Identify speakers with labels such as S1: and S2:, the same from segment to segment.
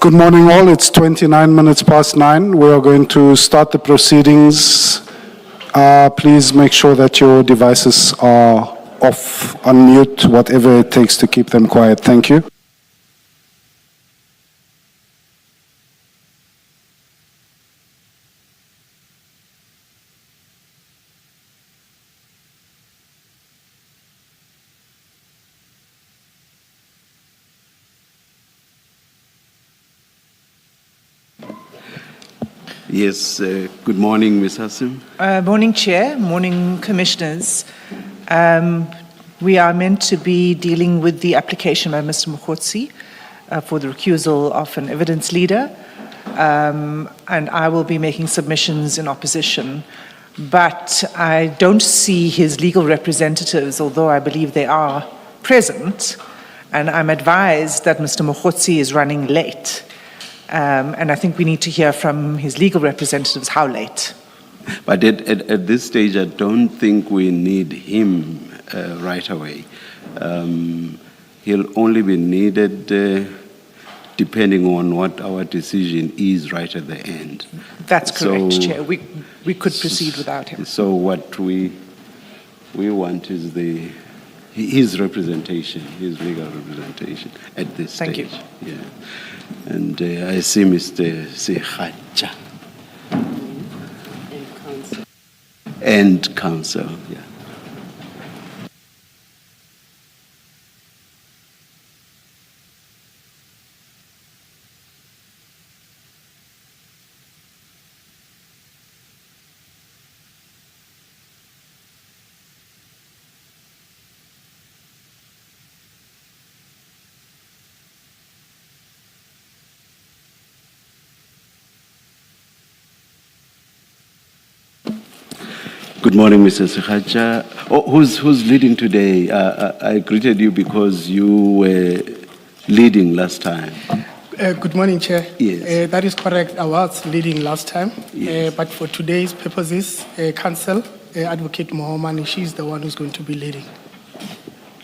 S1: Good morning all, it's 29 minutes past 9. We are going to start the proceedings. Please make sure that your devices are off, on mute, whatever it takes to keep them quiet. Thank you.
S2: Yes, good morning, Ms. Hassim.
S3: Morning, Chair. Morning, Commissioners. We are meant to be dealing with the application by Mr. Mokgotsi for the recusal of an evidence leader, and I will be making submissions in opposition. But I don't see his legal representatives, although I believe they are present, and I'm advised that Mr. Mokgotsi is running late. And I think we need to hear from his legal representatives how late.
S2: But at this stage, I don't think we need him right away. He'll only be needed depending on what our decision is right at the end.
S3: That's correct, Chair. We could proceed without him.
S2: So what we want is his representation, his legal representation at this stage.
S3: Thank you.
S2: Yeah. And I see Mr. Sehacha. And counsel, yeah. Good morning, Mr. Sehacha. Oh, who's leading today? I greeted you because you were leading last time.
S4: Good morning, Chair.
S2: Yes.
S4: That is correct. I was leading last time.
S2: Yes.
S4: But for today's purposes, Counsel, Advocate Mohamani, she's the one who's going to be leading.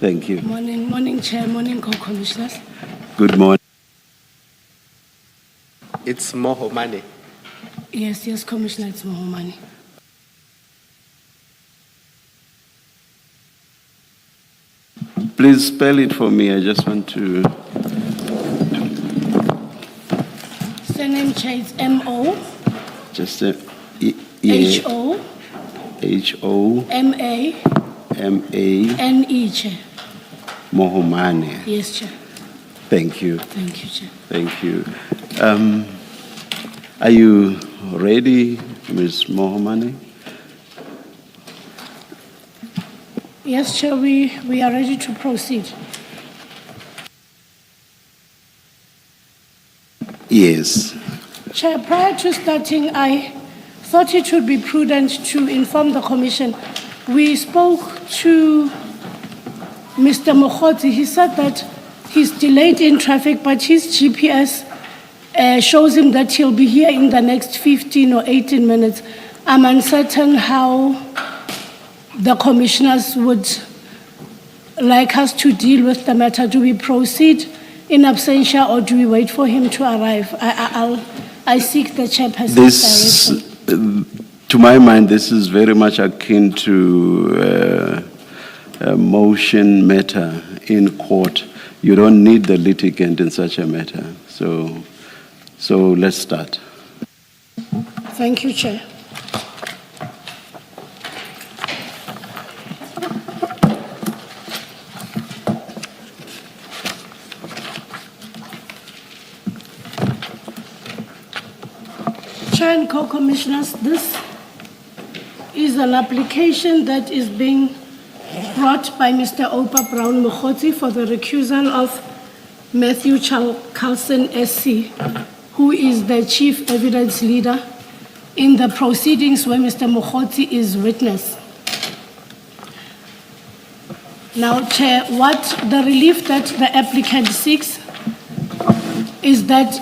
S2: Thank you.
S5: Morning, Chair. Morning, Co-Commissioners.
S2: Good morning.
S6: It's Mohamani.
S5: Yes, Commissioner, it's Mohamani.
S2: Please spell it for me. I just want to.
S5: Surname, Chair, it's M-O.
S2: Just
S5: H-O.
S2: H-O-M-A.
S5: N-E, Chair.
S2: Mohamani.
S5: Yes, Chair.
S2: Thank you.
S5: Thank you, Chair.
S2: Thank you. Are you ready, Ms. Mohamani?
S5: Yes, Chair, we are ready to proceed.
S2: Yes.
S5: Chair, prior to starting, I thought it would be prudent to inform the Commission. We spoke to Mr. Mokgotsi. He said that he's delayed in traffic, but his GPS shows him that he'll be here in the next 15 or 18 minutes. I'm uncertain how the commissioners would like us to deal with the matter. Do we proceed in absentia or do we wait for him to arrive? I seek the chairperson's direction.
S2: To my mind, this is very much akin to a motion matter in court. You don't need the litigant in such a matter. So let's start.
S5: Thank you, Chair. Chair and Co-Commissioners, this is an application that is being brought by Mr. Opa Brown Mokgotsi for the recusal of Matthew Carlson, SC, who is the chief evidence leader in the proceedings where Mr. Mokgotsi is witness. Now, Chair, what the relief that the applicant seeks is that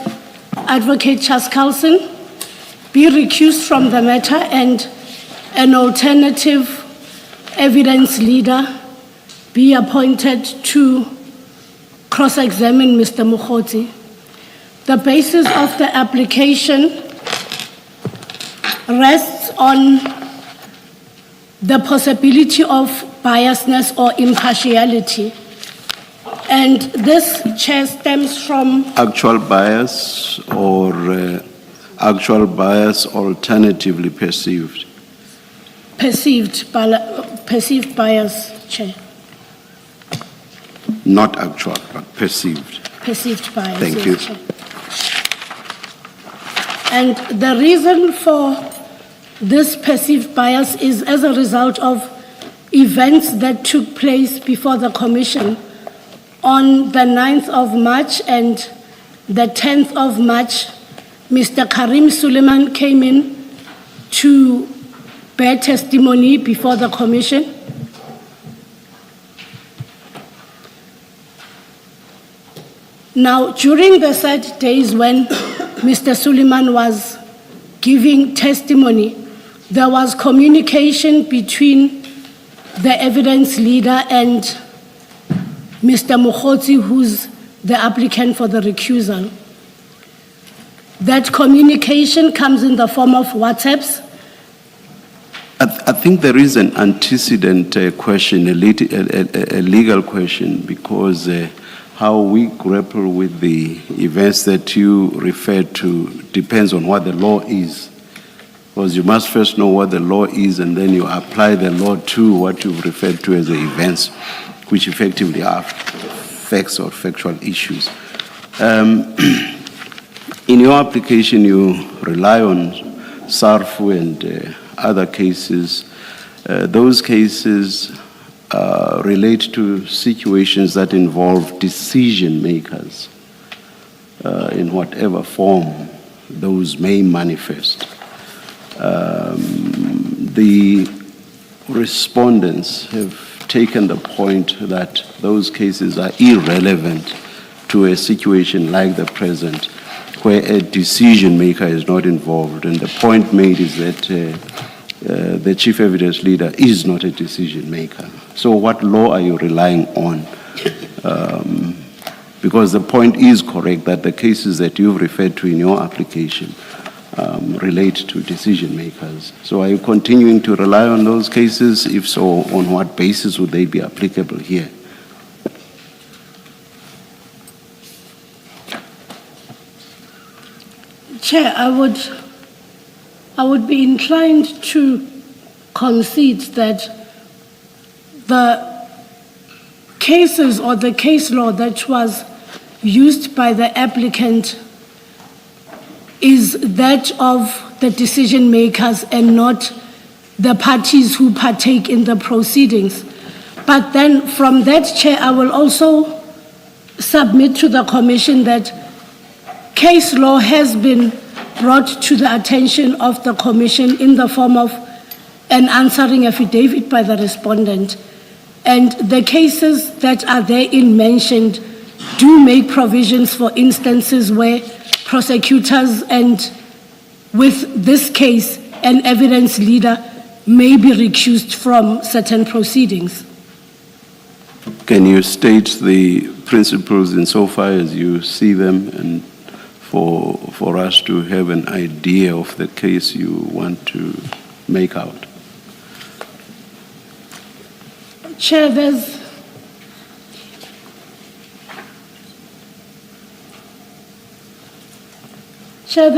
S5: Advocate Charles Carlson be recused from the matter and an alternative evidence leader be appointed to cross-examine Mr. Mokgotsi. the basis of the application rests on the possibility of biasness or impartiality. And this, Chair, stems from
S2: Actual bias or alternatively perceived?
S5: perceived bias, Chair.
S2: Not actual, but perceived.
S5: Perceived bias.
S2: Thank
S5: yes,
S2: you.
S5: Chair. And the reason for this perceived bias is as a result of events that took place before the Commission on the 9th of March and the 10th of March. Mr. Karim Suleiman came in to bear testimony before the Commission. Now, during the said days when Mr. Suleiman was giving testimony, there was communication between the evidence leader and Mr. Mokhotsi, who's the applicant for the recusal. That communication comes in the form of WhatsApps.
S2: I think there is an antecedent question, a legal question, because how we grapple with the events that you referred to depends on what the law is. Because you must first know what the law is, and then you apply the law to what you've referred to as the events, which effectively are facts or factual issues. In your application, you rely on SARFU and other cases. Those cases relate to situations that involve decision makers in whatever form those may manifest. The respondents have taken the point that those cases are irrelevant to a situation like the present, where a decision maker is not involved. And the point made is that the chief evidence leader is not a decision maker. So what law are you relying on? Because the point is correct that the cases that you've referred to in your application relate to decision makers. So are you continuing to rely on those cases? If so, on what basis would they be applicable here?
S5: Chair, I would be inclined to concede that the cases or the case law that was used by the applicant is that of the decision makers and not the parties who partake in the proceedings. But then from that, Chair, I will also submit to the Commission that case law has been brought to the attention of the Commission in the form of an answering affidavit by the respondent. And the cases that are therein mentioned do make provisions for instances where prosecutors and, with this case, an evidence leader may be recused from certain proceedings.
S2: Can you state the principles insofar as you see them, and for us to have an idea of the case you want to make out?
S5: Chair, there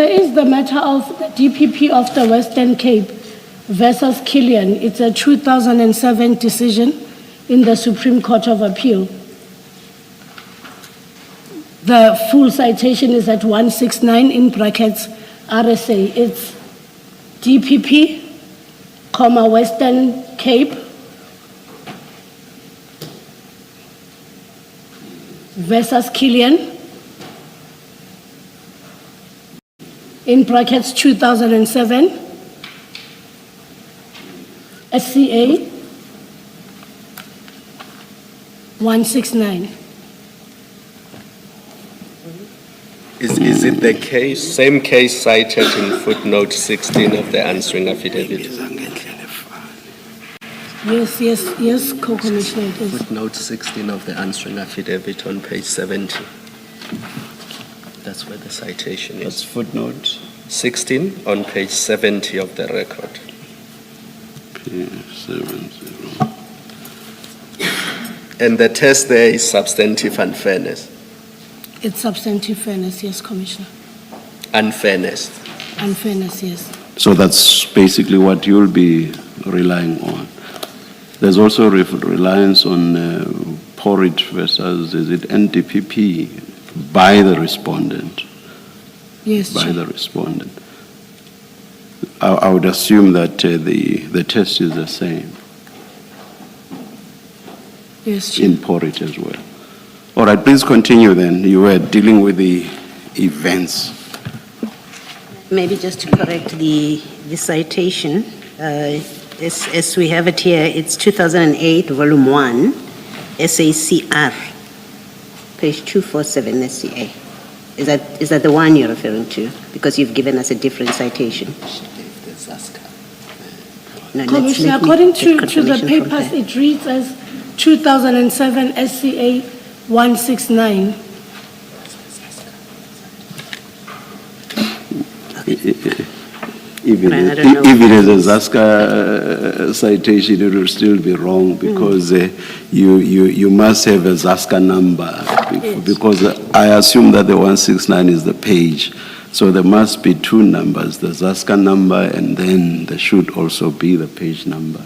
S5: is the matter of the DPP of the Western Cape versus Killian. It's a 2007 decision in the Supreme Court of Appeal. The full citation is at 169 in brackets RSA. It's DPP, Western Cape versus Killian in brackets 2007, SCA 169.
S6: Is it the case, same case cited in footnote 16 of the answering affidavit?
S5: Yes, Co-Commissioner, it is.
S6: Footnote 16 of the answering affidavit on page 70. That's where the citation
S2: That's
S6: is.
S2: footnote
S6: 16 on page 70 of the record.
S2: P70.
S6: And the test there is substantive unfairness.
S5: It's substantive fairness, yes, Commissioner.
S6: Unfairness.
S5: Unfairness, yes.
S2: So that's basically what you'll be relying on. There's also reliance on porridge versus, is it NDPP, by the respondent.
S5: Yes,
S2: By
S5: Chair.
S2: the respondent. I would assume that the test is the same
S5: Yes, Chair.
S2: in porridge as well. All right, please continue then. You were dealing with the events.
S7: Maybe just to correct the citation, as we have it here, it's 2008, volume 1, SACR, page 247 SCA. Is that the one you're referring to? Because you've given us a different citation. No,
S5: Commissioner,
S7: let me
S5: according
S7: get
S5: to the
S7: confirmation from
S5: papers,
S7: her.
S5: it reads as 2007 SCA 169.
S2: Even
S7: Right, I don't know.
S2: if it is a Zaska citation, it will still be wrong because you must have a Zaska number because I assume that the 169 is the page. So there must be two numbers, the Zaska number and then there should also be the page number.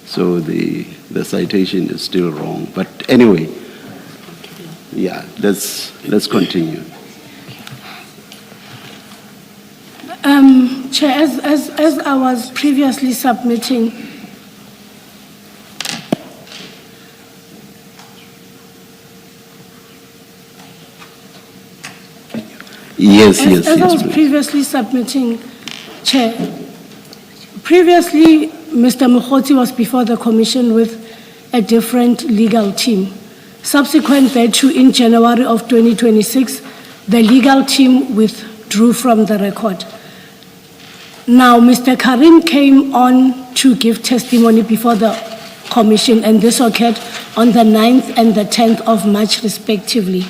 S2: So the citation is still wrong. But anyway, yeah, let's continue.
S5: Chair, as I was previously submitting,
S2: Yes,
S5: as I was
S2: please.
S5: previously submitting, Chair, previously Mr. Mokhotsi was before the Commission with a different legal team. Subsequent thereto, in January of 2026, the legal team withdrew from the record. Now, Mr. Karim came on to give testimony before the Commission, and this occurred on the 9th and the 10th of March, respectively.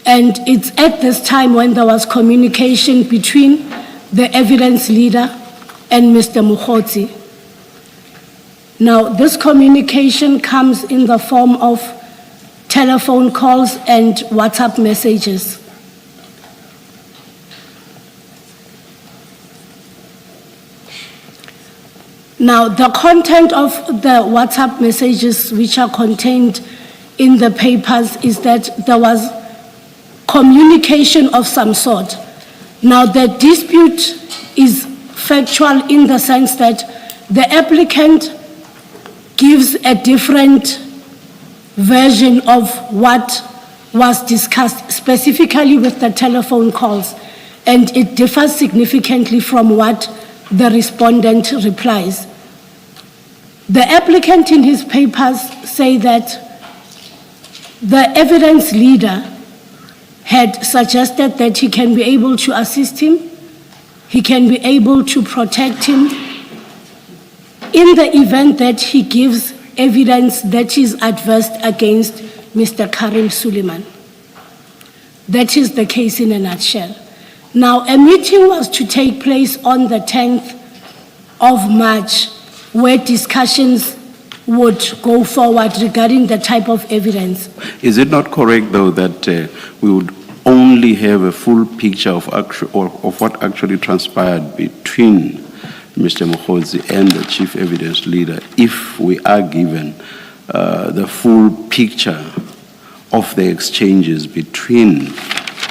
S5: And it's at this time when there was communication between the evidence leader and Mr. Mokhotsi. Now, this communication comes in the form of telephone calls and WhatsApp messages. Now, the content of the WhatsApp messages which are contained in the papers is that there was communication of some sort. Now, the dispute is factual in the sense that the applicant gives a different version of what was discussed, specifically with the telephone calls, and it differs significantly from what the respondent replies. The applicant in his papers say that the evidence leader had suggested that he can be able to assist him, he can be able to protect him in the event that he gives evidence that is adverse against Mr. Karim Suleiman. That is the case in a nutshell. Now, a meeting was to take place on the 10th of March where discussions would go forward regarding the type of evidence.
S2: Is it not correct, though, that we would only have a full picture of what actually transpired between Mr. Mokhotsi and the chief evidence leader if we are given the full picture of the exchanges between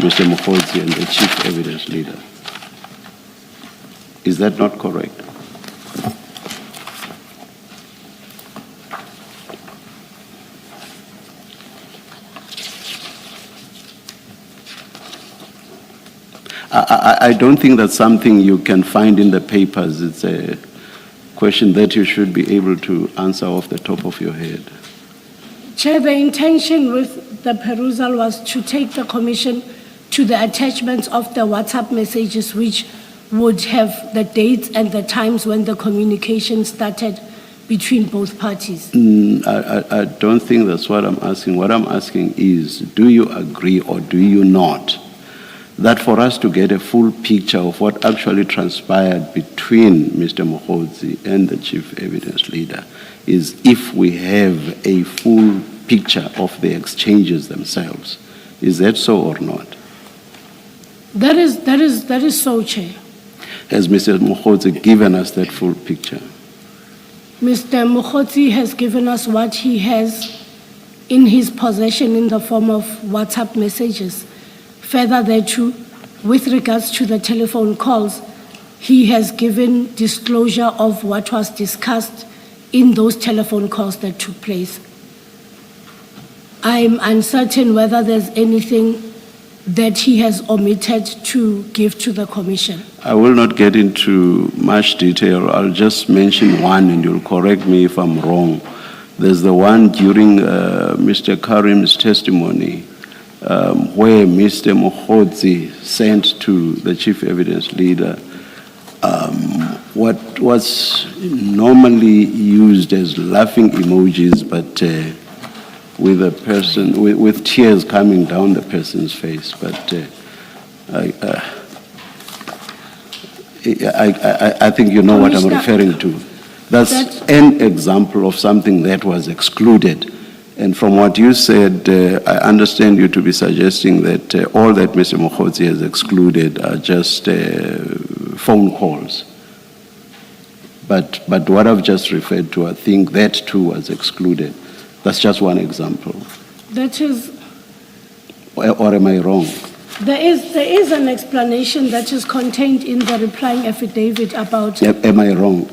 S2: Mr. Mokhotsi and the chief evidence leader? Is that not correct? I don't think that's something you can find in the papers. It's a question that you should be able to answer off the top of your head.
S5: Chair, the intention with the perusal was to take the Commission to the attachments of the WhatsApp messages which would have the dates and the times when the communication started between both parties.
S2: I don't think that's what I'm asking. What I'm asking is, do you agree or do you not that for us to get a full picture of what actually transpired between Mr. Mokgotsi and the chief evidence leader is if we have a full picture of the exchanges themselves. Is that so or not?
S5: That is so, Chair.
S2: Has Mr. Mokgotsi given us that full picture?
S5: Mr. Mokgotsi has given us what he has in his possession in the form of WhatsApp messages. Further thereto, with regards to the telephone calls, he has given disclosure of what was discussed in those telephone calls that took place. I'm uncertain whether there's anything that he has omitted to give to the Commission.
S2: I will not get into much detail. I'll just mention one and you'll correct me if I'm wrong. There's the one during Mr. Karim's testimony where Mr. Mokgotsi sent to the chief evidence leader what was normally used as laughing emojis, but with a person, with tears coming down the person's face. But I think you know what I'm referring to. That's an example of something that was excluded. And from what you said, I understand you to be suggesting that all that Mr. Mokgotsi has excluded are just phone calls. But what I've just referred to, I think that too was excluded. That's just one example.
S5: That is,
S2: Or am I wrong?
S5: there is an explanation that is contained in the replying affidavit about.
S2: Am I wrong?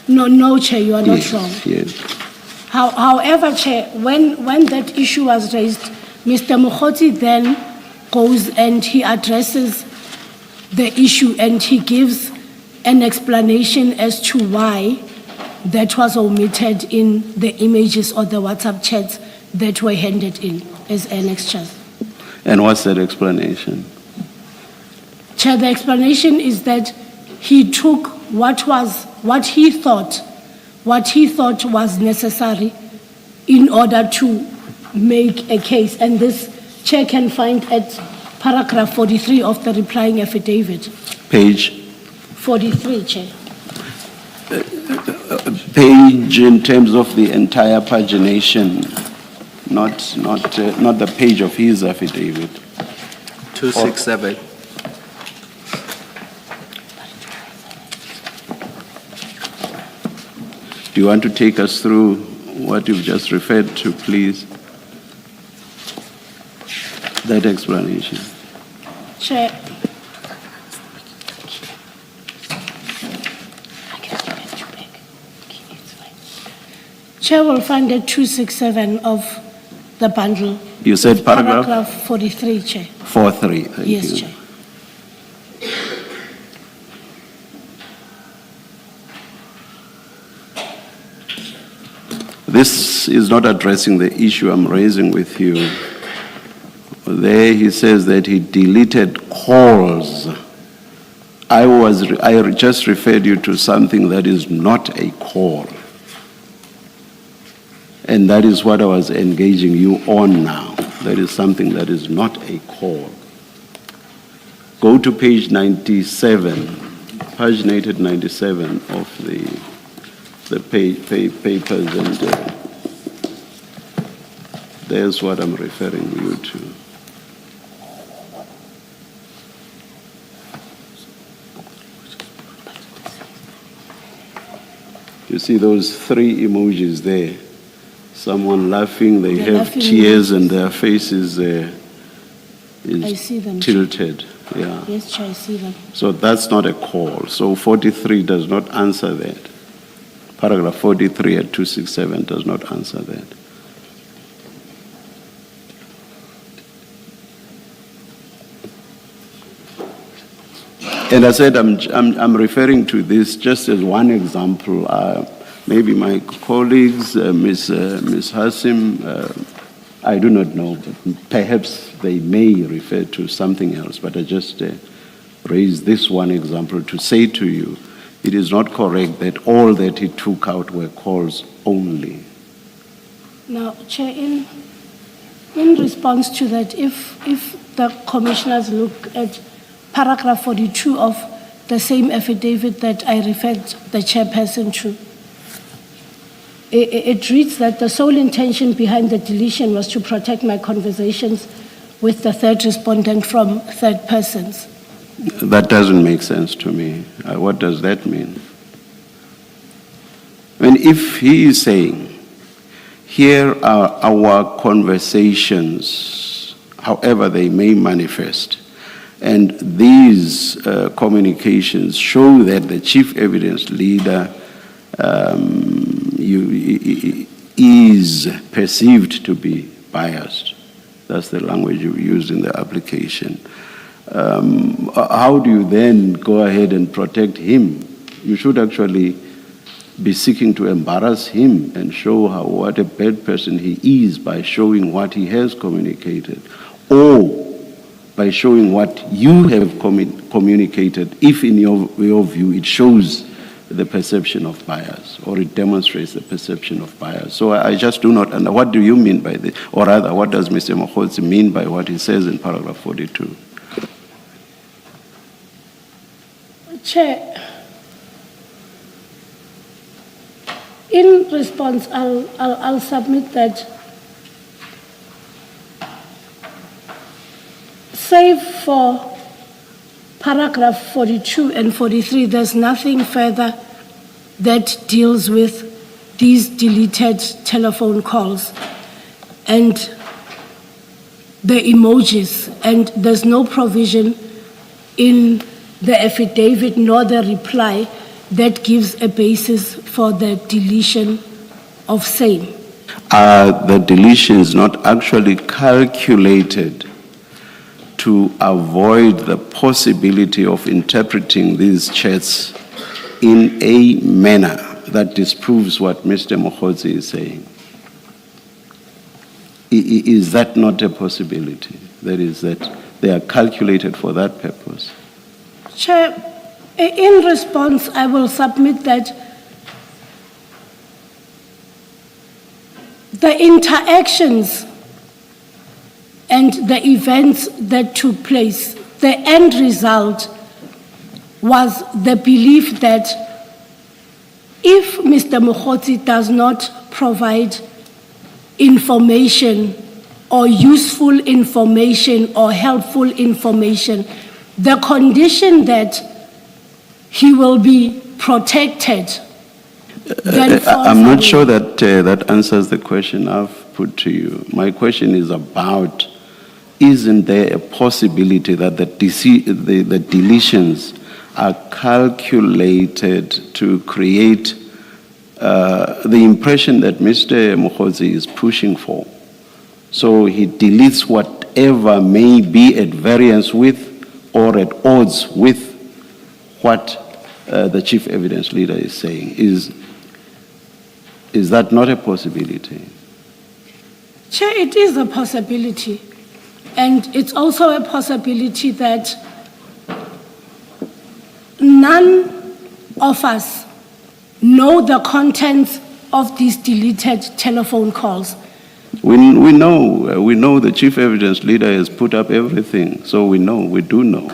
S5: No, Chair, you are not wrong.
S2: Yes.
S5: However, Chair, when that issue was raised, Mr. Mokgotsi then goes and he addresses the issue and he gives an explanation as to why that was omitted in the images or the WhatsApp chats that were handed in as annexures.
S2: And what's that explanation?
S5: Chair, the explanation is that he took what he thought was necessary in order to make a case, and this Chair can find at paragraph 43 of the replying affidavit.
S2: Page?
S5: 43, Chair.
S2: Page in terms of the entire pagination, not the page of his affidavit.
S6: 267.
S2: Do you want to take us through what you've just referred to, please? That explanation.
S5: Chair. Chair will find at 267 of the bundle.
S2: You said paragraph?
S5: Paragraph 43, Chair.
S2: 43, thank you.
S5: Yes, Chair.
S2: This is not addressing the issue I'm raising with you. There he says that he deleted calls. I just referred you to something that is not a call. And that is what I was engaging you on now. That is something that is not a call. Go to page 97, paginated 97 of the papers, and there's what I'm referring you to. You see those three emojis there? Someone laughing, they have
S5: laughing
S2: tears,
S5: emojis.
S2: and their faces
S5: I see them.
S2: tilted. Yeah.
S5: Yes, Chair, I see them.
S2: So that's not a call. So 43 does not answer that. Paragraph 43 at 267 does not answer that. And I said I'm referring to this just as one example. Maybe my colleagues, Ms. Hassim, I do not know, but perhaps they may refer to something else. But I just raised this one example to say to you, it is not correct that all that he took out were calls only.
S5: Now, Chair, In response to that, if the commissioners look at paragraph 42 of the same affidavit that I referred the chairperson to, it reads that the sole intention behind the deletion was to protect my conversations with the third respondent from third persons.
S2: That doesn't make sense to me. What does that mean? I mean, if he is saying, here are our conversations, however they may manifest, and these communications show that the chief evidence leader is perceived to be biased. That's the language you use in the application. How do you then go ahead and protect him? You should actually be seeking to embarrass him and show what a bad person he is by showing what he has communicated, or by showing what you have communicated, if in your view it shows the perception of bias, or it demonstrates the perception of bias. So I just do not understand. What do you mean by this? Or rather, what does Mr. Mokhotsi mean by what he says in paragraph 42?
S5: Chair, in response, I'll submit that, save for paragraph 42 and 43, there's nothing further that deals with these deleted telephone calls and the emojis, and there's no provision in the affidavit nor the reply that gives a basis for the deletion of same.
S2: Are the deletions not actually calculated to avoid the possibility of interpreting these chats in a manner that disproves what Mr. Mokhotsi is saying? Is that not a possibility? That is, that they are calculated for that purpose?
S5: Chair, in response, I will submit that the interactions and the events that took place, the end result was the belief that if Mr. Mokhotsi does not provide information or useful information or helpful information, the condition that he will be protected then falls
S2: I'm not
S5: away.
S2: sure that that answers the question I've put to you. My question is about, isn't there a possibility that the deletions are calculated to create the impression that Mr. Mokhotsi is pushing for? So he deletes whatever may be at variance with or at odds with what the chief evidence leader is saying. Is that not a possibility?
S5: Chair, it is a possibility. And it's also a possibility that none of us know the contents of these deleted telephone calls.
S2: We know the chief evidence leader has put up everything, so we do know.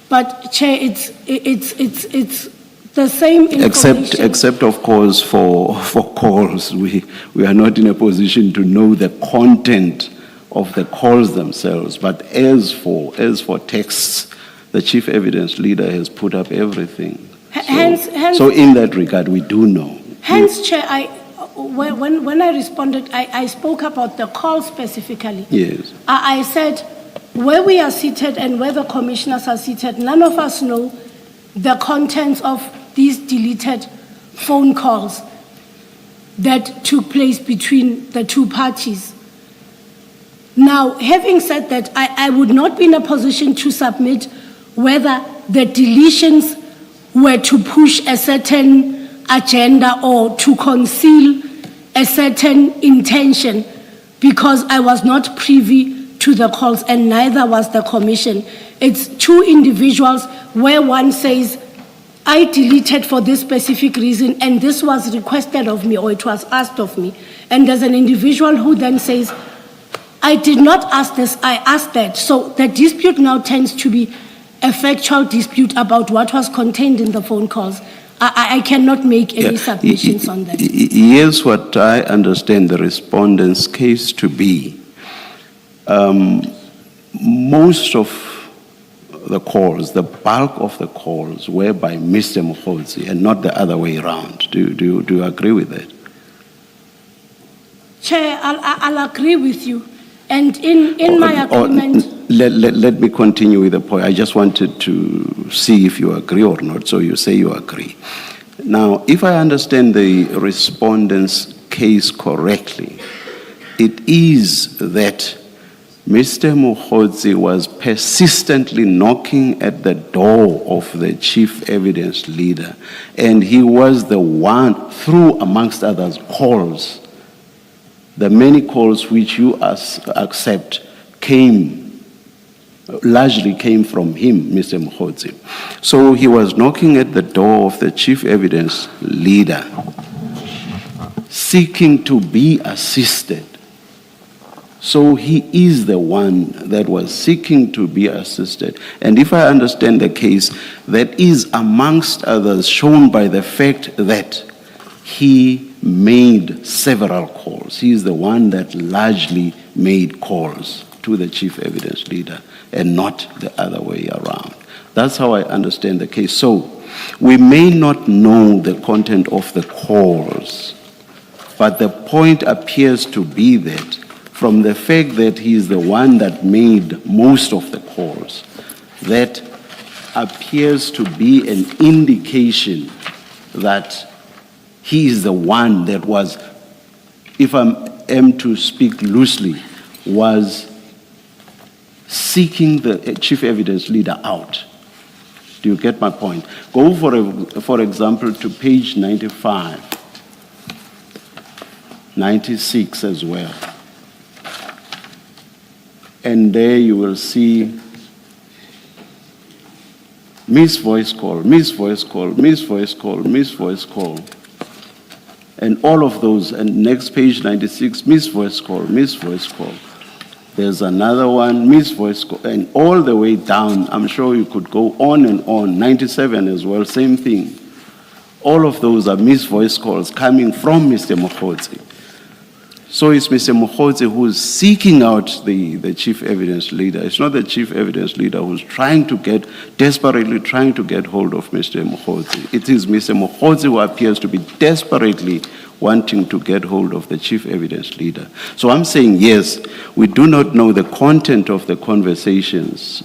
S5: But Chair, it's the same information.
S2: Except of course for calls, we are not in a position to know the content of the calls themselves. But as for texts, the chief evidence leader has put up everything. So in that regard, we do know.
S5: Hence, Chair, when I responded, I spoke about the call specifically.
S2: Yes.
S5: I said, where we are seated and where the commissioners are seated, none of us know the contents of these deleted phone calls that took place between the two parties. Now, having said that, I would not be in a position to submit whether the deletions were to push a certain agenda or to conceal a certain intention, because I was not privy to the calls and neither was the commission. It's two individuals where one says I deleted for this specific reason, and this was requested of me, or it was asked of me. And there's an individual who then says, I did not ask this, I asked that. So the dispute now tends to be a factual dispute about what was contained in the phone calls. I cannot make any submissions on that.
S2: Here's what I understand the respondent's case to be. Most of the calls, the bulk of the calls were by Mr. Mokgotsi and not the other way around. Do you agree with that?
S5: Chair, I'll agree with you. And in my agreement...
S2: Let me continue with the point. I just wanted to see if you agree or not, so you say you agree. Now, if I understand the respondent's case correctly, it is that Mr. Mokgotsi was persistently knocking at the door of the chief evidence leader, and he was the one, through, amongst others, calls. The many calls which you accept largely came from him, Mr. Mokgotsi. So he was knocking at the door of the chief evidence leader, seeking to be assisted. So he is the one that was seeking to be assisted. And if I understand the case, that is amongst others shown by the fact that he made several calls. He is the one that largely made calls to the chief evidence leader and not the other way around. That's how I understand the case. So we may not know the content of the calls, but the point appears to be that from the fact that he is the one that made most of the calls, that appears to be an indication that he is the one that was, if I am to speak loosely, was seeking the chief evidence leader out. Do you get my point? Go, for example, to page 95, 96 as well. And there you will see miss voice call, miss voice call, miss voice call, miss voice call. And all of those, and next page 96, miss voice call, miss voice call. There's another one, miss voice call, and all the way down. I'm sure you could go on and on. 97 as well, same thing. All of those are miss voice calls coming from Mr. Mokgotsi. So it's Mr. Mokgotsi who's seeking out the chief evidence leader. It's not the chief evidence leader who's desperately trying to get hold of Mr. Mokgotsi. It is Mr. Mokgotsi who appears to be desperately wanting to get hold of the chief evidence leader. So I'm saying, yes, we do not know the content of the conversations,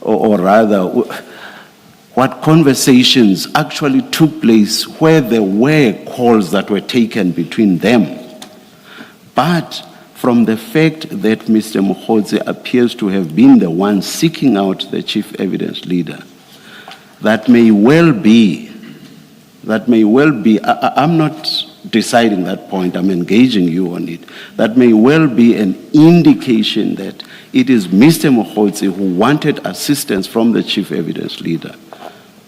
S2: or rather, what conversations actually took place where there were calls that were taken between them. But from the fact that Mr. Mokgotsi appears to have been the one seeking out the chief evidence leader, that may well be, I'm not deciding that point, I'm engaging you on it. That may well be an indication that it is Mr. Mokgotsi who wanted assistance from the chief evidence leader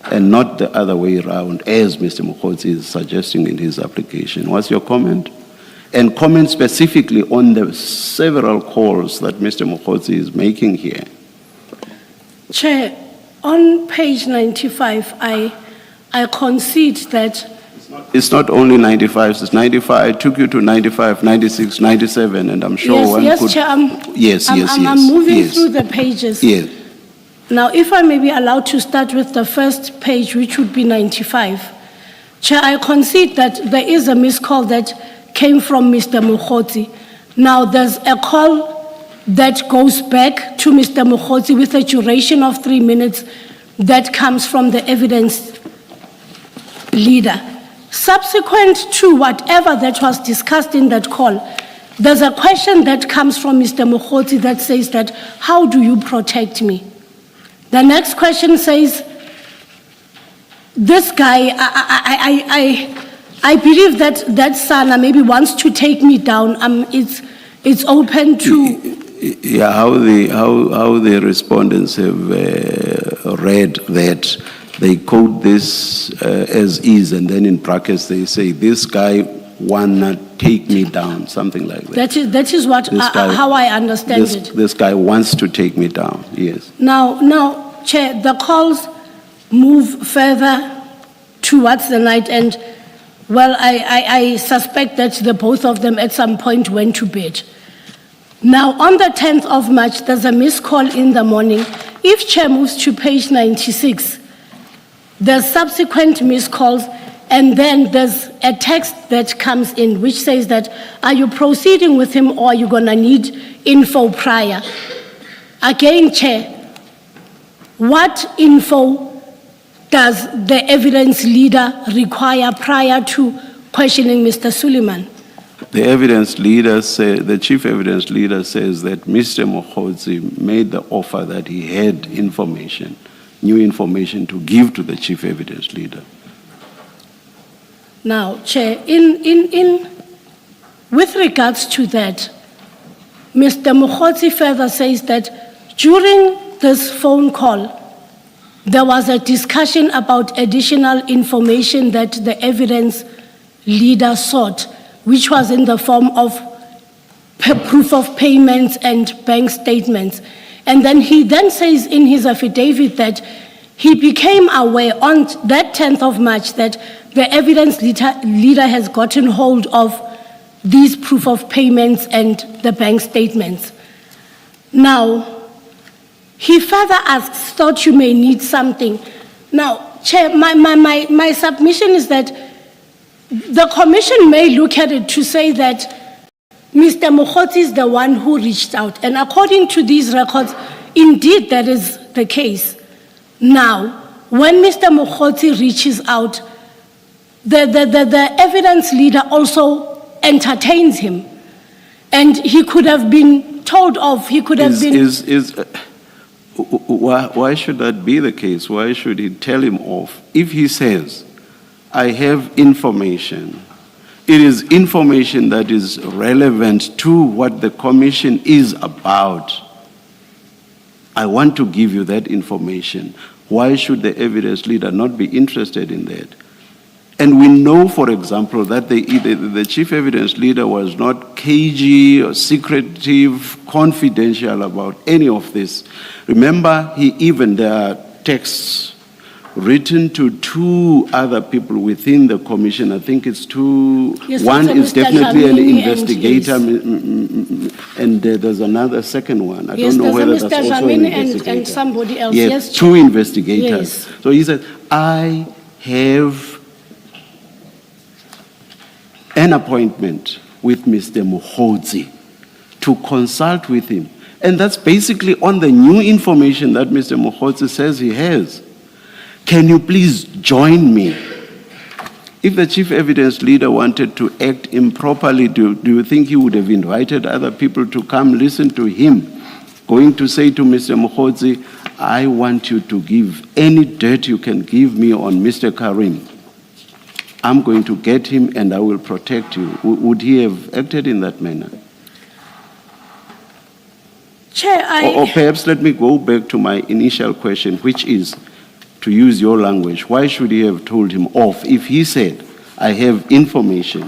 S2: and not the other way around, as Mr. Mokgotsi is suggesting in his application. What's your comment? And comment specifically on the several calls that Mr. Mokgotsi is making here.
S5: Chair, on page 95, I concede that...
S2: It's not only 95, it's 95, I took you to 95, 96, 97, and I'm sure
S5: yes, Chair, I'm moving through the pages.
S2: Yes.
S5: Now, if I may be allowed to start with the first page, which would be 95. Chair, I concede that there is a missed call that came from Mr. Mokgotsi. Now, there's a call that goes back to Mr. Mokgotsi with a duration of 3 minutes that comes from the evidence leader. Subsequent to whatever that was discussed in that call, there's a question that comes from Mr. Mokgotsi that says that, how do you protect me? The next question says, this guy, I believe that Sana maybe wants to take me down. It's open to...
S2: Yeah, how the respondents have read that they quote this as is, and then in brackets they say, this guy wanna take me down, something like that.
S5: That is what,
S2: This guy-
S5: how I understand it.
S2: This guy wants to take me down, yes.
S5: Now, Chair, the calls move further towards the night, and, well, I suspect that the both of them at some point went to bed. Now, on the 10th of March, there's a missed call in the morning. If Chair moves to page 96, there's subsequent missed calls, and then there's a text that comes in which says that, are you proceeding with him or are you gonna need info prior? Again, Chair, what info does the evidence leader require prior to questioning Mr. Suleiman?
S2: The evidence leader the chief evidence leader says that Mr. Mokhodzi made the offer that he had information, new information to give to the chief evidence leader.
S5: Now, Chair, with regards to that, Mr. Mokhodzi further says that during this phone call, there was a discussion about additional information that the evidence leader sought, which was in the form of proof of payments and bank statements. And then he then says in his affidavit that he became aware on that 10th of March that the evidence leader has gotten hold of these proof of payments and the bank statements. Now, he further asks, thought you may need something. Now, Chair, my submission is that the commission may look at it to say that Mr. Mokhodzi is the one who reached out. And according to these records, indeed that is the case. Now, when Mr. Mokhodzi reaches out, the evidence leader also entertains him. And he could have been told off, he could have been...
S2: Why should that be the case? Why should he tell him off? If he says, I have information, it is information that is relevant to what the commission is about. I want to give you that information. Why should the evidence leader not be interested in that? And we know, for example, that the chief evidence leader was not cagey or secretive, confidential about any of this. Remember, there are texts written to two other people within the commission. I think it's two. Yes, one is definitely an investigator, and there's another second one. I don't know whether that's also an investigator.
S5: And somebody else.
S2: Yes, two investigators. Yes. So he said, I have an appointment with Mr. Mokhodzi to consult with him. And that's basically on the new information that Mr. Mokhodzi says he has. Can you please join me? If the chief evidence leader wanted to act improperly, do you think he would have invited other people to come listen to him? Going to say to Mr. Mokhodzi, I want you to give any dirt you can give me on Mr. Karim. I'm going to get him and I will protect you. Would he have acted in that manner?
S5: Chair,
S2: Or perhaps let me go back to my initial question, which is, to use your language, why should he have told him off? If he said, I have information,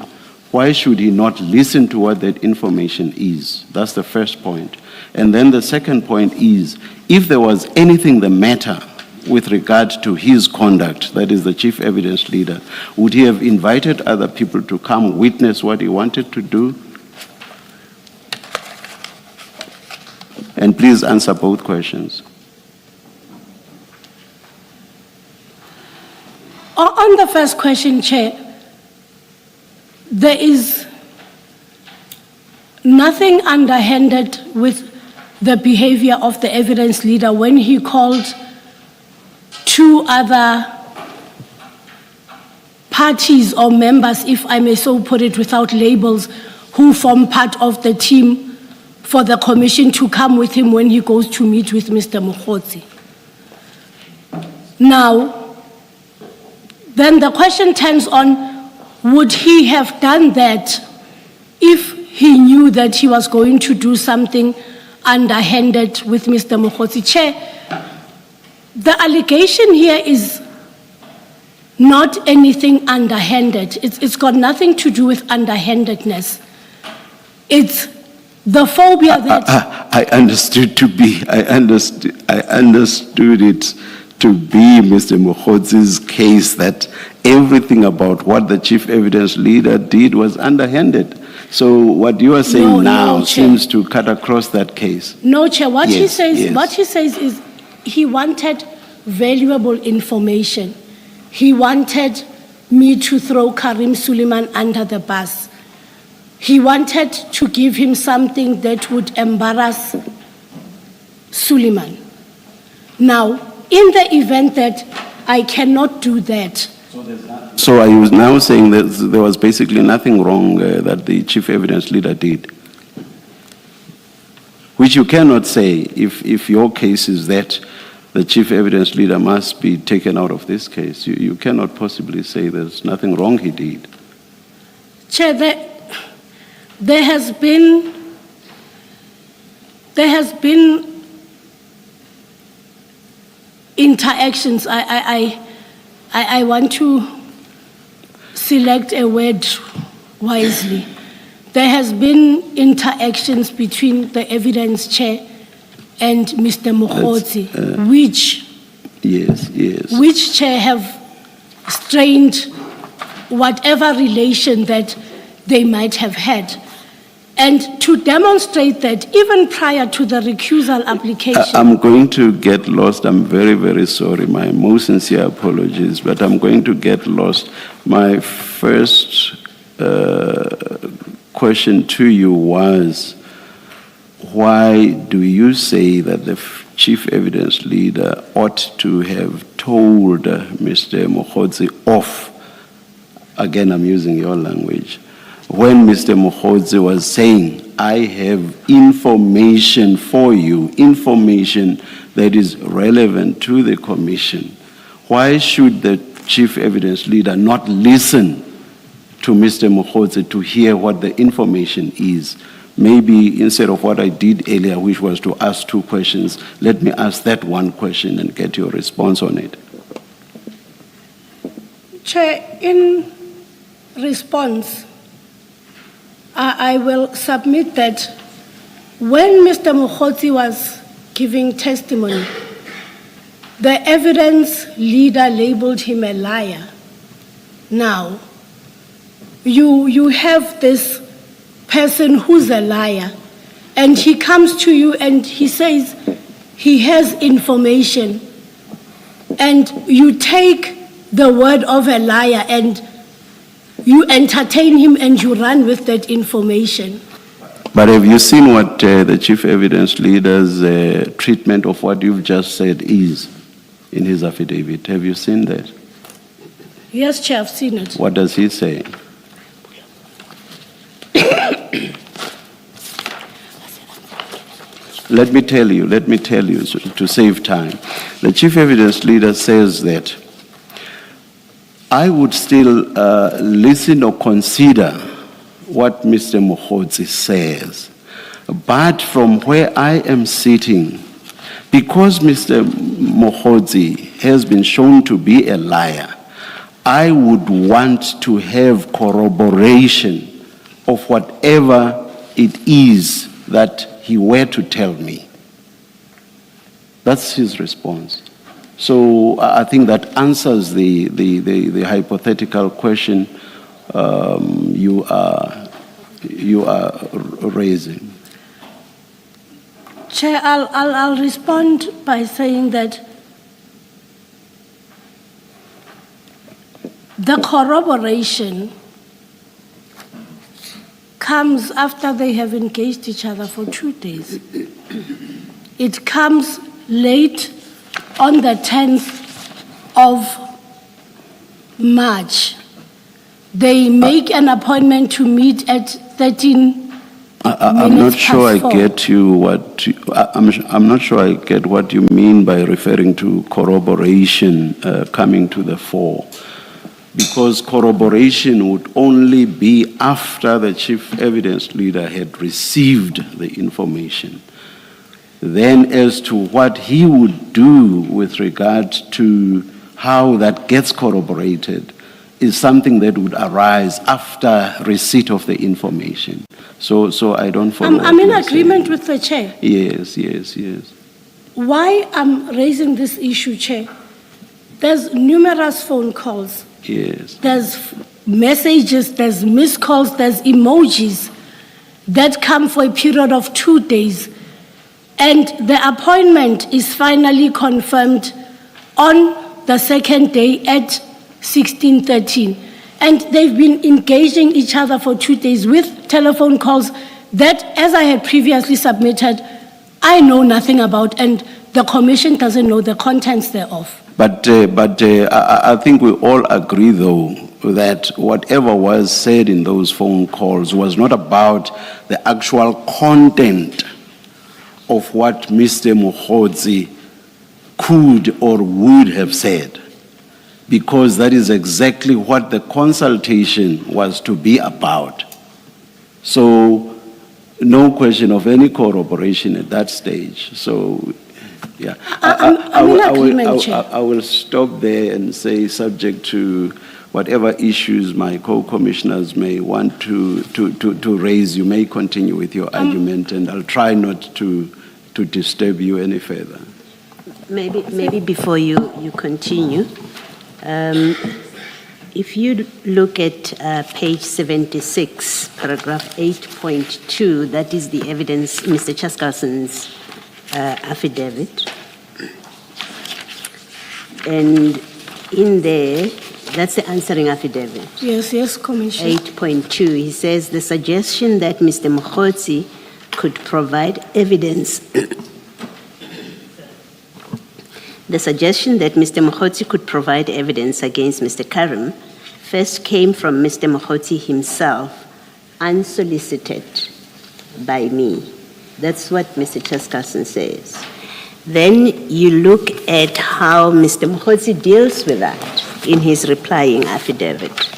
S2: why should he not listen to what that information is? That's the first point. And then the second point is, if there was anything the matter with regard to his conduct, that is the chief evidence leader, would he have invited other people to come witness what he wanted to do? And please answer both questions.
S5: On the first question, Chair, there is nothing underhanded with the behavior of the evidence leader when he called two other parties or members, if I may so put it without labels, who form part of the team for the commission to come with him when he goes to meet with Mr. Mokhodzi. Now, then the question turns on, would he have done that if he knew that he was going to do something underhanded with Mr. Mokhodzi? Chair, the allegation here is not anything underhanded. It's got nothing to do with underhandedness. It's the phobia that...
S2: I understood it to be Mr. Mokhodzi's case that everything about what the chief evidence leader did was underhanded. So what you are saying
S5: No, Chair.
S2: seems to cut across that case.
S5: No, Chair, what he
S2: Yes,
S5: says,
S2: yes.
S5: what he says is he wanted valuable information. He wanted me to throw Karim Suleiman under the bus. He wanted to give him something that would embarrass Suleiman. Now, in the event that I cannot do that,
S2: So are you now saying that there was basically nothing wrong that the chief evidence leader did? Which you cannot say if your case is that the chief evidence leader must be taken out of this case. You cannot possibly say there's nothing wrong he did.
S5: Chair, there has been interactions. I want to select a word wisely. There has been interactions between the evidence chair and Mr. Mokhodzi, which chair have strained whatever relation that they might have had. And to demonstrate that even prior to the recusal application...
S2: I'm going to get lost. I'm very, very sorry. My most sincere apologies, but I'm going to get lost. My first question to you was, why do you say that the chief evidence leader ought to have told Mr. Mokhodzi off? Again, I'm using your language. When Mr. Mokhodzi was saying, I have information for you, information that is relevant to the commission, why should the chief evidence leader not listen to Mr. Mokhodzi to hear what the information is? Maybe instead of what I did earlier, which was to ask two questions, let me ask that one question and get your response on it.
S5: Chair, in response, I will submit that when Mr. Mokhodzi was giving testimony, the evidence leader labeled him a liar. Now, you have this person who's a liar, and he comes to you and he says he has information, and you take the word of a liar and you entertain him and you run with that information.
S2: But have you seen what the chief evidence leader's treatment of what you've just said is in his affidavit? Have you seen that?
S5: Yes, Chair, I've seen it.
S2: What does he say? Let me tell you, to save time. The chief evidence leader says that I would still listen or consider what Mr. Mokhodzi says. But from where I am sitting, because Mr. Mokhodzi has been shown to be a liar, I would want to have corroboration of whatever it is that he were to tell me. That's his response. So I think that answers the hypothetical question you are raising.
S5: Chair, I'll respond by saying that the corroboration comes after they have engaged each other for 2 days. It comes late on the 10th of March. They make an appointment to meet at 13
S2: I'm not sure I
S5: past 4.
S2: get I'm not sure I get what you mean by referring to corroboration coming to the fore. Because corroboration would only be after the chief evidence leader had received the information. Then as to what he would do with regard to how that gets corroborated is something that would arise after receipt of the information. So I don't follow.
S5: I'm
S2: what
S5: in
S2: you are
S5: agreement
S2: saying.
S5: with the chair.
S2: Yes.
S5: Why I'm raising this issue, Chair? There's numerous phone calls.
S2: Yes.
S5: There's messages, there's missed calls, there's emojis that come for a period of 2 days. And the appointment is finally confirmed on the second day at 16:13. And they've been engaging each other for 2 days with telephone calls that, as I had previously submitted, I know nothing about, and the Commission doesn't know the contents thereof.
S2: But I think we all agree, though, that whatever was said in those phone calls was not about the actual content of what Mr. Mokhodzi could or would have said, because that is exactly what the consultation was to be about. So, no question of any corroboration at that stage. So, yeah.
S5: I'm in agreement, Chair.
S2: I will stop there and say, subject to whatever issues my co-commissioners may want to raise, you may continue with your argument, and I'll try not to disturb you any further.
S7: Maybe before you continue, if you look at page 76, paragraph 8.2, that is the evidence, Mr. Chaskalson's affidavit. And in there, that's the answering affidavit.
S5: Yes, Commissioner.
S7: 8.2, he says the suggestion that Mr. Mokhodzi could provide evidence. The suggestion that Mr. Mokhodzi could provide evidence against Mr. Karim first came from Mr. Mokhodzi himself, unsolicited by me. That's what Mr. Chaskalson says. Then you look at how Mr. Mokhodzi deals with that in his replying affidavit.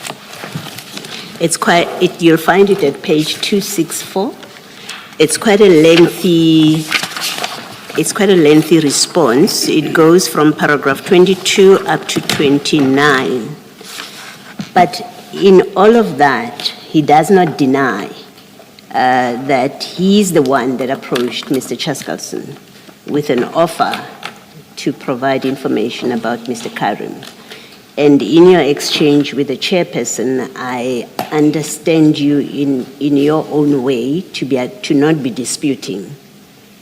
S7: You'll find it at page 264. It's quite a lengthy response. It goes from paragraph 22 up to 29. But in all of that, he does not deny that he's the one that approached Mr. Chaskalson with an offer to provide information about Mr. Karim. And in your exchange with the chairperson, I understand you in your own way to not be disputing.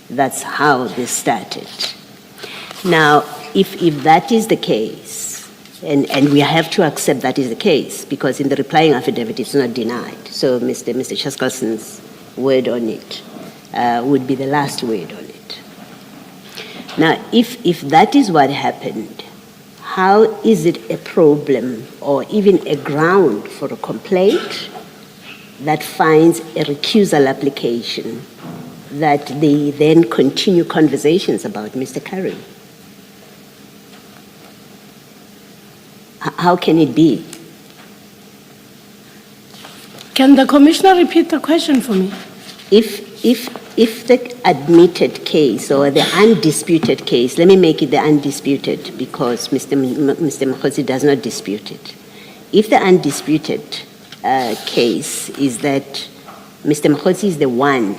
S7: That's how this started. Now, if that is the case, and we have to accept that is the case, because in the replying affidavit it's not denied. So Mr. Chaskalson's word on it would be the last word on it. Now, if that is what happened, how is it a problem or even a ground for a complaint that finds a recusal application that they then continue conversations about Mr. Karim? How can it be?
S5: Can the Commissioner repeat the question for me?
S7: If the admitted case or the undisputed case, let me make it the undisputed because Mr. Mokhodzi does not dispute it. If the undisputed case is that Mr. Mokhodzi is the one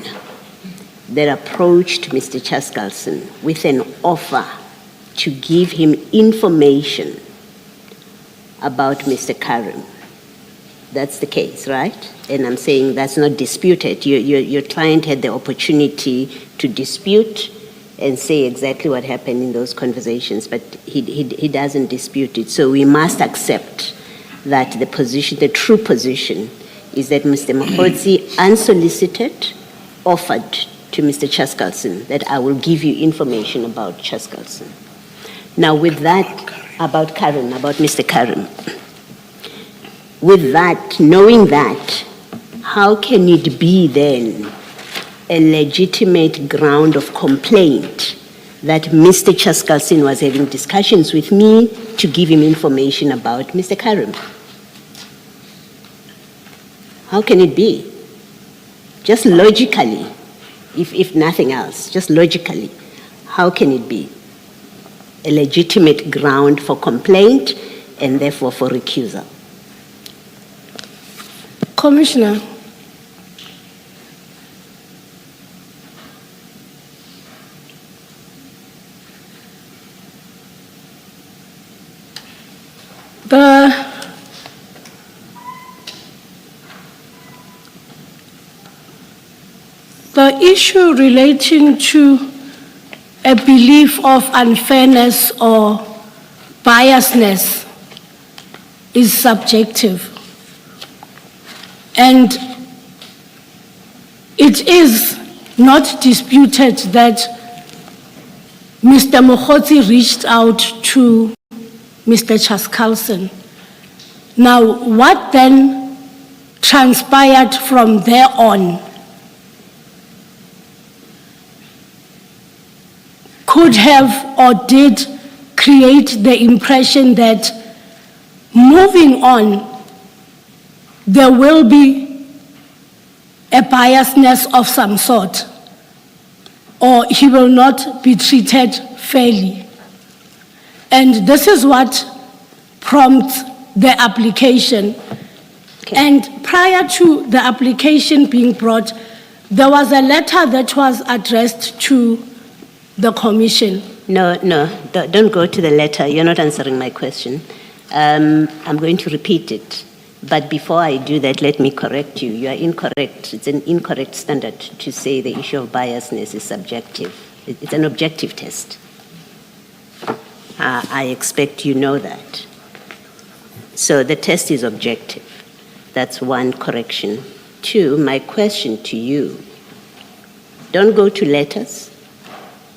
S7: that approached Mr. Chaskalson with an offer to give him information about Mr. Karim. That's the case, right? And I'm saying that's not disputed. Your client had the opportunity to dispute and say exactly what happened in those conversations, but he doesn't dispute it. So we must accept that the true position is that Mr. Mokhodzi, unsolicited, offered to Mr. Chaskalson that I will give you information about Chaskalson. Now with that, about Mr. Karim, with that, knowing that, how can it be then a legitimate ground of complaint that Mr. Chaskalson was having discussions with me to give him information about Mr. Karim? How can it be? Just logically, if nothing else, just logically, how can it be? a legitimate ground for complaint and therefore for recusal.
S5: Commissioner, the issue relating to a belief of unfairness or biasness is subjective. And it is not disputed that Mr. Mokhotsi reached out to Mr. Chaskalson. Now, what then transpired from there on could have or did create the impression that moving on, there will be a biasness of some sort, or he will not be treated fairly. And this is what prompts the application.
S7: Okay.
S5: And prior to the application being brought, there was a letter that was addressed to the commission.
S7: No, don't go to the letter. You're not answering my question. I'm going to repeat it. But before I do that, let me correct you. You are incorrect. It's an incorrect standard to say the issue of biasness is subjective. It's an objective test. I expect you know that. So the test is objective. That's one correction. Two, my question to you, don't go to letters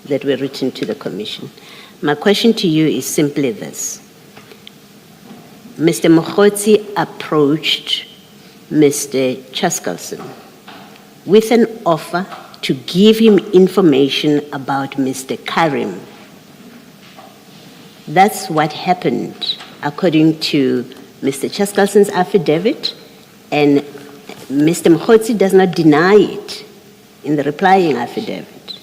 S7: that were written to the commission. My question to you is simply this. Mr. Mokhotsi approached Mr. Chaskalson with an offer to give him information about Mr. Karim. That's what happened according to Mr. Chaskalson's affidavit, and Mr. Mokhotsi does not deny it in the replying affidavit.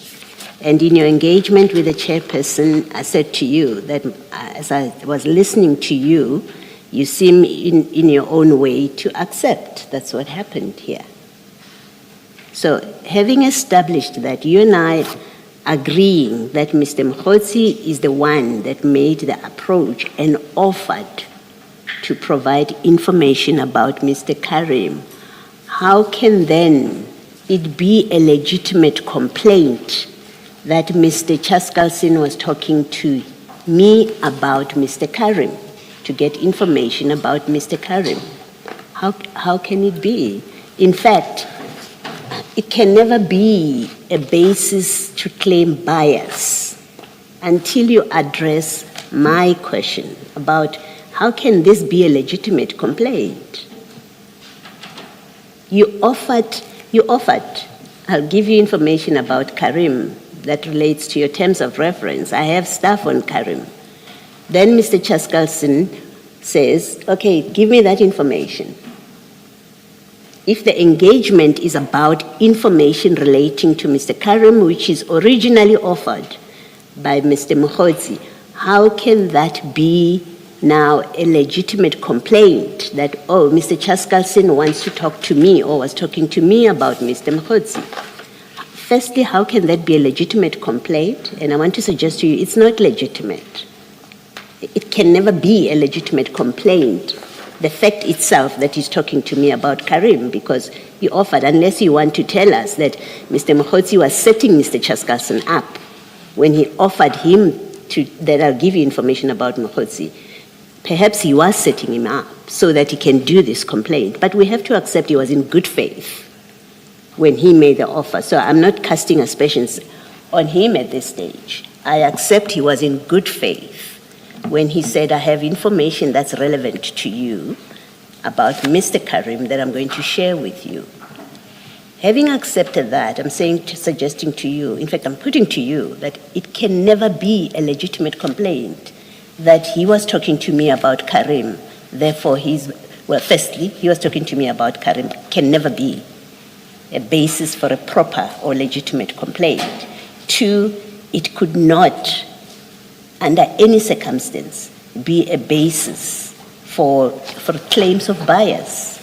S7: And in your engagement with the chairperson, I said to you that as I was listening to you, you seem in your own way to accept. That's what happened here. So having established that, you and I agreeing that Mr. Mokhotsi is the one that made the approach and offered to provide information about Mr. Karim, how can then it be a legitimate complaint that Mr. Chaskalson was talking to me about Mr. Karim, to get information about Mr. Karim? How can it be? In fact, it can never be a basis to claim bias until you address my question about how can this be a legitimate complaint? You offered, I'll give you information about Karim that relates to your terms of reference. I have stuff on Karim. Then Mr. Chaskalson says, okay, give me that information. If the engagement is about information relating to Mr. Karim, which is originally offered by Mr. Mokhotsi, how can that be now a legitimate complaint that, oh, Mr. Chaskalson wants to talk to me or was talking to me about Mr. Mokhotsi? Firstly, how can that be a legitimate complaint? And I want to suggest to you, it's not legitimate. It can never be a legitimate complaint, the fact itself that he's talking to me about Karim, because you offered, unless you want to tell us that Mr. Mokhotsi was setting Mr. Chaskalson up when he offered him that I'll give you information about Mokhotsi. Perhaps he was setting him up so that he can do this complaint, but we have to accept he was in good faith when he made the offer. So I'm not casting aspersions on him at this stage. I accept he was in good faith when he said, I have information that's relevant to you about Mr. Karim that I'm going to share with you. Having accepted that, I'm suggesting to you, in fact, I'm putting to you that it can never be a legitimate complaint that he was talking to me about Karim. Therefore, firstly, he was talking to me about Karim. Can never be a basis for a proper or legitimate complaint. Two, it could not under any circumstance, be a basis for claims of bias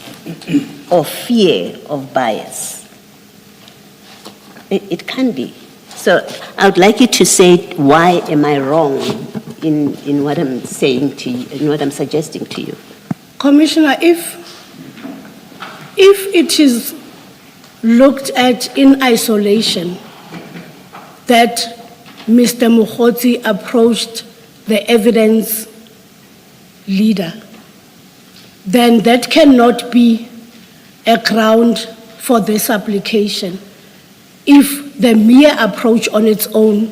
S7: or fear of bias. It can be. So I would like you to say, why am I wrong in what I'm saying to you, in what I'm suggesting to you?
S5: Commissioner, if it is looked at in isolation that Mr. Mokhotsi approached the evidence leader, then that cannot be a ground for this application. If the mere approach on its own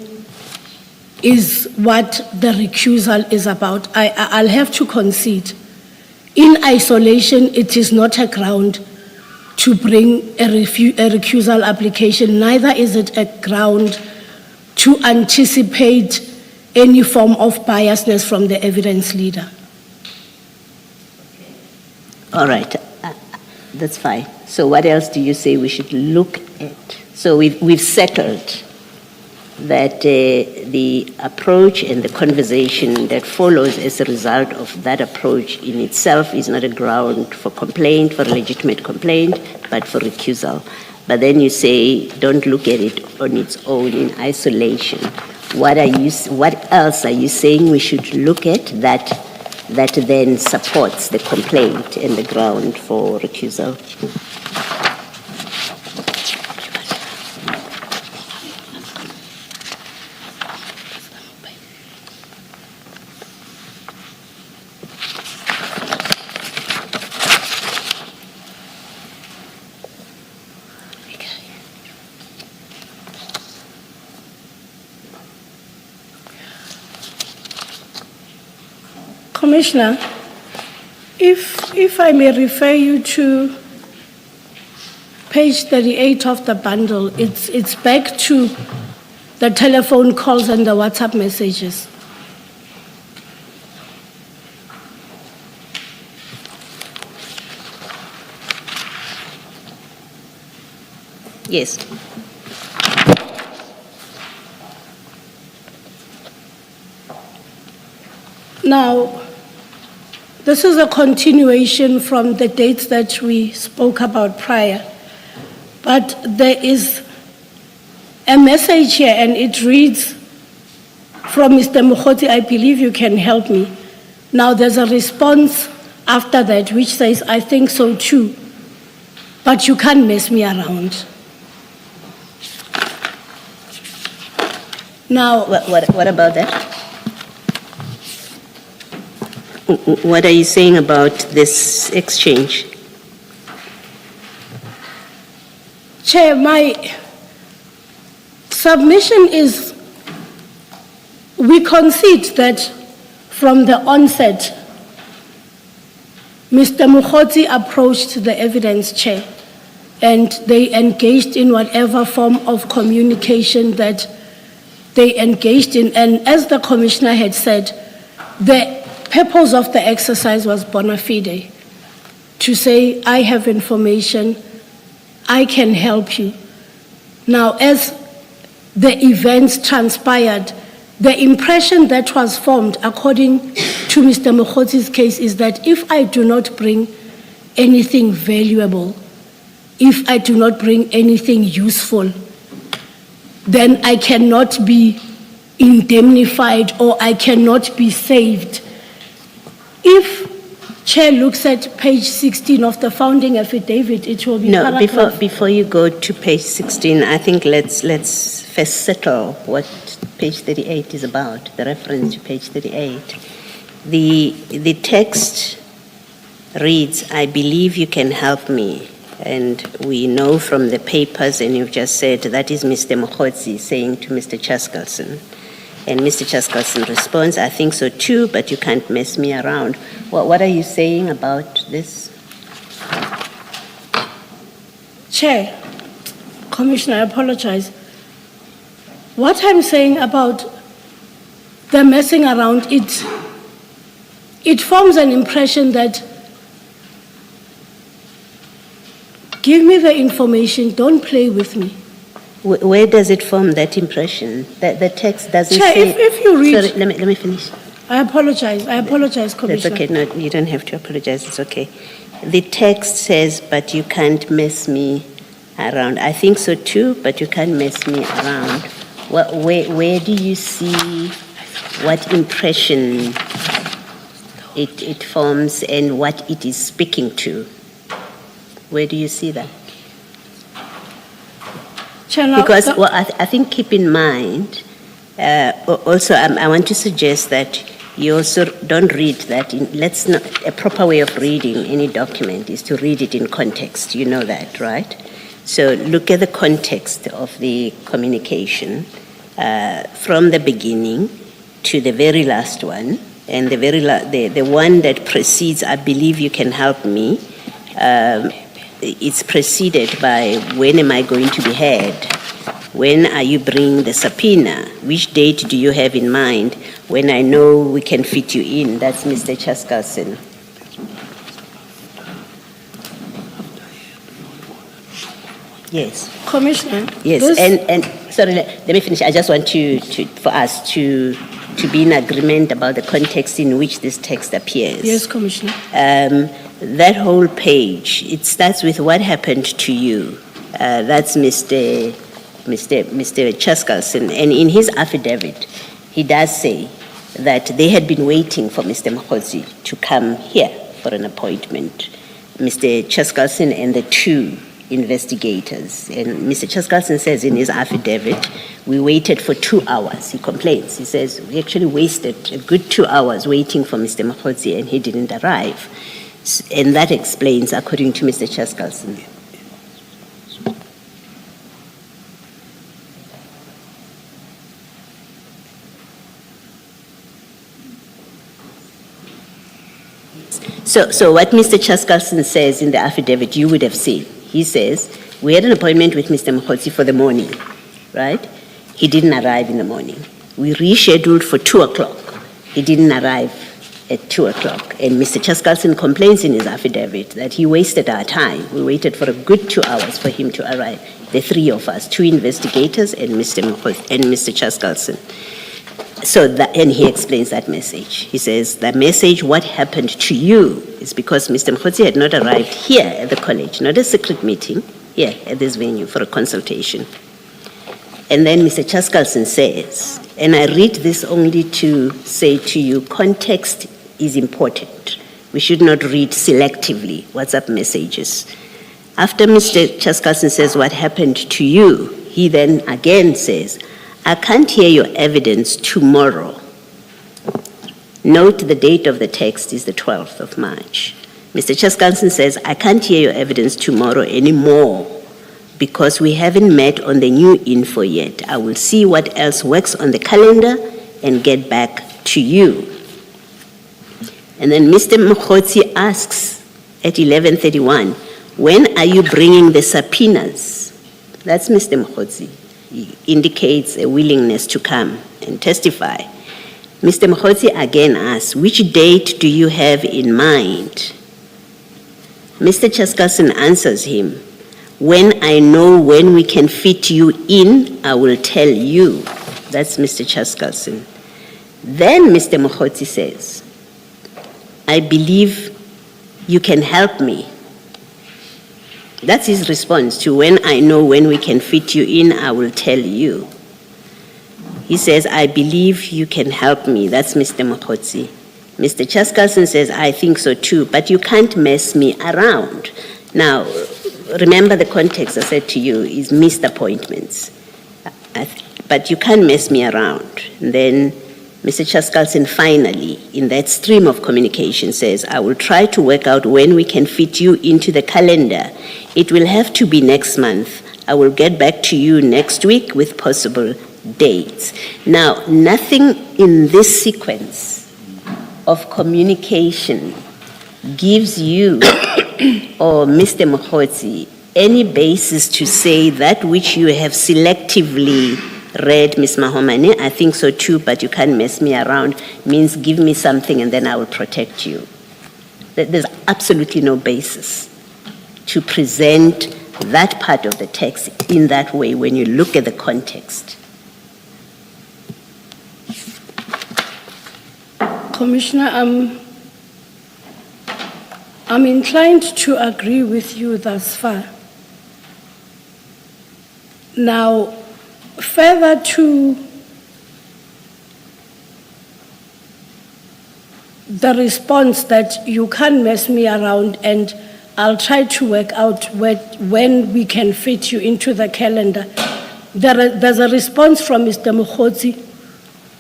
S5: is what the recusal is about, I'll have to concede. In isolation, it is not a ground to bring a recusal application, neither is it a ground to anticipate any form of biasness from the evidence leader.
S7: All right, that's fine. So what else do you say we should look at? So we've settled that the approach and the conversation that follows as a result of that approach in itself is not a ground for complaint, for legitimate complaint, but for recusal. But then you say, don't look at it on its own in isolation. What else are you saying we should look at that then supports the complaint and the ground for recusal?
S5: Commissioner, if I may refer you to page 38 of the bundle, it's back to the telephone calls and the WhatsApp messages.
S7: Yes.
S5: Now, this is a continuation from the dates that we spoke about prior, but there is a message here and it reads from Mr. Mokhotsi, I believe you can help me. Now there's a response after that which says, I think so too, but you can't mess me around. Now,
S7: What about that? What are you saying about this exchange?
S5: Chair, my submission is we concede that from the onset, Mr. Mokhotsi approached the evidence chair and they engaged in whatever form of communication that they engaged in. And as the commissioner had said, the purpose of the exercise was bona fide, to say, I have information, I can help you. Now, as the events transpired, the impression that was formed, according to Mr. Mokhotsi's case, is that if I do not bring anything valuable, if I do not bring anything useful, then I cannot be indemnified or I cannot be saved. If Chair looks at page 16 of the founding affidavit, it will be
S7: No, before you go to page 16, I think let's first settle what page 38 is about, the reference to page 38. The text reads, I believe you can help me. And we know from the papers, and you've just said, that is Mr. Mokhotsi saying to Mr. Chaskalson. And Mr. Chaskalson responds, I think so too, but you can't mess me around. What are you saying about this?
S5: Chair, Commissioner, I apologize. What I'm saying about the messing around, it forms an impression that give me the information, don't play with me.
S7: Where does it form that impression? That the text doesn't
S5: Chair,
S7: say...
S5: if you read-
S7: Sorry, let me finish.
S5: I apologize,
S7: That's
S5: Commissioner.
S7: okay, no, you don't have to apologize, it's okay. The text says, but you can't mess me around. I think so too, but you can't mess me around. Where do you see what impression it forms and what it is speaking to? Where do you see that?
S5: Chair, now,
S7: Because I think keep in mind, also I want to suggest that you also don't read that. A proper way of reading any document is to read it in context. You know that, right? So look at the context of the communication from the beginning to the very last one, and the one that precedes. I believe you can help me. It's preceded by when am I going to be heard? When are you bringing the subpoena? Which date do you have in mind? When I know we can fit you in. That's Mr. Chaskalson. Yes.
S5: Commissioner.
S7: Yes,
S5: this-
S7: and sorry, let me finish. I just want for us to be in agreement about the context in which this text appears.
S5: Yes, Commissioner.
S7: That whole page, it starts with what happened to you. That's Mr. Chaskalson, and in his affidavit, he does say that they had been waiting for Mr. Mokhosi to come here for an appointment. Mr. Chaskalson and the two investigators. And Mr. Chaskalson says in his affidavit, we waited for 2 hours. He complains. He says, we actually wasted a good 2 hours waiting for Mr. Mokhosi and he didn't arrive. And that explains, according to Mr. Chaskalson. So what Mr. Chaskalson says in the affidavit, you would have seen. He says, we had an appointment with Mr. Mokhosi for the morning, right? He didn't arrive in the morning. We rescheduled for 2 o'clock. He didn't arrive at 2 o'clock. And Mr. Chaskalson complains in his affidavit that he wasted our time. We waited for a good 2 hours for him to arrive. The three of us, 2 investigators and Mr. Mokhosi and Mr. Chaskalson. And he explains that message. He says, the message, what happened to you, is because Mr. Mokhosi had not arrived here at the college, not a secret meeting, here at this venue for a consultation. And then Mr. Chaskalson says, and I read this only to say to you, context is important. We should not read selectively WhatsApp messages. After Mr. Chaskalson says, what happened to you, he then again says, I can't hear your evidence tomorrow. Note the date of the text is the 12th of March. Mr. Chaskalson says, I can't hear your evidence tomorrow anymore because we haven't met on the new info yet. I will see what else works on the calendar and get back to you. And then Mr. Mokhosi asks at 11:31, when are you bringing the subpoenas? That's Mr. Mokhosi. He indicates a willingness to come and testify. Mr. Mokhosi again asks, which date do you have in mind? Mr. Chaskalson answers him, when I know when we can fit you in, I will tell you. That's Mr. Chaskalson. Then Mr. Mokhosi says, I believe you can help me. That's his response to when I know when we can fit you in, I will tell you. He says, I believe you can help me. That's Mr. Mokhosi. Mr. Chaskalson says, I think so too, but you can't mess me around. Now, remember the context I said to you is missed appointments. But you can't mess me around. And then Mr. Chaskalson finally, in that stream of communication, says, I will try to work out when we can fit you into the calendar. It will have to be next month. I will get back to you next week with possible dates. Now, nothing in this sequence of communication gives you or Mr. Mokhosi any basis to say that which you have selectively read, Ms. Mahomane, I think so too, but you can't mess me around, means give me something and then I will protect you. There's absolutely no basis to present that part of the text in that way when you look at the context?
S5: Commissioner, I'm inclined to agree with you thus far. Now, further to the response that you can't mess me around and I'll try to work out when we can fit you into the calendar. There's a response from Mr. Mokhotsi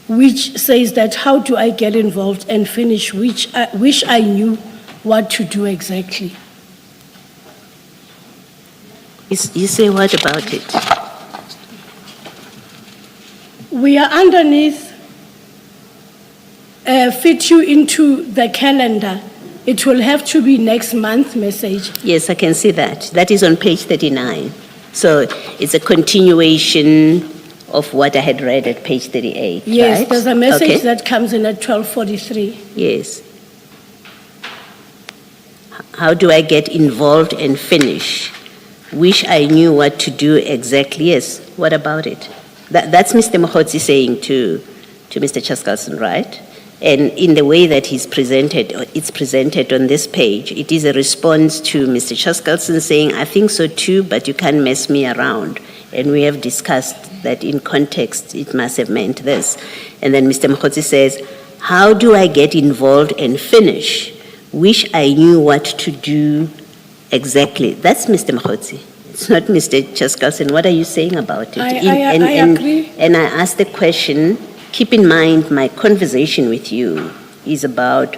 S5: which says that how do I get involved and finish, which I wish I knew what to do exactly.
S7: You say what about it?
S5: We are underneath, fit you into the calendar. It will have to be next month message.
S7: Yes, I can see that. That is on page 39. So it's a continuation of what I had read at page 38,
S5: Yes,
S7: right?
S5: there's a message
S7: Okay.
S5: that comes in at 12:43.
S7: Yes. How do I get involved and finish? Wish I knew what to do exactly. Yes, what about it? That's Mr. Mokhotsi saying to Mr. Chaskalson, right? And in the way that he's presented, or it's presented on this page, it is a response to Mr. Chaskalson saying, I think so too, but you can't mess me around. And we have discussed that in context, it must have meant this. And then Mr. Mokhotsi says, how do I get involved and finish? Wish I knew what to do exactly. That's Mr. Mokhotsi. It's not Mr. Chaskalson. What are you saying about it?
S5: I agree.
S7: And I asked the question, keep in mind my conversation with you is about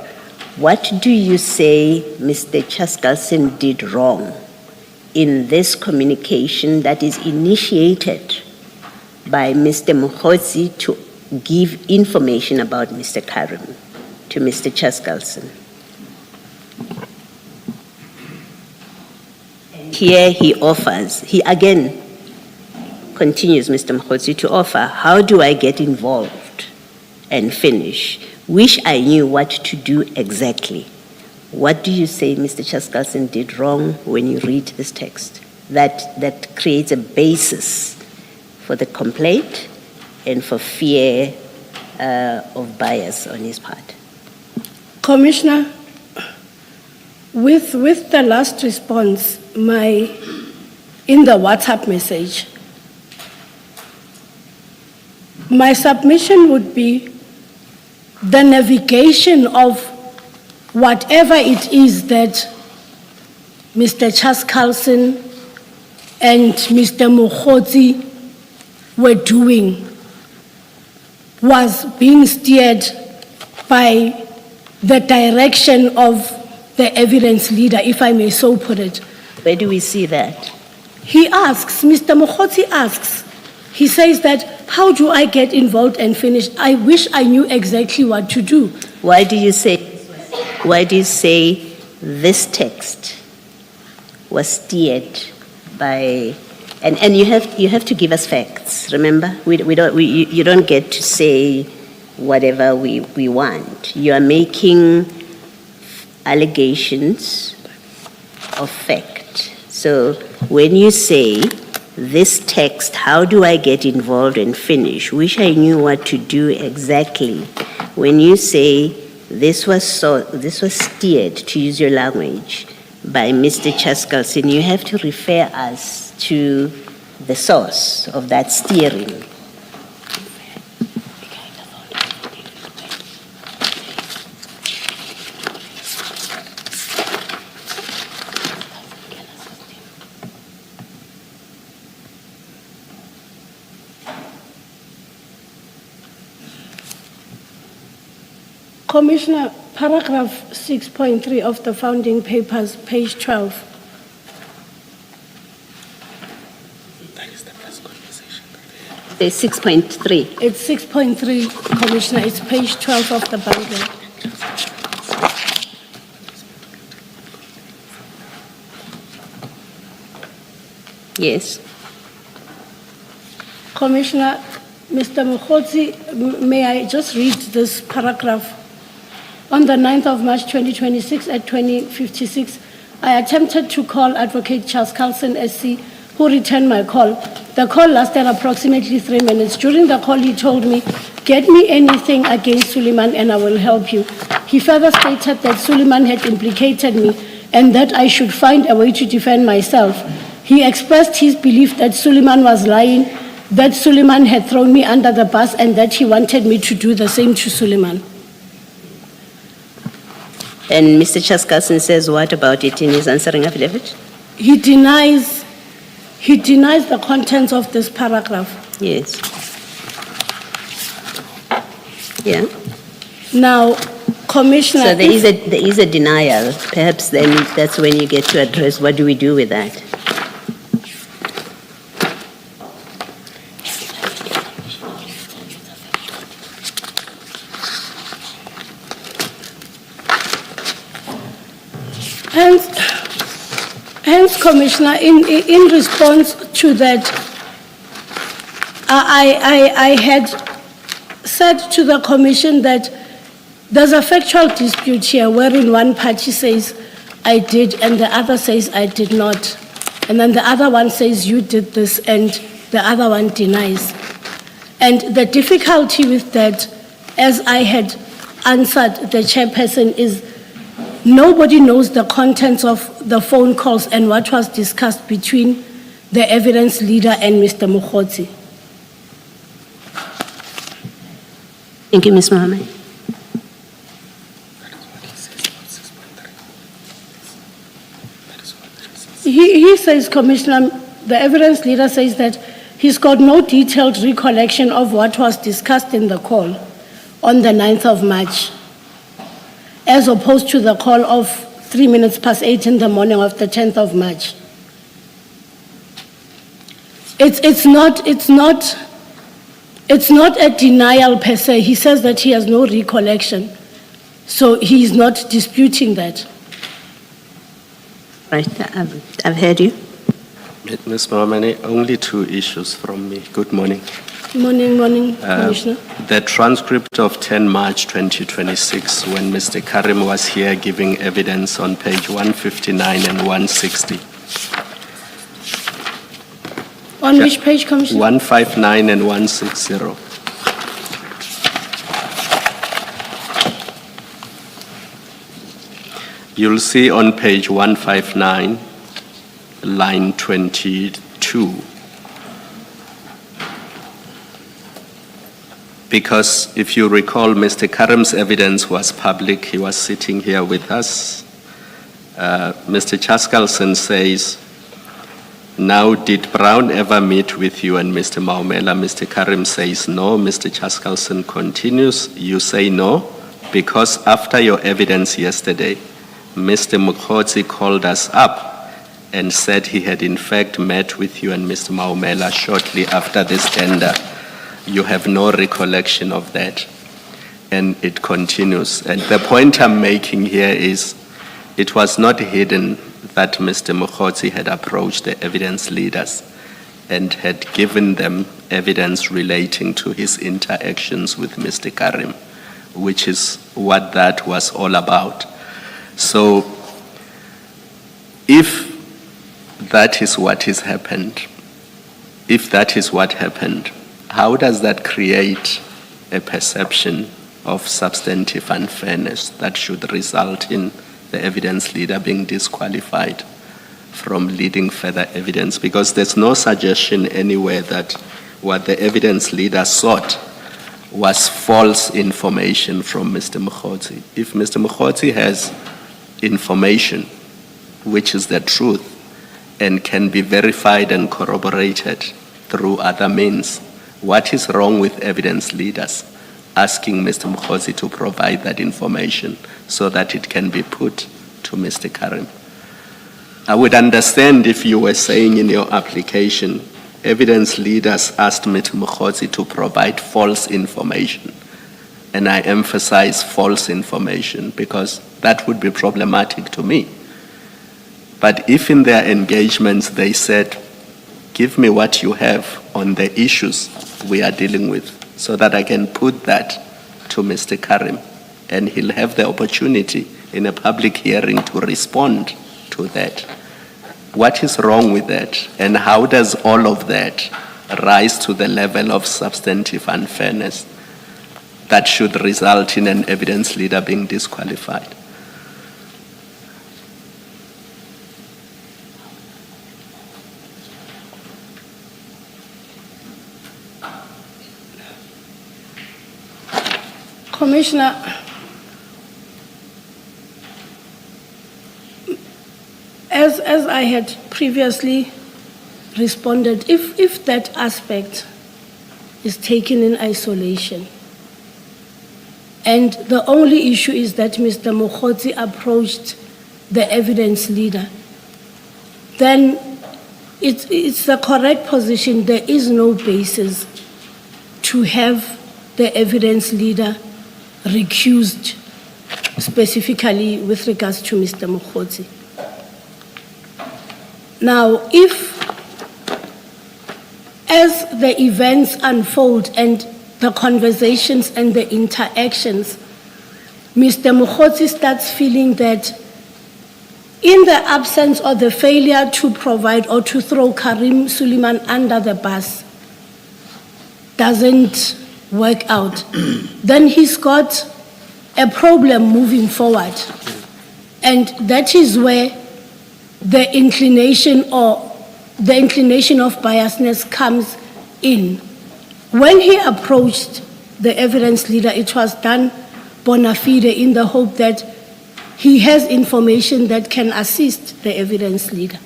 S7: what do you say Mr. Chaskalson did wrong in this communication that is initiated by Mr. Mokhotsi to give information about Mr. Karim to Mr. Chaskalson. Here he offers, he again continues, Mr. Mokhotsi, to offer, how do I get involved and finish? Wish I knew what to do exactly. What do you say Mr. Chaskalson did wrong when you read this text? That creates a basis for the complaint and for fear of bias on his part.
S5: Commissioner, with the last response, in the WhatsApp message, my submission would be the navigation of whatever it is that Mr. Chaskalson and Mr. Mokhotsi were doing was being steered by the direction of the evidence leader, if I may so put it.
S7: Where do we see that?
S5: He asks, Mr. Mokhotsi asks, he says that, how do I get involved and finish? I wish I knew exactly what to do.
S7: Why do you say this text was steered by, and you have to give us facts, remember? You don't get to say whatever we want. You are making allegations of fact. So when you say this text, how do I get involved and finish? Wish I knew what to do exactly. When you say this was steered, to use your language, by Mr. Chaskalson, you have to refer us to the source of that steering.
S5: Commissioner, paragraph 6.3 of the founding papers, page 12.
S6: That is the first conversation.
S7: It's 6.3.
S5: It's 6.3, Commissioner. It's page 12 of the bundle.
S7: Yes.
S5: Commissioner, Mr. Mokhotsi, may I just read this paragraph? On the 9th of March 2026 at 20:56, I attempted to call Advocate Charles Carlson SC, who returned my call. The call lasted approximately 3 minutes. During the call, he told me, "Get me anything against Suleiman and I will help you." He further stated that Suleiman had implicated me and that I should find a way to defend myself. He expressed his belief that Suleiman was lying, that Suleiman had thrown me under the bus, and that he wanted me to do the same to Suleiman.
S7: And Mr. Chaskasin says what about it in his answering affidavit?
S5: He denies the contents of this paragraph.
S7: Yes. Yeah.
S5: Now, Commissioner,
S7: So there is a denial. Perhaps then that's when you get to address what do we do with that?
S5: Hence, Commissioner, in response to that, I had said to the Commission that there's a factual dispute here wherein one party says, "I did," and the other says, "I did not." And then the other one says, "You did this," and the other one denies. And the difficulty with that, as I had answered the chairperson, is nobody knows the contents of the phone calls and what was discussed between the evidence leader and Mr. Mokhotsi.
S7: Thank you, Ms. Mohammed.
S5: He says, Commissioner, the evidence leader says that he's got no detailed recollection of what was discussed in the call on the 9th of March, as opposed to the call of 3 minutes past 8 in the morning of the 10th of March. It's not a denial per se. He says that he has no recollection, so he is not disputing that.
S7: Right, I've heard you.
S6: Ms. Mohammed, only 2 issues from me. Good morning.
S5: Morning, Commissioner.
S6: The transcript of 10 March 2026, when Mr. Karim was here giving evidence on page 159 and 160.
S5: On which page, Commissioner?
S6: 159 and 160. You'll see on page 159, line 22. Because if you recall, Mr. Karim's evidence was public. He was sitting here with us. Mr. Chaskalson says, "Now, did Brown ever meet with you and Mr. Maumela?" Mr. Karim says no. Mr. Chaskalson continues, "You say no, because after your evidence yesterday, Mr. Mokhotsi called us up and said he had in fact met with you and Mr. Maumela shortly after this tender. You have no recollection of that." And it continues. And the point I'm making here is it was not hidden that Mr. Mokhotsi had approached the evidence leaders and had given them evidence relating to his interactions with Mr. Karim, which is what that was all about. So if that is what has happened, if that is what happened, how does that create a perception of substantive unfairness that should result in the evidence leader being disqualified from leading further evidence? Because there's no suggestion anywhere that what the evidence leader sought was false information from Mr. Mokhotsi. If Mr. Mokhotsi has information which is the truth and can be verified and corroborated through other means, what is wrong with evidence leaders asking Mr. Mokhotsi to provide that information so that it can be put to Mr. Karim? I would understand if you were saying in your application, evidence leaders asked Mr. Mokhotsi to provide false information. And I emphasize false information because that would be problematic to me. But if in their engagements they said, "Give me what you have on the issues we are dealing with so that I can put that to Mr. Karim," and he'll have the opportunity in a public hearing to respond to that. What is wrong with that? And how does all of that rise to the level of substantive unfairness that should result in an evidence leader being disqualified?
S5: Commissioner, as I had previously responded, if that aspect is taken in isolation, and the only issue is that Mr. Mokhotsi approached the evidence leader, then it's the correct position. There is no basis to have the evidence leader recused specifically with regards to Mr. Mokhotsi. Now, if as the events unfold and the conversations and the interactions, Mr. Mokhotsi starts feeling that in the absence or the failure to provide or to throw Karim Suleiman under the bus doesn't work out, then he's got a problem moving forward. And that is where the inclination of biasness comes in. When he approached the evidence leader, it was done bona fide in the hope that he has information that can assist the evidence leader.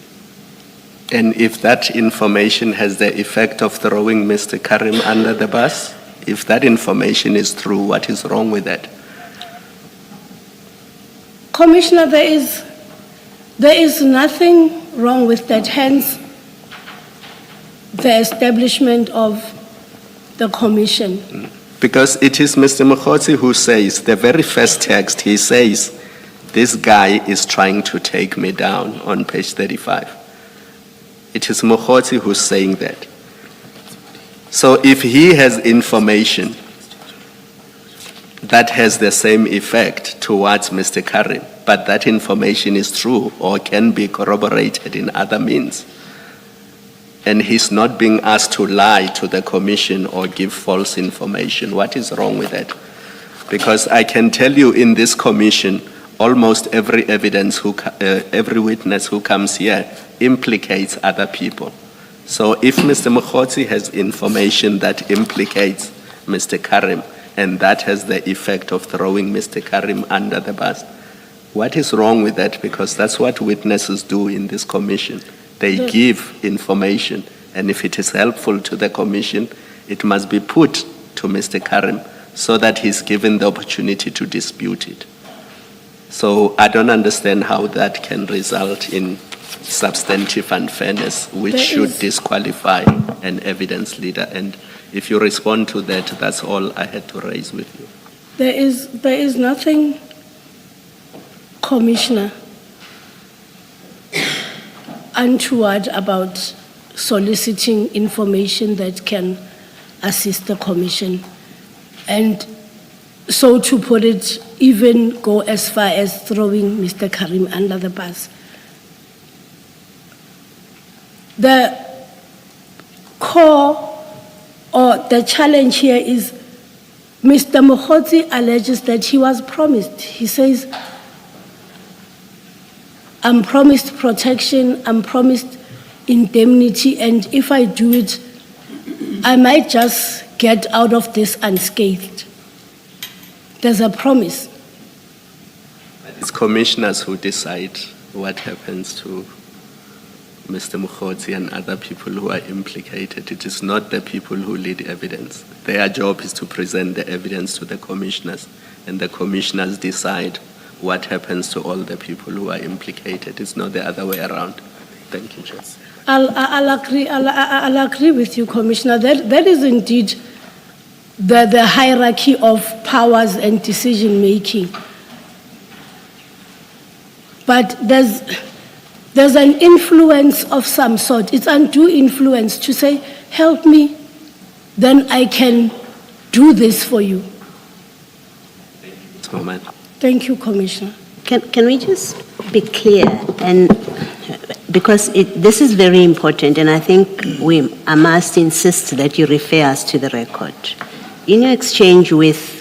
S6: And if that information has the effect of throwing Mr. Karim under the bus, if that information is true, what is wrong with that?
S5: Commissioner, there is nothing wrong with that, hence the establishment of the commission.
S6: Because it is Mr. Mokhotsi who says, the very first text, he says, this guy is trying to take me down on page 35. It is Mokhotsi who's saying that. So if he has information that has the same effect towards Mr. Karim, but that information is true or can be corroborated in other means, and he's not being asked to lie to the commission or give false information, what is wrong with that? Because I can tell you in this commission, almost every every witness who comes here implicates other people. So if Mr. Mokhotsi has information that implicates Mr. Karim, and that has the effect of throwing Mr. Karim under the bus, what is wrong with that? Because that's what witnesses do in this commission. They give information, and if it is helpful to the commission, it must be put to Mr. Karim so that he's given the opportunity to dispute it. So I don't understand how that can result in substantive unfairness, which should disqualify an evidence leader. And if you respond to that, that's all I had to raise with you.
S5: There is nothing, Commissioner, untoward about soliciting information that can assist the commission. And so to put it, even go as far as throwing Mr. Karim under the bus. The core or the challenge here is Mr. Mokhotsi alleges that he was promised. He says, I'm promised protection, I'm promised indemnity, and if I do it, I might just get out of this unscathed. There's a promise.
S6: It's commissioners who decide what happens to Mr. Mokhotsi and other people who are implicated. It is not the people who lead evidence. Their job is to present the evidence to the commissioners, and the commissioners decide what happens to all the people who are implicated. It's not the other way around. Thank you, Judge.
S5: I'll agree with you, Commissioner. That is indeed the hierarchy of powers and decision making. But there's an influence of some sort. It's undue influence to say, help me, then I can do this for you.
S6: Moment.
S5: Thank you, Commissioner.
S7: Can we just be clear? And because this is very important, and I think I must insist that you refer us to the record. In your exchange with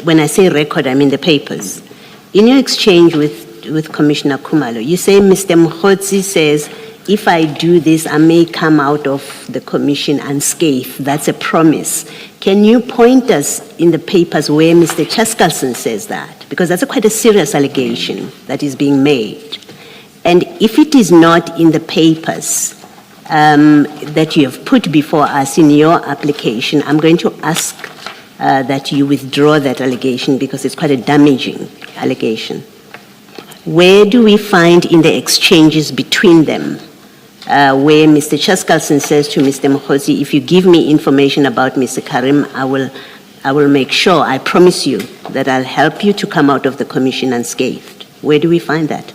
S7: when I say record, I mean the papers. In your exchange with Commissioner Khumalo, you say Mr. Mkhotsi says, if I do this, I may come out of the commission unscathed. That's a promise. Can you point us in the papers where Mr. Chaskalson says that? Because that's quite a serious allegation that is being made. And if it is not in the papers that you have put before us in your application, I'm going to ask that you withdraw that allegation because it's quite a damaging allegation. Where do we find in the exchanges between them where Mr. Chaskalson says to Mr. Mkhotsi, if you give me information about Mr. Karim, I will make sure, I promise you, that I'll help you to come out of the commission unscathed. Where do we find that?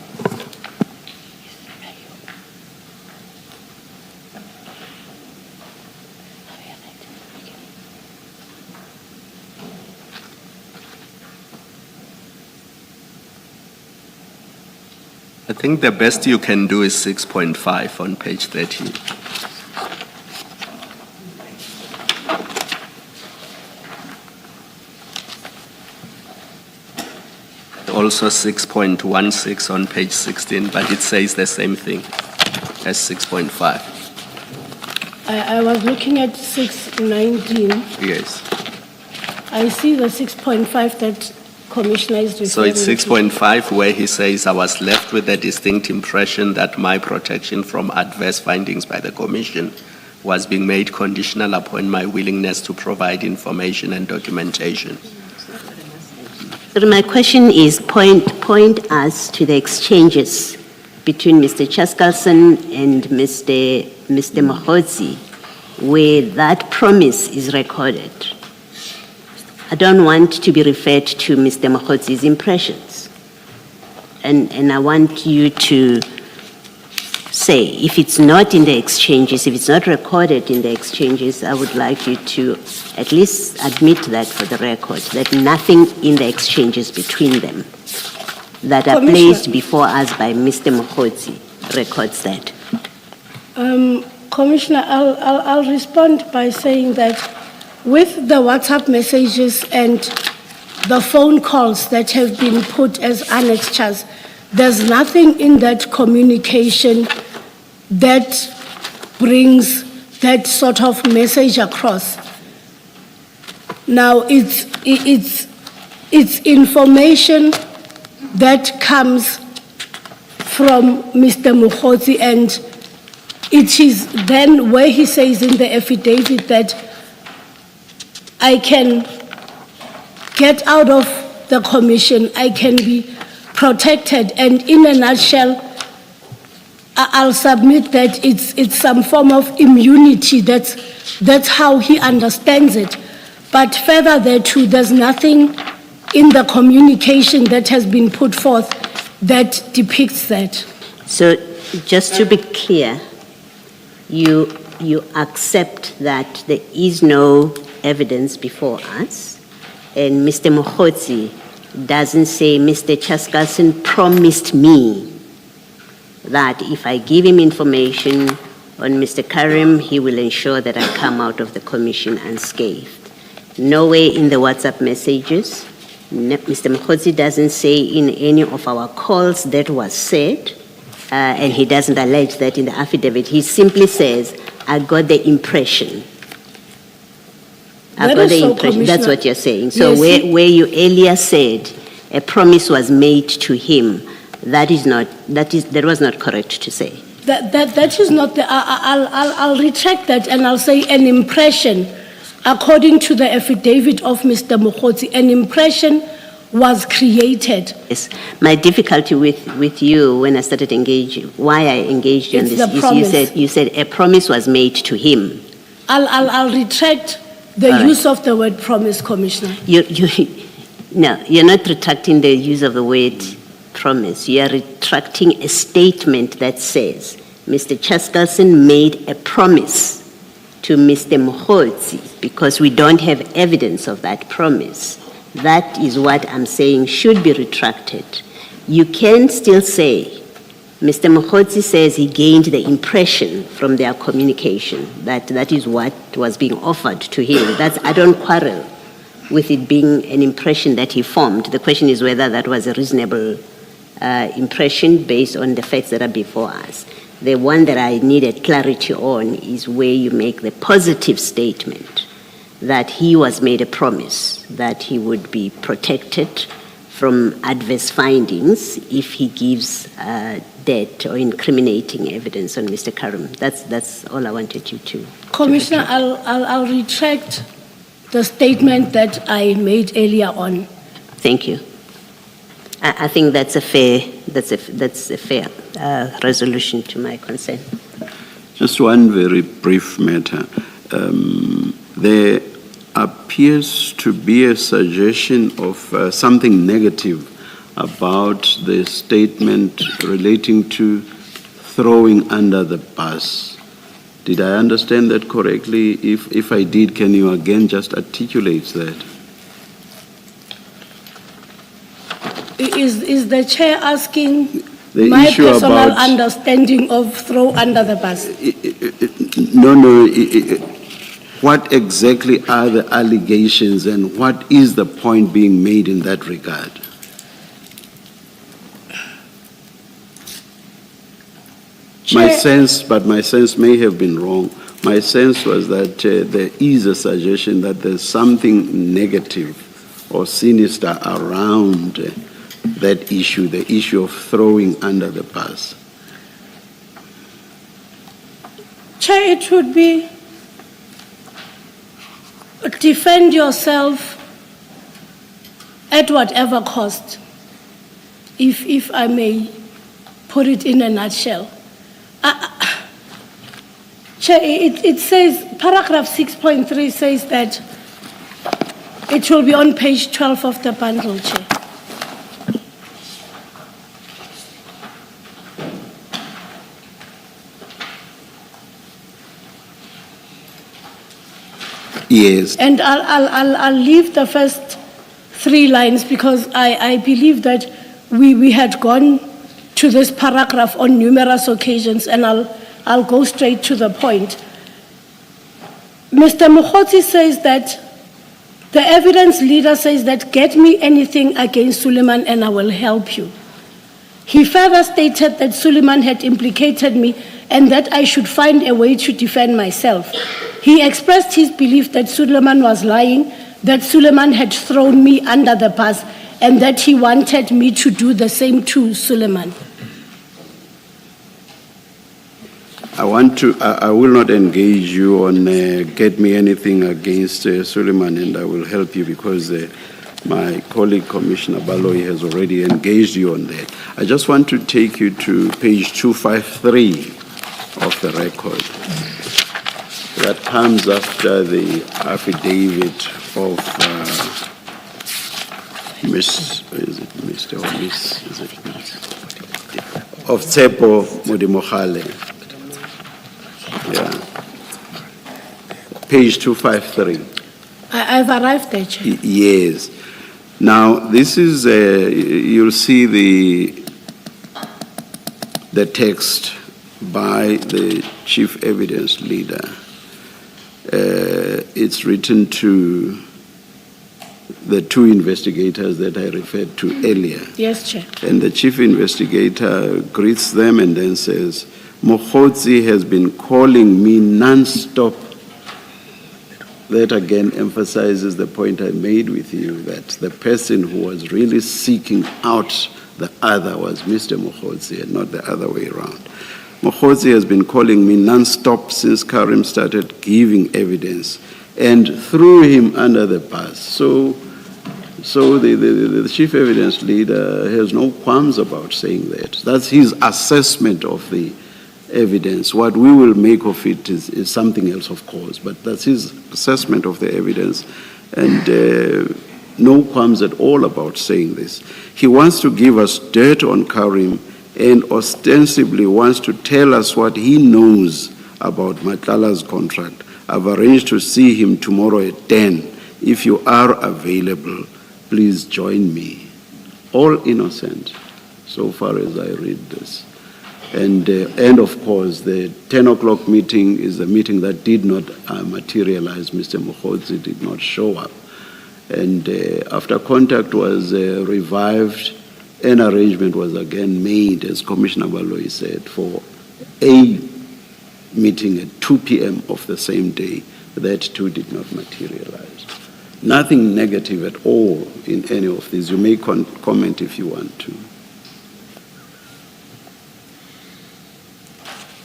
S6: I think the best you can do is 6.5 on page 30. Also 6.16 on page 16, but it says the same thing as 6.5.
S5: I was looking at 619.
S6: Yes.
S5: I see the 6.5 that Commissioner is referring
S6: So it's
S5: to.
S6: 6.5 where he says, I was left with a distinct impression that my protection from adverse findings by the Commission was being made conditional upon my willingness to provide information and documentation.
S7: So my question is, point us to the exchanges between Mr. Chaskalson and Mr. Mkhotsi, where that promise is recorded. I don't want to be referred to Mr. Mkhotsi's impressions. And I want you to say, if it's not in the exchanges, if it's not recorded in the exchanges, I would like you to at least admit that for the record, that nothing in the exchanges between them that are placed before us by Mr. Mkhotsi records that.
S5: Commissioner, I'll respond by saying that with the WhatsApp messages and the phone calls that have been put as annexures, there's nothing in that communication that brings that sort of message across. Now, it's information that comes from Mr. Mkhotsi, and it is then where he says in the affidavit that I can get out of the commission, I can be protected, and in a nutshell, I'll submit that it's some form of immunity. That's how he understands it. But further thereto, there's nothing in the communication that has been put forth that depicts that.
S7: So just to be clear, you accept that there is no evidence before us, and Mr. Mkhotsi doesn't say, Mr. Chaskalson promised me that if I give him information on Mr. Karim, he will ensure that I come out of the commission unscathed. Nowhere in the WhatsApp messages, Mr. Mkhotsi doesn't say in any of our calls that was said, and he doesn't allege that in the affidavit. He simply says, I got the impression. I got the impression. That's what you're saying. So yes, where you earlier said a promise was made to him, that was not correct to say.
S5: That is not the. I'll retract that and I'll say an impression, according to the affidavit of Mr. Mkhotsi, an impression was created. Yes.
S7: My difficulty with you when I started engaging, why I engaged you on this, is you said a promise was made to him.
S5: I'll retract the use of the word promise, Commissioner.
S7: No, you're not retracting the use of the word promise. You are retracting a statement that says Mr. Chaskalson made a promise to Mr. Mkhotsi because we don't have evidence of that promise. That is what I'm saying should be retracted. you can still say, Mr. Mokgotsi says he gained the impression from their communication that that is what was being offered to him. I don't quarrel with it being an impression that he formed. The question is whether that was a reasonable impression based on the facts that are before us. The one that I needed clarity on is where you make the positive statement that he was made a promise that he would be protected from adverse findings if he gives dead or incriminating evidence on Mr. Karim. That's all I wanted you to.
S5: Commissioner, I'll retract the statement that I made earlier on.
S7: Thank you. I think that's a fair resolution to my concern.
S2: Just one very brief matter. There appears to be a suggestion of something negative about the statement relating to throwing under the bus. Did I understand that correctly? If I did, can you again just articulate that?
S5: Is the chair asking
S2: The
S5: my
S2: issue
S5: personal
S2: about-
S5: understanding of throw under the bus?
S2: No. What exactly are the allegations and what is the point being made in that regard? My sense may have been wrong. My sense was that there is a suggestion that there's something negative or sinister around that issue, the issue of throwing under the bus.
S5: Chair, it would be defend yourself at whatever cost, if I may put it in a nutshell. Chair, it says, paragraph 6.3 says that it will be on page 12 of the bundle, Chair.
S2: Yes.
S5: And I'll leave the first 3 lines because I believe that we had gone to this paragraph on numerous occasions, and I'll go straight to the point. Mr. Mokgotsi says that the evidence leader says that get me anything against Suleiman and I will help you. He further stated that Suleiman had implicated me and that I should find a way to defend myself. He expressed his belief that Suleiman was lying, that Suleiman had thrown me under the bus, and that he wanted me to do the same to Suleiman.
S2: I will not engage you on get me anything against Suleiman, and I will help you because my colleague Commissioner Baloyi has already engaged you on that. I just want to take you to page 253 of the record. That comes after the affidavit of of Tsepo Modimokhale. Yeah. Page 253.
S5: I've arrived there, Chair.
S2: Yes. Now, this is, you'll see the text by the chief evidence leader. It's written to the 2 investigators that I referred to earlier.
S5: Yes, Chair.
S2: And the chief investigator greets them and then says, Mokgotsi has been calling me non-stop. That again emphasizes the point I made with you, that the person who was really seeking out the other was Mr. Mokgotsi and not the other way around. Mokgotsi has been calling me non-stop since Karim started giving evidence and threw him under the bus. So the chief evidence leader has no qualms about saying that. That's his assessment of the evidence. What we will make of it is something else, of course, but that's his assessment of the evidence, and no qualms at all about saying this. He wants to give us dirt on Karim and ostensibly wants to tell us what he knows about Matlala's contract. I've arranged to see him tomorrow at 10. If you are available, please join me. All innocent. so far as I read this. And of course, the 10 o'clock meeting is a meeting that did not materialize. Mr. Mokhodzi did not show up. And after contact was revived, an arrangement was again made, as Commissioner Baloyi said, for a meeting at 2 p.m. of the same day. That too did not materialize. Nothing negative at all in any of these. You may comment if you want to.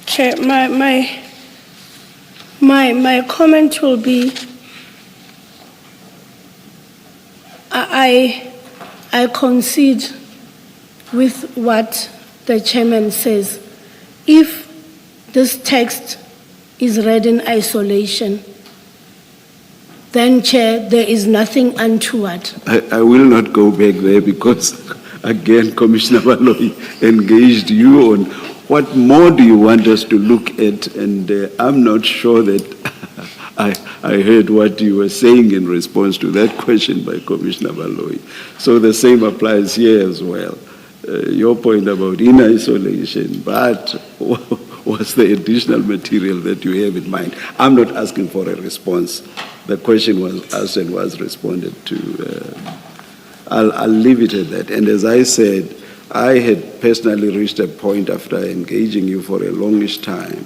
S5: Chair, my comment will be, I concede with what the chairman says. If this text is read in isolation, then, Chair, there is nothing untoward.
S2: I will not go back there because, again, Commissioner Baloyi engaged you on what more do you want us to look at, and I'm not sure that I heard what you were saying in response to that question by Commissioner Baloyi. So the same applies here as well. Your point about in isolation, but what's the additional material that you have in mind? I'm not asking for a response. The question was asked and was responded to. I'll leave it at that. And as I said, I had personally reached a point after engaging you for a longish time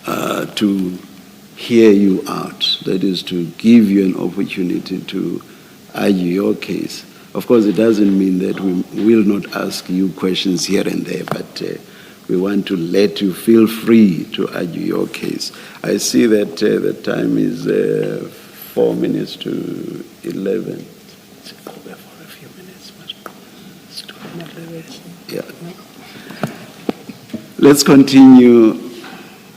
S2: to hear you out. That is to give you an opportunity to argue your case. Of course, it doesn't mean that we will not ask you questions here and there, but we want to let you feel free to argue your case. I see that the time is 4 minutes to 11. For a few minutes. Yeah. Let's continue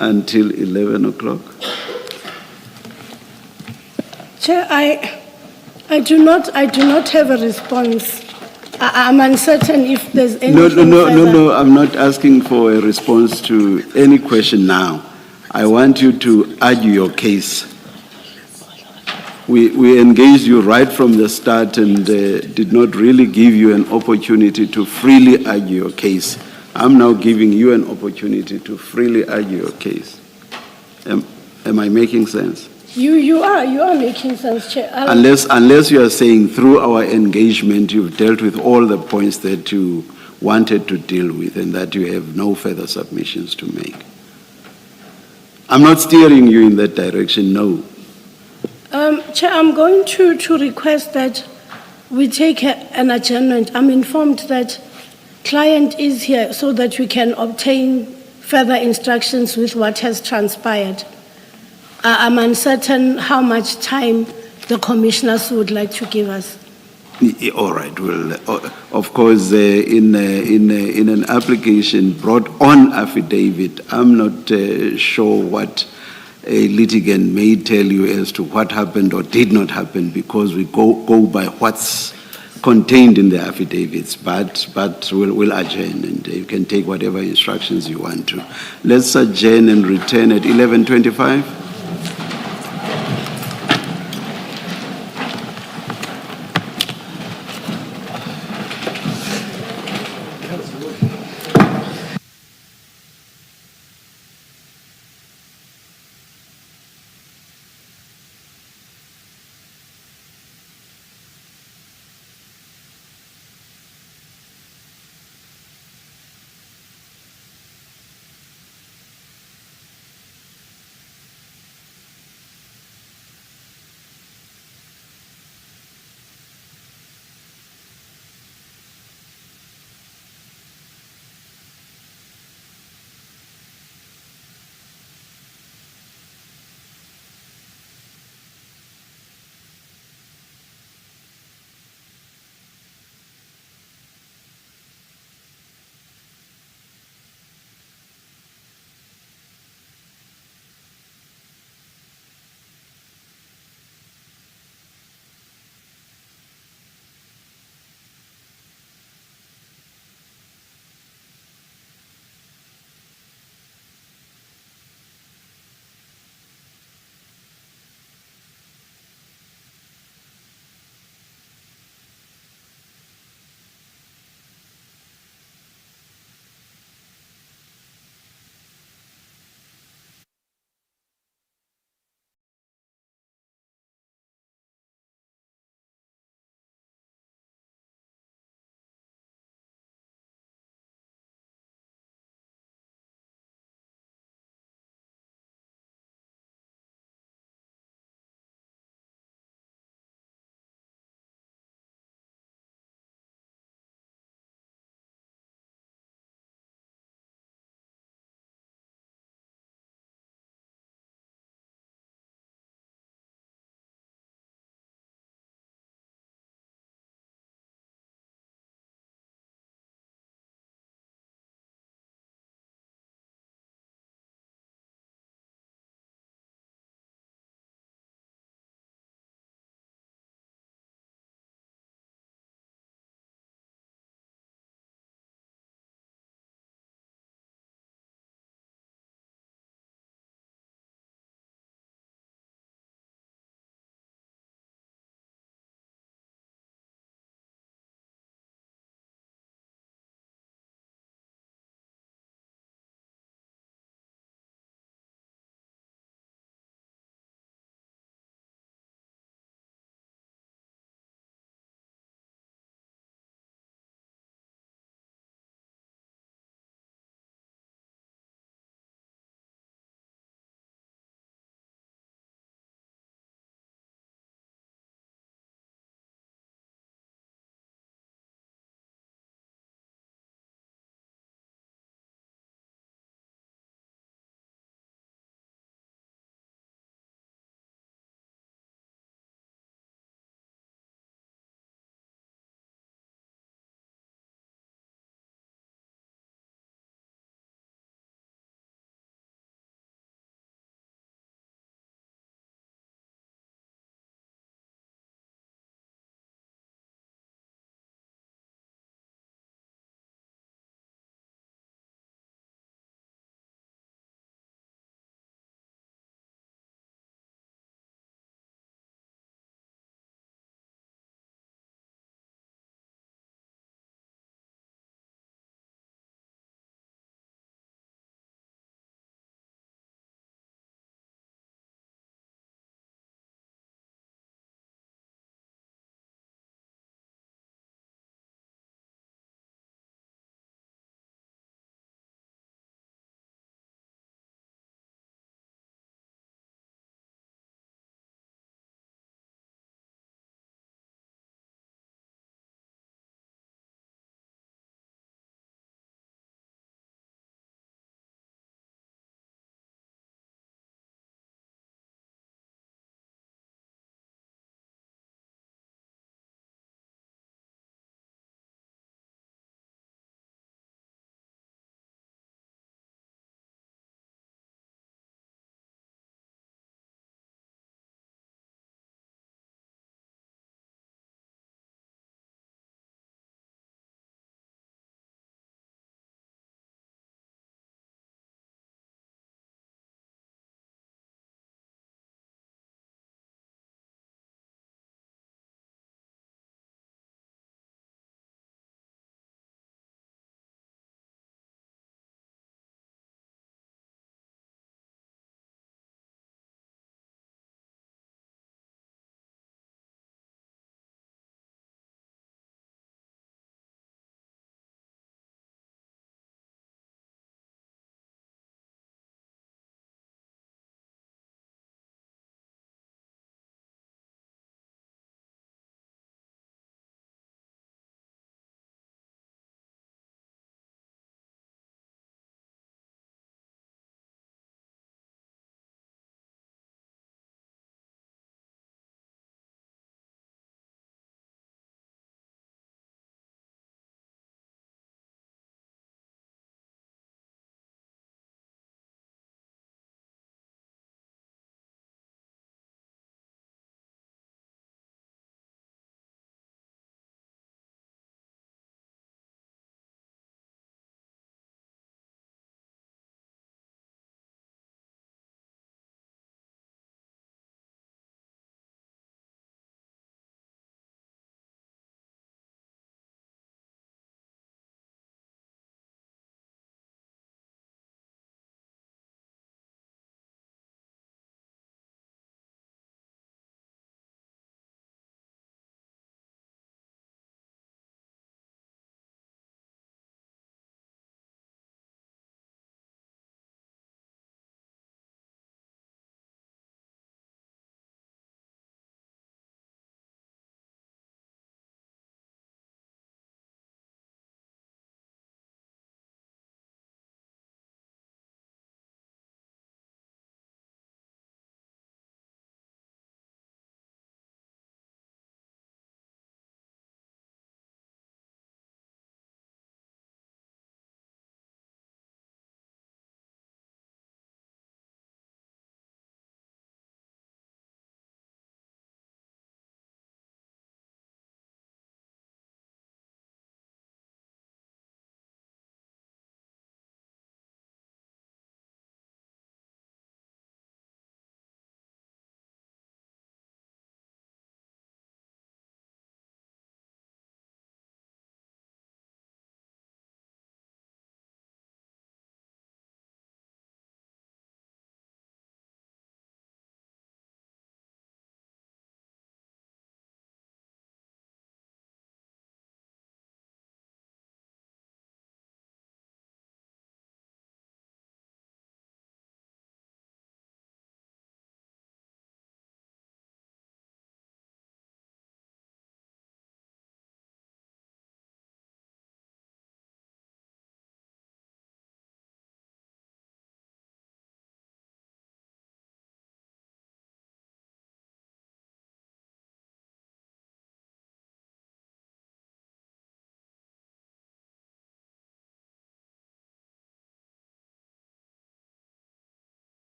S2: until 11 o'clock.
S5: Chair, I do not have a response. I'm uncertain if there's any.
S2: No, I'm not asking for a response to any question now. I want you to argue your case. We engaged you right from the start and did not really give you an opportunity to freely argue your case. I'm now giving you an opportunity to freely argue your case. Am I making sense?
S5: You are making sense, Chair.
S2: Unless you are saying through our engagement you've dealt with all the points that you wanted to deal with and that you have no further submissions to make. I'm not steering you in that direction, no.
S5: Chair, I'm going to request that we take an adjournment. I'm informed that client is here so that we can obtain further instructions with what has transpired. I'm uncertain how much time the commissioners would like to give us.
S2: All right. Well, of course, in an application brought on affidavit, I'm not sure what a litigant may tell you as to what happened or did not happen because we go by what's contained in the affidavits. But we'll adjourn and you can take whatever instructions you want to. Let's adjourn and return at 11:25.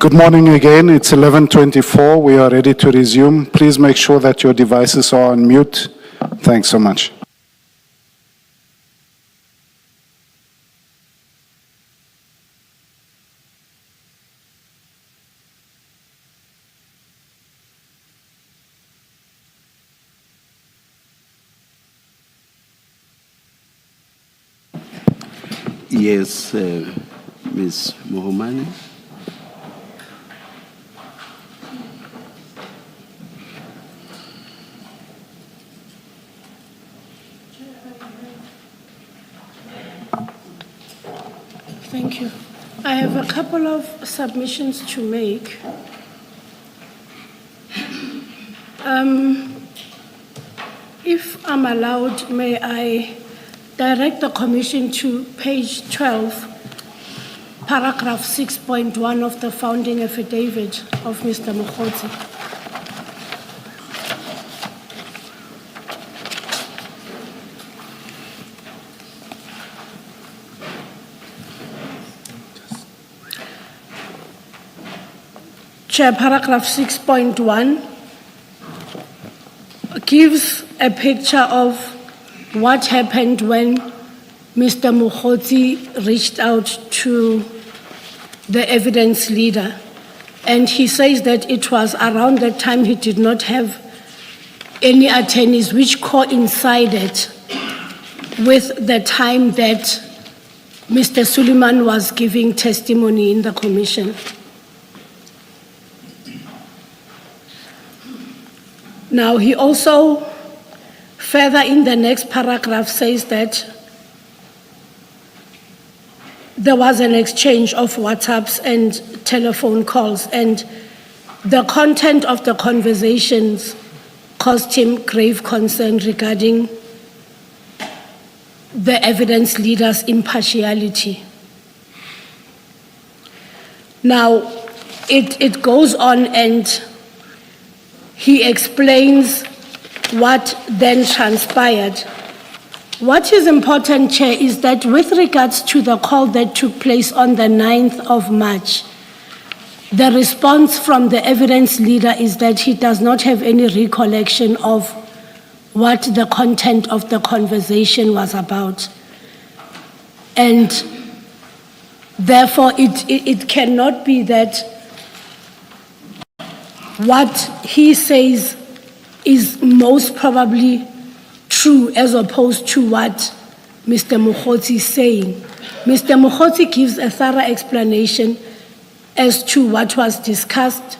S1: Good morning again. It's 11:24. We are ready to resume. Please make sure that your devices are on mute. Thanks so much.
S2: Yes, Ms. Mohomani.
S5: Thank you. I have a couple of submissions to make. If I'm allowed, may I direct the Commission to page 12, paragraph 6.1 of the founding affidavit of Mr. Mokhotsi. Chair, paragraph 6.1 gives a picture of what happened when Mr. Mokhotsi reached out to the evidence leader. And he says that it was around that time he did not have any attorneys, which coincided with the time that Mr. Suleiman was giving testimony in the commission. Now, he also further in the next paragraph says that there was an exchange of WhatsApps and telephone calls, and the content of the conversations caused him grave concern regarding the evidence leader's impartiality. Now, it goes on and he explains what then transpired. What is important, Chair, is that with regards to the call that took place on the 9th of March, the response from the evidence leader is that he does not have any recollection of what the content of the conversation was about. And therefore, it cannot be that what he says is most probably true as opposed to what Mr. Mokhotsi is saying. Mr. Mokhotsi gives a thorough explanation as to what was discussed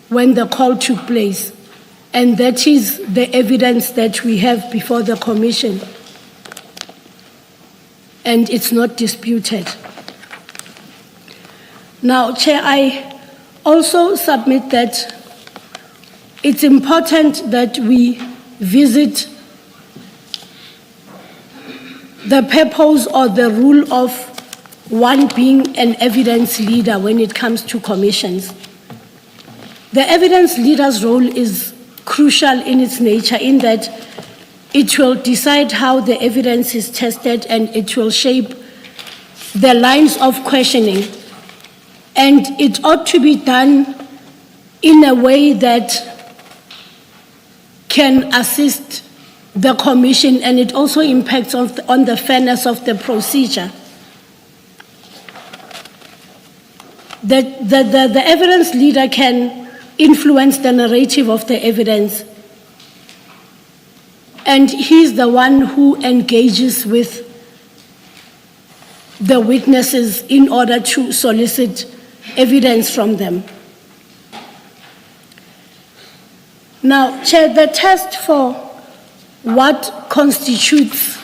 S5: when the call took place, and that is the evidence that we have before the Commission, and it's not disputed. Now, Chair, I also submit that it's important that we visit the purpose or the rule of one being an evidence leader when it comes to commissions. The evidence leader's role is crucial in its nature, in that it will decide how the evidence is tested and it will shape the lines of questioning. And it ought to be done in a way that can assist the Commission, and it also impacts on the fairness of the procedure. The evidence leader can influence the narrative of the evidence, and he's the one who engages with the witnesses in order to solicit evidence from them. Now, Chair, the test for what constitutes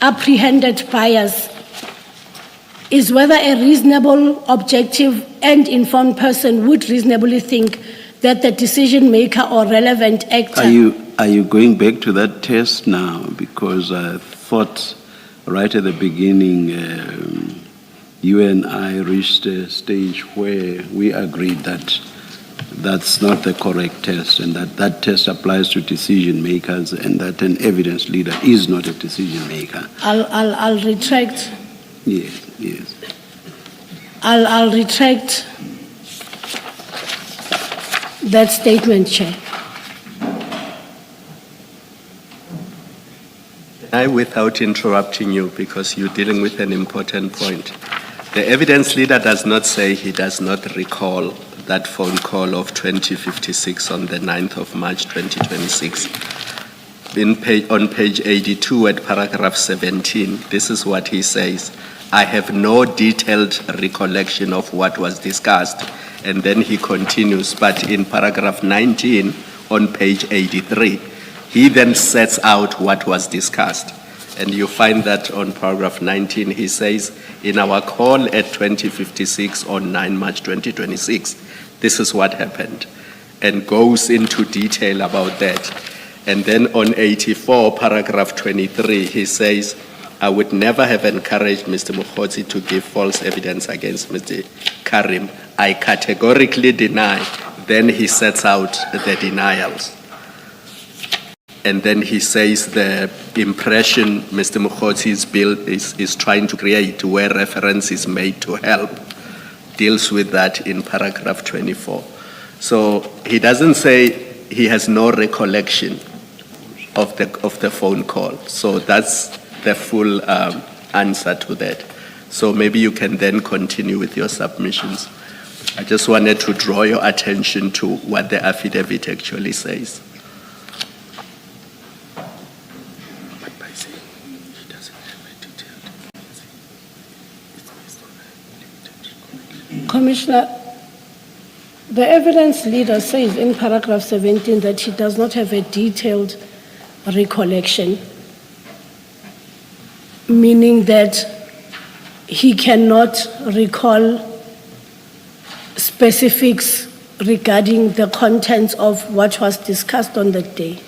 S5: apprehended bias is whether a reasonable, objective, and informed person would reasonably think that the decision maker or relevant actor...
S2: Are you going back to that test now? Because I thought right at the beginning you and I reached a stage where we agreed that that's not the correct test, and that test applies to decision makers, and that an evidence leader is not a decision maker.
S5: I'll retract.
S2: Yes.
S5: I'll retract that statement, Chair.
S6: Without interrupting you, because you're dealing with an important point. The evidence leader does not say he does not recall that phone call of 2056 on the 9th of March 2026. On page 82 at paragraph 17, this is what he says. I have no detailed recollection of what was discussed. And then he continues, but in paragraph 19 on page 83, he then sets out what was discussed. And you find that on paragraph 19, he says, in our call at 2056 on 9 March 2026, this is what happened, and goes into detail about that. And then on 84, paragraph 23, he says, I would never have encouraged Mr. Mokhotsi to give false evidence against Mr. Karim. I categorically deny. Then he sets out the denials. And then he says the impression Mr. Mokhotsi is trying to create, where reference is made to help, deals with that in paragraph 24. So he doesn't say he has no recollection of the phone call. So that's the full answer to that. So maybe you can then continue with your submissions. I just wanted to draw your attention to what the affidavit actually says.
S5: Commissioner, the evidence leader says in paragraph 17 that he does not have a detailed recollection, meaning that he cannot recall specifics regarding the contents of what was discussed on that day.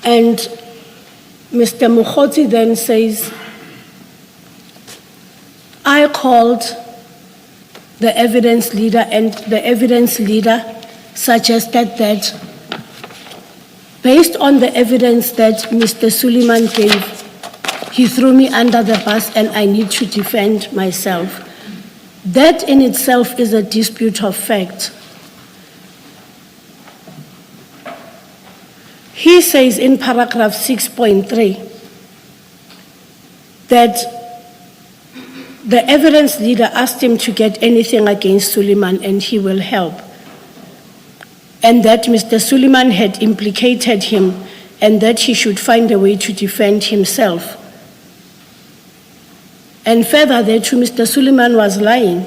S5: And Mr. Mokhotsi then says, I called the evidence leader, and the evidence leader suggested that based on the evidence that Mr. Suleiman gave, he threw me under the bus and I need to defend myself. That in itself is a dispute of fact. He says in paragraph 6.3 that the evidence leader asked him to get anything against Suleiman and he will help, and that Mr. Suleiman had implicated him and that he should find a way to defend himself. And further, that Mr. Suleiman was lying.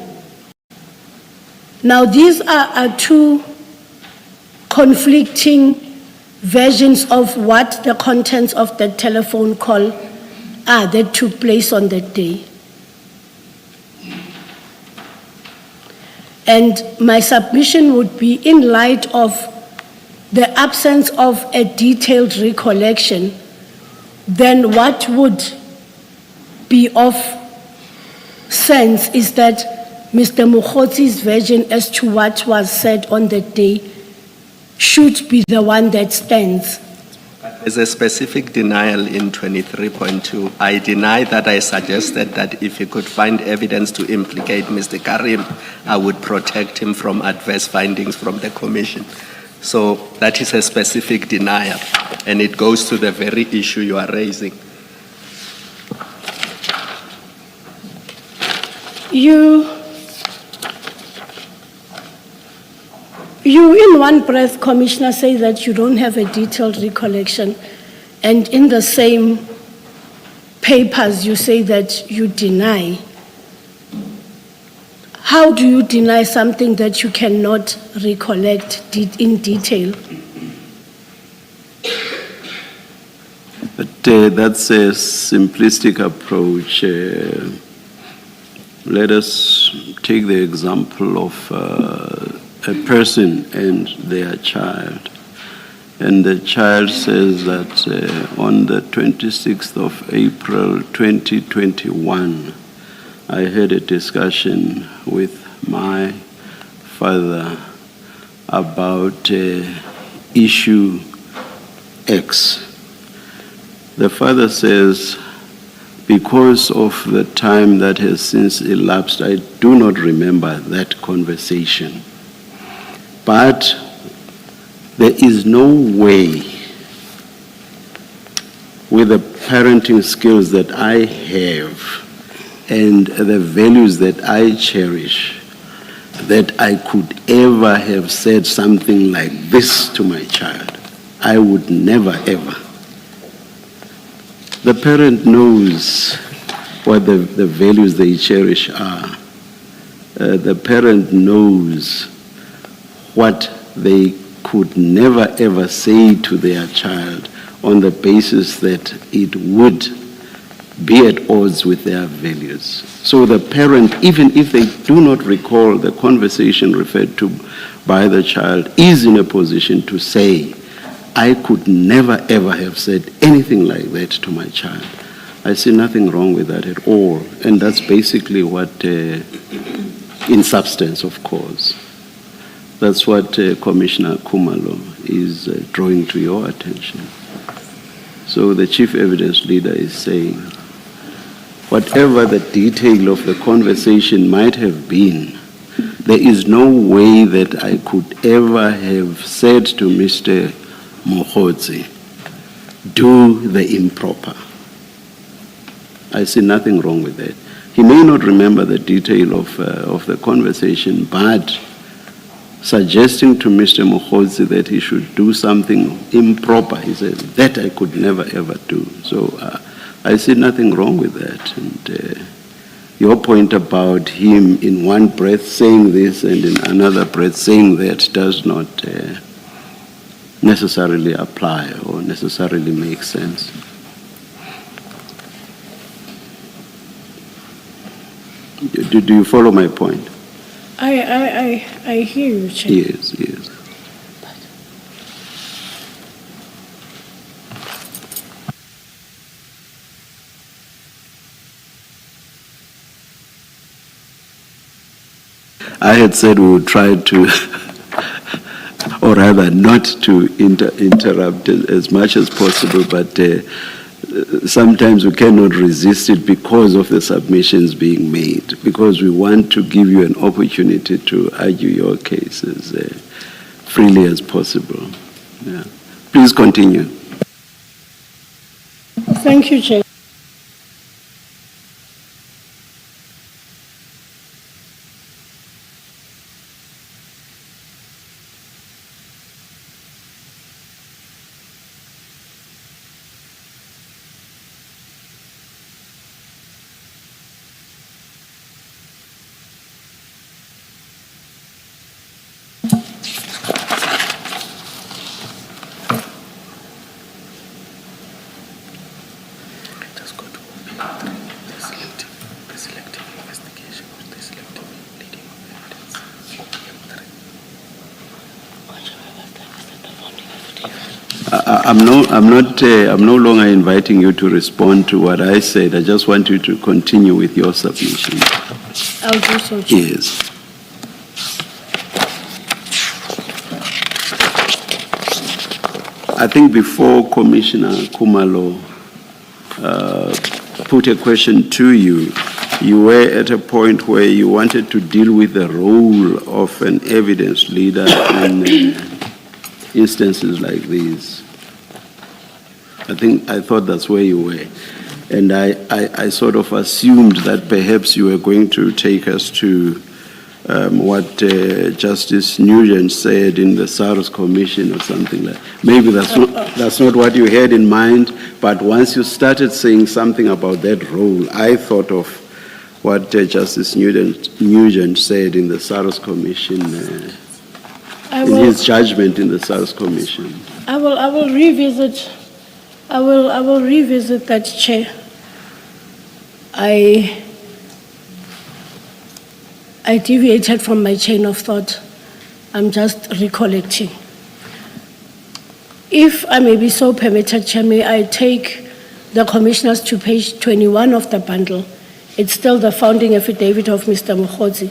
S5: Now, these are two conflicting versions of what the contents of the telephone call are that took place on that day. And my submission would be, in light of the absence of a detailed recollection, then what would be of sense is that Mr. Mokhotsi's version as to what was said on that day should be the one that stands.
S6: There's a specific denial in 23.2. I deny that I suggested that if he could find evidence to implicate Mr. Karim, I would protect him from adverse findings from the commission. So that is a specific denial, and it goes to the very issue you are raising.
S5: You in one breath, Commissioner, say that you don't have a detailed recollection, and in the same papers you say that you deny. How do you deny something that you cannot recollect in detail?
S2: But that's a simplistic approach. Let us take the example of a person and their child. And the child says that on the 26th of April 2021, I had a discussion with my father about issue X. The father says, because of the time that has since elapsed, I do not remember that conversation. But there is no way, with the parenting skills that I have and the values that I cherish, that I could ever have said something like this to my child. I would never, ever. The parent knows what the values they cherish are. The parent knows what they could never, ever say to their child on the basis that it would be at odds with their values. So the parent, even if they do not recall the conversation referred to by the child, is in a position to say, I could never ever have said anything like that to my child. I see nothing wrong with that at all. And that's basically what, in substance, of course, that's what Commissioner Khumalo is drawing to your attention. So the chief evidence leader is saying, whatever the detail of the conversation might have been, there is no way that I could ever have said to Mr. Mokgotsi, do the improper. I see nothing wrong with that. He may not remember the detail of the conversation, but suggesting to Mr. Mokgotsi that he should do something improper, he said, that I could never ever do. So I see nothing wrong with that. And your point about him in one breath saying this and in another breath saying that does not necessarily apply or necessarily make sense. Do you follow my point?
S5: I hear you, Chair.
S2: Yes, yes. I had said we would try to, or rather not to interrupt as much as possible, but sometimes we cannot resist it because of the submissions being made, because we want to give you an opportunity to argue your cases freely as possible. Yeah. Please continue.
S5: Thank you, Chair.
S2: I'm no longer inviting you to respond to what I said. I just want you to continue with your submission.
S5: I'll do so, Chair.
S2: Yes. I think before Commissioner Khumalo put a question to you, you were at a point where you wanted to deal with the role of an evidence leader in instances like these. I thought that's where you were. And I sort of assumed that perhaps you were going to take us to what Justice Nugent said in the SARS Commission or something like that. Maybe that's not what you had in mind, but once you started saying something about that role, I thought of what Justice Nugent said in the SARS Commission, in his judgment in the SARS Commission.
S5: I will revisit that, Chair. I deviated from my chain of thought. I'm just recollecting. If I may be so permitted, Chair, may I take the commissioners to page 21 of the bundle. It's still the founding affidavit of Mr. Mokgotsi.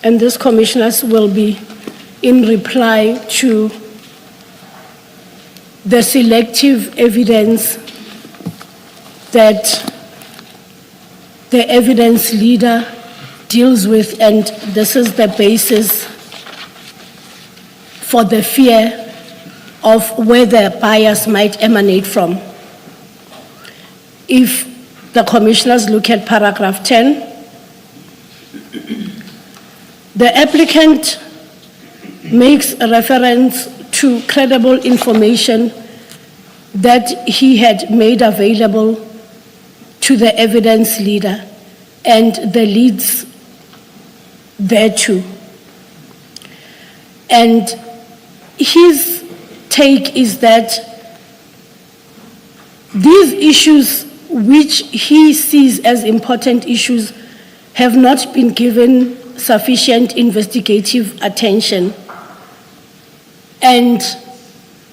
S5: and this commissioners will be in reply to the selective evidence that the evidence leader deals with, and this is the basis for the fear of where the bias might emanate from. If the commissioners look at paragraph 10, the applicant makes a reference to credible information that he had made available to the evidence leader and the leads thereto. And his take is that these issues, which he sees as important issues, have not been given sufficient investigative attention. And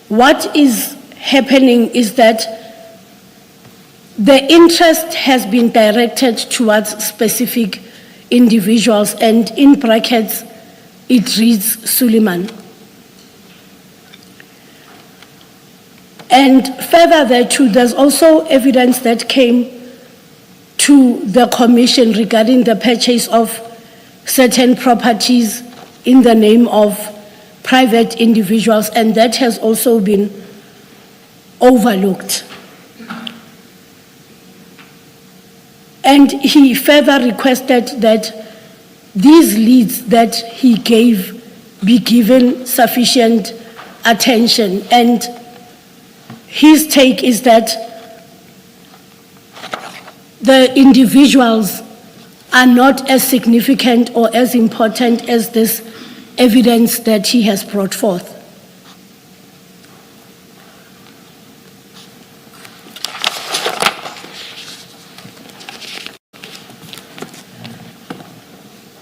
S5: what is happening is that the interest has been directed towards specific individuals, and in brackets, it reads Suleiman. And further thereto, there's also evidence that came to the commission regarding the purchase of certain properties in the name of private individuals, and that has also been overlooked. And he further requested that these leads that he gave be given sufficient attention. And his take is that the individuals are not as significant or as important as this evidence that he has brought forth.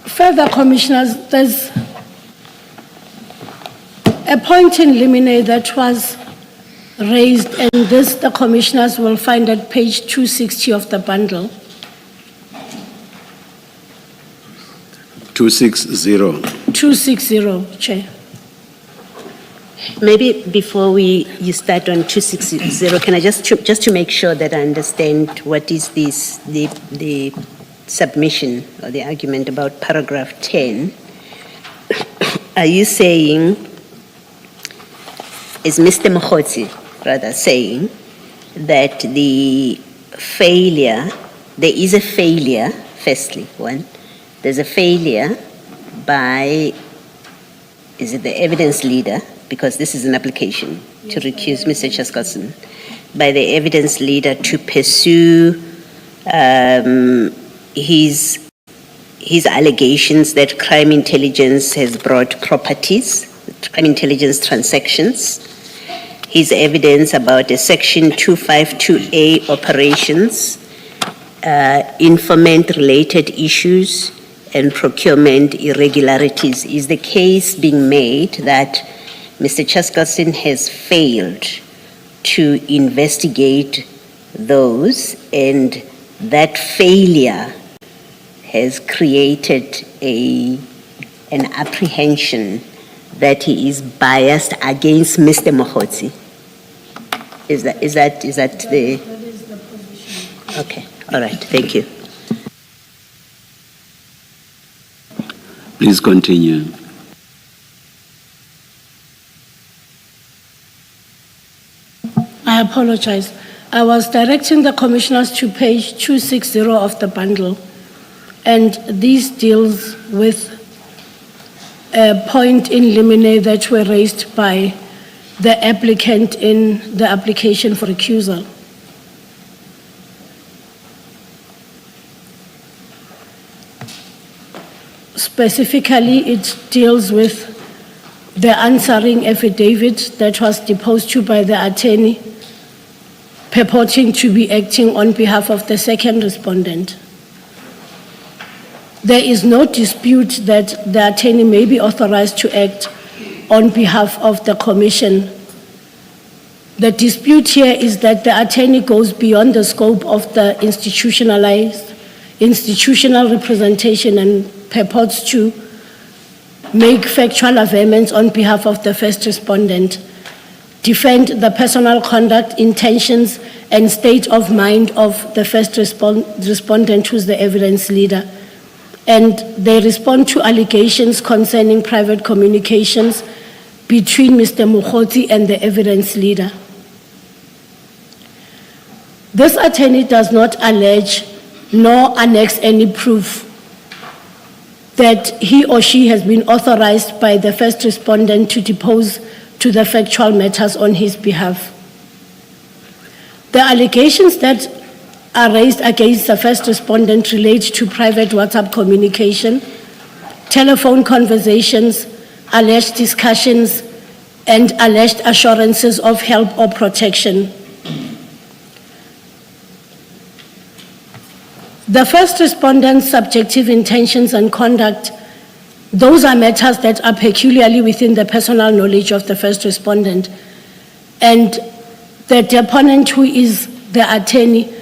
S5: Further, commissioners, there's a point in limine that was raised, and this the commissioners will find at page 260 of the bundle.
S2: 260.
S5: 260, Chair.
S7: Maybe before you start on 260, can I just to make sure that I understand what is this, the submission or the argument about paragraph 10, are you saying, is Mr. Mokhotsi rather saying that the failure, there is a failure, firstly, one, there's a failure by, is it the evidence leader, because this is an application to recuse Mr. Chaskalson, by the evidence leader to pursue his allegations that crime intelligence has brought properties, crime intelligence transactions, his evidence about a section 252A operations, informant-related issues, and procurement irregularities. Is the case being made that Mr. Chaskalson has failed to investigate those, and that failure has created an apprehension that he is biased against Mr. Mokhotsi? Is that the?
S5: That is the position.
S7: Okay, all right, thank you.
S2: Please continue.
S5: I apologize. I was directing the commissioners to page 260 of the bundle, and this deals with a point in limine that were raised by the applicant in the application for recusal. Specifically, it deals with the answering affidavit that was deposed to by the attorney purporting to be acting on behalf of the second respondent. There is no dispute that the attorney may be authorized to act on behalf of the commission. The dispute here is that the attorney goes beyond the scope of the institutional representation and purports to make factual averments on behalf of the first respondent, defend the personal conduct, intentions, and state of mind of the first respondent, who's the evidence leader. And they respond to allegations concerning private communications between Mr. Mokgotsi and the evidence leader. This attorney does not allege nor annex any proof that he or she has been authorized by the first respondent to depose to the factual matters on his behalf. The allegations that are raised against the first respondent relate to private WhatsApp communication, telephone conversations, alleged discussions, and alleged assurances of help or protection. The first respondent's subjective intentions and conduct, those are matters that are peculiarly within the personal knowledge of the first respondent. And the deponent, who is the attorney,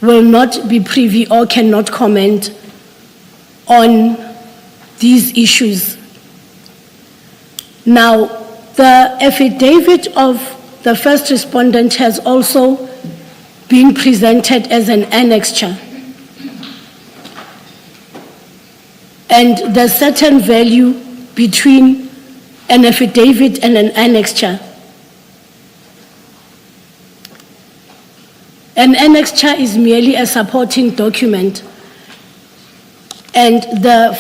S5: will not be privy or cannot comment on these issues. Now, the affidavit of the first respondent has also been presented as an annexure. And there's certain value between an affidavit and an annexure. An annexure is merely a supporting document, and the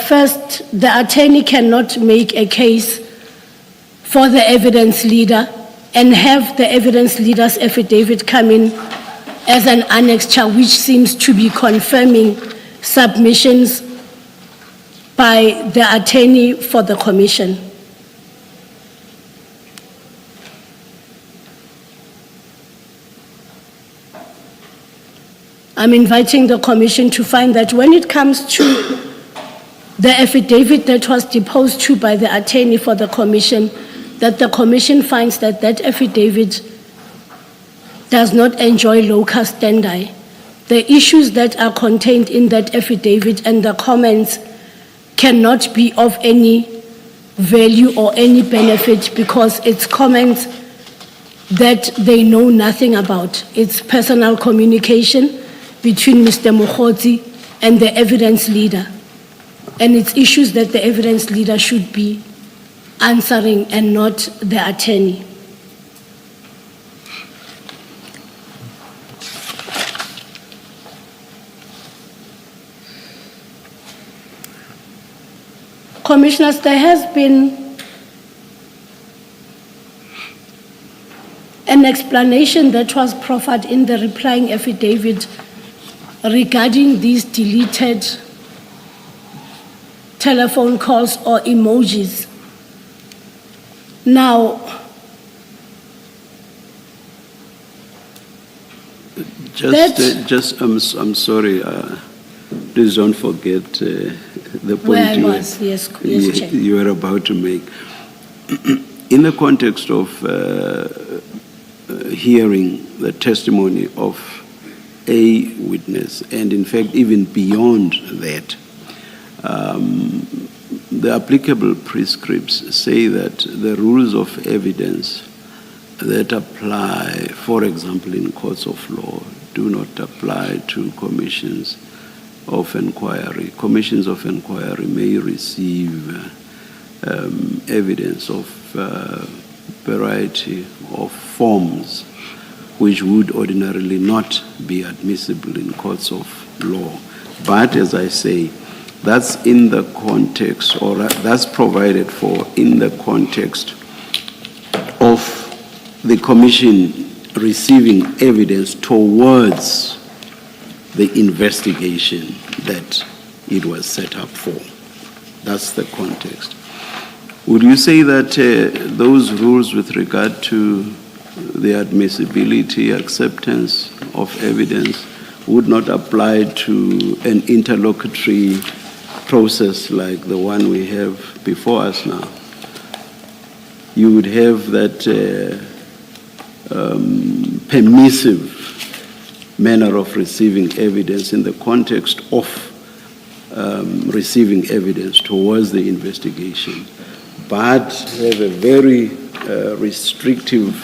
S5: attorney cannot make a case for the evidence leader and have the evidence leader's affidavit come in as an annexure, which seems to be confirming submissions by the attorney for the commission. I'm inviting the commission to find that when it comes to the affidavit that was deposed to by the attorney for the commission, that the commission finds that that affidavit does not enjoy locus standi. The issues that are contained in that affidavit and the comments cannot be of any value or any benefit because it's comments that they know nothing about. It's personal communication between Mr. Mokgotsi and the evidence leader. And it's issues that the evidence leader should be answering and not the attorney. Commissioners, there has been an explanation that was proffered in the replying affidavit regarding these deleted telephone calls or emojis. Now,
S2: I'm sorry. Please don't forget the point
S5: where I was, yes, Chair.
S2: you were about to make. In the context of hearing the testimony of a witness, and in fact even beyond that, the applicable prescripts say that the rules of evidence that apply, for example, in courts of law, do not apply to commissions of inquiry. Commissions of inquiry may receive evidence of variety of forms which would ordinarily not be admissible in courts of law. But as I say, that's in the context, or that's provided for in the context of the commission receiving evidence towards the investigation that it was set up for. That's the context. Would you say that those rules with regard to the admissibility, acceptance of evidence would not apply to an interlocutory process like the one we have before us now? You would have that permissive manner of receiving evidence in the context of receiving evidence towards the investigation. but have a very restrictive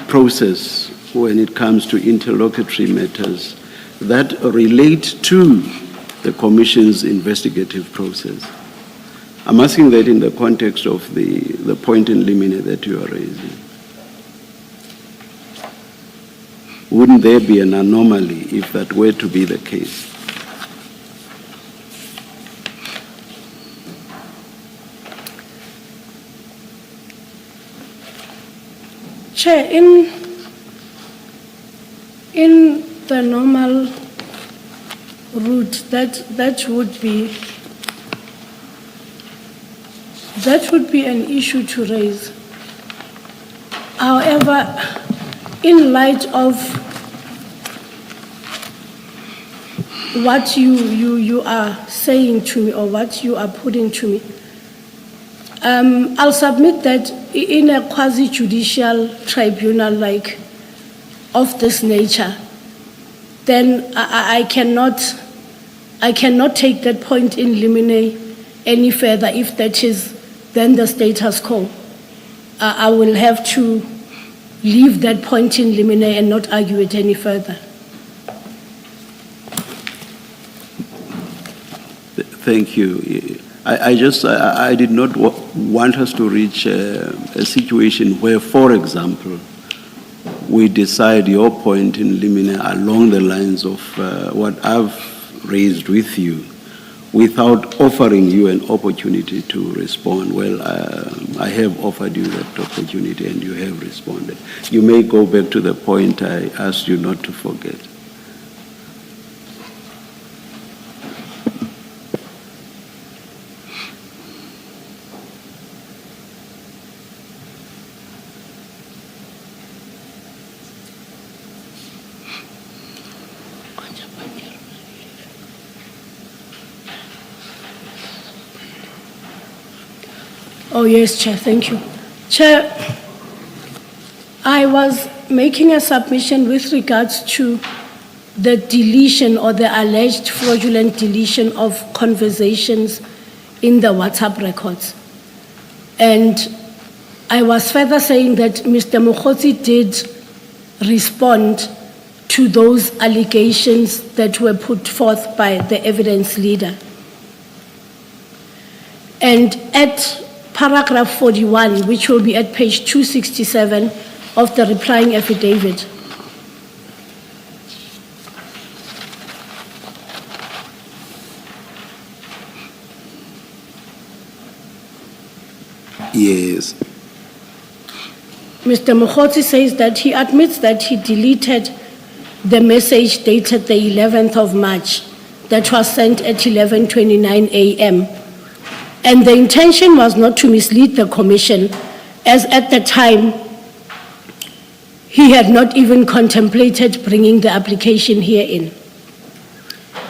S2: process when it comes to interlocutory matters that relate to the Commission's investigative process. I'm asking that in the context of the point in limine that you are raising. Wouldn't there be an anomaly if that were to be the case?
S5: Chair, in the normal route, that would be an issue to raise. However, in light of what you are saying to me or what you are putting to me, I'll submit that in a quasi-judicial tribunal like of this nature, then I cannot take that point in limine any further if that is then the status quo. I will have to leave that point in limine and not argue it any further.
S2: Thank you. I did not want us to reach a situation where, for example, we decide your point in limine along the lines of what I've raised with you without offering you an opportunity to respond. Well, I have offered you that opportunity and you have responded. You may go back to the point I asked you not to forget.
S5: Oh, yes, Chair, thank you. Chair, I was making a submission with regards to the deletion or the alleged fraudulent deletion of conversations in the WhatsApp records. And I was further saying that Mr. Mokhotsi did respond to those allegations that were put forth by the evidence leader. And at paragraph 41, which will be at page 267 of the replying affidavit,
S2: Yes.
S5: Mr. Mokhotsi says that he admits that he deleted the message dated the 11th of March that was sent at 11:29 a.m. And the intention was not to mislead the Commission, as at the time he had not even contemplated bringing the application here in.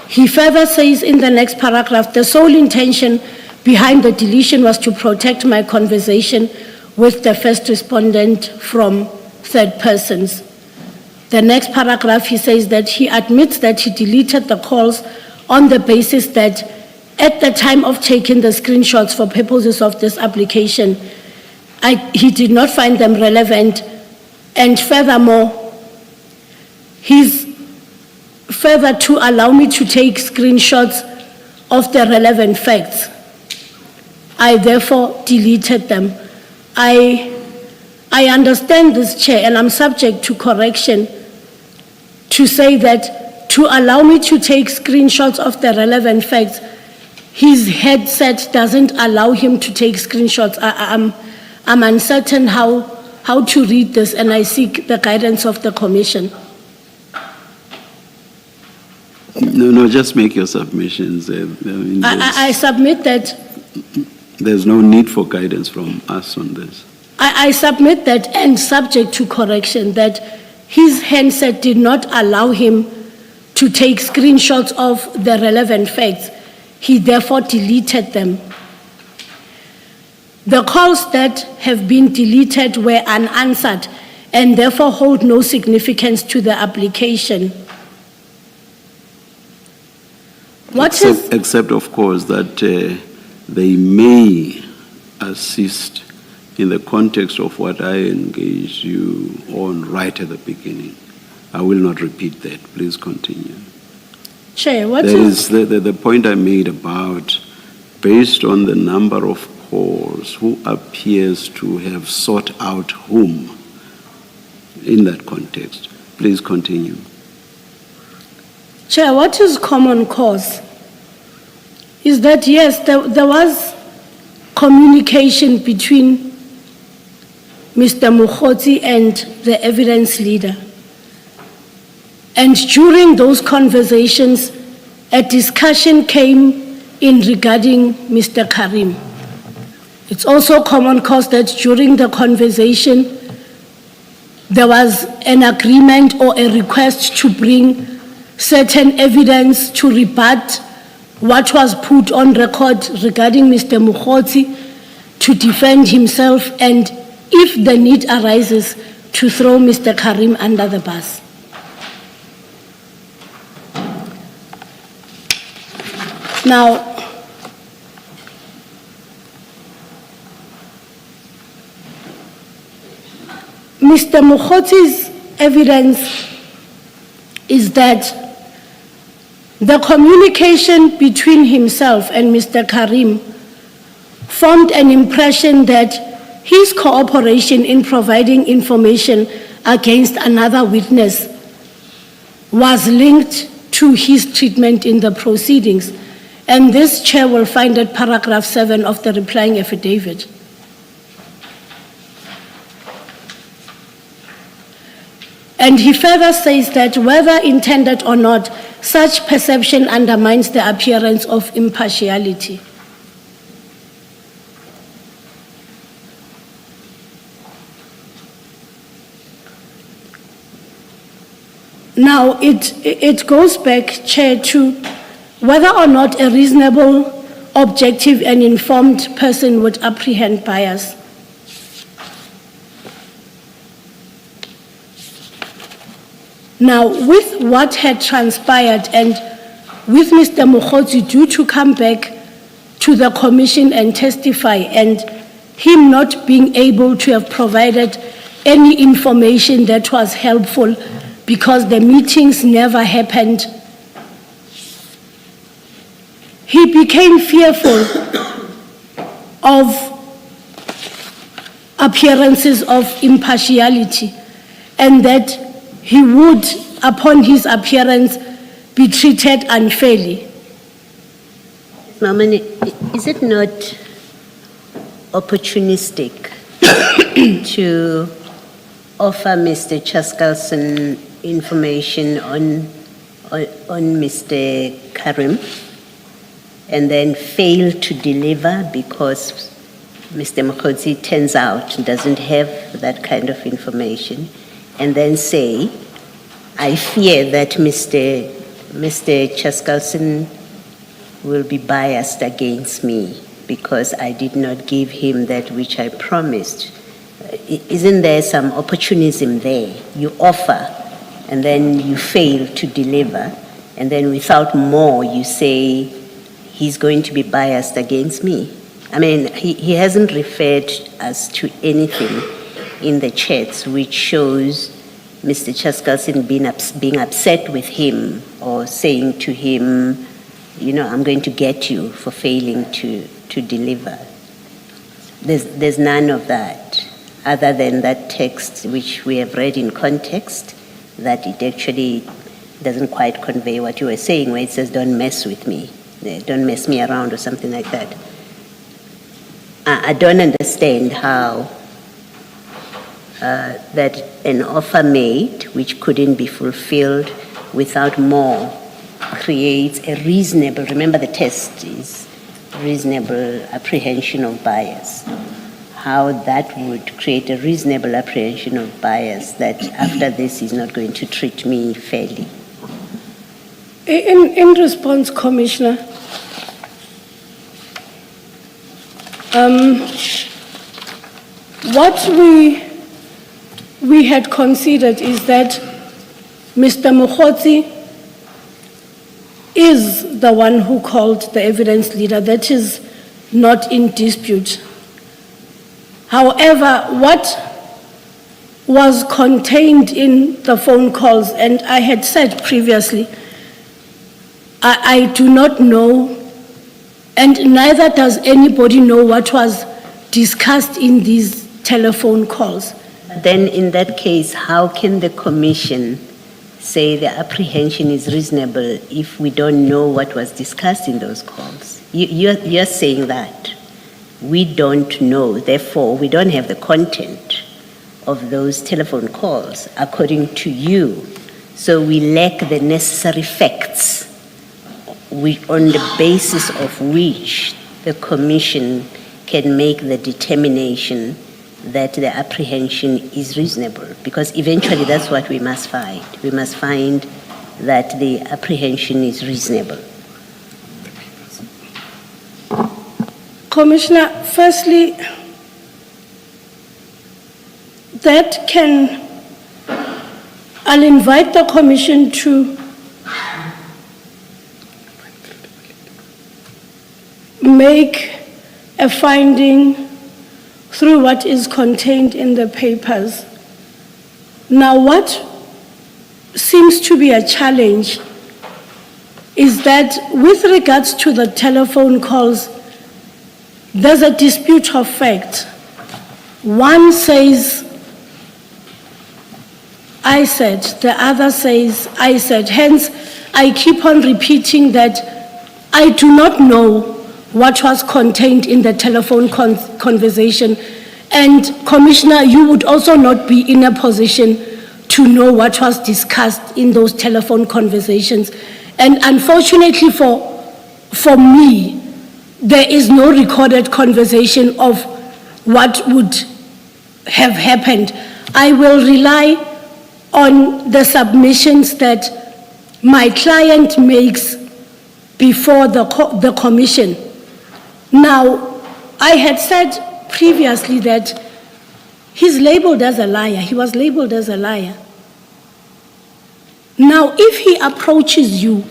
S5: He further says in the next paragraph, the sole intention behind the deletion was to protect my conversation with the first respondent from third persons. The next paragraph, he says that he admits that he deleted the calls on the basis that at the time of taking the screenshots for purposes of this application, he did not find them relevant, and furthermore, he's further to allow me to take screenshots of the relevant facts. I therefore deleted them. I understand this, Chair, and I'm subject to correction to say that to allow me to take screenshots of the relevant facts, his headset doesn't allow him to take screenshots. I'm uncertain how to read this, and I seek the guidance of the Commission.
S2: No, just make your submissions.
S5: I submit that.
S2: There's no need for guidance from us on this.
S5: I submit that, and subject to correction, that his handset did not allow him to take screenshots of the relevant facts. He therefore deleted them. The calls that have been deleted were unanswered and therefore hold no significance to the application.
S2: Except, of course, that they may assist in the context of what I engaged you on right at the beginning. I will not repeat that. Please continue.
S5: Chair, what
S2: There
S5: is...
S2: is the point I made about, based on the number of calls, who appears to have sought out whom in that context. Please continue.
S5: Chair, what is common cause is that, yes, there was communication between Mr. Mokhotsi and the evidence leader. And during those conversations, a discussion came in regarding Mr. Karim. It's also common cause that during the conversation, there was an agreement or a request to bring certain evidence to rebut what was put on record regarding Mr. Mokhotsi, to defend himself, and if the need arises, to throw Mr. Karim under the bus. Now, Mr. Mokhotsi's evidence is that the communication between himself and Mr. Karim formed an impression that his cooperation in providing information against another witness was linked to his treatment in the proceedings. And this, Chair, will find at paragraph 7 of the replying affidavit. And he further says that whether intended or not, such perception undermines the appearance of impartiality. Now, it goes back, Chair, to whether or not a reasonable, objective, and informed person would apprehend bias. Now, with what had transpired and with Mr. Mokhotsi due to come back to the commission and testify, and him not being able to have provided any information that was helpful because the meetings never happened, he became fearful of appearances of impartiality, and that he would, upon his appearance, be treated unfairly.
S7: Mamani, is it not opportunistic to offer Mr. Chaskalson information on Mr. Karim and then fail to deliver because Mr. Mokhotsi turns out doesn't have that kind of information, and then say, I fear that Mr. Chaskalson will be biased against me because I did not give him that which I promised? Isn't there some opportunism there? You offer and then you fail to deliver, and then without more you say he's going to be biased against me. I mean, he hasn't referred us to anything in the chats which shows Mr. Chaskalson being upset with him or saying to him, you know, I'm going to get you for failing to deliver. There's none of that, other than that text which we have read in context, that it actually doesn't quite convey what you were saying, where it says, don't mess with me, don't mess me around or something like that. I don't understand how that an offer made which couldn't be fulfilled without more creates a reasonable, remember the test is reasonable apprehension of bias. How that would create a reasonable apprehension of bias that after this he's not going to treat me fairly.
S5: In response, Commissioner, what we had considered is that Mr. Mokhotsi is the one who called the evidence leader. That is not in dispute. However, what was contained in the phone calls, and I had said previously, I do not know, and neither does anybody know what was discussed in these telephone calls.
S7: Then in that case, how can the commission say the apprehension is reasonable if we don't know what was discussed in those calls? You're saying that we don't know, therefore we don't have the content of those telephone calls according to you. So we lack the necessary facts on the basis of which the commission can make the determination that the apprehension is reasonable, because eventually that's what we must find. We must find that the apprehension is reasonable.
S5: Commissioner, firstly, I'll invite the commission to make a finding through what is contained in the papers. Now, what seems to be a challenge is that with regards to the telephone calls, there's a dispute of fact. One says, I said, the other says, I said. Hence, I keep on repeating that I do not know what was contained in the telephone conversation. And Commissioner, you would also not be in a position to know what was discussed in those telephone conversations. And unfortunately for me, there is no recorded conversation of what would have happened. I will rely on the submissions that my client makes before the commission. Now, I had said previously that he's labeled as a liar. He was labeled as a liar. Now, if he approaches you,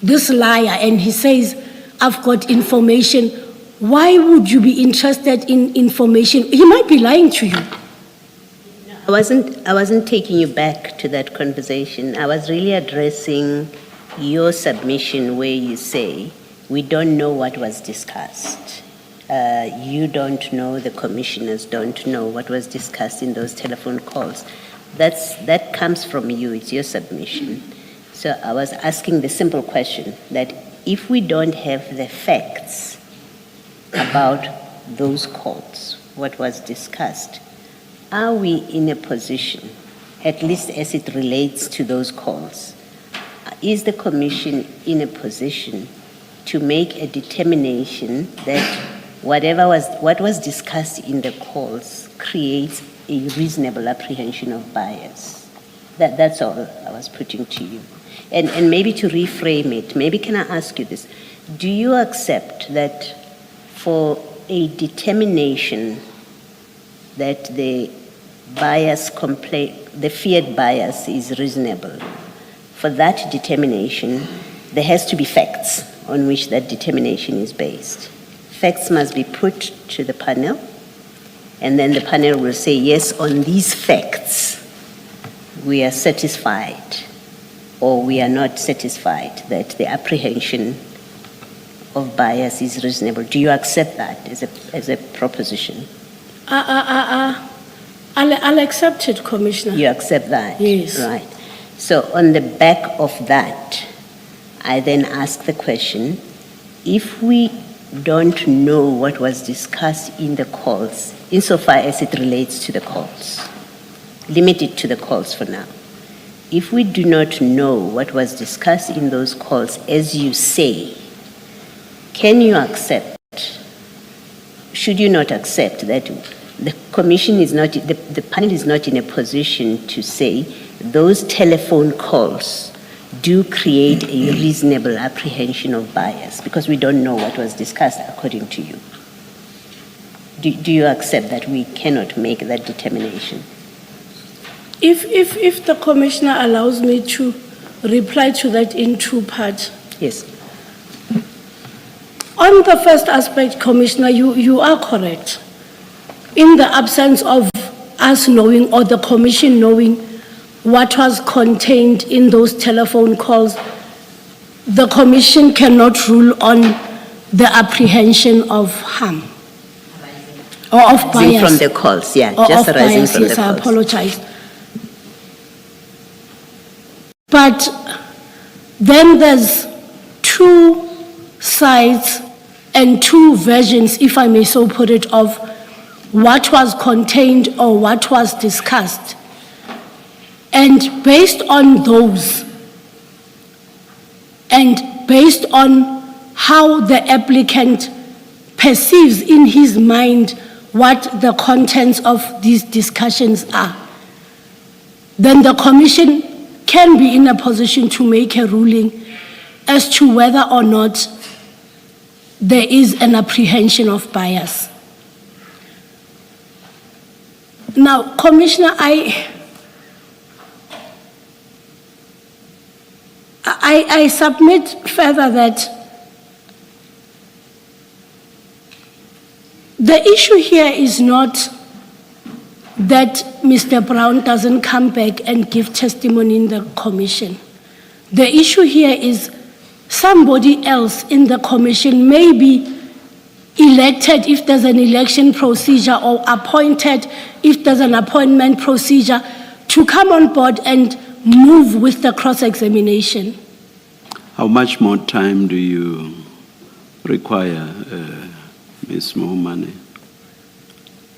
S5: this liar, and he says, I've got information, why would you be interested in information? He might be lying to you.
S7: I wasn't taking you back to that conversation. I was really addressing your submission where you say, we don't know what was discussed. You don't know, the commissioners don't know what was discussed in those telephone calls. That comes from you, it's your submission. So I was asking the simple question that if we don't have the facts about those calls, what was discussed, are we in a position, at least as it relates to those calls, is the commission in a position to make a determination that what was discussed in the calls creates a reasonable apprehension of bias? That's all I was putting to you. And maybe to reframe it, maybe can I ask you this? Do you accept that for a determination that the feared bias is reasonable, for that determination, there has to be facts on which that determination is based? Facts must be put to the panel, and then the panel will say, yes, on these facts, we are satisfied, or we are not satisfied that the apprehension of bias is reasonable. Do you accept that as a proposition?
S5: I'll accept it, Commissioner.
S7: You accept that?
S5: Yes.
S7: Right. So on the back of that, I then ask the question, if we don't know what was discussed in the calls, insofar as it relates to the calls, limit it to the calls for now. If we do not know what was discussed in those calls, as you say, can you accept, should you not accept that the commission is not, the panel is not in a position to say those telephone calls do create a reasonable apprehension of bias because we don't know what was discussed according to you? Do you accept that we cannot make that determination?
S5: If the Commissioner allows me to reply to that in two parts.
S7: Yes.
S5: On the first aspect, Commissioner, you are correct. in the absence of us knowing or the commission knowing what was contained in those telephone calls, the commission cannot rule on the apprehension of harm or of
S7: Arising
S5: bias.
S7: from the calls, yeah,
S5: Or
S7: just
S5: of
S7: arising
S5: bias,
S7: from the
S5: yes, I
S7: calls.
S5: apologize. But then there's two sides and two versions, if I may so put it, of what was contained or what was discussed. And based on those, and based on how the applicant perceives in his mind what the contents of these discussions are, then the commission can be in a position to make a ruling as to whether or not there is an apprehension of bias. Now, Commissioner, I submit further that the issue here is not that Mr. Brown doesn't come back and give testimony in the commission. The issue here is somebody else in the commission may be elected if there's an election procedure or appointed if there's an appointment procedure to come on board and move with the cross-examination.
S2: How much more time do you require, Ms. Mohomane?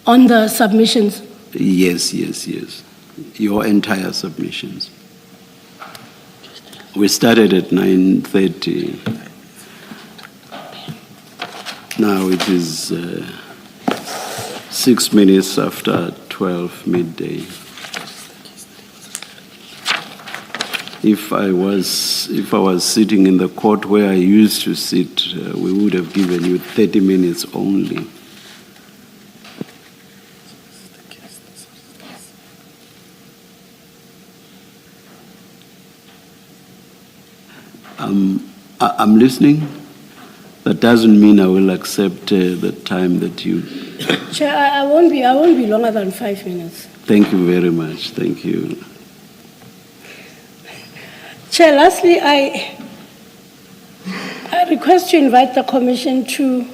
S5: On the submissions.
S2: Yes. Your entire submissions. We started at 9:30. Now it is 6 minutes after 12 midday. If I was sitting in the court where I used to sit, we would have given you 30 minutes only. I'm listening. That doesn't mean I will accept the time that you...
S5: Chair, I won't be longer than 5 minutes.
S2: Thank you very much. Thank you.
S5: Chair, lastly, I request to invite the commission to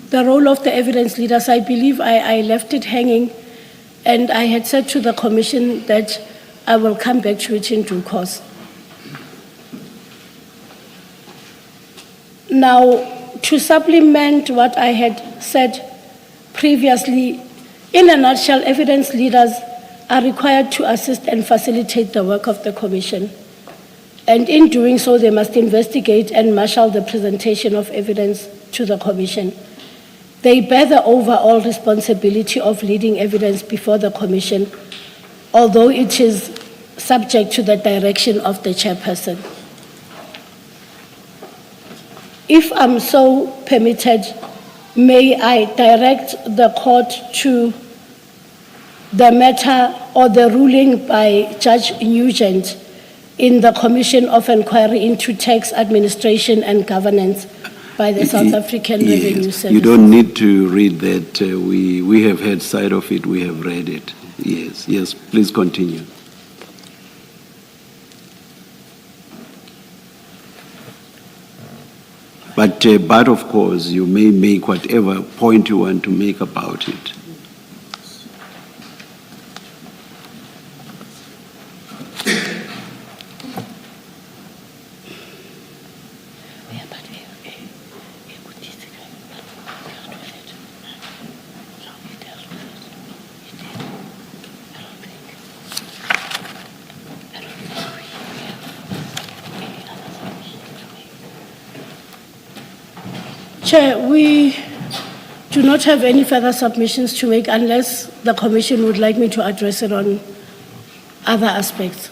S5: the role of the evidence leaders. I believe I left it hanging, and I had said to the commission that I will come back to it in due course. Now, to supplement what I had said previously, in a nutshell, evidence leaders are required to assist and facilitate the work of the commission. And in doing so, they must investigate and marshal the presentation of evidence to the commission. They bear the overall responsibility of leading evidence before the commission, although it is subject to the direction of the chairperson. If I'm so permitted, may I direct the court to the matter or the ruling by Judge Nugent in the Commission of Inquiry into Tax Administration and Governance by the South African Revenue Service.
S2: You don't need to read that. We have had sight of it. We have read it. Yes, please continue. But of course, you may make whatever point you want to make about it.
S5: Chair, we do not have any further submissions to make unless the Commission would like me to address it on other aspects.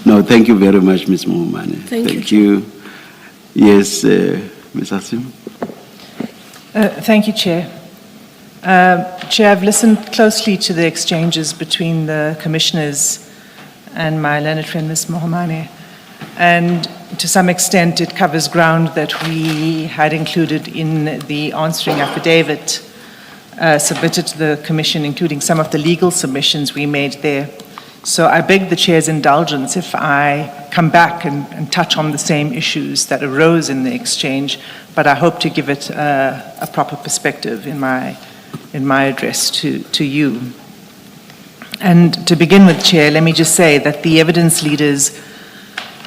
S2: No, thank you very much, Ms. Mohomane.
S5: Thank you.
S2: Yes, Ms. Asim.
S3: Thank you, Chair. Chair, I've listened closely to the exchanges between the commissioners and my learned friend, Ms. Mohamane, and to some extent it covers ground that we had included in the answering affidavit submitted to the Commission, including some of the legal submissions we made there. So I beg the Chair's indulgence if I come back and touch on the same issues that arose in the exchange, but I hope to give it a proper perspective in my address to you. And to begin with, Chair, let me just say that the evidence leaders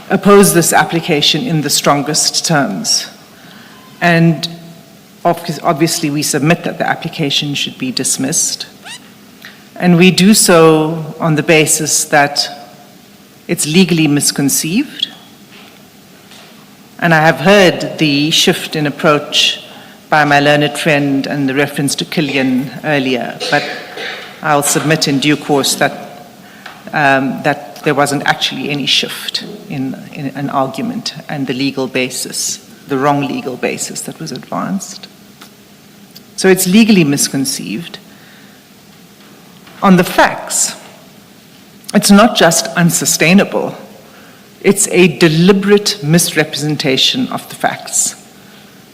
S3: oppose this application in the strongest terms. And obviously we submit that the application should be dismissed. And we do so on the basis that it's legally misconceived. And I have heard the shift in approach by my learned friend and the reference to Killian earlier, but I'll submit in due course that that there wasn't actually any shift in an argument and the legal basis, the wrong legal basis that was advanced. So it's legally misconceived. On the facts, it's not just unsustainable, it's a deliberate misrepresentation of the facts.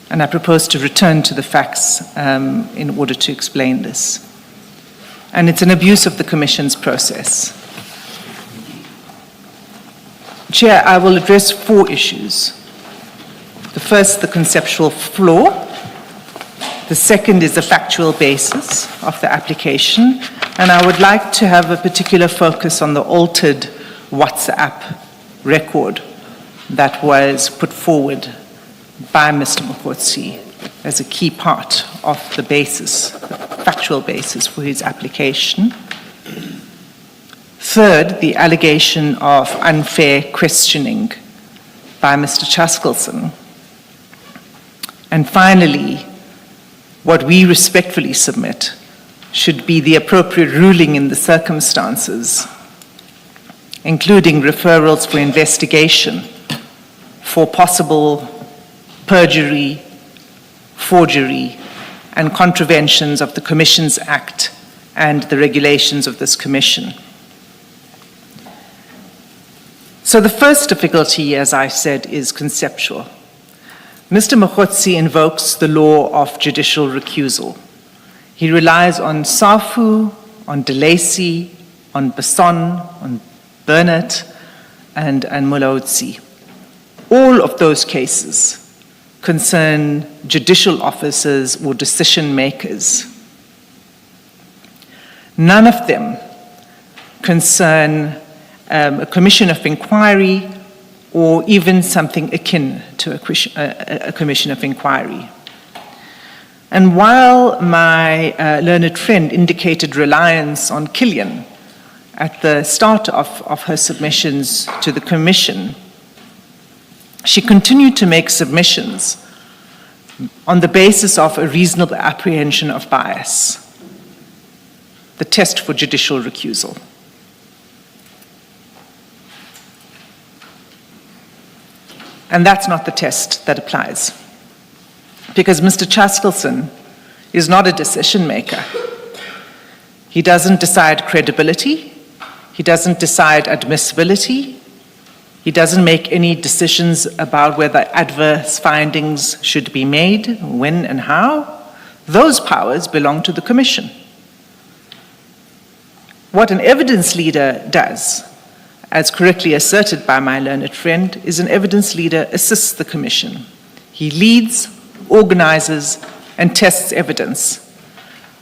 S3: And I propose to return to the facts in order to explain this. And it's an abuse of the Commission's process. Chair, I will address 4 issues. The first, the conceptual flaw. The second is the factual basis of the application. And I would like to have a particular focus on the altered WhatsApp record that was put forward by Mr. Mokhotsi as a key part of the basis, the factual basis for his application. Third, the allegation of unfair questioning by Mr. Chaskelson. And finally, what we respectfully submit should be the appropriate ruling in the circumstances, including referrals for investigation for possible perjury, forgery, and contraventions of the Commissions Act and the regulations of this Commission. So the first difficulty, as I said, is conceptual. Mr. Mokhotsi invokes the law of judicial recusal. He relies on Safu, on De Lacy, on Besson, on Burnett, and Mulaudzi. All of those cases concern judicial officers or decision makers. None of them concern a commission of inquiry or even something akin to a commission of inquiry. And while my learned friend indicated reliance on Killian at the start of her submissions to the Commission, she continued to make submissions on the basis of a reasonable apprehension of bias, the test for judicial recusal. And that's not the test that applies, because Mr. Chaskelson is not a decision maker. He doesn't decide credibility. He doesn't decide admissibility. He doesn't make any decisions about whether adverse findings should be made, when and how. Those powers belong to the Commission. What an evidence leader does, as correctly asserted by my learned friend, is an evidence leader assists the Commission. He leads, organizes, and tests evidence.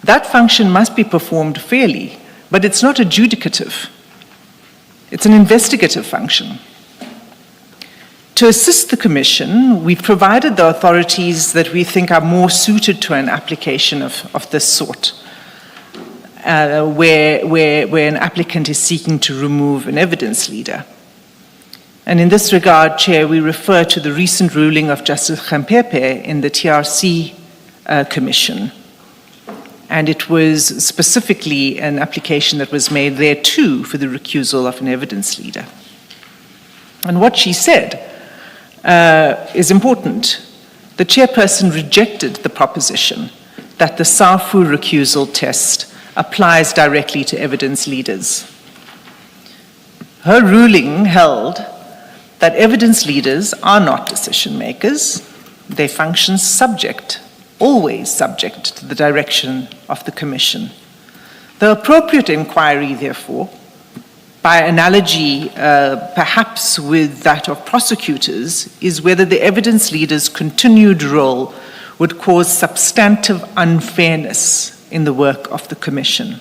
S3: That function must be performed fairly, but it's not adjudicative. It's an investigative function. To assist the Commission, we've provided the authorities that we think are more suited to an application of this sort, where an applicant is seeking to remove an evidence leader. And in this regard, Chair, we refer to the recent ruling of Justice Khampepe in the TRC Commission. And it was specifically an application that was made there too for the recusal of an evidence leader. And what she said is important. The chairperson rejected the proposition that the SAFU recusal test applies directly to evidence leaders. Her ruling held that evidence leaders are not decision makers. They function always subject to the direction of the Commission. The appropriate inquiry, therefore, by analogy perhaps with that of prosecutors, is whether the evidence leaders' continued role would cause substantive unfairness in the work of the Commission.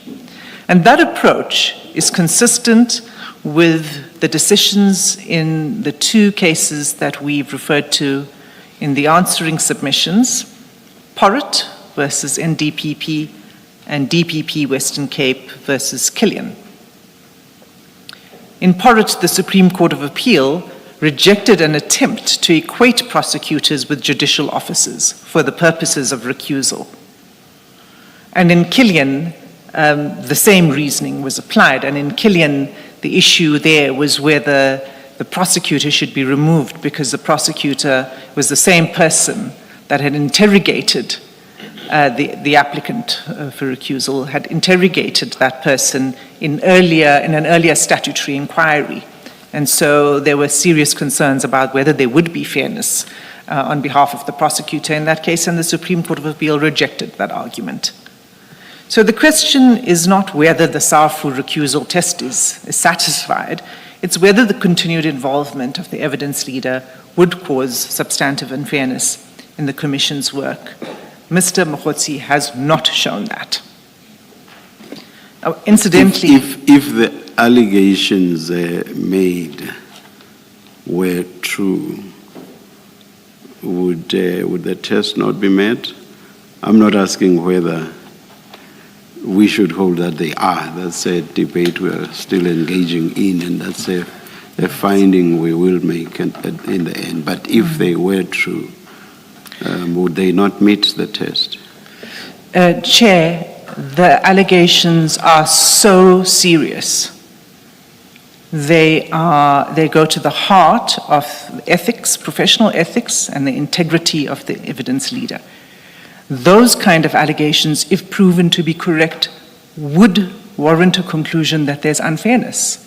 S3: And that approach is consistent with the decisions in the two cases that we've referred to in the answering submissions, Porritt versus NDPP and DPP Western Cape versus Killian. In Porritt, the Supreme Court of Appeal rejected an attempt to equate prosecutors with judicial officers for the purposes of recusal. And in Killian, the same reasoning was applied. And in Killian, the issue there was whether the prosecutor should be removed because the prosecutor was the same person that had interrogated the applicant for recusal, had interrogated that person in an earlier statutory inquiry. And so there were serious concerns about whether there would be fairness on behalf of the prosecutor in that case, and the Supreme Court of Appeal rejected that argument. So the question is not whether the SAFU recusal test is satisfied, it's whether the continued involvement of the evidence leader would cause substantive unfairness in the Commission's work. Mr. Mokhotsi has not shown that. Incidentally,
S2: if the allegations made were true, would the test not be met? I'm not asking whether we should hold that they are. That's a debate we're still engaging in, and that's a finding we will make in the end. But if they were true, would they not meet the test?
S3: Chair, the allegations are so serious. They go to the heart of ethics, professional ethics, and the integrity of the evidence leader. Those kind of allegations, if proven to be correct, would warrant a conclusion that there's unfairness.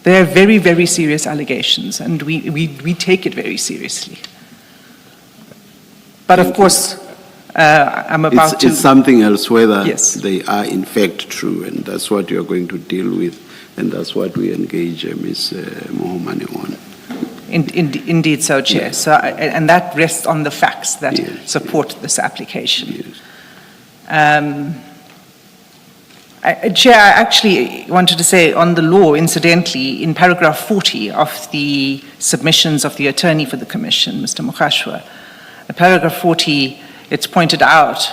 S3: They are very, very serious allegations, and we take it very seriously. But of course, I'm about to...
S2: It's something else whether
S3: yes.
S2: They are in fact true, and that's what you're going to deal with, and that's what we engage Ms. Mohamane on.
S3: Indeed so, Chair.
S2: Yes.
S3: So, and that rests on the facts that
S2: yes,
S3: support this application.
S2: Yes.
S3: Chair, I actually wanted to say on the law, incidentally, in paragraph 40 of the submissions of the attorney for the Commission, Mr. Mukhashwa, in paragraph 40, it's pointed out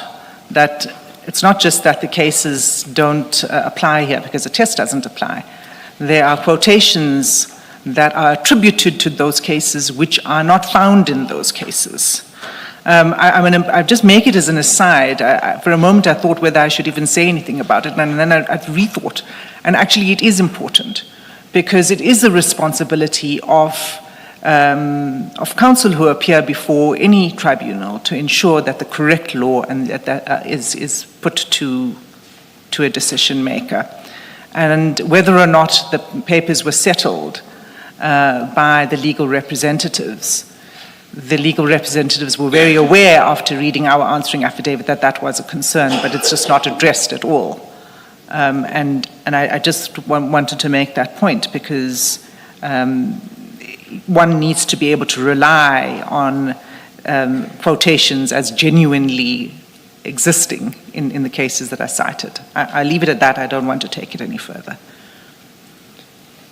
S3: that it's not just that the cases don't apply here because the test doesn't apply. There are quotations that are attributed to those cases which are not found in those cases. I just make it as an aside. For a moment I thought whether I should even say anything about it, and then I rethought. And actually it is important because it is a responsibility of counsel who appear before any tribunal to ensure that the correct law and that is put to a decision maker. And whether or not the papers were settled by the legal representatives were very aware after reading our answering affidavit that that was a concern, but it's just not addressed at all. And I just wanted to make that point because one needs to be able to rely on quotations as genuinely existing in the cases that I cited. I leave it at that. I don't want to take it any further.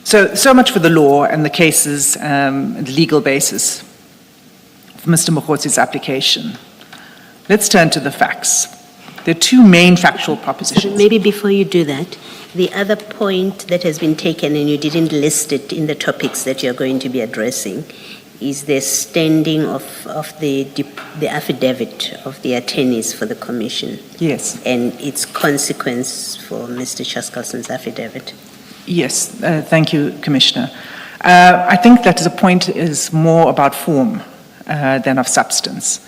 S3: So much for the law and the cases, the legal basis of Mr. Mokhotsi's application. Let's turn to the facts. There are two main factual propositions.
S7: Maybe before you do that, the other point that has been taken, and you didn't list it in the topics that you're going to be addressing, is the standing of the affidavit of the attorneys for the Commission.
S3: Yes.
S7: And its consequence for Mr. Chaskalson's affidavit.
S3: Yes, thank you, Commissioner. I think that the point is more about form than of substance.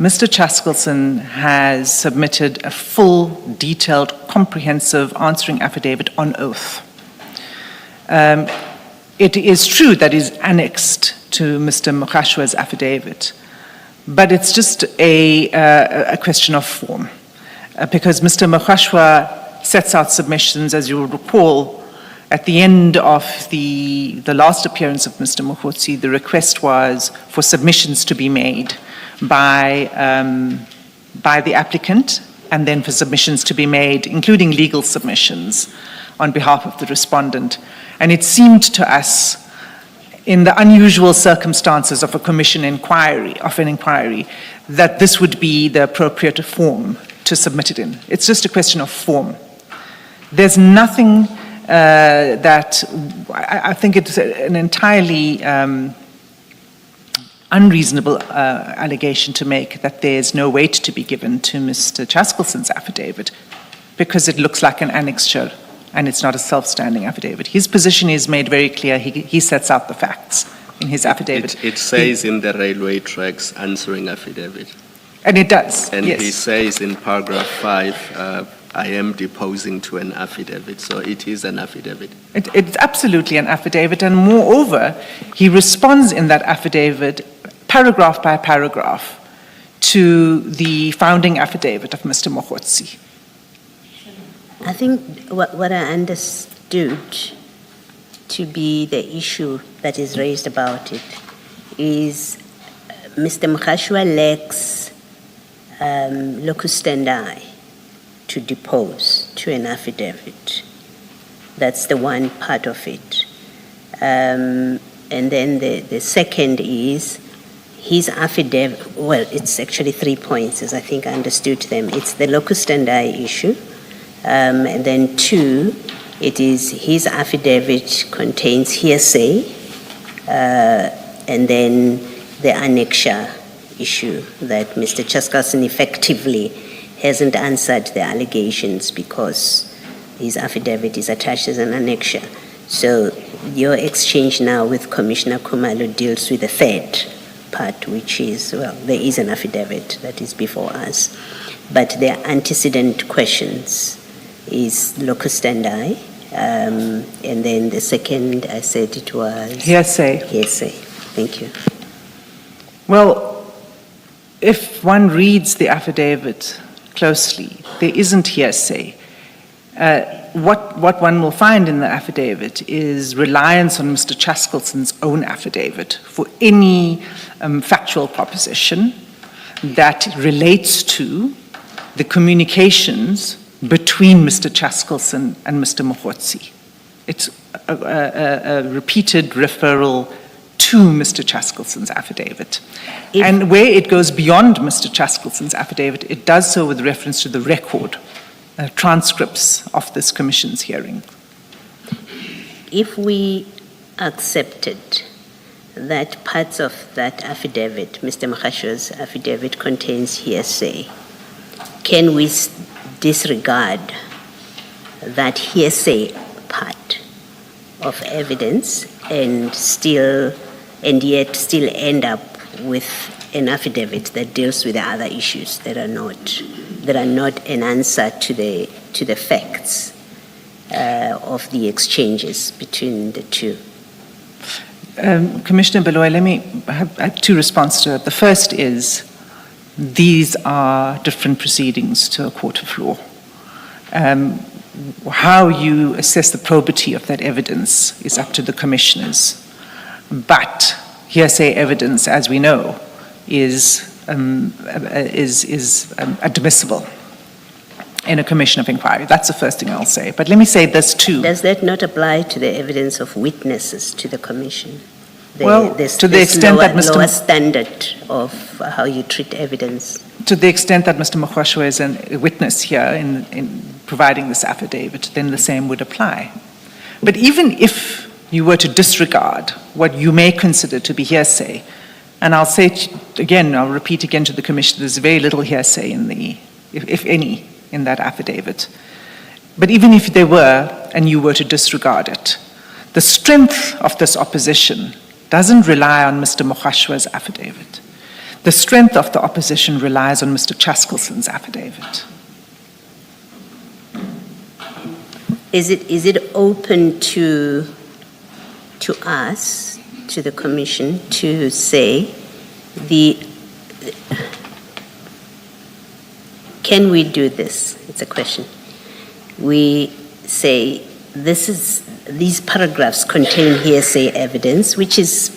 S3: Mr. Chaskelson has submitted a full, detailed, comprehensive answering affidavit on oath. It is true that is annexed to Mr. Mokgashwa's affidavit, but it's just a question of form. Because Mr. Mokgashwa sets out submissions, as you will recall, at the end of the last appearance of Mr. Mokhotsi, the request was for submissions to be made by the applicant, and then for submissions to be made, including legal submissions, on behalf of the respondent. And it seemed to us, in the unusual circumstances of a commission inquiry, that this would be the appropriate form to submit it in. It's just a question of form. There's nothing that, I think it's an entirely unreasonable allegation to make that there's no weight to be given to Mr. Chaskelson's affidavit, because it looks like an annexure and it's not a self-standing affidavit. His position is made very clear. He sets out the facts in his affidavit.
S6: It says in the railway tracks answering affidavit.
S3: And it does,
S6: And
S3: yes.
S6: he says in paragraph 5, I am deposing to an affidavit, so it is an affidavit.
S3: It's absolutely an affidavit, and moreover, he responds in that affidavit, paragraph by paragraph, to the founding affidavit of Mr. Mokhotsi.
S7: I think what I understood to be the issue that is raised about it is Mr. Mokgashwa lacks locus standi to depose to an affidavit. That's the one part of it. And then the second is his affidavit, well, it's actually 3 points, as I think I understood them. It's the locus standi issue. And then 2, it is his affidavit contains hearsay, and then the annexure issue that Mr. Chaskelson effectively hasn't answered the allegations because his affidavit is attached as an annexure. So your exchange now with Commissioner Khumalo deals with the third part, which is, well, there is an affidavit that is before us, but the antecedent questions is locus standi, and then the second, I said it was...
S3: Hearsay.
S7: Hearsay. Thank you.
S3: Well, if one reads the affidavit closely, there isn't hearsay. What one will find in the affidavit is reliance on Mr. Chaskelson's own affidavit for any factual proposition that relates to the communications between Mr. Chaskelson and Mr. Mokhotsi. It's a repeated referral to Mr. Chaskelson's affidavit. And where it goes beyond Mr. Chaskelson's affidavit, it does so with reference to the record, transcripts of this commission's hearing.
S7: If we accepted that parts of that affidavit, Mr. Mokgashwa's affidavit, contains hearsay, can we disregard that hearsay part of evidence and yet still end up with an affidavit that deals with the other issues that are not an answer to the facts of the exchanges between the two?
S3: Commissioner Baloyi, let me have two responses to it. The first is, these are different proceedings to a court of law. How you assess the probity of that evidence is up to the commissioners. But hearsay evidence, as we know, is admissible in a commission of inquiry. That's the first thing I'll say. But let me say this too.
S7: Does that not apply to the evidence of witnesses to the commission?
S3: To the extent that Mr.
S7: lower standard of how you treat evidence.
S3: To the extent that Mr. Mokhashwa is a witness here in providing this affidavit, then the same would apply. But even if you were to disregard what you may consider to be hearsay, and I'll say again, I'll repeat again to the Commission, there's very little hearsay if any, in that affidavit. But even if there were, and you were to disregard it, the strength of this opposition doesn't rely on Mr. Mokhashwa's affidavit. The strength of the opposition relies on Mr. Chaskelson's affidavit.
S7: Is it open to us, to the commission, to say can we do this? It's a question. We say these paragraphs contain hearsay evidence, which is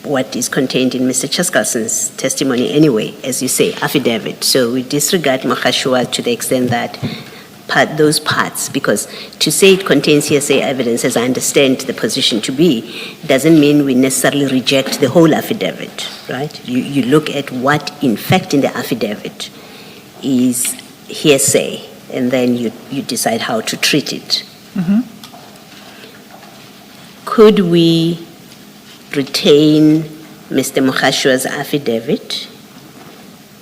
S7: what is contained in Mr. Chaskelson's testimony anyway, as you say, affidavit. So we disregard Mohashua to the extent that those parts, because to say it contains hearsay evidence, as I understand the position to be, doesn't mean we necessarily reject the whole affidavit, right? You look at what, in fact, in the affidavit is hearsay, and then you decide how to treat it.
S3: Mm-hmm.
S7: Could we retain Mr. Mohashua's affidavit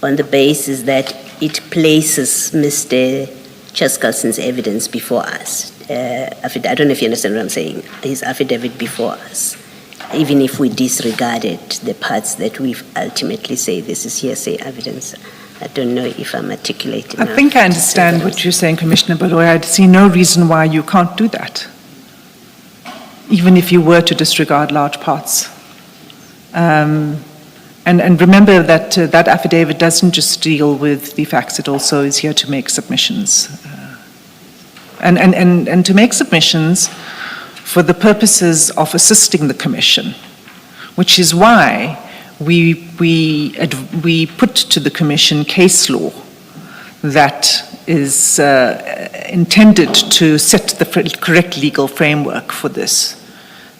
S7: on the basis that it places Mr. Chaskelson's evidence before us? I don't know if you understand what I'm saying. His affidavit before us, even if we disregarded the parts that we ultimately say this is hearsay evidence. I don't know if I'm articulating.
S3: I think I understand what you're saying, Commissioner Baloyi. I see no reason why you can't do that, even if you were to disregard large parts. And remember that that affidavit doesn't just deal with the facts, it also is here to make submissions. And to make submissions for the purposes of assisting the Commission, which is why we put to the Commission case law that is intended to set the correct legal framework for this.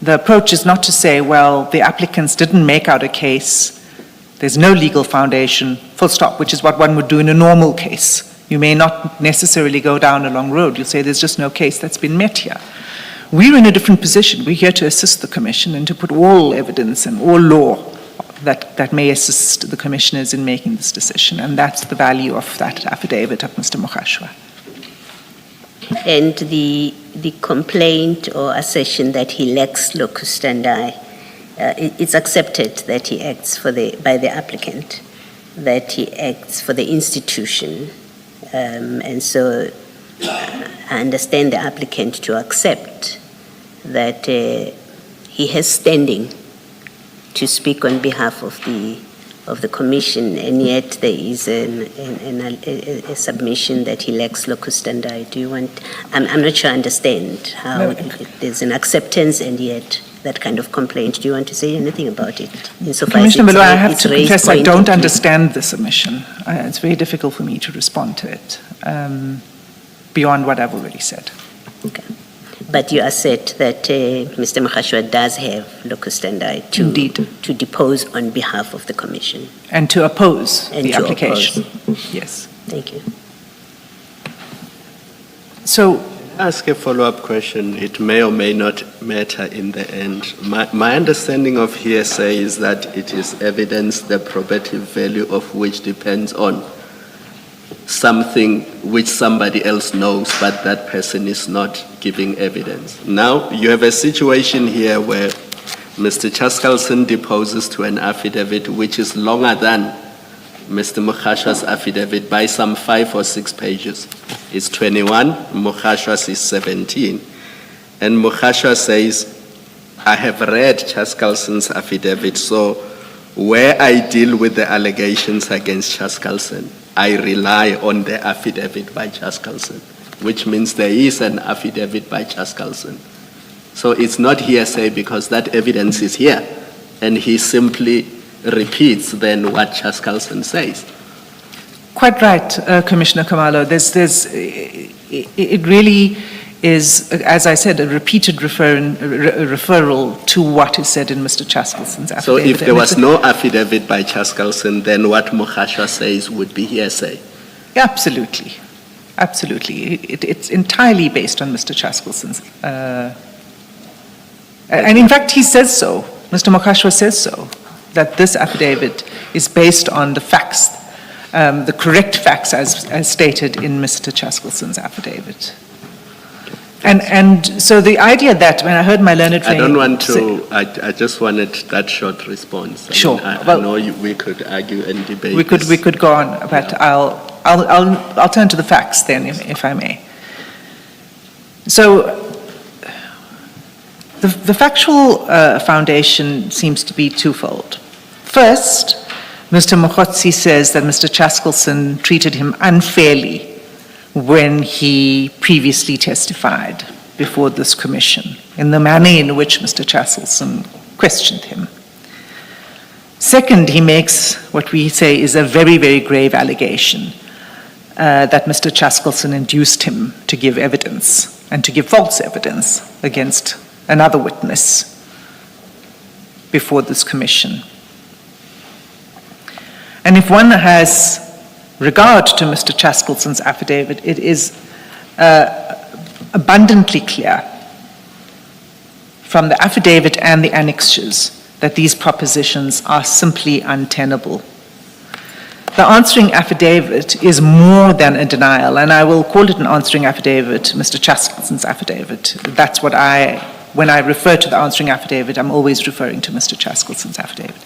S3: The approach is not to say, well, the applicants didn't make out a case, there's no legal foundation, full stop, which is what one would do in a normal case. You may not necessarily go down a long road. You'll say there's just no case that's been met here. We're in a different position. We're here to assist the Commission and to put all evidence and all law that may assist the commissioners in making this decision. And that's the value of that affidavit of Mr. Mohashua.
S7: And the complaint or assertion that he lacks locus standi, it's accepted that he acts by the applicant, that he acts for the institution. And so I understand the applicant to accept that he has standing to speak on behalf of the Commission, and yet there is a submission that he lacks locus standi. Do you want? I'm not sure I understand how there's an acceptance and yet that kind of complaint. Do you want to say anything about it?
S3: Commissioner Baloyi, I have to confess I don't understand the submission. It's very difficult for me to respond to it beyond what I've already said.
S7: Okay. But you assert that Mr. Mohashua does have locus standi to depose on behalf of the Commission.
S3: And to oppose the application. Yes.
S7: Thank you.
S3: So,
S6: ask a follow-up question. It may or may not matter in the end. My understanding of hearsay is that it is evidence, the probative value of which depends on something which somebody else knows, but that person is not giving evidence. Now, you have a situation here where Mr. Chaskelson deposes to an affidavit which is longer than Mr. Mohashua's affidavit by some 5 or 6 pages. It's 21, Mohashua's is 17. And Mohashua says, I have read Chaskelson's affidavit, so where I deal with the allegations against Chaskelson, I rely on the affidavit by Chaskelson, which means there is an affidavit by Chaskelson. So it's not hearsay because that evidence is here, and he simply repeats then what Chaskelson says.
S3: Quite right, Commissioner Khumalo. It really is, as I said, a repeated referral to what is said in Mr. Chaskelson's affidavit.
S6: So if there was no affidavit by Chaskelson, then what Mohashua says would be hearsay?
S3: Absolutely. Absolutely. It's entirely based on Mr. Chaskelson's. And in fact, he says so. Mr. Mohashua says so, that this affidavit is based on the facts, the correct facts as stated in Mr. Chaskelson's affidavit. And so the idea that, when I heard my learned
S6: I
S3: friend...
S6: don't want to, I just wanted that short response.
S3: Sure.
S6: I
S3: Well,
S6: know we could argue and debate
S3: We
S6: this.
S3: could go on, but I'll turn to the facts then, if I may. So the factual foundation seems to be twofold. First, Mr. Mokhotsi says that Mr. Chaskelson treated him unfairly when he previously testified before this commission, in the manner in which Mr. Chaskelson questioned him. Second, he makes what we say is a very, very grave allegation that Mr. Chaskelson induced him to give evidence and to give false evidence against another witness before this commission. And if one has regard to Mr. Chaskelson's affidavit, it is abundantly clear from the affidavit and the annexures that these propositions are simply untenable. The answering affidavit is more than a denial, and I will call it an answering affidavit, Mr. Chaskelson's affidavit. That's what when I refer to the answering affidavit, I'm always referring to Mr. Chaskelson's affidavit.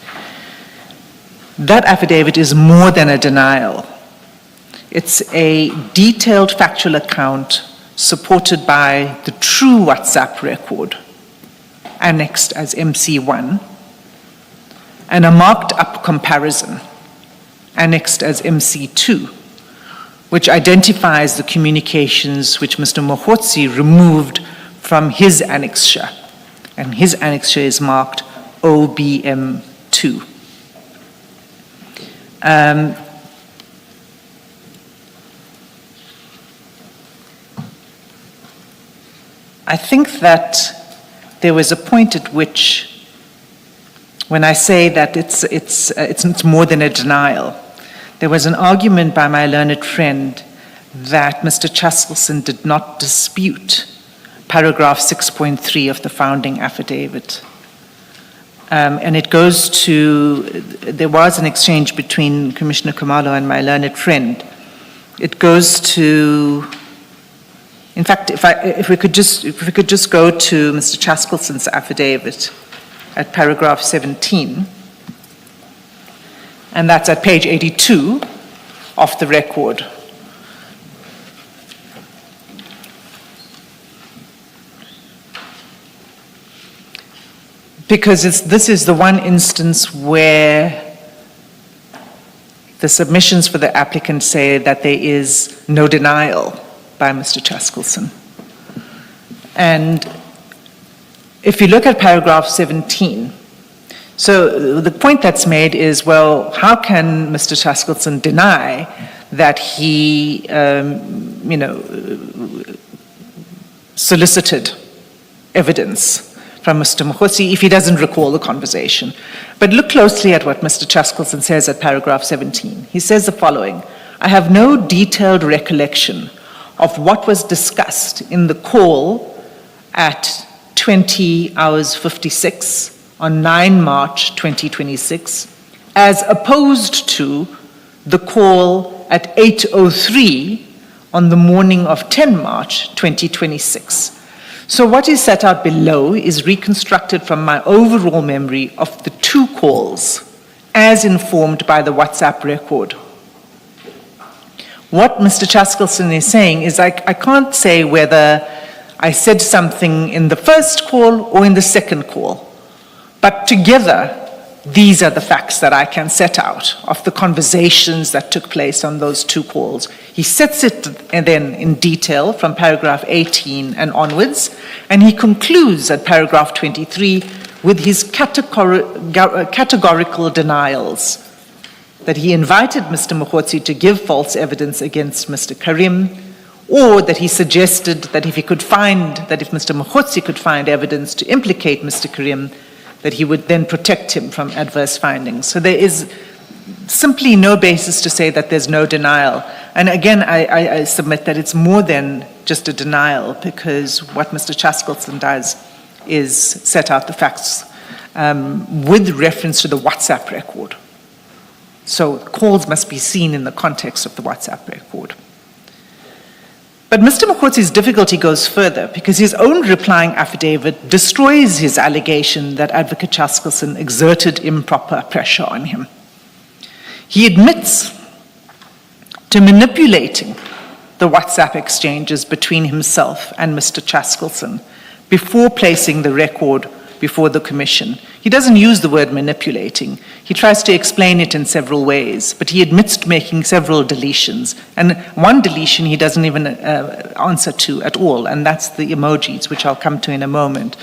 S3: That affidavit is more than a denial. It's a detailed factual account supported by the true WhatsApp record, annexed as MC1, and a marked up comparison, annexed as MC2, which identifies the communications which Mr. Mokhotsi removed from his annexure, and his annexure is marked OBM2. I think that there was a point at which, when I say that it's more than a denial, there was an argument by my learned friend that Mr. Chaskelson did not dispute paragraph 6.3 of the founding affidavit. And it goes to, there was an exchange between Commissioner Khumalo and my learned friend. It goes to, in fact, if we could just go to Mr. Chaskelson's affidavit at paragraph 17, and that's at page 82 of the record. Because this is the one instance where the submissions for the applicant say that there is no denial by Mr. Chaskelson. And if you look at paragraph 17, so the point that's made is, well, how can Mr. Chaskelson deny that he, solicited evidence from Mr. Mokhotsi if he doesn't recall the conversation? But look closely at what Mr. Chaskelson says at paragraph 17. He says the following: I have no detailed recollection of what was discussed in the call at 20 hours 56 on 9 March 2026, as opposed to the call at 8:03 on the morning of 10 March 2026. So what is set out below is reconstructed from my overall memory of the two calls as informed by the WhatsApp record. What Mr. Chaskelson is saying is I can't say whether I said something in the first call or in the second call, but together these are the facts that I can set out of the conversations that took place on those two calls. He sets it and then in detail from paragraph 18 and onwards, and he concludes at paragraph 23 with his categorical denials that he invited Mr. Mokhotsi to give false evidence against Mr. Karim, or that he suggested that if Mr. Mokhotsi could find evidence to implicate Mr. Karim, that he would then protect him from adverse findings. So there is simply no basis to say that there's no denial. And again, I submit that it's more than just a denial, because what Mr. Chaskelson does is set out the facts with reference to the WhatsApp record. So calls must be seen in the context of the WhatsApp record. But Mr. Mokgotzi's difficulty goes further because his own replying affidavit destroys his allegation that Advocate Chaskalson exerted improper pressure on him. He admits to manipulating the WhatsApp exchanges between himself and Mr. Chaskalson before placing the record before the commission. He doesn't use the word manipulating. He tries to explain it in several ways, but he admits to making several deletions. And one deletion he doesn't even answer to at all, and that's the emojis, which I'll come to in a moment.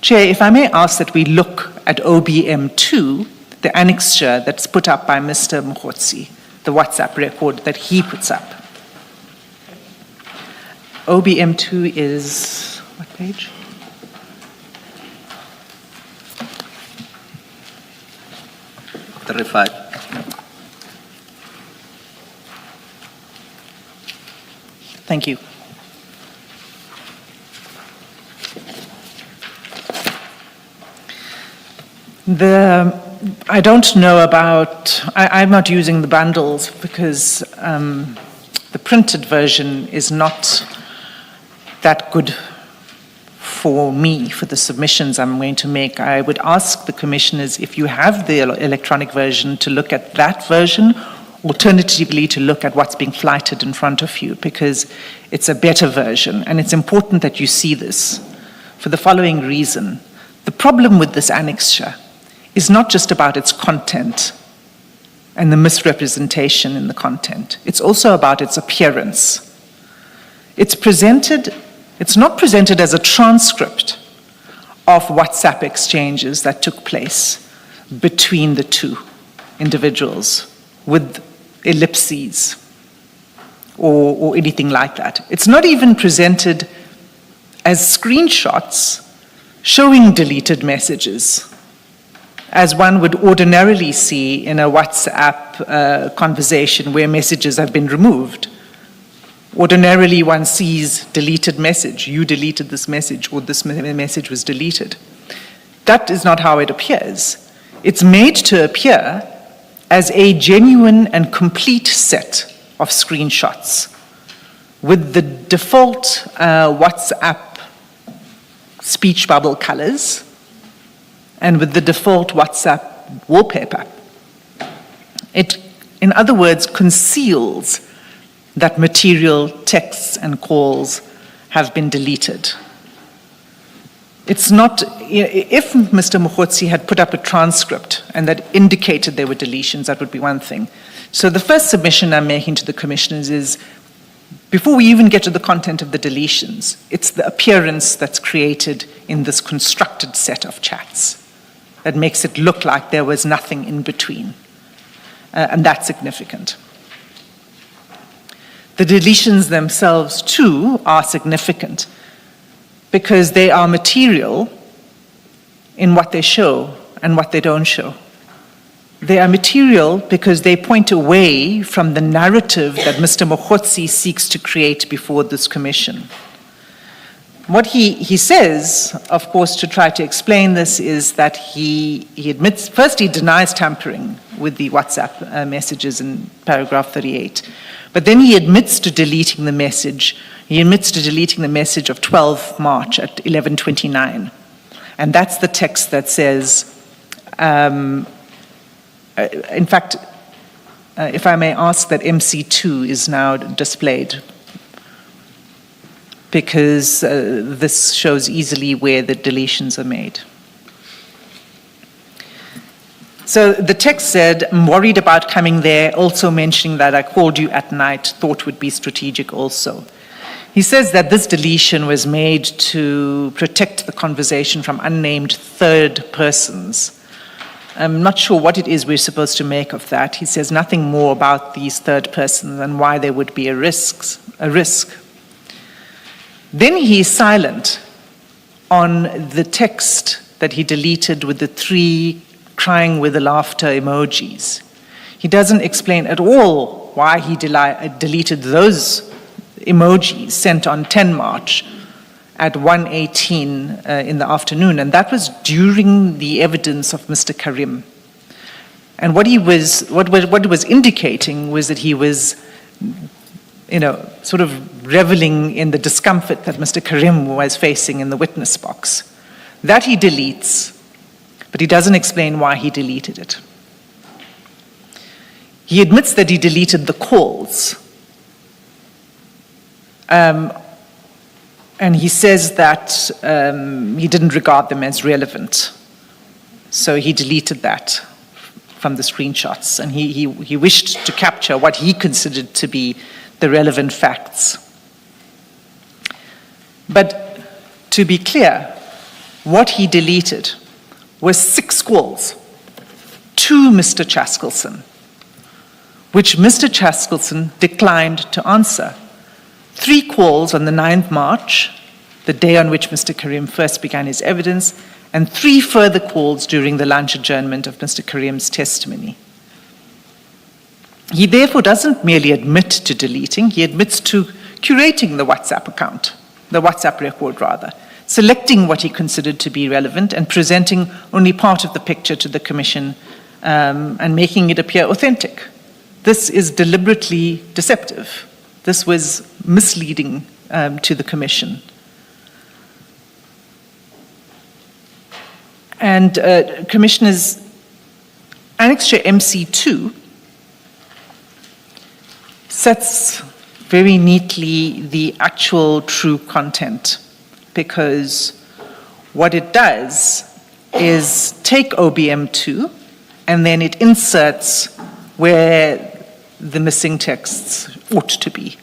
S3: Chair, if I may ask that we look at OBM2, the annexure that's put up by Mr. Mokgotsi, the WhatsApp record that he puts up. OBM2 is, what page? Thank you. I don't know about, I'm not using the bundles because the printed version is not that good for me, for the submissions I'm going to make. I would ask the commissioners if you have the electronic version to look at that version, alternatively to look at what's being flighted in front of you, because it's a better version, and it's important that you see this for the following reason. The problem with this annexure is not just about its content and the misrepresentation in the content. It's also about its appearance. It's not presented as a transcript of WhatsApp exchanges that took place between the two individuals with ellipses or anything like that. It's not even presented as screenshots showing deleted messages, as one would ordinarily see in a WhatsApp conversation where messages have been removed. Ordinarily, one sees deleted message, you deleted this message, or this message was deleted. That is not how it appears. It's made to appear as a genuine and complete set of screenshots with the default WhatsApp speech bubble colors and with the default WhatsApp wallpaper. It, in other words, conceals that material texts and calls have been deleted. It's not, if Mr. Mokgotsi had put up a transcript and that indicated there were deletions, that would be one thing. So the first submission I'm making to the commissioners is, before we even get to the content of the deletions, it's the appearance that's created in this constructed set of chats that makes it look like there was nothing in between. And that's significant. The deletions themselves, too, are significant because they are material in what they show and what they don't show. They are material because they point away from the narrative that Mr. Mokgotsi seeks to create before this commission. What he says, of course, to try to explain this is that he admits, first he denies tampering with the WhatsApp messages in paragraph 38. But then he admits to deleting the message. He admits to deleting the message of 12 March at 11:29. And that's the text that says, in fact, if I may ask that MC2 is now displayed, because this shows easily where the deletions are made. So the text said, I'm worried about coming there, also mentioning that I called you at night, thought would be strategic also. He says that this deletion was made to protect the conversation from unnamed third persons. I'm not sure what it is we're supposed to make of that. He says nothing more about these third persons and why there would be a risk. Then he's silent on the text that he deleted with the 3 crying with the laughter emojis. He doesn't explain at all why he deleted those emojis sent on 10 March at 1:18 in the afternoon, and that was during the evidence of Mr. Karim. And what it was indicating was that he was sort of reveling in the discomfort that Mr. Karim was facing in the witness box. That he deletes, but he doesn't explain why he deleted it. He admits that he deleted the calls. And he says that he didn't regard them as relevant. So he deleted that from the screenshots. And he wished to capture what he considered to be the relevant facts. But to be clear, what he deleted was 6 calls to Mr. Chaskelson, which Mr. Chaskelson declined to answer. 3 calls on the 9th March, the day on which Mr. Karim first began his evidence, and 3 further calls during the lunch adjournment of Mr. Karim's testimony. He therefore doesn't merely admit to deleting, he admits to curating the WhatsApp account, the WhatsApp record rather, selecting what he considered to be relevant and presenting only part of the picture to the Commission and making it appear authentic. This is deliberately deceptive. This was misleading to the Commission. And Commissioners, Annexure MC2 sets very neatly the actual true content, because what it does is take OBM2 and then it inserts where the missing texts ought to be.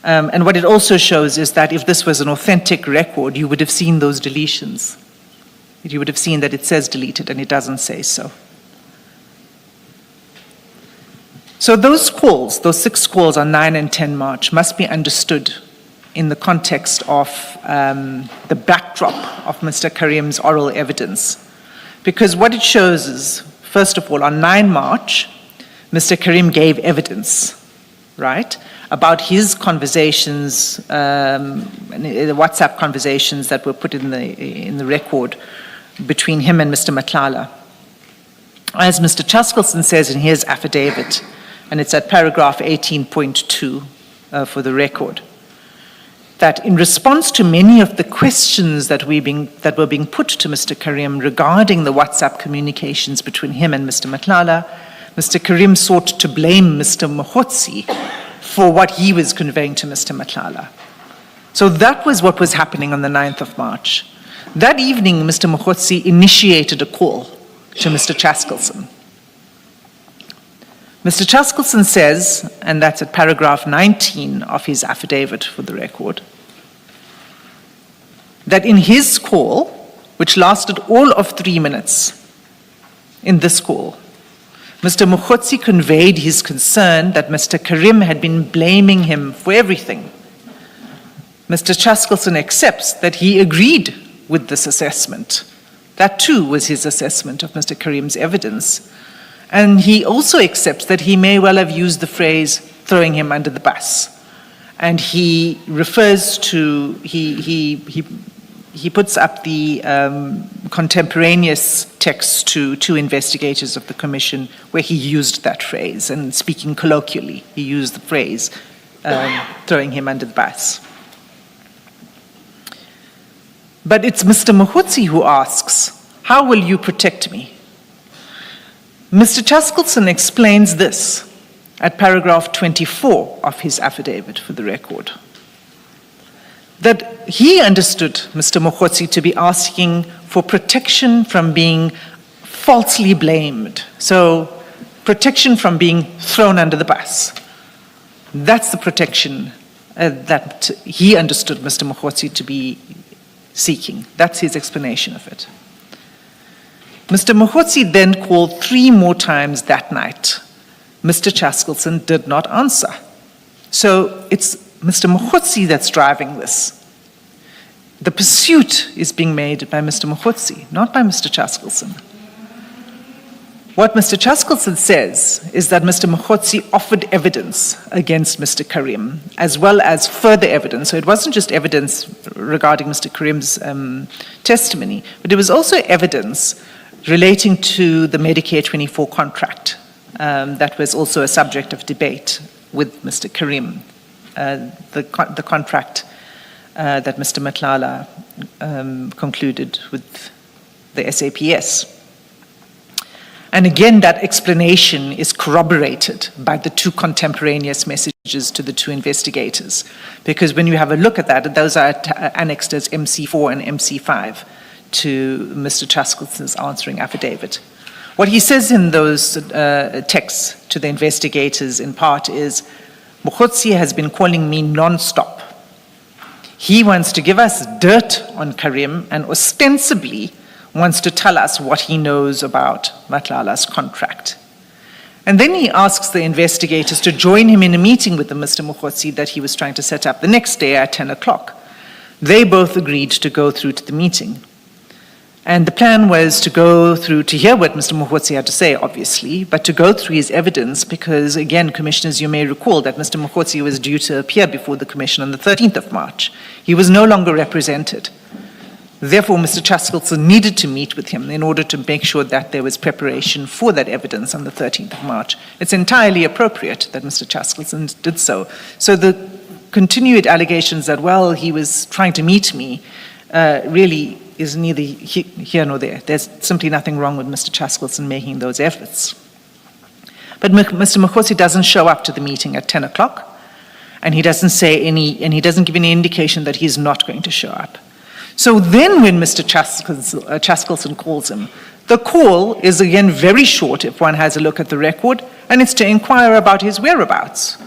S3: And what it also shows is that if this was an authentic record, you would have seen those deletions. You would have seen that it says deleted and it doesn't say so. So those calls, those 6 calls on 9 and 10 March must be understood in the context of the backdrop of Mr. Karim's oral evidence. Because what it shows is, first of all, on 9 March, Mr. Karim gave evidence, right, about his conversations, the WhatsApp conversations that were put in the record between him and Mr. Matlala. As Mr. Chaskelson says in his affidavit, and it's at paragraph 18.2 for the record, that in response to many of the questions that were being put to Mr. Karim regarding the WhatsApp communications between him and Mr. Matlala, Mr. Karim sought to blame Mr. Mokhotsi for what he was conveying to Mr. Matlala. So that was what was happening on the 9th of March. That evening, Mr. Mokhotsi initiated a call to Mr. Chaskelson. Mr. Chaskelson says, and that's at paragraph 19 of his affidavit for the record, that in his call, which lasted all of 3 minutes, in this call, Mr. Mokhotsi conveyed his concern that Mr. Karim had been blaming him for everything. Mr. Chaskelson accepts that he agreed with this assessment. That too was his assessment of Mr. Karim's evidence. And he also accepts that he may well have used the phrase throwing him under the bus. And he refers to, he puts up the contemporaneous text to 2 investigators of the Commission where he used that phrase, and speaking colloquially, he used the phrase throwing him under the bus. But it's Mr. Mokhotsi who asks, how will you protect me? Mr. Chaskelson explains this at paragraph 24 of his affidavit for the record, that he understood Mr. Mokhotsi to be asking for protection from being falsely blamed. So protection from being thrown under the bus. That's the protection that he understood Mr. Mokhotsi to be seeking. That's his explanation of it. Mr. Mokhotsi then called 3 more times that night. Mr. Chaskelson did not answer. So it's Mr. Mokhotsi that's driving this. The pursuit is being made by Mr. Mokhotsi, not by Mr. Chaskelson. What Mr. Chaskelson says is that Mr. Mokhotsi offered evidence against Mr. Karim, as well as further evidence. So it wasn't just evidence regarding Mr. Karim's testimony, but it was also evidence relating to the Medicare 24 contract that was also a subject of debate with Mr. Karim. the contract that Mr. Matlala concluded with the SAPS. And again, that explanation is corroborated by the two contemporaneous messages to the two investigators. Because when you have a look at that, those are annexed as MC4 and MC5 to Mr. Chaskelson's answering affidavit. What he says in those texts to the investigators in part is, Mokhotsi has been calling me non-stop. He wants to give us dirt on Karim and ostensibly wants to tell us what he knows about Matlala's contract. And then he asks the investigators to join him in a meeting with the Mr. Mokhotsi that he was trying to set up the next day at 10 o'clock. They both agreed to go through to the meeting. And the plan was to go through to hear what Mr. Mokhotsi had to say, obviously, but to go through his evidence because, again, Commissioners, you may recall that Mr. Mokhotsi was due to appear before the Commission on the 13th of March. He was no longer represented. Therefore, Mr. Chaskelson needed to meet with him in order to make sure that there was preparation for that evidence on the 13th of March. It's entirely appropriate that Mr. Chaskelson did so. So the continued allegations that, well, he was trying to meet me, really is neither here nor there. There's simply nothing wrong with Mr. Chaskelson making those efforts. But Mr. Mokhotsi doesn't show up to the meeting at 10 o'clock, and he doesn't give any indication that he's not going to show up. So then when Mr. Chaskelson calls him, the call is again very short if one has a look at the record, and it's to inquire about his whereabouts.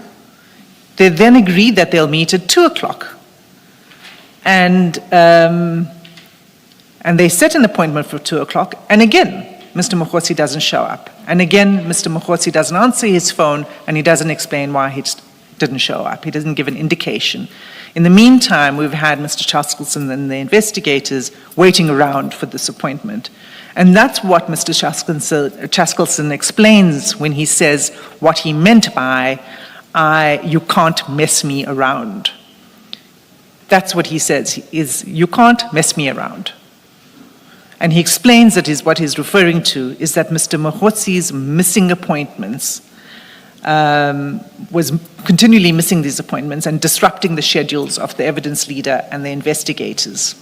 S3: They then agree that they'll meet at 2 o'clock. And they set an appointment for 2 o'clock, and again, Mr. Mokhotsi doesn't show up. And again, Mr. Mokhotsi doesn't answer his phone, and he doesn't explain why he didn't show up. He doesn't give an indication. In the meantime, we've had Mr. Chaskelson and the investigators waiting around for this appointment. And that's what Mr. Chaskelson explains when he says what he meant by, you can't mess me around. That's what he says, is you can't mess me around. And he explains that what he's referring to is that Mr. Mokhotsi's missing appointments was continually missing these appointments and disrupting the schedules of the evidence leader and the investigators.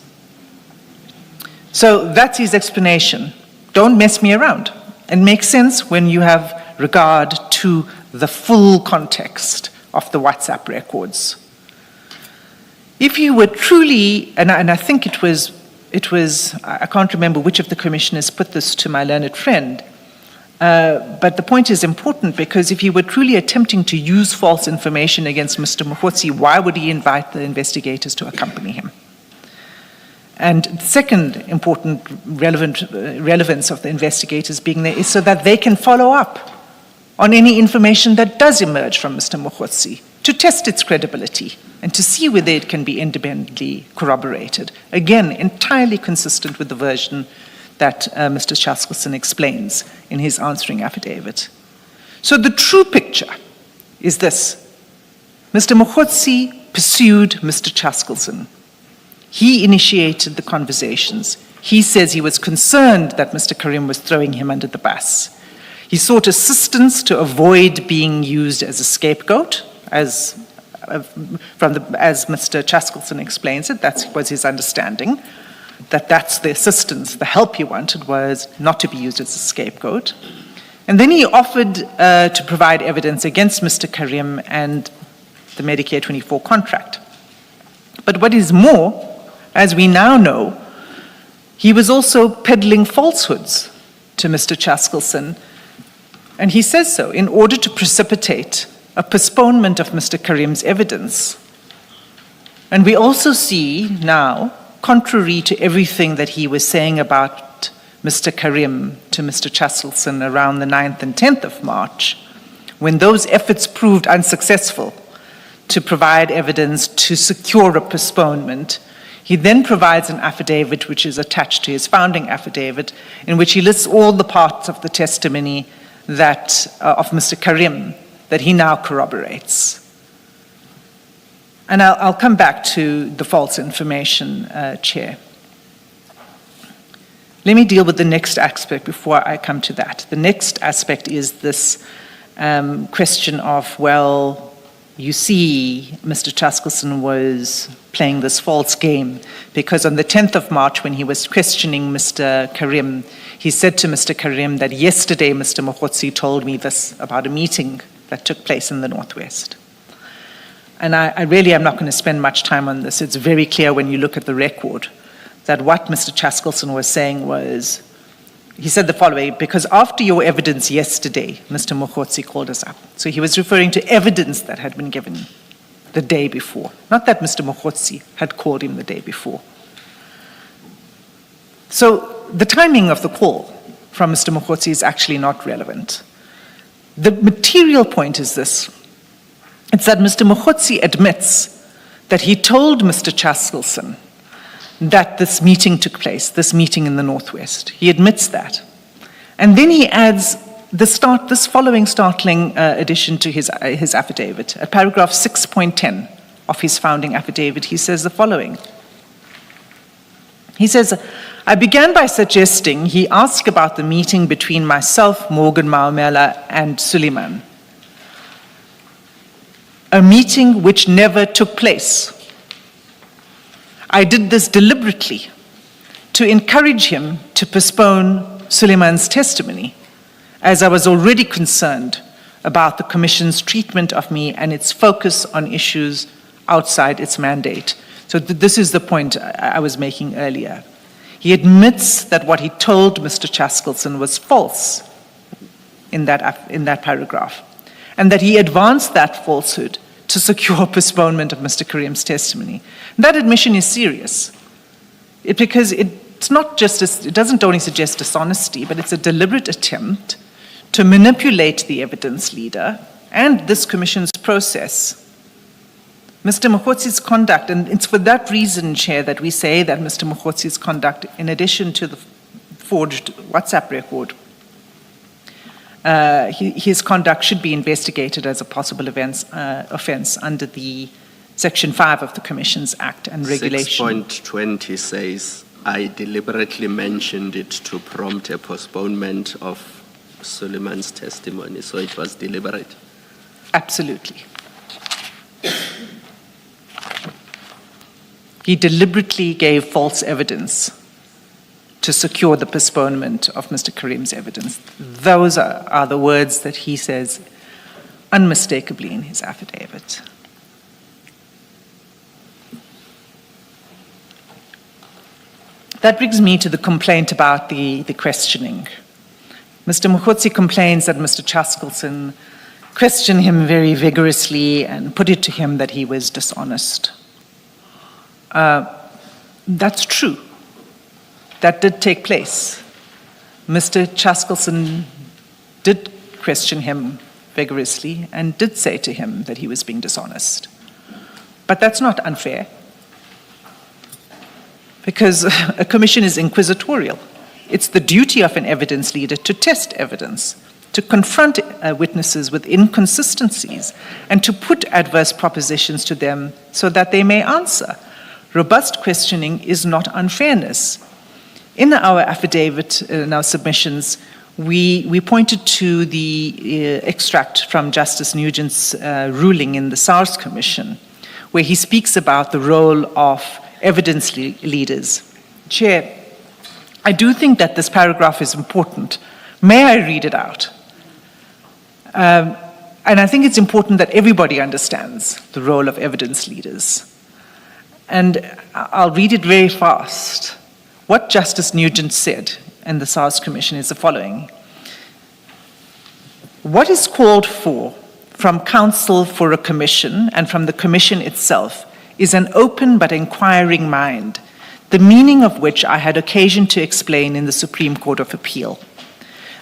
S3: So that's his explanation. Don't mess me around. And makes sense when you have regard to the full context of the WhatsApp records. If you were truly, and I think it was, I can't remember which of the commissioners put this to my learned friend, but the point is important because if he were truly attempting to use false information against Mr. Mokhotsi, why would he invite the investigators to accompany him? And the second important relevance of the investigators being there is so that they can follow up on any information that does emerge from Mr. Mokhotsi to test its credibility and to see whether it can be independently corroborated. Again, entirely consistent with the version that Mr. Chaskelson explains in his answering affidavit. So the true picture is this. Mr. Mokhotsi pursued Mr. Chaskelson. He initiated the conversations. He says he was concerned that Mr. Karim was throwing him under the bus. He sought assistance to avoid being used as a scapegoat, as Mr. Chaskelson explains it. That was his understanding. That's the assistance, the help he wanted was not to be used as a scapegoat. And then he offered to provide evidence against Mr. Karim and the Medicare 24 contract. But what is more, as we now know, he was also peddling falsehoods to Mr. Chaskelson, and he says so in order to precipitate a postponement of Mr. Karim's evidence. And we also see now, contrary to everything that he was saying about Mr. Karim to Mr. Chaskelson around the 9th and 10th of March, when those efforts proved unsuccessful to provide evidence to secure a postponement, he then provides an affidavit which is attached to his founding affidavit in which he lists all the parts of the testimony that of Mr. Karim that he now corroborates. And I'll come back to the false information, Chair. Let me deal with the next aspect before I come to that. The next aspect is this question of, well, you see Mr. Chaskelson was playing this false game, because on the 10th of March, when he was questioning Mr. Karim, he said to Mr. Karim that yesterday Mr. Mokhotsi told me this about a meeting that took place in the Northwest. And I really am not going to spend much time on this. It's very clear when you look at the record that what Mr. Chaskelson was saying was, he said the following: because after your evidence yesterday, Mr. Mokhotsi called us up. So he was referring to evidence that had been given the day before, not that Mr. Mokhotsi had called him the day before. So the timing of the call from Mr. Mokhotsi is actually not relevant. The material point is this: it's that Mr. Mokhotsi admits that he told Mr. Chaskelson that this meeting took place, this meeting in the Northwest. He admits that. And then he adds this following startling addition to his affidavit. At paragraph 6.10 of his founding affidavit, he says the following. He says, I began by suggesting he ask about the meeting between myself, Morgan Maumela, and Suleiman. A meeting which never took place. I did this deliberately to encourage him to postpone Suleiman's testimony, as I was already concerned about the Commission's treatment of me and its focus on issues outside its mandate. So this is the point I was making earlier. He admits that what he told Mr. Chaskelson was false in that paragraph, and that he advanced that falsehood to secure postponement of Mr. Karim's testimony. And that admission is serious, because it's not just, it doesn't only suggest dishonesty, but it's a deliberate attempt to manipulate the evidence leader and this Commission's process. Mr. Mokhotsi's conduct, and it's for that reason, Chair, that we say that Mr. Mokhotsi's conduct, in addition to the forged WhatsApp record, his conduct should be investigated as a possible offense under the Section 5 of the Commissions Act and Regulation.
S6: 6.20 says, I deliberately mentioned it to prompt a postponement of Suleiman's testimony, so it was deliberate.
S3: Absolutely. He deliberately gave false evidence to secure the postponement of Mr. Karim's evidence. Those are the words that he says unmistakably in his affidavit. That brings me to the complaint about the questioning. Mr. Mokhotsi complains that Mr. Chaskelson questioned him very vigorously and put it to him that he was dishonest. That's true. That did take place. Mr. Chaskelson did question him vigorously and did say to him that he was being dishonest. But that's not unfair, because a commission is inquisitorial. It's the duty of an evidence leader to test evidence, to confront witnesses with inconsistencies, and to put adverse propositions to them so that they may answer. Robust questioning is not unfairness. In our affidavit, in our submissions, we pointed to the extract from Justice Nugent's ruling in the SARS Commission, where he speaks about the role of evidence leaders. Chair, I do think that this paragraph is important. May I read it out? And I think it's important that everybody understands the role of evidence leaders. And I'll read it very fast. What Justice Nugent said in the SARS Commission is the following. What is called for from counsel for a commission and from the commission itself is an open but inquiring mind, the meaning of which I had occasion to explain in the Supreme Court of Appeal.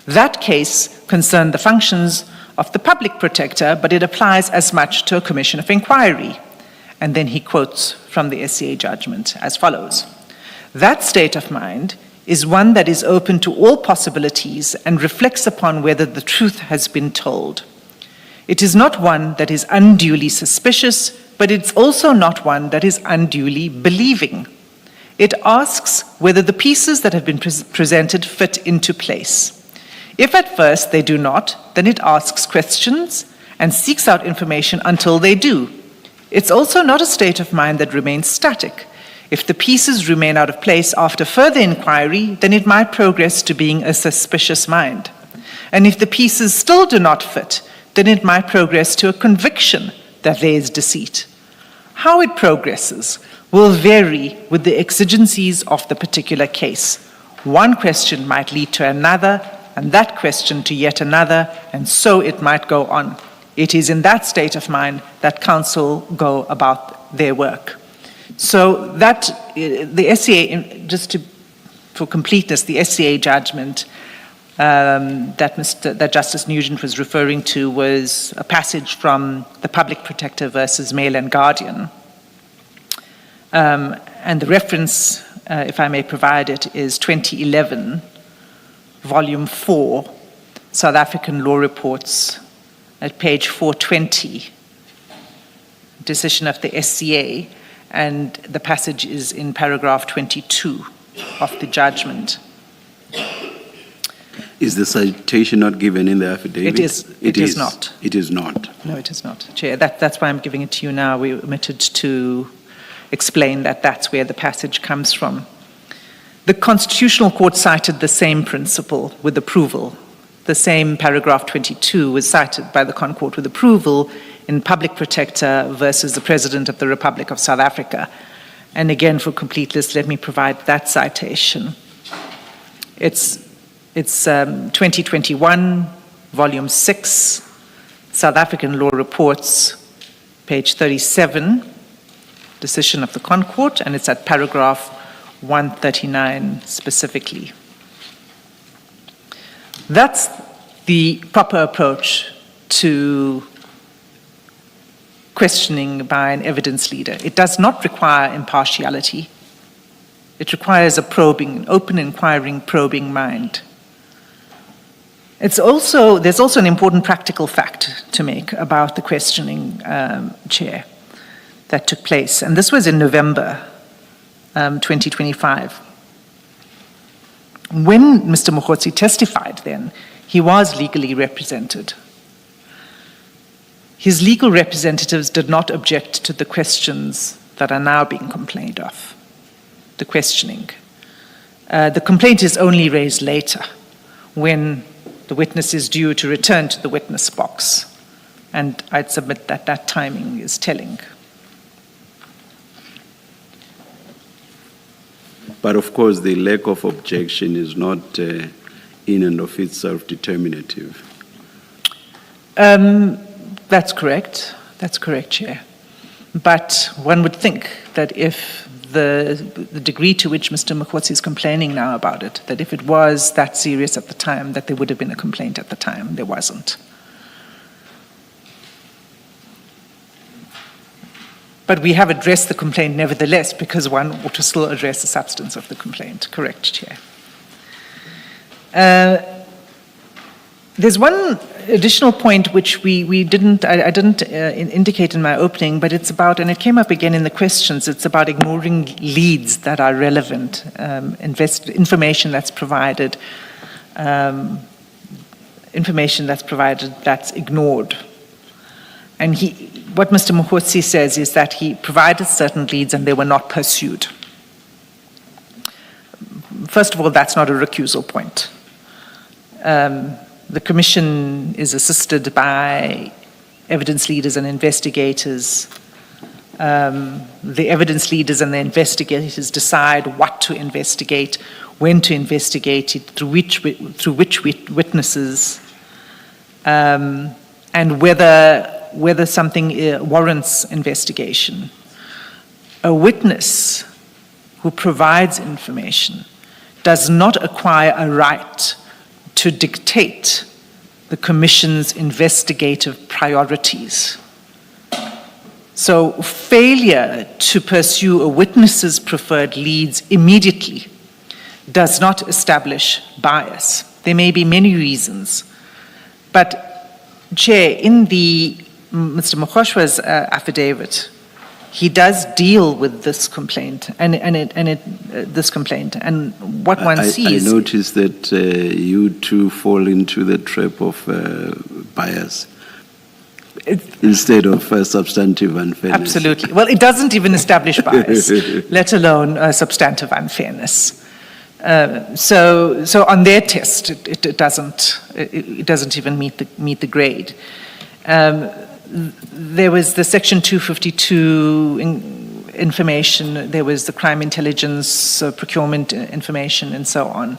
S3: That case concerned the functions of the public protector, but it applies as much to a commission of inquiry. And then he quotes from the SCA judgment as follows. That state of mind is one that is open to all possibilities and reflects upon whether the truth has been told. It is not one that is unduly suspicious, but it's also not one that is unduly believing. It asks whether the pieces that have been presented fit into place. If at first they do not, then it asks questions and seeks out information until they do. It's also not a state of mind that remains static. If the pieces remain out of place after further inquiry, then it might progress to being a suspicious mind. And if the pieces still do not fit, then it might progress to a conviction that there is deceit. How it progresses will vary with the exigencies of the particular case. One question might lead to another, and that question to yet another, and so it might go on. It is in that state of mind that counsel go about their work. So that, the SCA, for completeness, the SCA judgment that Justice Nugent was referring to was a passage from the Public Protector versus Mail and Guardian. And the reference, if I may provide it, is 2011, Volume 4, South African Law Reports, at page 420, decision of the SCA, and the passage is in paragraph 22 of the judgment.
S2: Is the citation not given in the affidavit?
S3: It is not.
S2: It is not.
S3: No, it is not, Chair. That's why I'm giving it to you now. We omitted to explain that that's where the passage comes from. The Constitutional Court cited the same principle with approval. The same paragraph 22 was cited by the Con Court with approval in Public Protector versus the President of the Republic of South Africa. And again, for completeness, let me provide that citation. It's 2021, Volume 6, South African Law Reports, page 37, decision of the Con Court, and it's at paragraph 139 specifically. That's the proper approach to questioning by an evidence leader. It does not require impartiality. It requires a probing, an open, inquiring, probing mind. There's also an important practical fact to make about the questioning, Chair, that took place. And this was in November 2025. When Mr. Mokhotsi testified then, he was legally represented. His legal representatives did not object to the questions that are now being complained of, the questioning. The complaint is only raised later, when the witness is due to return to the witness box. And I'd submit that that timing is telling.
S2: But of course, the lack of objection is not in and of itself determinative.
S3: That's correct. That's correct, Chair. But one would think that if the degree to which Mr. Mokhotsi is complaining now about it, that if it was that serious at the time, that there would have been a complaint at the time. There wasn't. But we have addressed the complaint nevertheless, because one ought to still address the substance of the complaint. Correct, Chair. There's one additional point which I didn't indicate in my opening, but it's about, and it came up again in the questions, it's about ignoring leads that are relevant, information that's provided, that's ignored. And what Mr. Mokhotsi says is that he provided certain leads and they were not pursued. First of all, that's not a recusal point. The Commission is assisted by evidence leaders and investigators. The evidence leaders and the investigators decide what to investigate, when to investigate it, through which witnesses, and whether something warrants investigation. A witness who provides information does not acquire a right to dictate the Commission's investigative priorities. So failure to pursue a witness's preferred leads immediately does not establish bias. There may be many reasons, but Chair, in Mr. Mokhotsi's affidavit, he does deal with this complaint, and what one sees.
S2: I noticed that you too fall into the trap of bias. instead of substantive unfairness.
S3: Absolutely. Well, it doesn't even establish bias, let alone substantive unfairness. So on their test, it doesn't even meet the grade. There was the Section 252 information, there was the crime intelligence, procurement information, and so on.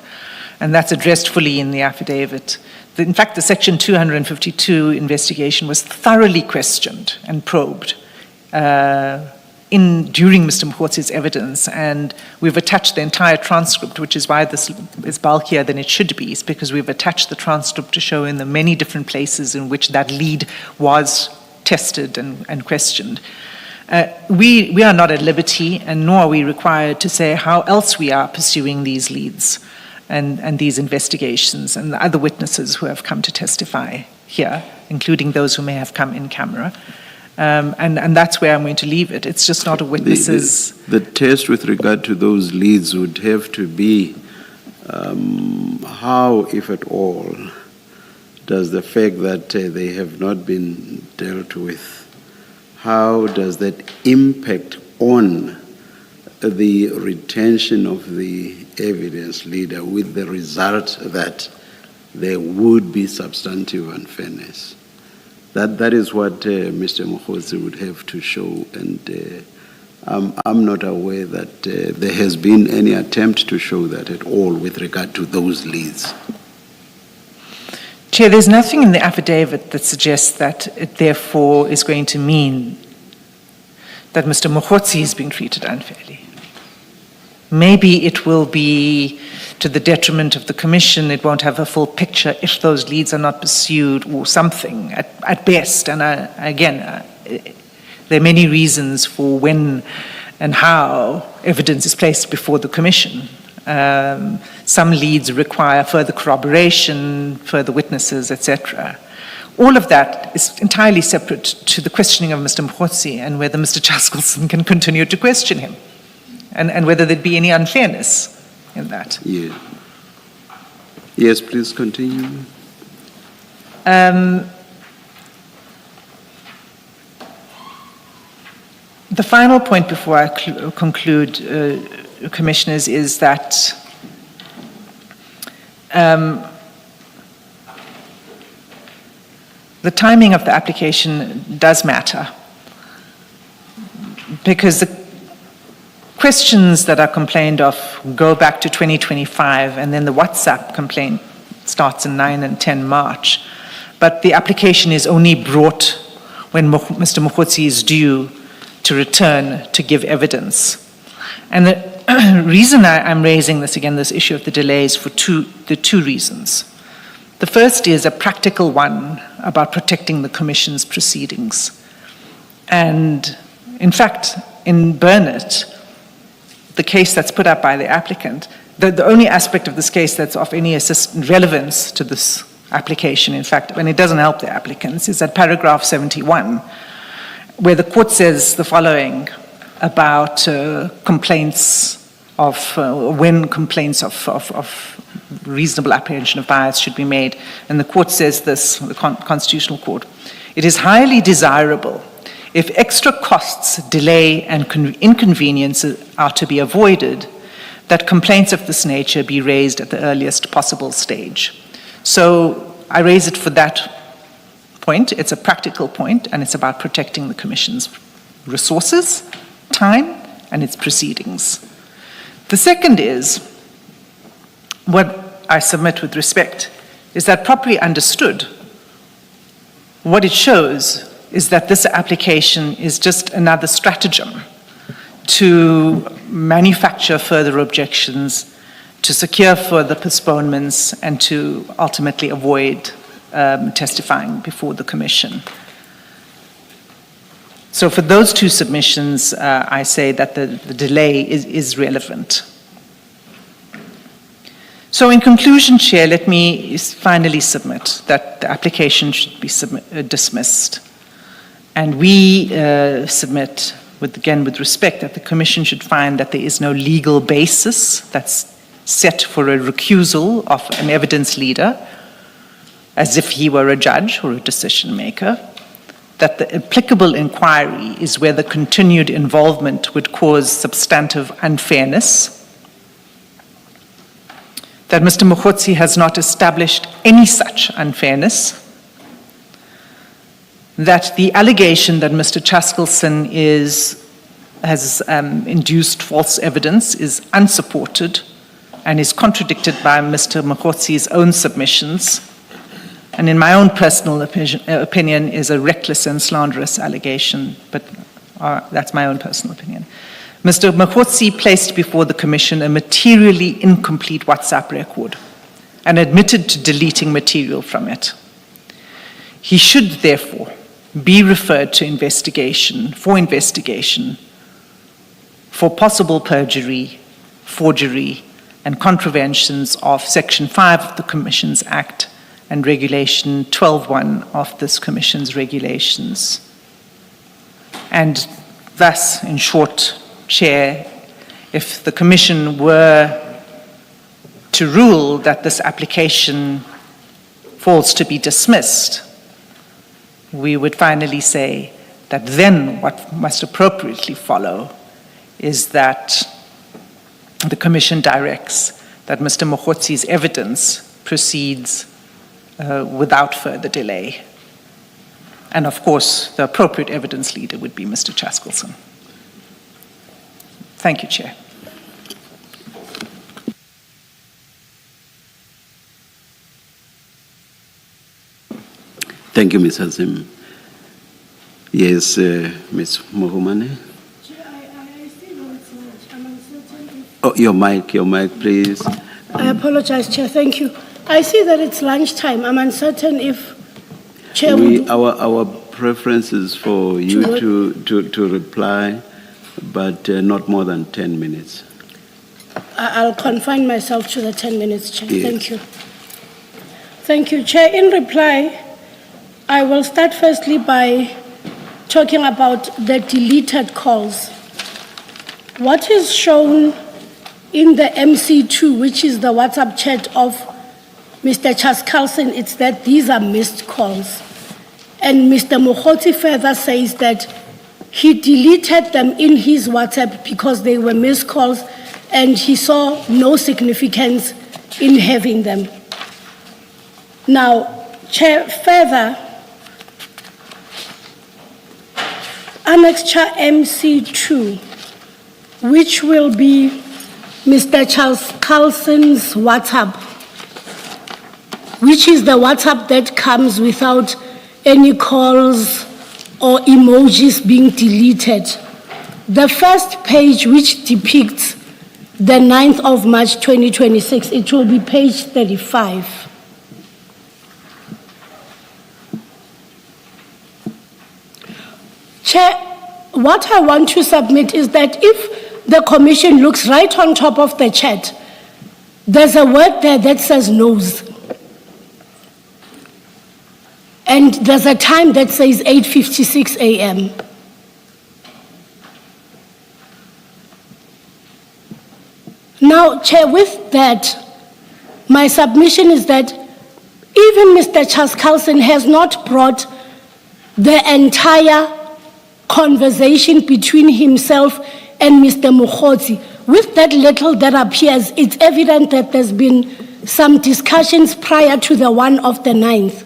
S3: And that's addressed fully in the affidavit. In fact, the Section 252 investigation was thoroughly questioned and probed during Mr. Mokgotzi's evidence, and we've attached the entire transcript, which is why this is bulkier than it should be, is because we've attached the transcript to show in the many different places in which that lead was tested and questioned. We are not at liberty, and nor are we required to say how else we are pursuing these leads and these investigations and the other witnesses who have come to testify here, including those who may have come in camera. And that's where I'm going to leave it. It's just not a witness's...
S2: The test with regard to those leads would have to be how, if at all, does the fact that they have not been dealt with, how does that impact on the retention of the evidence leader with the result that there would be substantive unfairness? That is what Mr. Mokgotzi would have to show, and I'm not aware that there has been any attempt to show that at all with regard to those leads.
S3: Chair, there's nothing in the affidavit that suggests that it therefore is going to mean that Mr. Mokgotzi is being treated unfairly. Maybe it will be to the detriment of the Commission. It won't have a full picture if those leads are not pursued or something at best. And there are many reasons for when and how evidence is placed before the Commission. Some leads require further corroboration, further witnesses, etc. All of that is entirely separate to the questioning of Mr. Mokgotzi and whether Mr. Chaskelson can continue to question him. And whether there'd be any unfairness in that.
S2: Yeah. Yes, please continue.
S3: The final point before I conclude, Commissioners, is that the timing of the application does matter, because the questions that are complained of go back to 2025, and then the WhatsApp complaint starts in 9 and 10 March. But the application is only brought when Mr. Mokgotzi is due to return to give evidence. And the reason I'm raising this again, this issue of the delays, for two reasons. The first is a practical one about protecting the Commission's proceedings. And in fact, in Burnett, the case that's put up by the applicant, the only aspect of this case that's of any relevance to this application, in fact, when it doesn't help the applicants, is at paragraph 71, where the court says the following about complaints of, when complaints of reasonable apprehension of bias should be made. And the court says this, the Constitutional Court, it is highly desirable if extra costs, delay, and inconvenience are to be avoided, that complaints of this nature be raised at the earliest possible stage. So I raise it for that point. It's a practical point, and it's about protecting the Commission's resources, time, and its proceedings. The second is, what I submit with respect, is that properly understood, what it shows is that this application is just another stratagem to manufacture further objections, to secure further postponements, and to ultimately avoid testifying before the Commission. So for those two submissions, I say that the delay is relevant. So in conclusion, Chair, let me finally submit that the application should be dismissed. And we submit, again with respect, that the Commission should find that there is no legal basis that's set for a recusal of an evidence leader, as if he were a judge or a decision maker, that the applicable inquiry is whether continued involvement would cause substantive unfairness, that Mr. Mokhotsi has not established any such unfairness, that the allegation that Mr. Chaskalson has induced false evidence is unsupported and is contradicted by Mr. Mokhotsi's own submissions, and in my own personal opinion is a reckless and slanderous allegation, but that's my own personal opinion. Mr. Mokhotsi placed before the Commission a materially incomplete WhatsApp record and admitted to deleting material from it. He should therefore be referred to investigation for possible perjury, forgery, and contraventions of Section 5 of the Commissions Act and Regulation 12.1 of this Commission's regulations. And thus, in short, Chair, if the Commission were to rule that this application falls to be dismissed, we would finally say that then what must appropriately follow is that the Commission directs that Mr. Mokhotsi's evidence proceeds without further delay. And of course, the appropriate evidence leader would be Mr. Chaskalson. Thank you, Chair.
S2: Thank you, Ms. Hazim. Yes, Ms. Mohumane.
S5: I see no it's I'm uncertain if...
S2: Oh, your mic, please.
S5: I apologize, Chair. Thank you. I see that it's lunchtime. I'm uncertain if Chair would...
S2: Our preference is for you to reply, but not more than 10 minutes.
S5: I'll confine myself to the 10 minutes, Chair.
S2: Yes.
S5: Thank you. Thank you, Chair. In reply, I will start firstly by talking about the deleted calls. What is shown in the MC2, which is the WhatsApp chat of Mr. Chaskalson, it's that these are missed calls. And Mr. Mokhotsi further says that he deleted them in his WhatsApp because they were missed calls and he saw no significance in having them. Now, Chair, further, Annexure MC2, which will be Mr. Chaskalson's WhatsApp, which is the WhatsApp that comes without any calls or emojis being deleted. The first page, which depicts the 9th of March 2026, it will be page 35. Chair, what I want to submit is that if the Commission looks right on top of the chat, there's a word there that says nose. And there's a time that says 8:56 a.m. Now, Chair, with that, my submission is that even Mr. Chaskalson has not brought the entire conversation between himself and Mr. Mokhotsi. With that little that appears, it's evident that there's been some discussions prior to the one of the 9th.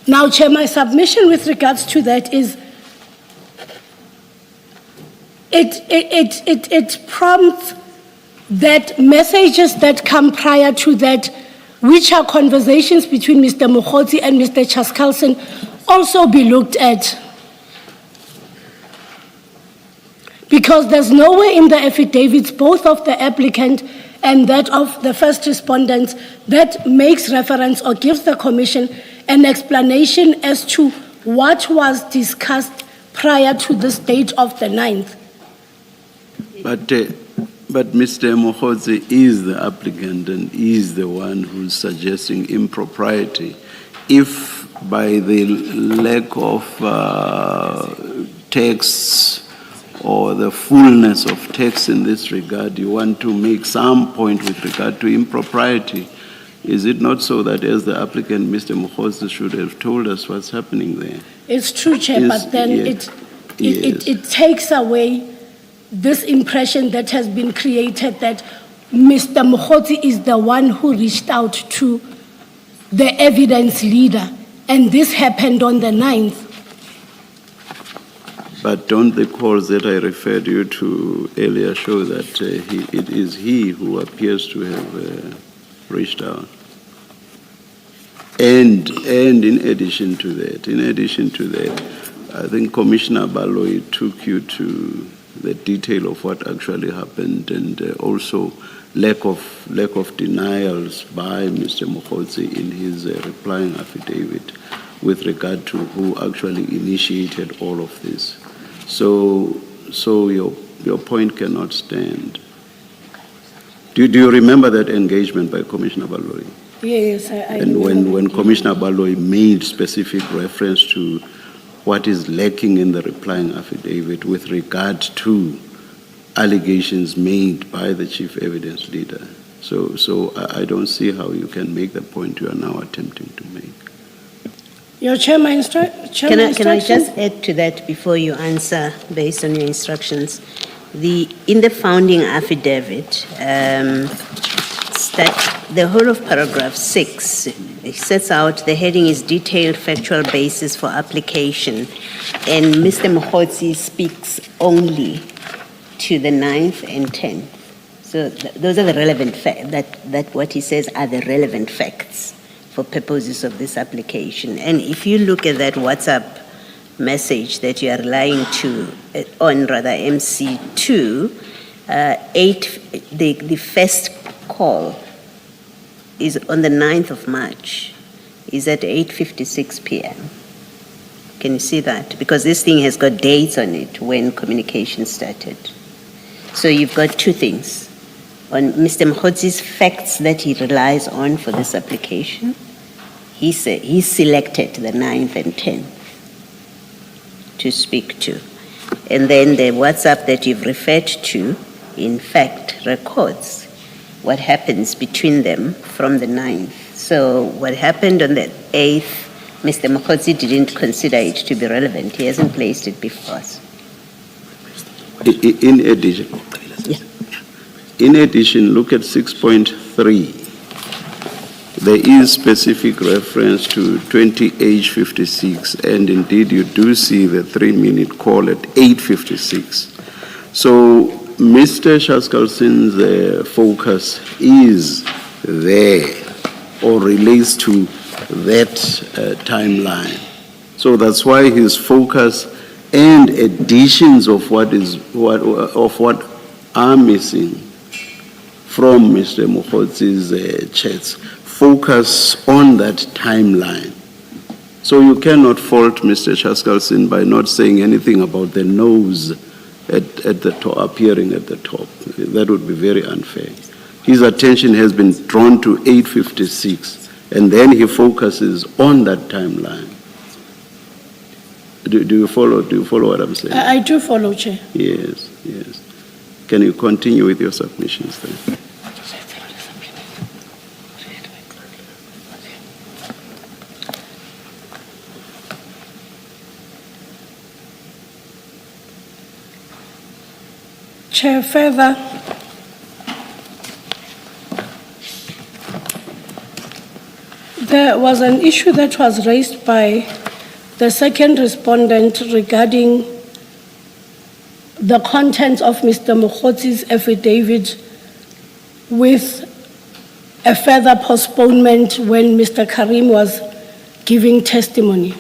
S5: Now, Chair, my submission with regards to that is it prompts that messages that come prior to that, which are conversations between Mr. Mokhotsi and Mr. Chaskalson, also be looked at. Because there's nowhere in the affidavits, both of the applicant and that of the first respondents, that makes reference or gives the Commission an explanation as to what was discussed prior to this date of the 9th.
S2: But Mr. Mokhotsi is the applicant and is the one who's suggesting impropriety. If by the lack of texts or the fullness of text in this regard, you want to make some point with regard to impropriety, Is it not so that as the applicant, Mr. Mokhosi should have told us what's happening there?
S5: It's true, Chair,
S2: Yes,
S5: but then
S2: yes, yes.
S5: it takes away this impression that has been created that Mr. Mokhosi is the one who reached out to the evidence leader, and this happened on the 9th.
S2: But don't the calls that I referred you to earlier show that it is he who appears to have reached out? And in addition to that, I think Commissioner Baloyi took you to the detail of what actually happened, and also lack of denials by Mr. Mokhosi in his replying affidavit with regard to who actually initiated all of this. So your point cannot stand. Do you remember that engagement by Commissioner Baloyi?
S5: Yes, I
S2: And
S5: remember.
S2: when Commissioner Baloyi made specific reference to what is lacking in the replying affidavit with regard to allegations made by the chief evidence leader. So I don't see how you can make the point you are now attempting to make.
S5: Your Chairman,
S7: Can I just add to that before you answer based on your instructions? In the founding affidavit, the whole of paragraph 6, it sets out the heading is detailed factual basis for application, and Mr. Mokhosi speaks only to the 9th and 10th. So those are the relevant facts, that what he says are the relevant facts for purposes of this application. And if you look at that WhatsApp message that you are relying on MC2, the first call is on the 9th of March, is at 8:56 p.m. Can you see that? Because this thing has got dates on it when communication started. So you've got two things. On Mr. Mokhosi's facts that he relies on for this application, he selected the 9th and 10th to speak to. And then the WhatsApp that you've referred to, in fact, records what happens between them from the 9th. So what happened on the 8th, Mr. Mokhosi didn't consider it to be relevant. He hasn't placed it before us.
S2: In addition, look at 6.3. There is specific reference to 20H56, and indeed you do see the 3-minute call at 8:56. So Mr. Shaskalson's focus is there or relates to that timeline. So that's why his focus and additions of what are missing from Mr. Mokhosi's chats focus on that timeline. So you cannot fault Mr. Shaskalson by not saying anything about the nose at the top, appearing at the top. That would be very unfair. His attention has been drawn to 8:56, and then he focuses on that timeline. Do you follow what I'm saying?
S5: I do follow, Chair.
S2: Yes. Can you continue with your submissions then?
S5: Chair, further, there was an issue that was raised by the second respondent regarding the contents of Mr. Mokhosi's affidavit with a further postponement when Mr. Karim was giving testimony.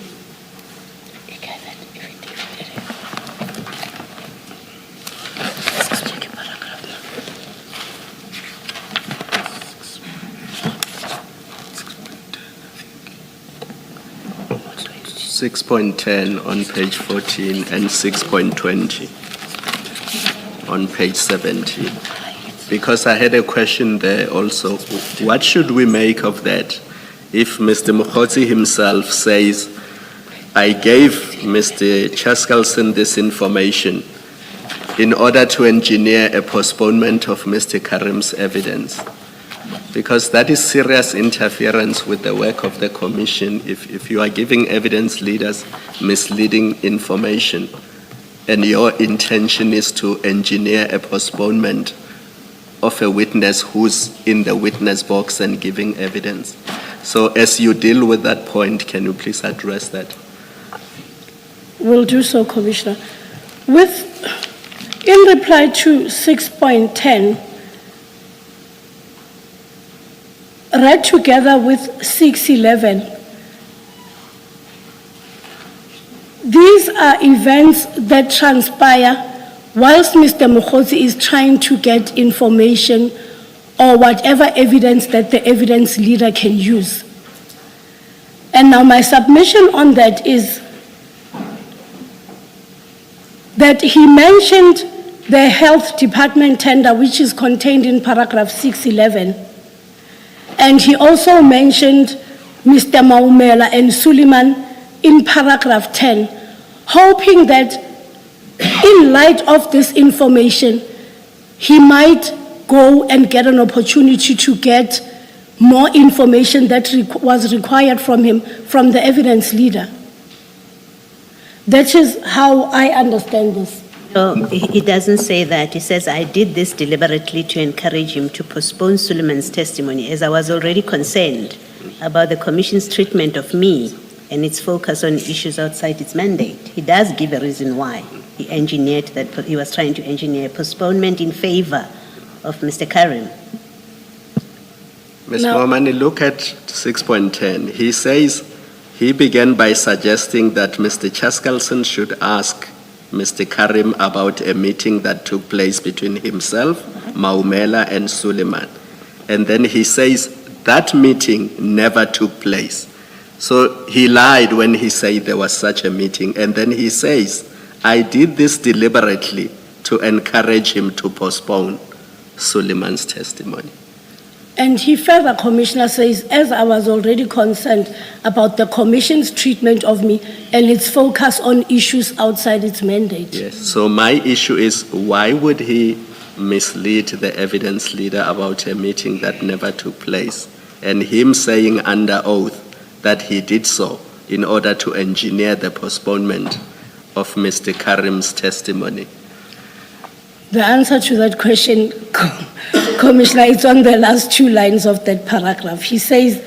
S6: 6.10 on page 14 and 6.20 on page 17. Because I had a question there also. What should we make of that? If Mr. Mokhosi himself says, I gave Mr. Shaskalson this information in order to engineer a postponement of Mr. Karim's evidence. Because that is serious interference with the work of the commission if you are giving evidence leaders misleading information and your intention is to engineer a postponement of a witness who's in the witness box and giving evidence. So as you deal with that point, can you please address that?
S5: Will do so, Commissioner. In reply to 6.10, read together with 6.11, these are events that transpire whilst Mr. Mokhotsi is trying to get information or whatever evidence that the evidence leader can use. And now my submission on that is that he mentioned the health department tender, which is contained in paragraph 6.11. And he also mentioned Mr. Maumela and Suleiman in paragraph 10, hoping that in light of this information, he might go and get an opportunity to get more information that was required from him, from the evidence leader. That is how I understand this.
S7: No, he doesn't say that. He says, I did this deliberately to encourage him to postpone Suleiman's testimony, as I was already concerned about the Commission's treatment of me and its focus on issues outside its mandate. He does give a reason why he engineered that. He was trying to engineer postponement in favor of Mr. Karim.
S6: Ms. Momani, look at 6.10. He says he began by suggesting that Mr. Chaskalson should ask Mr. Karim about a meeting that took place between himself, Maumela, and Suleiman. And then he says that meeting never took place. So he lied when he said there was such a meeting. And then he says, I did this deliberately to encourage him to postpone Suleiman's testimony.
S5: And he further, Commissioner, says, as I was already concerned about the Commission's treatment of me and its focus on issues outside its mandate.
S6: Yes, so my issue is, why would he mislead the evidence leader about a meeting that never took place, and him saying under oath that he did so in order to engineer the postponement of Mr. Karim's testimony?
S5: The answer to that question, Commissioner, is on the last two lines of that paragraph. He says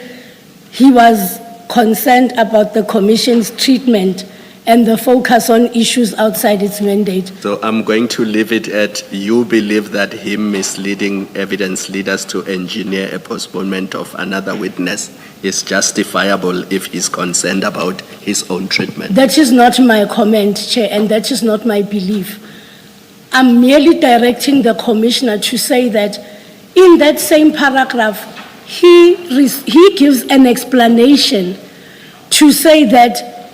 S5: he was concerned about the Commission's treatment and the focus on issues outside its mandate.
S6: So I'm going to leave it at, you believe that him misleading evidence leaders to engineer a postponement of another witness is justifiable if he's concerned about his own treatment?
S5: That is not my comment, Chair, and that is not my belief. I'm merely directing the Commissioner to say that in that same paragraph, he gives an explanation to say that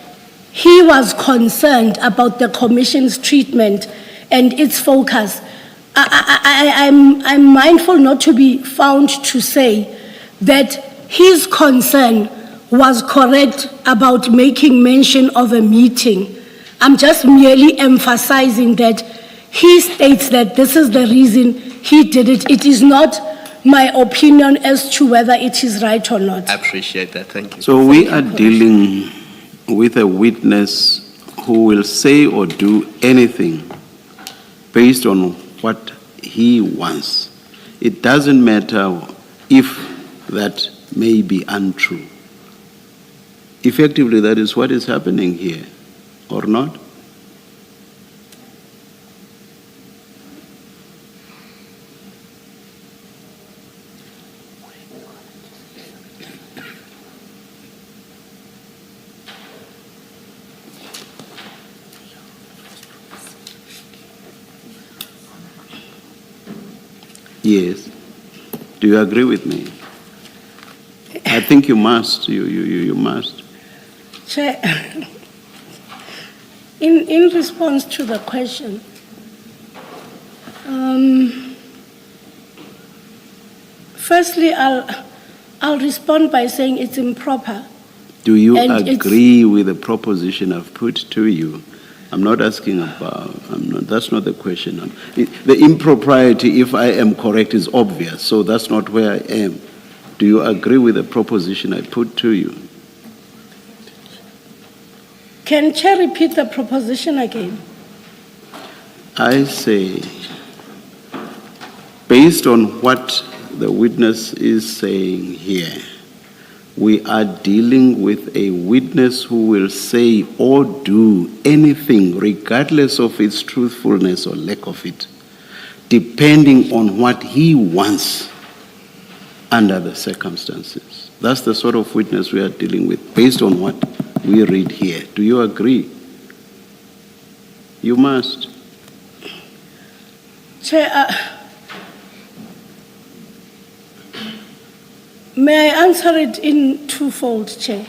S5: he was concerned about the Commission's treatment and its focus. I'm mindful not to be found to say that his concern was correct about making mention of a meeting. I'm just merely emphasizing that he states that this is the reason he did it. It is not my opinion as to whether it is right or not.
S6: I appreciate that, thank you.
S2: So we are dealing with a witness who will say or do anything based on what he wants. It doesn't matter if that may be untrue. Effectively, that is what is happening here, or not? Yes. Do you agree with me? I think you must. You must.
S5: Chair, in response to the question, firstly, I'll respond by saying it's improper.
S2: Do you agree with the proposition I've put to you? I'm not asking about, that's not the question. The impropriety, if I am correct, is obvious, so that's not where I am. Do you agree with the proposition I put to you?
S5: Can Chair repeat the proposition again?
S2: I say, based on what the witness is saying here, we are dealing with a witness who will say or do anything, regardless of its truthfulness or lack of it, depending on what he wants under the circumstances. That's the sort of witness we are dealing with, based on what we read here. Do you agree? You must.
S5: Chair, may I answer it in twofold, Chair?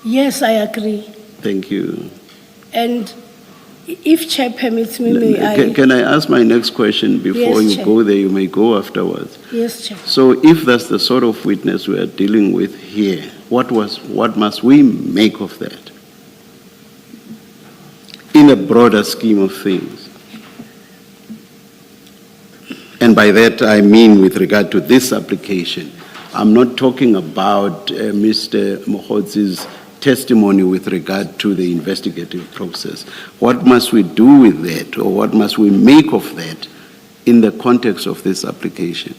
S5: Yes, I agree.
S2: Thank you.
S5: And if Chair permits me, may I?
S2: Can I ask my next question before
S5: Yes,
S2: you
S5: Chair.
S2: go there? You may go afterwards.
S5: Yes, Chair.
S2: So if that's the sort of witness we are dealing with here, what must we make of that? In a broader scheme of things. And by that I mean with regard to this application. I'm not talking about Mr. Mokgotzi's testimony with regard to the investigative process. What must we do with that, or what must we make of that in the context of this application?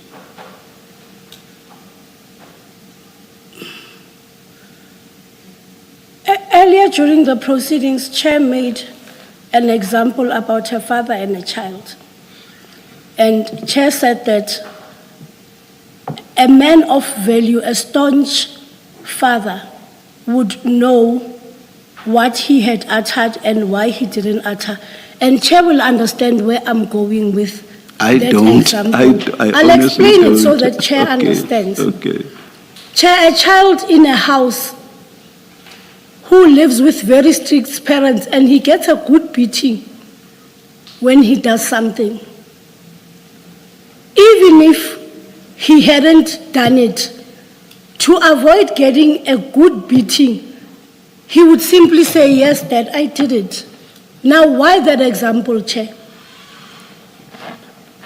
S5: Earlier during the proceedings, Chair made an example about a father and a child. And Chair said that a man of value, a staunch father, would know what he had uttered and why he didn't utter. And Chair will understand where I'm going with
S2: I
S5: that
S2: don't.
S5: example.
S2: I'll honestly
S5: explain it so
S2: don't.
S5: that Chair
S2: Okay,
S5: understands.
S2: Okay.
S5: Chair, a child in a house who lives with very strict parents and he gets a good beating when he does something. Even if he hadn't done it, to avoid getting a good beating, he would simply say, yes, Dad, I did it. Now, why that example, Chair?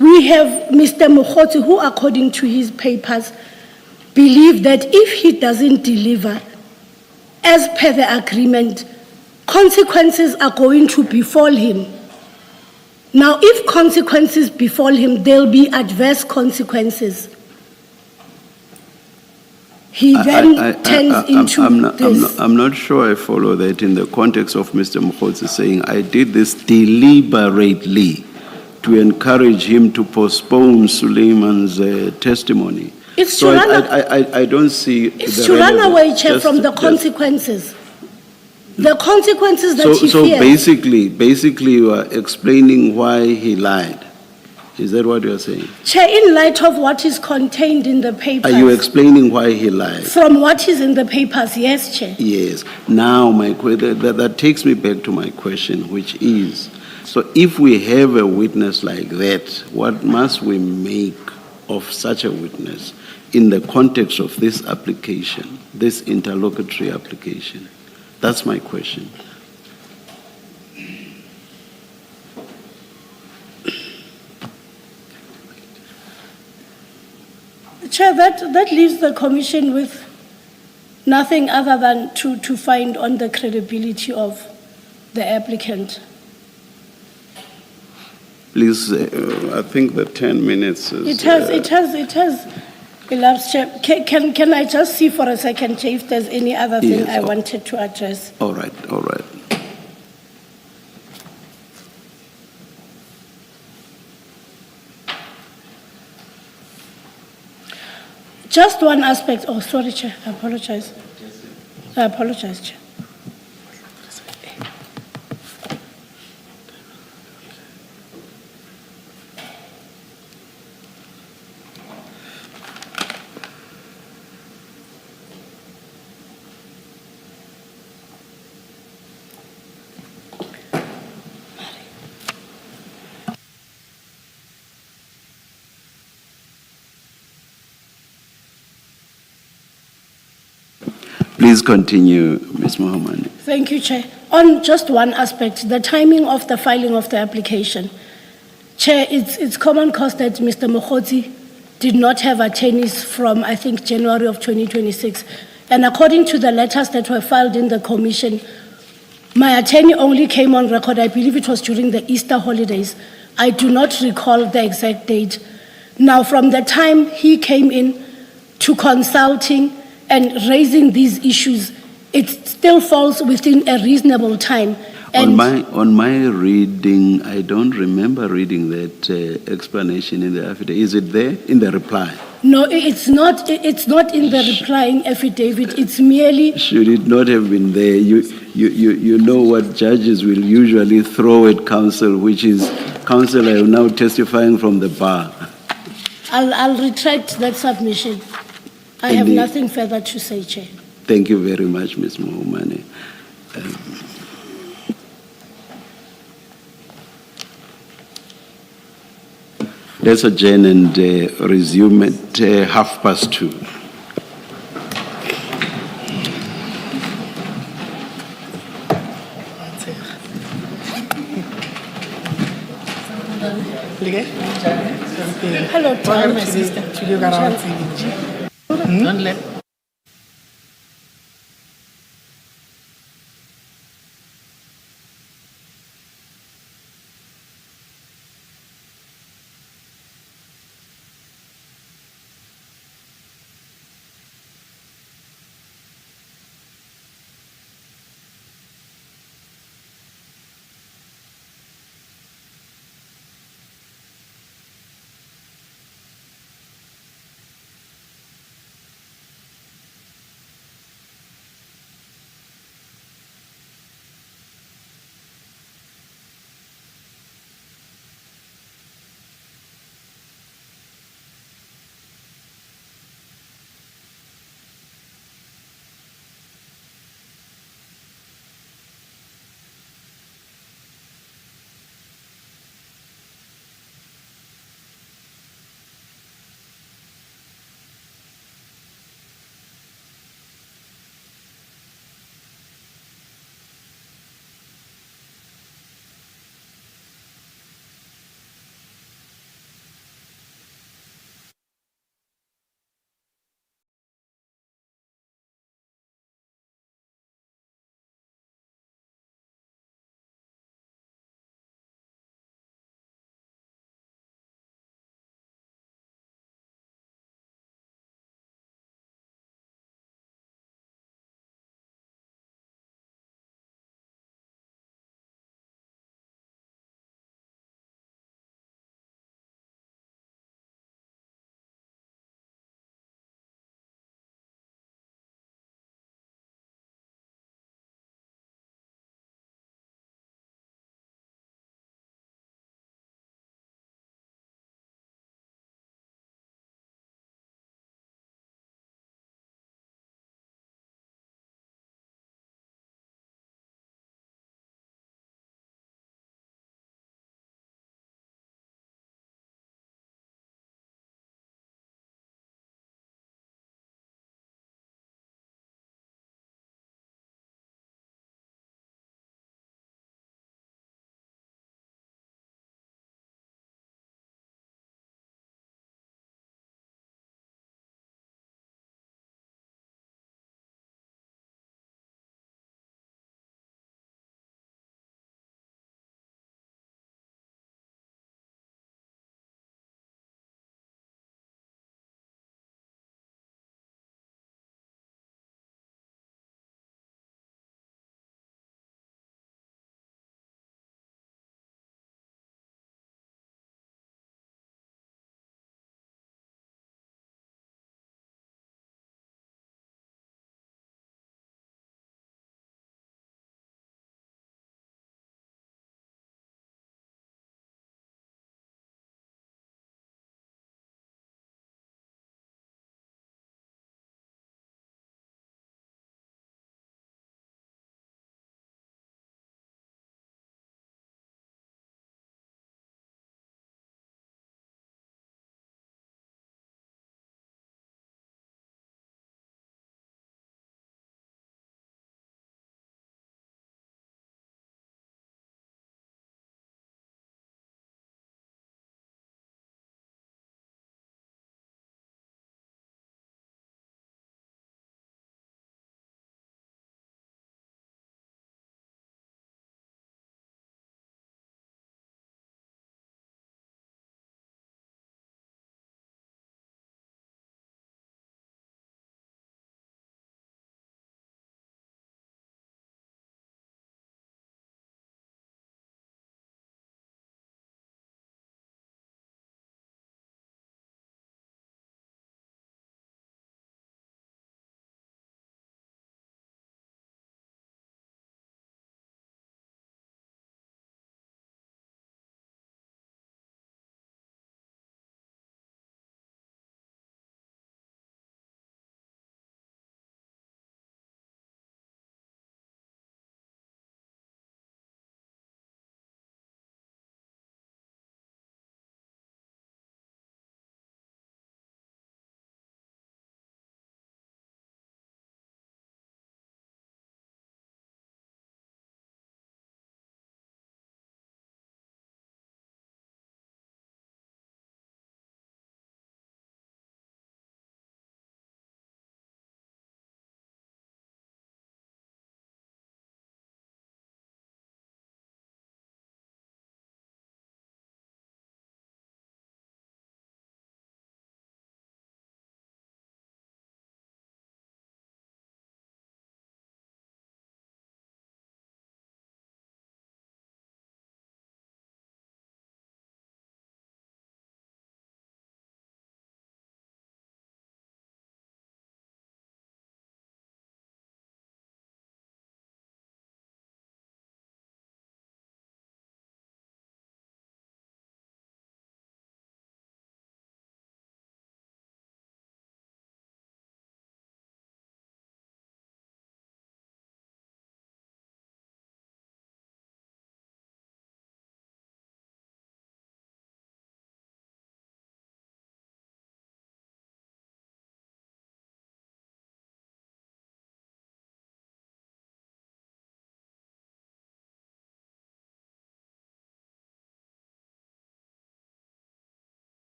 S5: We have Mr. Mokgotzi, who, according to his papers, believe that if he doesn't deliver, as per the agreement, consequences are going to befall him. Now, if consequences befall him, there'll be adverse consequences. He then turns into this.
S2: I'm not sure I follow that in the context of Mr. Mokgotzi saying, I did this deliberately to encourage him to postpone Suleiman's testimony.
S5: It's
S2: So
S5: to run
S2: I don't see
S5: It's
S2: the
S5: to run
S2: relevance.
S5: away, Chair, from the
S2: Just-
S5: consequences. The consequences that he
S2: So
S5: fears.
S2: basically you are explaining why he lied. Is that what you are saying?
S5: Chair, in light of what is contained in the papers.
S2: Are you explaining why he lied?
S5: From what is in the papers, yes, Chair.
S2: Yes. Now, that takes me back to my question, which is, so if we have a witness like that, what must we make of such a witness in the context of this application, this interlocutory application? That's my question.
S5: Chair, that leaves the Commission with nothing other than to find on the credibility of the applicant.
S2: Please, I think the 10 minutes is...
S5: It has elapsed, Chair. Can I just see for a second, Chair, if there's any other thing
S2: Yes.
S5: I wanted to address?
S2: All right.
S5: Just one aspect. Oh, sorry, Chair. I apologize. Chair.
S2: Please continue, Ms. Mohammed.
S5: Thank you, Chair. On just one aspect, the timing of the filing of the application. Chair, it's common cause that Mr. Mokgotzi did not have attorneys from, I think, January of 2026. And according to the letters that were filed in the commission, my attorney only came on record, I believe it was during the Easter holidays. I do not recall the exact date. Now, from the time he came in to consulting and raising these issues, it still falls within a reasonable time. And
S2: On my reading, I don't remember reading that explanation in the affidavit. Is it there in the reply?
S5: no, it's not in the replying affidavit. It's merely,
S2: Should it not have been there? You know what judges will usually throw at counsel, which is, counsel, I am now testifying from the bar.
S5: I'll retract that submission. I have
S2: Indeed.
S5: nothing further to say, Chair.
S2: Thank you very much, Ms. Mohomane. Let's adjourn and resume at 2:30.
S5: Hello,
S4: Welcome, my
S5: Tom.
S4: sister. Chidi Garanti. Don't let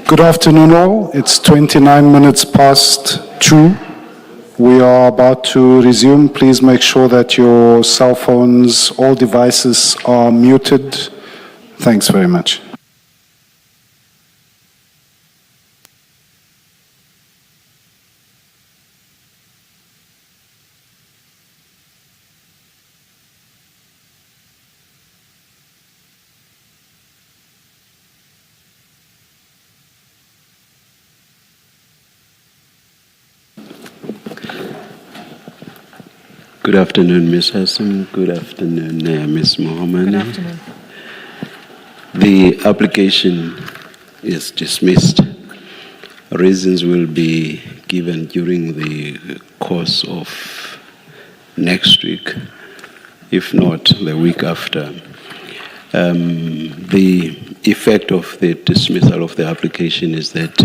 S1: Good afternoon, all. It's 29 minutes past 2. We are about to resume. Please make sure that your cell phones, all devices are muted. Thanks very much.
S2: Good afternoon, Ms. Hassan. Good afternoon, Ms. Mohammed.
S3: Good afternoon.
S2: The application is dismissed. Reasons will be given during the course of next week, if not the week after. The effect of the dismissal of the application is that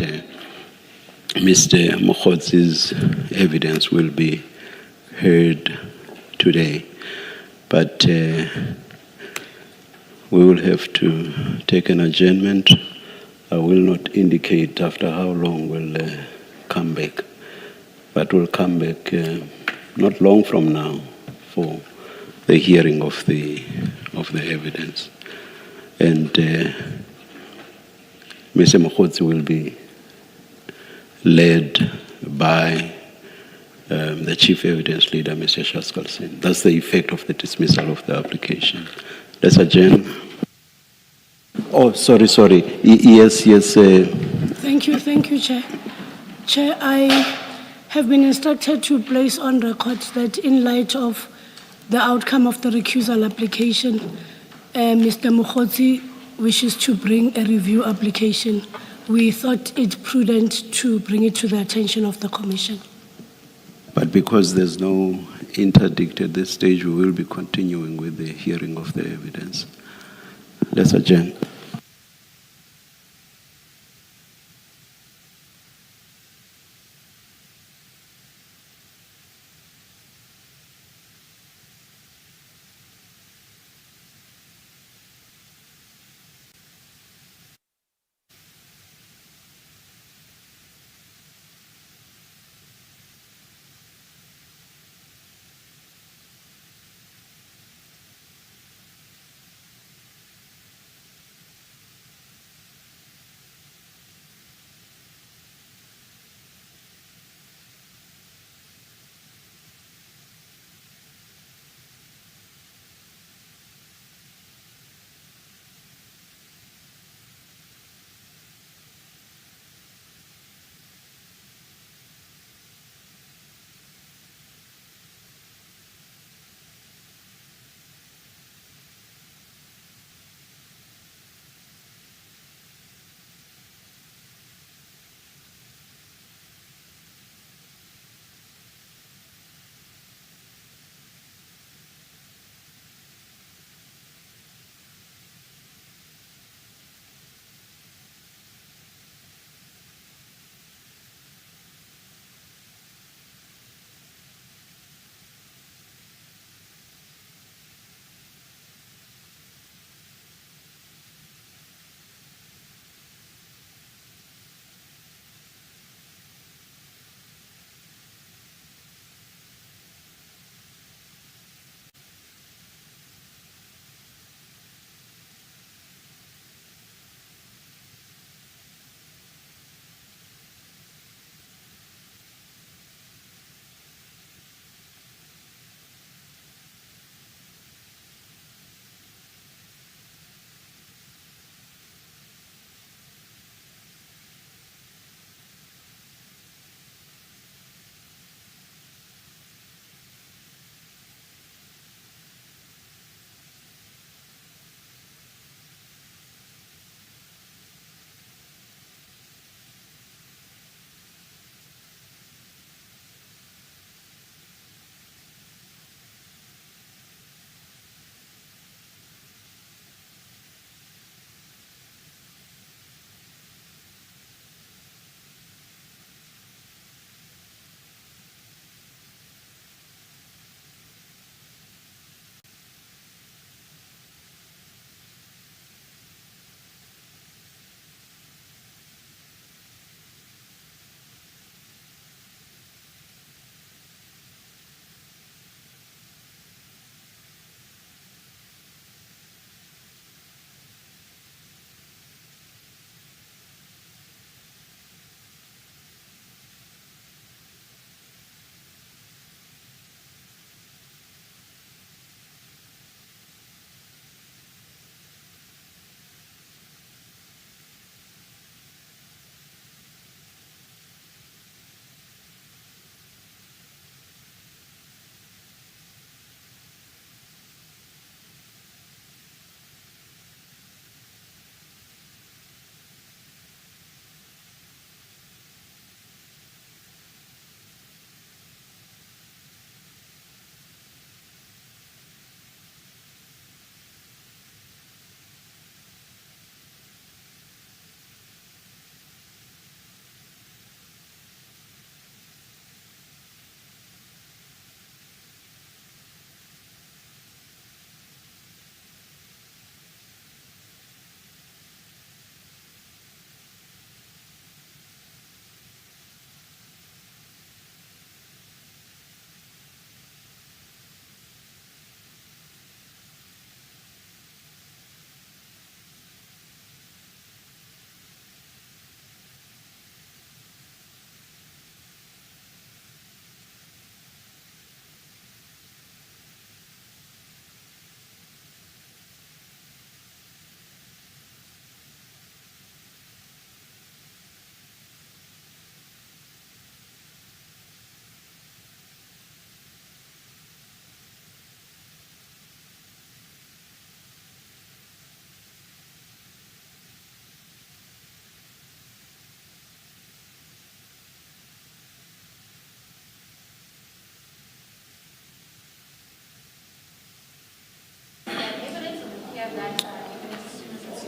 S2: Mr. Mokhodzi's evidence will be heard today, but we will have to take an adjournment. I will not indicate after how long we'll come back, but we'll come back not long from now for the hearing of the evidence. And Mr. Mokhodzi will be led by the chief evidence leader, Mr. Shaskal Singh. That's the effect of the dismissal of the application. Let's adjourn. Oh, sorry. Yes.
S5: Thank you, Chair. Chair, I have been instructed to place on record that in light of the outcome of the recusal application, Mr. Mokhodzi wishes to bring a review application. We thought it prudent to bring it to the attention of the Commission.
S2: But because there's no interdict at this stage, we will be continuing with the hearing of the evidence. Let's adjourn.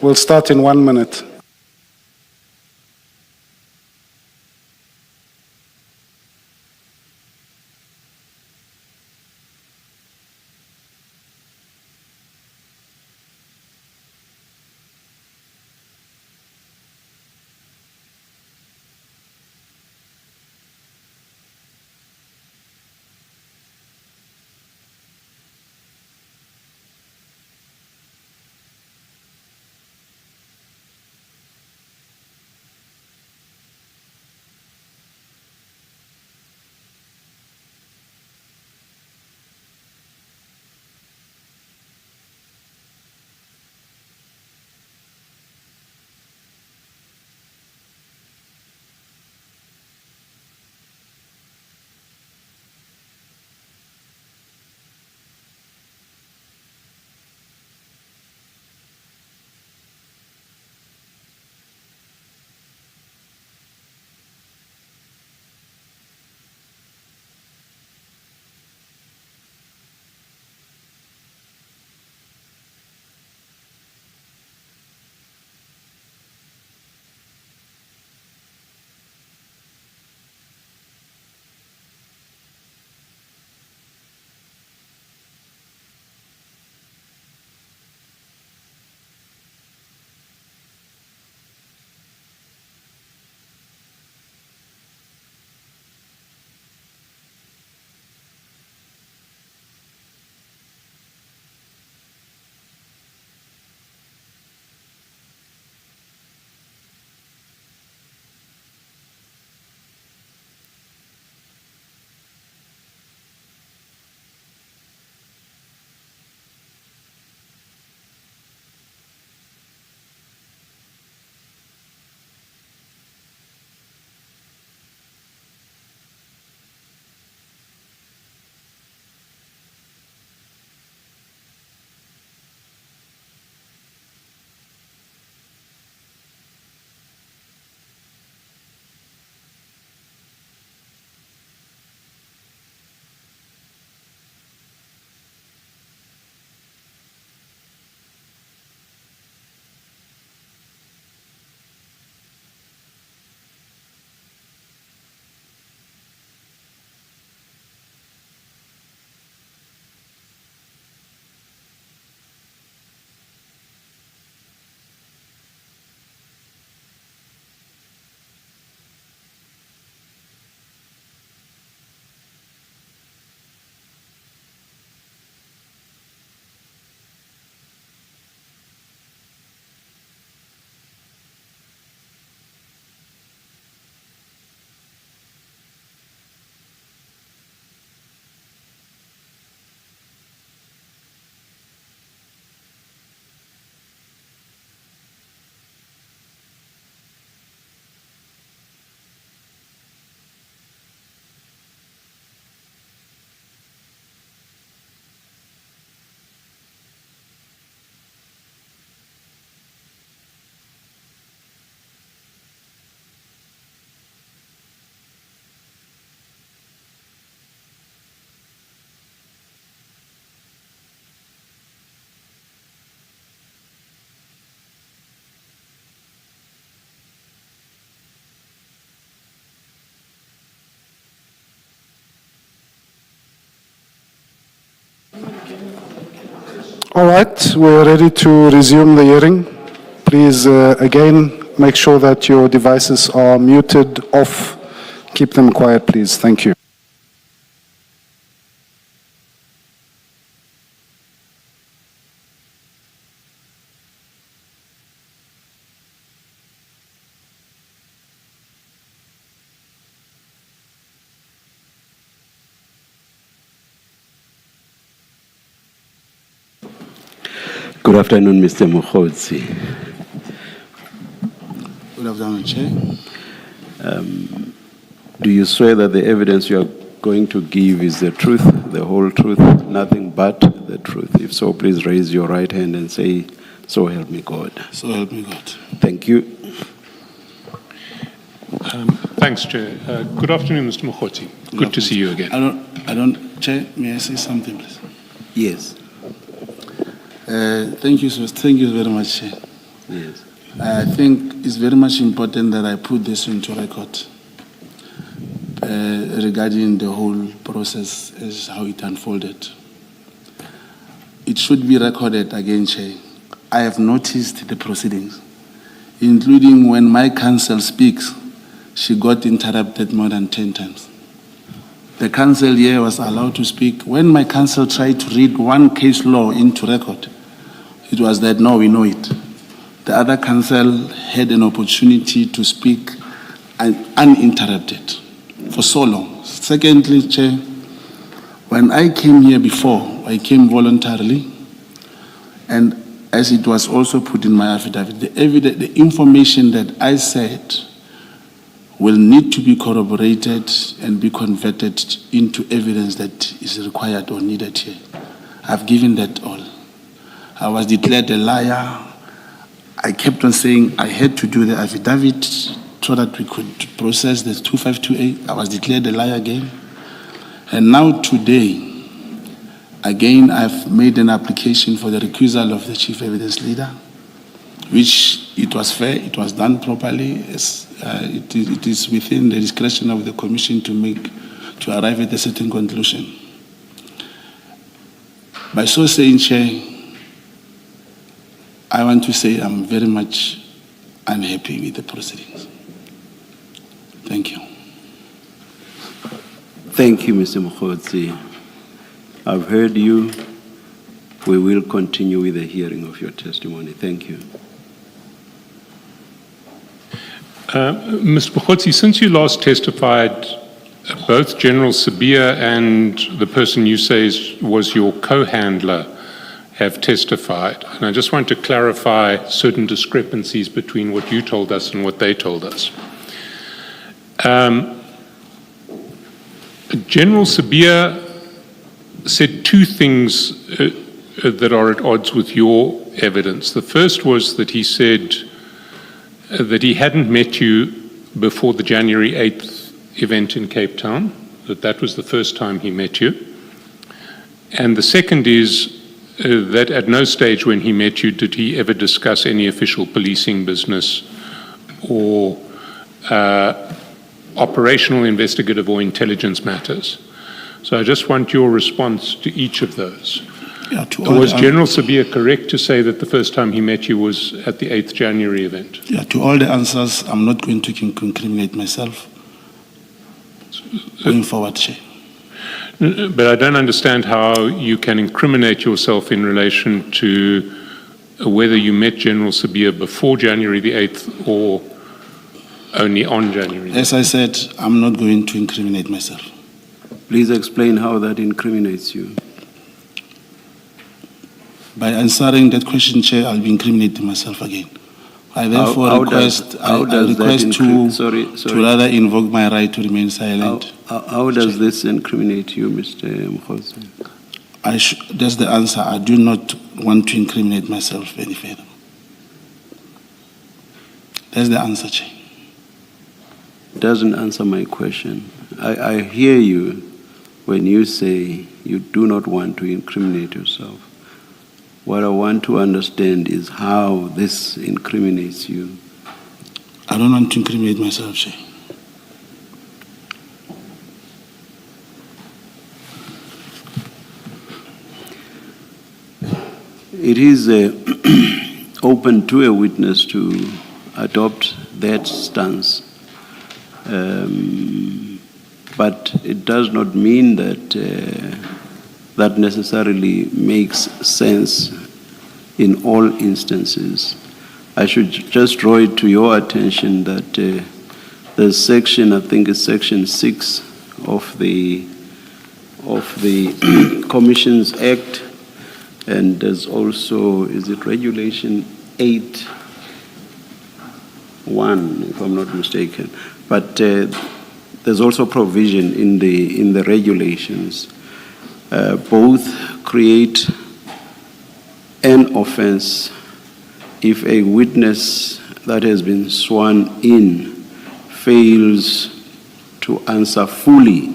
S1: We'll start in 1 minute. All right, we're ready to resume the hearing. Please, again, make sure that your devices are muted, off. Keep them quiet, please. Thank you.
S2: Good afternoon, Mr. Mokhodzi.
S8: Good afternoon, Chair.
S2: Do you swear that the evidence you are going to give is the truth, the whole truth, nothing but the truth? If so, please raise your right hand and say, "So help me God."
S8: So help me God.
S2: Thank you.
S9: Thanks, Chair. Good afternoon, Mr. Mokhodzi. Good to see you again.
S8: Chair, may I say something, please?
S2: Yes.
S8: Thank you, sir. Thank you very much, Chair.
S2: Yes.
S8: I think it's very much important that I put this into record regarding the whole process as how it unfolded. It should be recorded again, Chair. I have noticed the proceedings, including when my counsel speaks, she got interrupted more than 10 times. The counsel here was allowed to speak. When my counsel tried to read one case law into record, it was that, no, we know it. The other counsel had an opportunity to speak uninterrupted for so long. Secondly, Chair, when I came here before, I came voluntarily, and as it was also put in my affidavit, the information that I said will need to be corroborated and be converted into evidence that is required or needed here. I've given that all. I was declared a liar. I kept on saying I had to do the affidavit so that we could process the 2528. I was declared a liar again. And now today, again, I've made an application for the recusal of the chief evidence leader, which it was fair, it was done properly. It is within the discretion of the commission to arrive at a certain conclusion. By so saying, Chair, I want to say I'm very much unhappy with the proceedings. Thank you.
S2: Thank you, Mr. Mokgotsi. I've heard you. We will continue with the hearing of your testimony. Thank you.
S9: Mr. Mokgotsi, since you last testified, both General Sabia and the person you say was your co-handler have testified. And I just want to clarify certain discrepancies between what you told us and what they told us. General Sabia said two things that are at odds with your evidence. The first was that he said that he hadn't met you before the January 8th event in Cape Town, that was the first time he met you. And the second is that at no stage when he met you did he ever discuss any official policing business or operational, investigative, or intelligence matters. So I just want your response to each of those.
S8: Yeah,
S9: Was General Sabia correct to say that the first time he met you was at the 8th January event?
S8: Yeah, to all the answers, I'm not going to incriminate myself going forward, Chair.
S9: But I don't understand how you can incriminate yourself in relation to whether you met General Sabia before January the 8th or only on January the 8th.
S8: As I said, I'm not going to incriminate myself.
S2: Please explain how that incriminates you.
S8: By answering that question, Chair, I'll be incriminating myself again. I therefore request to rather invoke my right to remain silent.
S2: How does this incriminate you, Mr. Mokgotsi?
S8: That's the answer. I do not want to incriminate myself any further. That's the answer, Chair.
S2: Doesn't answer my question. I hear you when you say you do not want to incriminate yourself. What I want to understand is how this incriminates you.
S8: I don't want to incriminate myself, Chair.
S2: It is open to a witness to adopt that stance. But it does not mean that that necessarily makes sense in all instances. I should just draw it to your attention that the section, I think it's section 6 of the Commissions Act, and there's also, is it Regulation 8.1, if I'm not mistaken. But there's also provision in the regulations. Both create an offense if a witness that has been sworn in fails to answer fully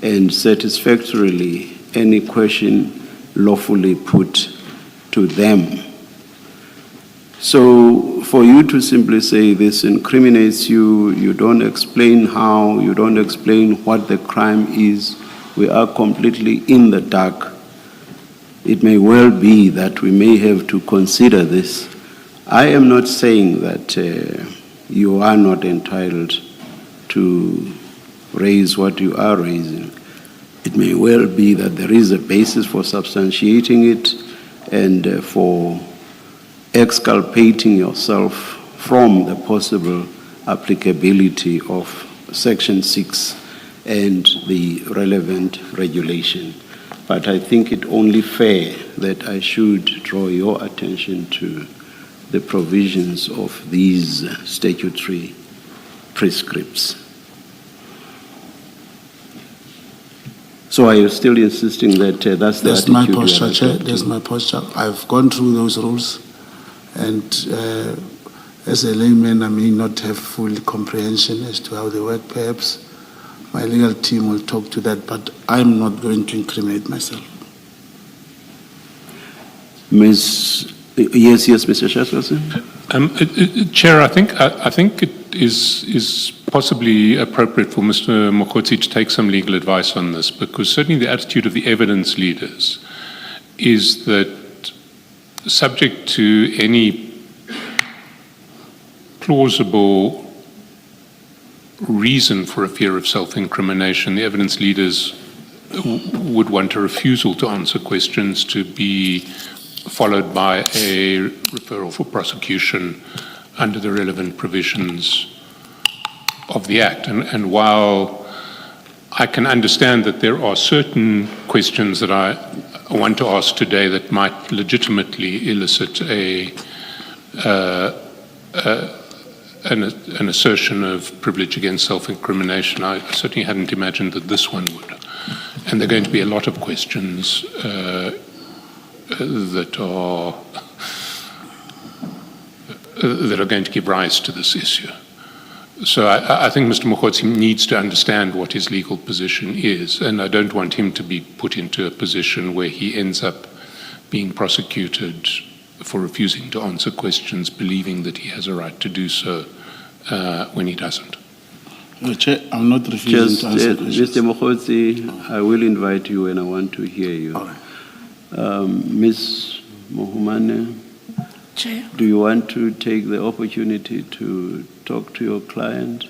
S2: and satisfactorily any question lawfully put to them. So for you to simply say this incriminates you, you don't explain how, you don't explain what the crime is, we are completely in the dark. It may well be that we may have to consider this. I am not saying that you are not entitled to raise what you are raising. It may well be that there is a basis for substantiating it and for exculpating yourself from the possible applicability of Section 6 and the relevant regulation. But I think it only fair that I should draw your attention to the provisions of these statutory prescripts. So are you still insisting that that's the
S8: That's my
S2: attitude you are
S8: posture, Chair.
S2: adopting?
S8: That's my posture. I've gone through those rules, and as a layman, I may not have full comprehension as to how they work. Perhaps my legal team will talk to that, but I'm not going to incriminate myself.
S2: Yes, Mr. Shaswasan?
S9: Chair, I think it is possibly appropriate for Mr. Mokgotsi to take some legal advice on this, because certainly the attitude of the evidence leaders is that, subject to any plausible reason for a fear of self-incrimination, the evidence leaders would want a refusal to answer questions to be followed by a referral for prosecution under the relevant provisions of the Act. And while I can understand that there are certain questions that I want to ask today that might legitimately elicit an assertion of privilege against self-incrimination, I certainly hadn't imagined that this one would. And there are going to be a lot of questions that are going to give rise to this issue. So I think Mr. Mokgotsi needs to understand what his legal position is, and I don't want him to be put into a position where he ends up being prosecuted for refusing to answer questions, believing that he has a right to do so when he doesn't.
S8: Chair, I'm not refusing to answer questions.
S2: Mr. Mokgotsi, I will invite you and I want to hear you.
S8: All right.
S2: Ms. Mohumane,
S5: Chair.
S2: do you want to take the opportunity to talk to your client?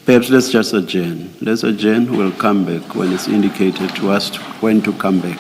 S2: Perhaps let's just adjourn. Let's adjourn. We'll come back when it's indicated to us when to come back.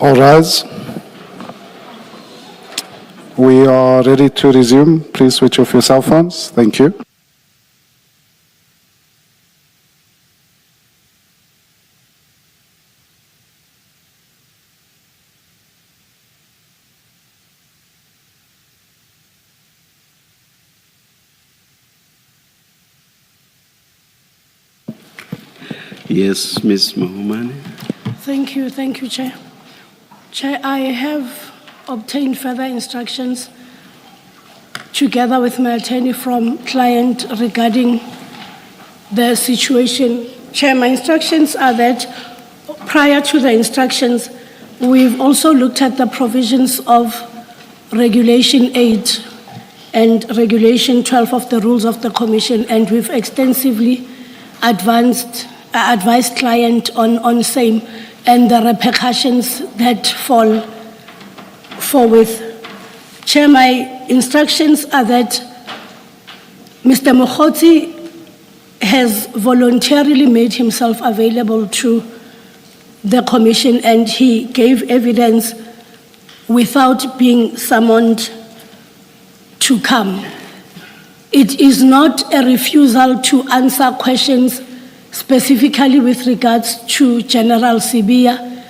S1: All rise. We are ready to resume. Please switch off your cell phones. Thank you.
S2: Yes, Ms. Mahumane.
S5: Thank you, Chair. Chair, I have obtained further instructions together with my attorney from client regarding the situation. Chair, my instructions are that prior to the instructions, we've also looked at the provisions of Regulation 8 and Regulation 12 of the Rules of the Commission, and we've extensively advised client on same and the repercussions that fall forthwith. Chair, my instructions are that Mr. Mokhotsi has voluntarily made himself available to the Commission, and he gave evidence without being summoned to come. It is not a refusal to answer questions specifically with regards to General Sibia.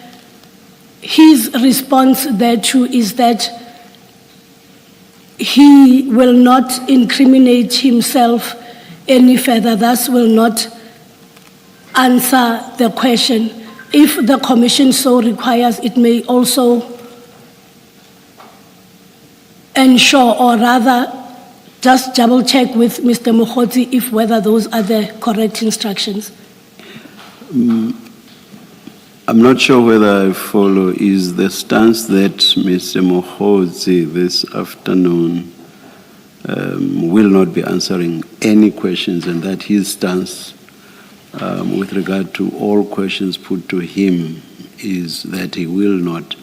S5: His response thereto is that he will not incriminate himself any further, thus will not answer the question. If the Commission so requires, it may also ensure, or rather just double check with Mr. Mokhotsi if whether those are the correct instructions.
S2: I'm not sure whether I follow. Is the stance that Mr. Mokhotsi this afternoon will not be answering any questions, and that his stance with regard to all questions put to him is that he will not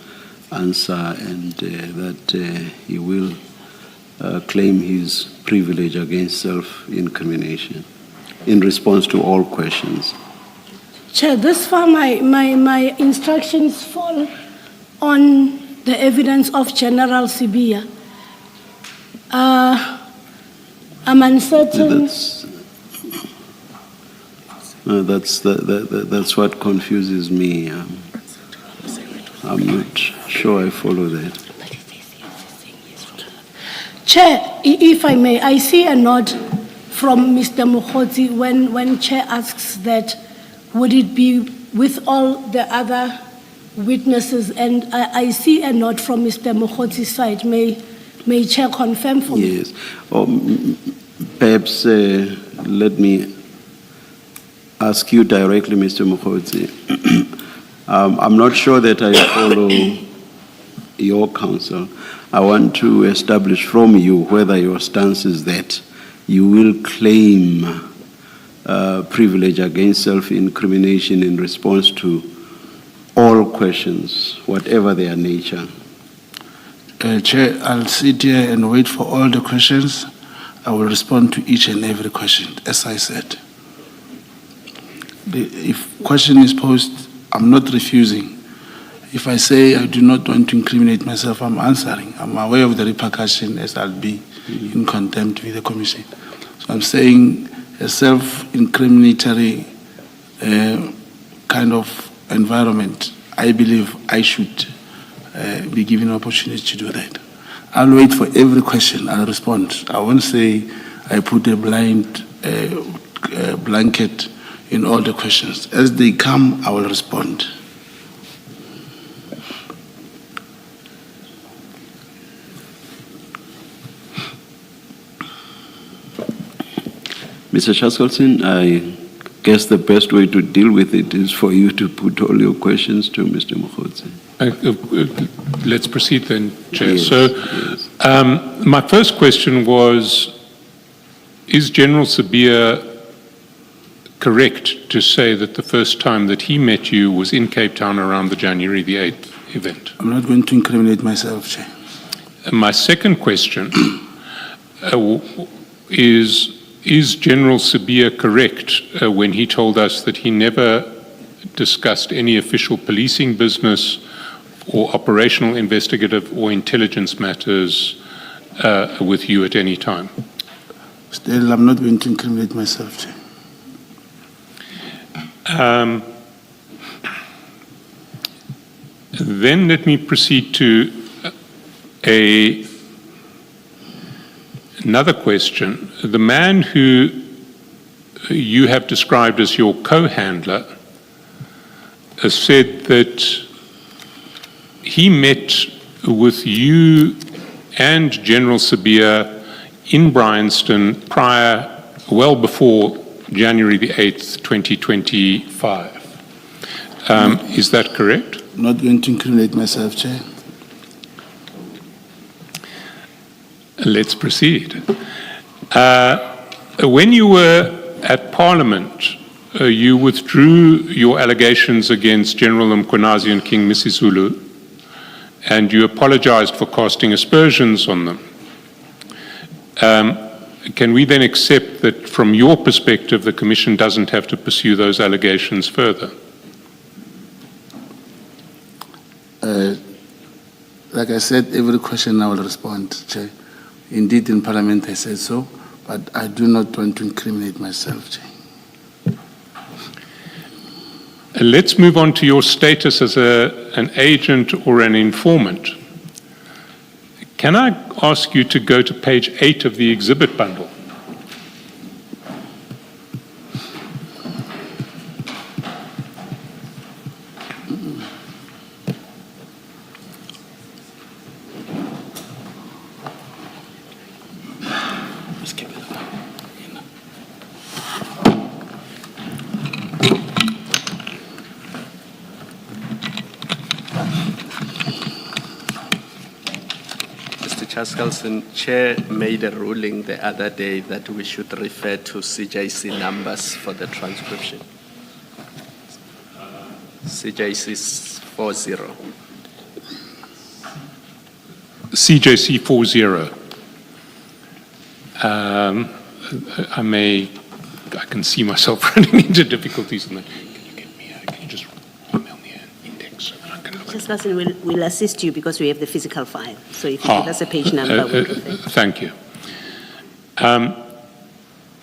S2: answer, and that he will claim his privilege against self-incrimination in response to all questions?
S5: Chair, thus far my instructions fall on the evidence of General Sibia. I'm uncertain.
S2: That's what confuses me. I'm not sure I follow that.
S5: Chair, if I may, I see a nod from Mr. Mokhotsi when Chair asks that would it be with all the other witnesses, and I see a nod from Mr. Mokhotsi's side. May Chair confirm for me?
S2: Yes. Perhaps let me ask you directly, Mr. Mokhotsi. I'm not sure that I follow your counsel. I want to establish from you whether your stance is that you will claim privilege against self-incrimination in response to all questions, whatever their nature.
S8: Chair, I'll sit here and wait for all the questions. I will respond to each and every question, as I said. If question is posed, I'm not refusing. If I say I do not want to incriminate myself, I'm answering. I'm aware of the repercussion, as I'll be in contempt with the Commission. So I'm saying a self-incriminatory kind of environment, I believe I should be given an opportunity to do that. I'll wait for every question, I'll respond. I won't say I put a blind blanket in all the questions. As they come, I will respond.
S2: Mr. Shaskelson, I guess the best way to deal with it is for you to put all your questions to Mr. Mokhotsi.
S9: Let's proceed then, Chair.
S2: Yes,
S9: So,
S2: yes.
S9: my first question was, is General Sibia correct to say that the first time that he met you was in Cape Town around the January the 8th event?
S8: I'm not going to incriminate myself, Chair.
S9: And my second question is General Sibia correct when he told us that he never discussed any official policing business or operational, investigative, or intelligence matters with you at any time?
S8: Still, I'm not going to incriminate myself, Chair.
S9: Then let me proceed to another question. The man who you have described as your co-handler has said that he met with you and General Sabia in Bryanston well before January the 8th, 2025. Is that correct?
S8: Not going to incriminate myself, Chair.
S9: Let's proceed. When you were at Parliament, you withdrew your allegations against General Mkhwanazi and King Misisulu, and you apologized for casting aspersions on them. Can we then accept that from your perspective, the Commission doesn't have to pursue those allegations further?
S8: Like I said, every question I will respond, Chair. Indeed, in Parliament I said so, but I do not want to incriminate myself, Chair.
S9: Let's move on to your status as an agent or an informant. Can I ask you to go to page 8 of the exhibit bundle?
S6: Chaskalson, Chair made a ruling the other day that we should refer to CJC numbers for the transcription. CJC 40.
S9: CJC 40. I can see myself running into difficulties on that. Can you just email me an index so that I can look at it?
S7: Listen, we'll assist you because we have the physical file. So if you give us a page number, we'll
S9: thank you.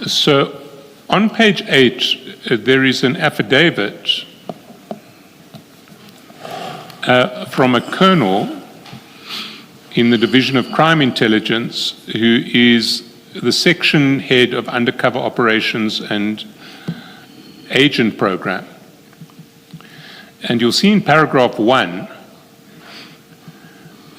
S9: So on page 8, there is an affidavit from a colonel in the Division of Crime Intelligence who is the section head of undercover operations and agent program. And you'll see in paragraph 1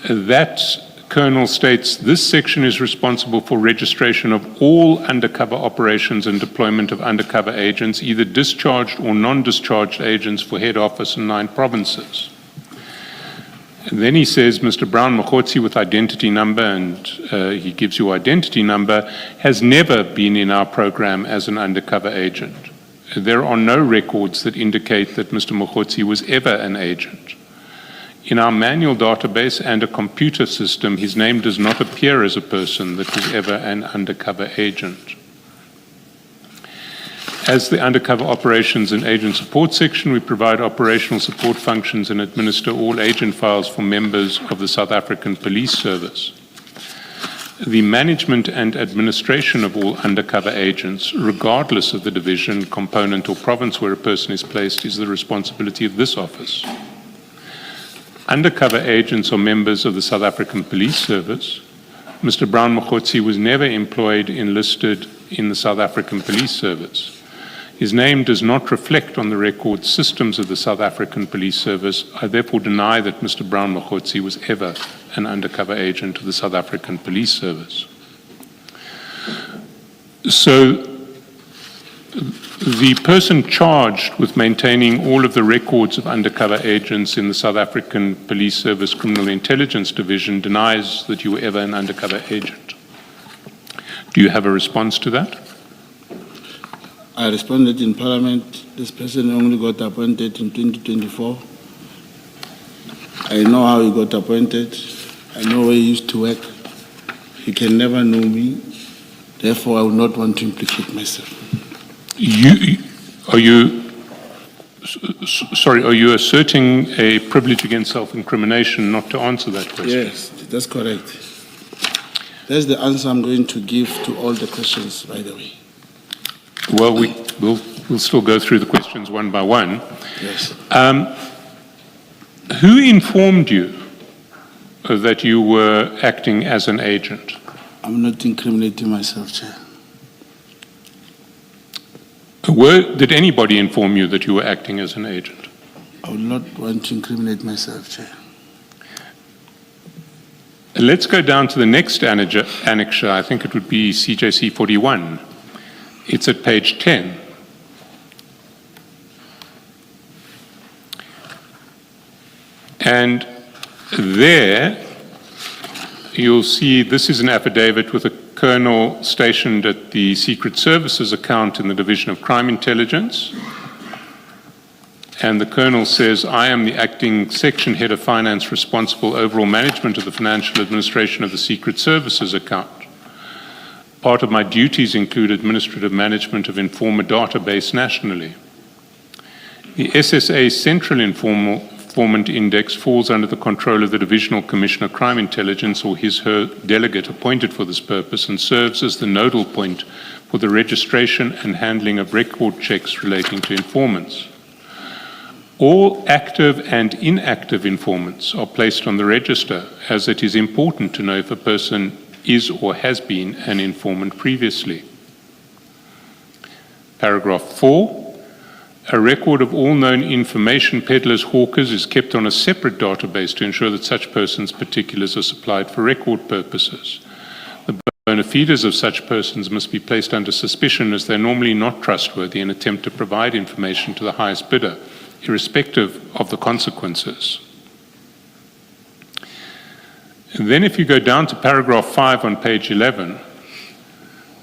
S9: that colonel states this section is responsible for registration of all undercover operations and deployment of undercover agents, either discharged or non-discharged agents for head office in 9 provinces. And then he says, Mr. Brown Mokhotsi with identity number, and he gives you identity number, has never been in our program as an undercover agent. There are no records that indicate that Mr. Mokhotsi was ever an agent. In our manual database and a computer system, his name does not appear as a person that was ever an undercover agent. As the Undercover Operations and Agent Support section, we provide operational support functions and administer all agent files for members of the South African Police Service. The management and administration of all undercover agents, regardless of the division, component, or province where a person is placed, is the responsibility of this office. Undercover agents are members of the South African Police Service. Mr. Brown Mokhotsi was never employed, enlisted in the South African Police Service. His name does not reflect on the record systems of the South African Police Service. I therefore deny that Mr. Brown Mokhotsi was ever an undercover agent of the South African Police Service. So the person charged with maintaining all of the records of undercover agents in the South African Police Service Criminal Intelligence Division denies that you were ever an undercover agent. Do you have a response to that?
S8: I responded in Parliament. This person only got appointed in 2024. I know how he got appointed. I know where he used to work. He can never know me. Therefore, I would not want to implicate myself.
S9: Sorry, are you asserting a privilege against self-incrimination not to answer that question?
S8: Yes, that's correct. That's the answer I'm going to give to all the questions, by the way.
S9: Well, we'll still go through the questions one by one.
S8: Yes.
S9: Who informed you that you were acting as an agent?
S8: I'm not incriminating myself, Chair.
S9: Did anybody inform you that you were acting as an agent?
S8: I would not want to incriminate myself, Chair.
S9: Let's go down to the next annexure. I think it would be CJC 41. It's at page 10. And there you'll see this is an affidavit with a colonel stationed at the Secret Services account in the Division of Crime Intelligence. And the colonel says, I am the acting section head of finance responsible overall management of the financial administration of the Secret Services account. Part of my duties include administrative management of informer database nationally. The SSA Central Informant Index falls under the control of the Divisional Commissioner Crime Intelligence or his/her delegate appointed for this purpose and serves as the nodal point for the registration and handling of record checks relating to informants. All active and inactive informants are placed on the register, as it is important to know if a person is or has been an informant previously. Paragraph 4. A record of all known information peddlers, hawkers is kept on a separate database to ensure that such persons' particulars are supplied for record purposes. The bona fides of such persons must be placed under suspicion as they're normally not trustworthy and attempt to provide information to the highest bidder, irrespective of the consequences. And then if you go down to paragraph 5 on page 11,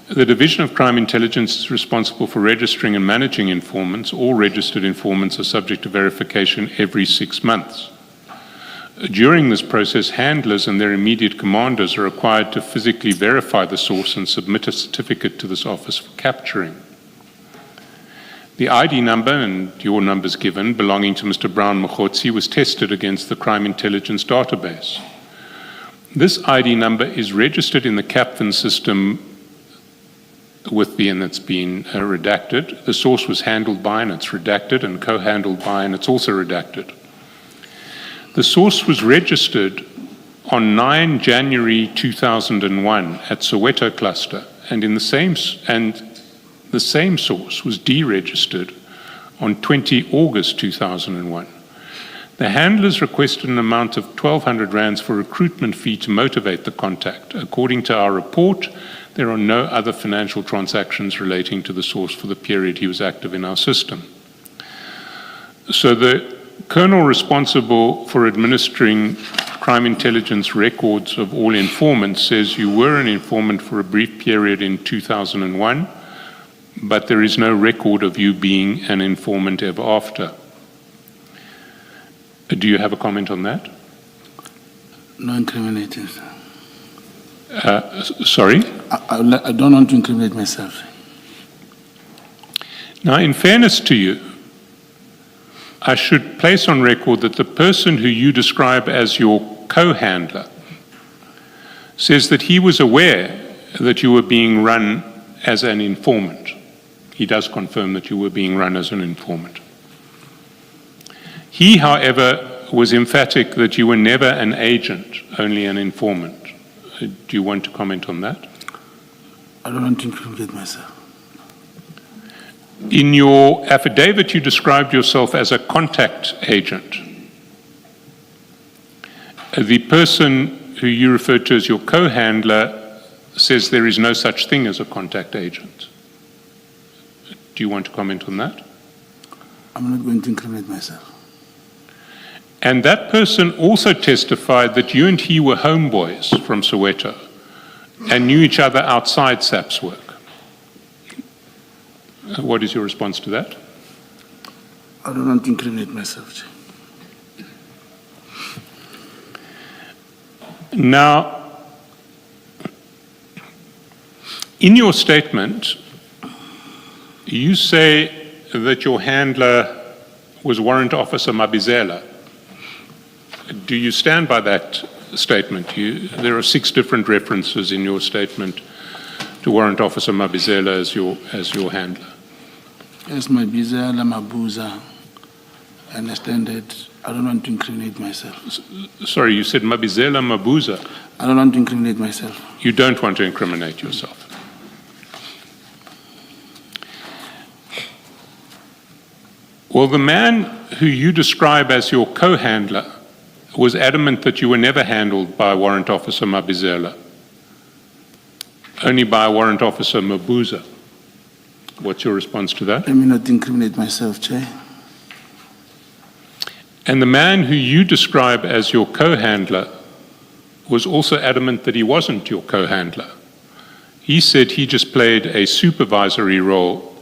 S9: the Division of Crime Intelligence is responsible for registering and managing informants. All registered informants are subject to verification every 6 months. During this process, handlers and their immediate commanders are required to physically verify the source and submit a certificate to this office for capturing. The ID number, and your numbers given, belonging to Mr. Brown Mokhotsi was tested against the Crime Intelligence database. This ID number is registered in the CAPTHAN system with the, and it's been redacted. The source was handled by and it's redacted, and co-handled by and it's also redacted. The source was registered on 9 January 2001 at Soweto cluster, and the same source was deregistered on 20 August 2001. The handlers requested an amount of 1,200 rands for recruitment fee to motivate the contact. According to our report, there are no other financial transactions relating to the source for the period he was active in our system. So the colonel responsible for administering crime intelligence records of all informants says you were an informant for a brief period in 2001, but there is no record of you being an informant ever after. Do you have a comment on that?
S8: No incriminating.
S9: Sorry?
S8: I don't want to incriminate myself.
S9: Now, in fairness to you, I should place on record that the person who you describe as your co-handler says that he was aware that you were being run as an informant. He does confirm that you were being run as an informant. He, however, was emphatic that you were never an agent, only an informant. Do you want to comment on that?
S8: I don't want to incriminate myself.
S9: In your affidavit, you described yourself as a contact agent. The person who you referred to as your co-handler says there is no such thing as a contact agent. Do you want to comment on that?
S8: I'm not going to incriminate myself.
S9: And that person also testified that you and he were homeboys from Soweto and knew each other outside SAP's work. What is your response to that?
S8: I don't want to incriminate myself.
S9: Now, in your statement, you say that your handler was Warrant Officer Mabizela. Do you stand by that statement? There are 6 different references in your statement to Warrant Officer Mabizela as your handler.
S8: Yes, my Bizela, Mabuza. I understand it. I don't want to incriminate myself.
S9: Sorry, you said Mabizela Mabuza.
S8: I don't want to incriminate myself.
S9: You don't want to incriminate yourself. Well, the man who you describe as your co-handler was adamant that you were never handled by Warrant Officer Mabizela, only by Warrant Officer Mabuza. What's your response to that?
S8: Let me not incriminate myself, Chair.
S9: And the man who you describe as your co-handler was also adamant that he wasn't your co-handler. He said he just played a supervisory role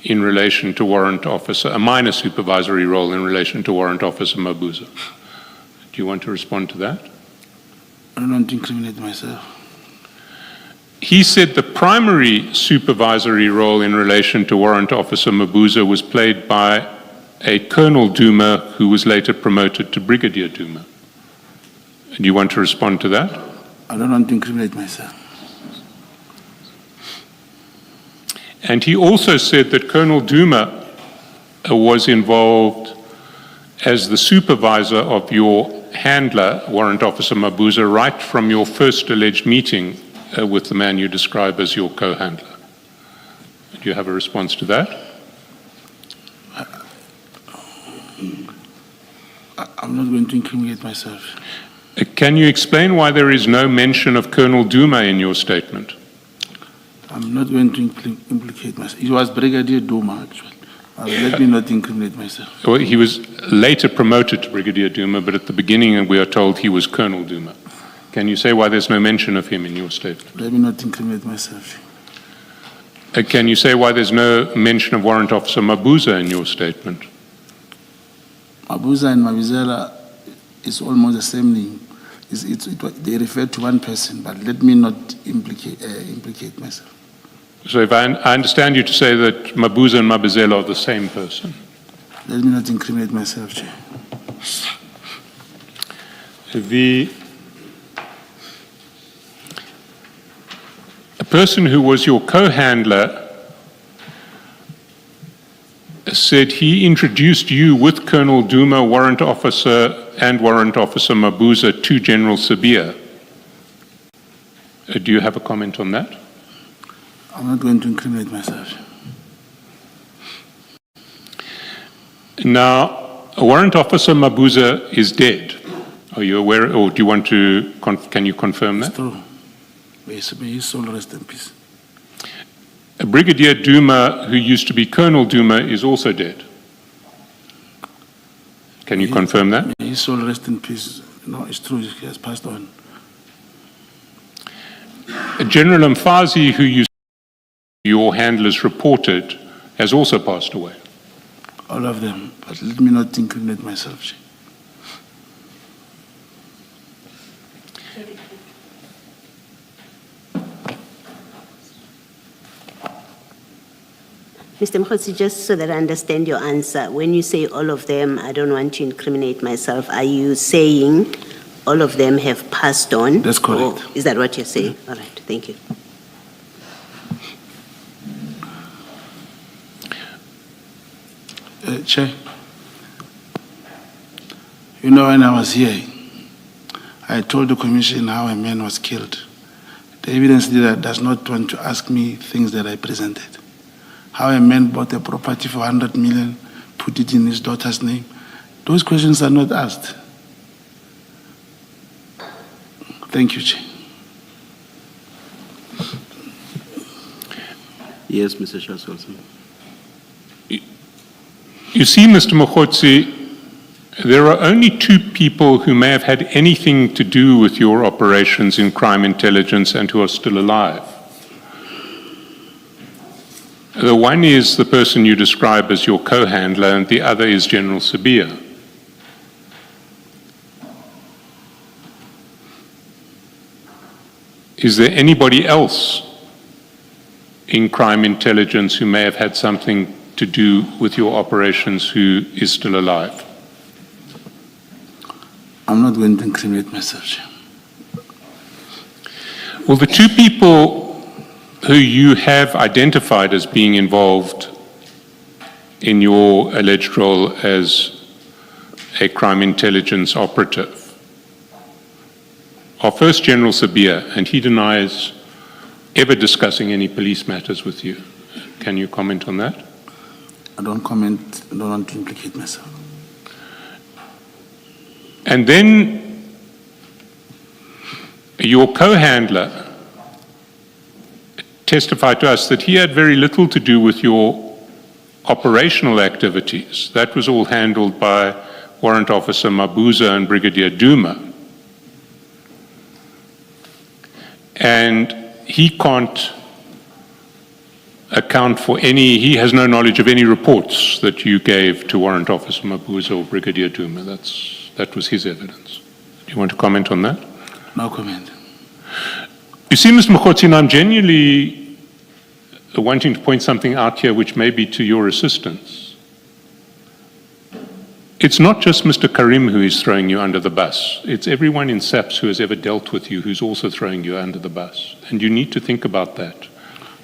S9: in relation to Warrant Officer, a minor supervisory role in relation to Warrant Officer Mabuza. Do you want to respond to that?
S8: I don't want to incriminate myself.
S9: He said the primary supervisory role in relation to Warrant Officer Mabuza was played by a Colonel Duma who was later promoted to Brigadier Duma. Do you want to respond to that?
S8: I don't want to incriminate myself.
S9: And he also said that Colonel Duma was involved as the supervisor of your handler, Warrant Officer Mabuza, right from your first alleged meeting with the man you describe as your co-handler. Do you have a response to that?
S8: I'm not going to incriminate myself.
S9: Can you explain why there is no mention of Colonel Duma in your statement?
S8: I'm not going to implicate myself. It was Brigadier Duma, actually. Let me not incriminate myself.
S9: Well, he was later promoted to Brigadier Duma, but at the beginning we are told he was Colonel Duma. Can you say why there's no mention of him in your statement?
S8: Let me not incriminate myself.
S9: Can you say why there's no mention of Warrant Officer Mabuza in your statement?
S8: Mabuza and Mabizela is almost the same name. They refer to one person, but let me not implicate myself.
S9: So if I understand you to say that Mabuza and Mabizela are the same person.
S8: Let me not incriminate myself, Chair.
S9: A person who was your co-handler said he introduced you with Colonel Duma, Warrant Officer, and Warrant Officer Mabuza to General Sabia. Do you have a comment on that?
S8: I'm not going to incriminate myself.
S9: Now, Warrant Officer Mabuza is dead. Are you aware, or do you want to, can you confirm that?
S8: It's true. May his soul rest in peace.
S9: Brigadier Duma, who used to be Colonel Duma, is also dead. Can you confirm that?
S8: May his soul rest in peace. No, it's true, he has passed on.
S9: General Mfazi, who your handlers reported, has also passed away.
S8: All of them, but let me not incriminate myself.
S7: Mr. Mkhotsi, just so that I understand your answer, when you say all of them, I don't want to incriminate myself, are you saying all of them have passed on?
S8: That's correct.
S7: Or is that what you're saying? All right, thank you.
S8: Chair, you know, when I was here, I told the Commission how a man was killed. The evidence leader does not want to ask me things that I presented. How a man bought a property for 100 million, put it in his daughter's name. Those questions are not asked. Thank you, Chair.
S2: Yes, Mr. Chairperson.
S9: You see, Mr. Mkhotsi, there are only 2 people who may have had anything to do with your operations in crime intelligence and who are still alive. The one is the person you describe as your co-handler, and the other is General Sabia. Is there anybody else in crime intelligence who may have had something to do with your operations who is still alive?
S8: I'm not going to incriminate myself, Chair.
S9: Well, the two people who you have identified as being involved in your alleged role as a crime intelligence operative are first General Sabia, and he denies ever discussing any police matters with you. Can you comment on that?
S8: I don't comment, I don't want to implicate myself.
S9: And then your co-handler testified to us that he had very little to do with your operational activities. That was all handled by Warrant Officer Mabuza and Brigadier Duma. And he can't account for any, he has no knowledge of any reports that you gave to Warrant Officer Mabuza or Brigadier Duma. That was his evidence. Do you want to comment on that?
S8: No comment.
S9: You see, Mr. Mokgotsi, I'm genuinely wanting to point something out here which may be to your assistance. It's not just Mr. Karim who is throwing you under the bus. It's everyone in SAPS who has ever dealt with you who's also throwing you under the bus. And you need to think about that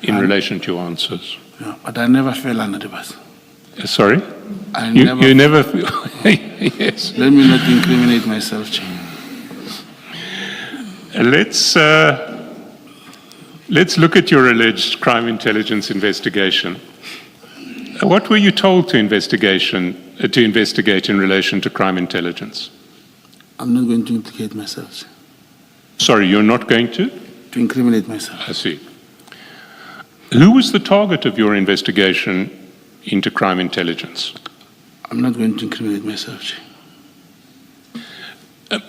S9: in relation to your answers.
S8: Yeah, but I never fell under the bus.
S9: Sorry? You never yes.
S8: Let me not incriminate myself, Chair.
S9: Let's look at your alleged crime intelligence investigation. What were you told to investigate in relation to crime intelligence?
S8: I'm not going to implicate myself, Chair.
S9: Sorry, you're not going to?
S8: To incriminate myself.
S9: I see. Who was the target of your investigation into crime intelligence?
S8: I'm not going to incriminate myself, Chair.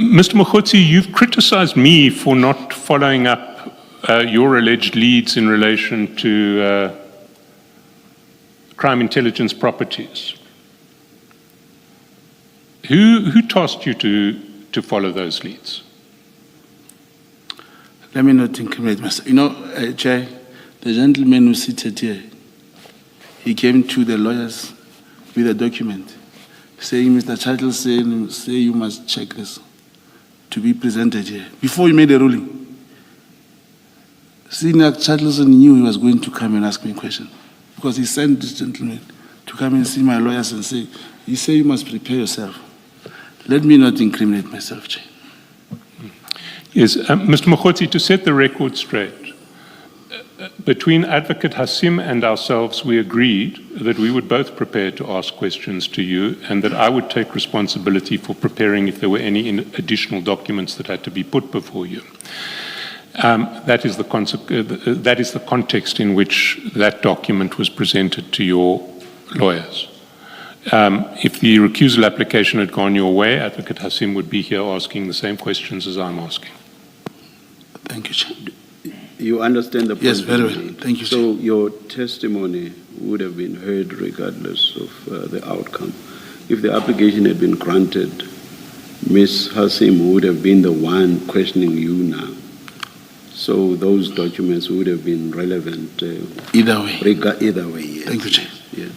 S9: Mr. Mokgotsi, you've criticized me for not following up your alleged leads in relation to crime intelligence properties. Who tasked you to follow those leads?
S8: Let me not incriminate myself. You know, Chair, the gentleman who seated here, he came to the lawyers with a document saying, Mr. Chattel say you must check this to be presented here before you made a ruling. Senior Chattelson knew he was going to come and ask me a question because he sent this gentleman to come and see my lawyers and say, you say you must prepare yourself. Let me not incriminate myself, Chair.
S9: Yes, Mr. Mokgotsi, to set the record straight, between Advocate Hasim and ourselves, we agreed that we would both prepare to ask questions to you and that I would take responsibility for preparing if there were any additional documents that had to be put before you. That is the context in which that document was presented to your lawyers. If the recusal application had gone your way, Advocate Hasim would be here asking the same questions as I'm asking.
S8: Thank you, Chair.
S2: You understand the point?
S8: Yes, very well. Thank you,
S2: So
S8: Chair.
S2: your testimony would have been heard regardless of the outcome. If the application had been granted, Ms. Hasim would have been the one questioning you now. So those documents would have been relevant.
S8: Either way.
S2: Either way, yes.
S8: Thank you, Chair.
S2: Yeah.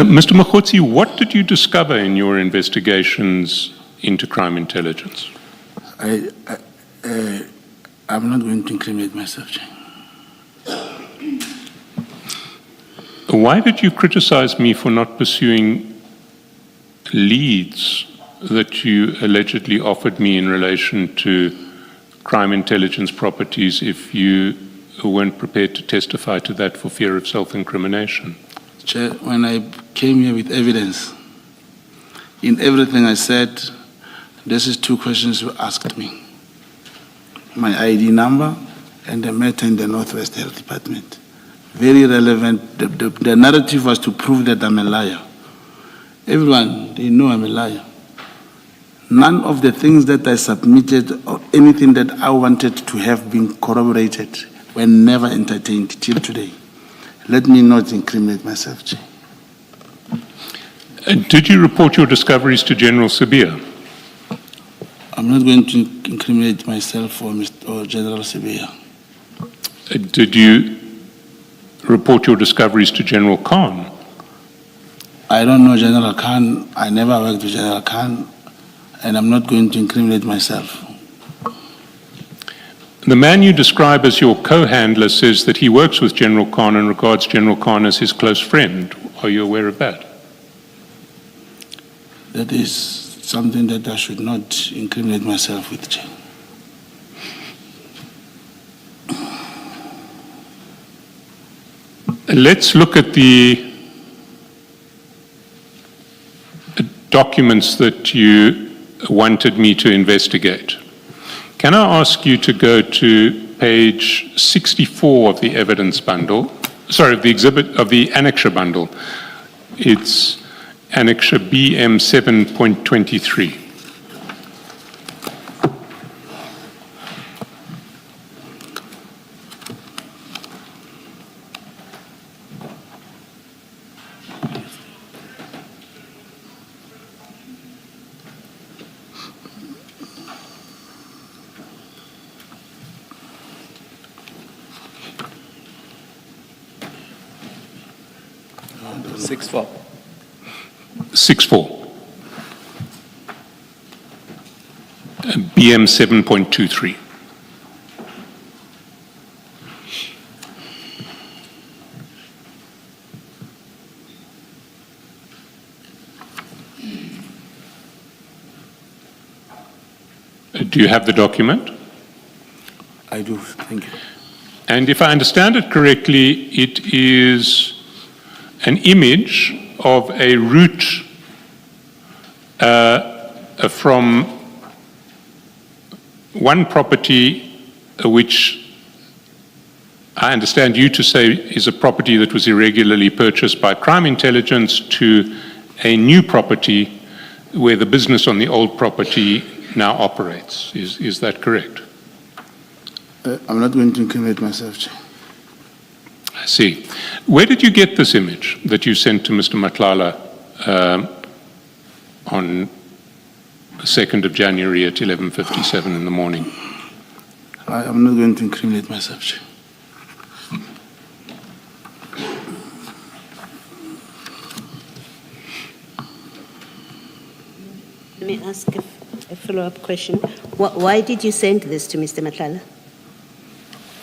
S9: Mr. Mokgotsi, what did you discover in your investigations into crime intelligence?
S8: I'm not going to incriminate myself, Chair.
S9: Why did you criticize me for not pursuing leads that you allegedly offered me in relation to crime intelligence properties if you weren't prepared to testify to that for fear of self-incrimination?
S8: Chair, when I came here with evidence, in everything I said, this is two questions you asked me. My ID number and the matter in the Northwest Health Department. Very relevant. The narrative was to prove that I'm a liar. Everyone, they know I'm a liar. None of the things that I submitted or anything that I wanted to have been corroborated were never entertained till today. Let me not incriminate myself, Chair.
S9: Did you report your discoveries to General Sabia?
S8: I'm not going to incriminate myself or General Sabia.
S9: Did you report your discoveries to General Khan.
S8: I don't know General Khan. I never worked with General Khan, and I'm not going to incriminate myself.
S9: The man you describe as your co-handler says that he works with General Khan and regards General Khan as his close friend. Are you aware of that?
S8: That is something that I should not incriminate myself with, Chair.
S9: Let's look at the documents that you wanted me to investigate. Can I ask you to go to page 64 of the evidence bundle, sorry, of the exhibit, of the annexure bundle. It's annexure BM 7.23.
S6: Six-four.
S9: 6.4. BM 7.23. Do you have the document?
S8: I do, thank you.
S9: And if I understand it correctly, it is an image of a route from one property which I understand you to say is a property that was irregularly purchased by crime intelligence to a new property where the business on the old property now operates. Is that correct?
S8: I'm not going to incriminate myself, Chair.
S9: I see. Where did you get this image that you sent to Mr. Matlala on the 2nd of January at 11:57 in the morning?
S8: I'm not going to incriminate myself, Chair.
S7: Let me ask a follow-up question. Why did you send this to Mr. Matlala?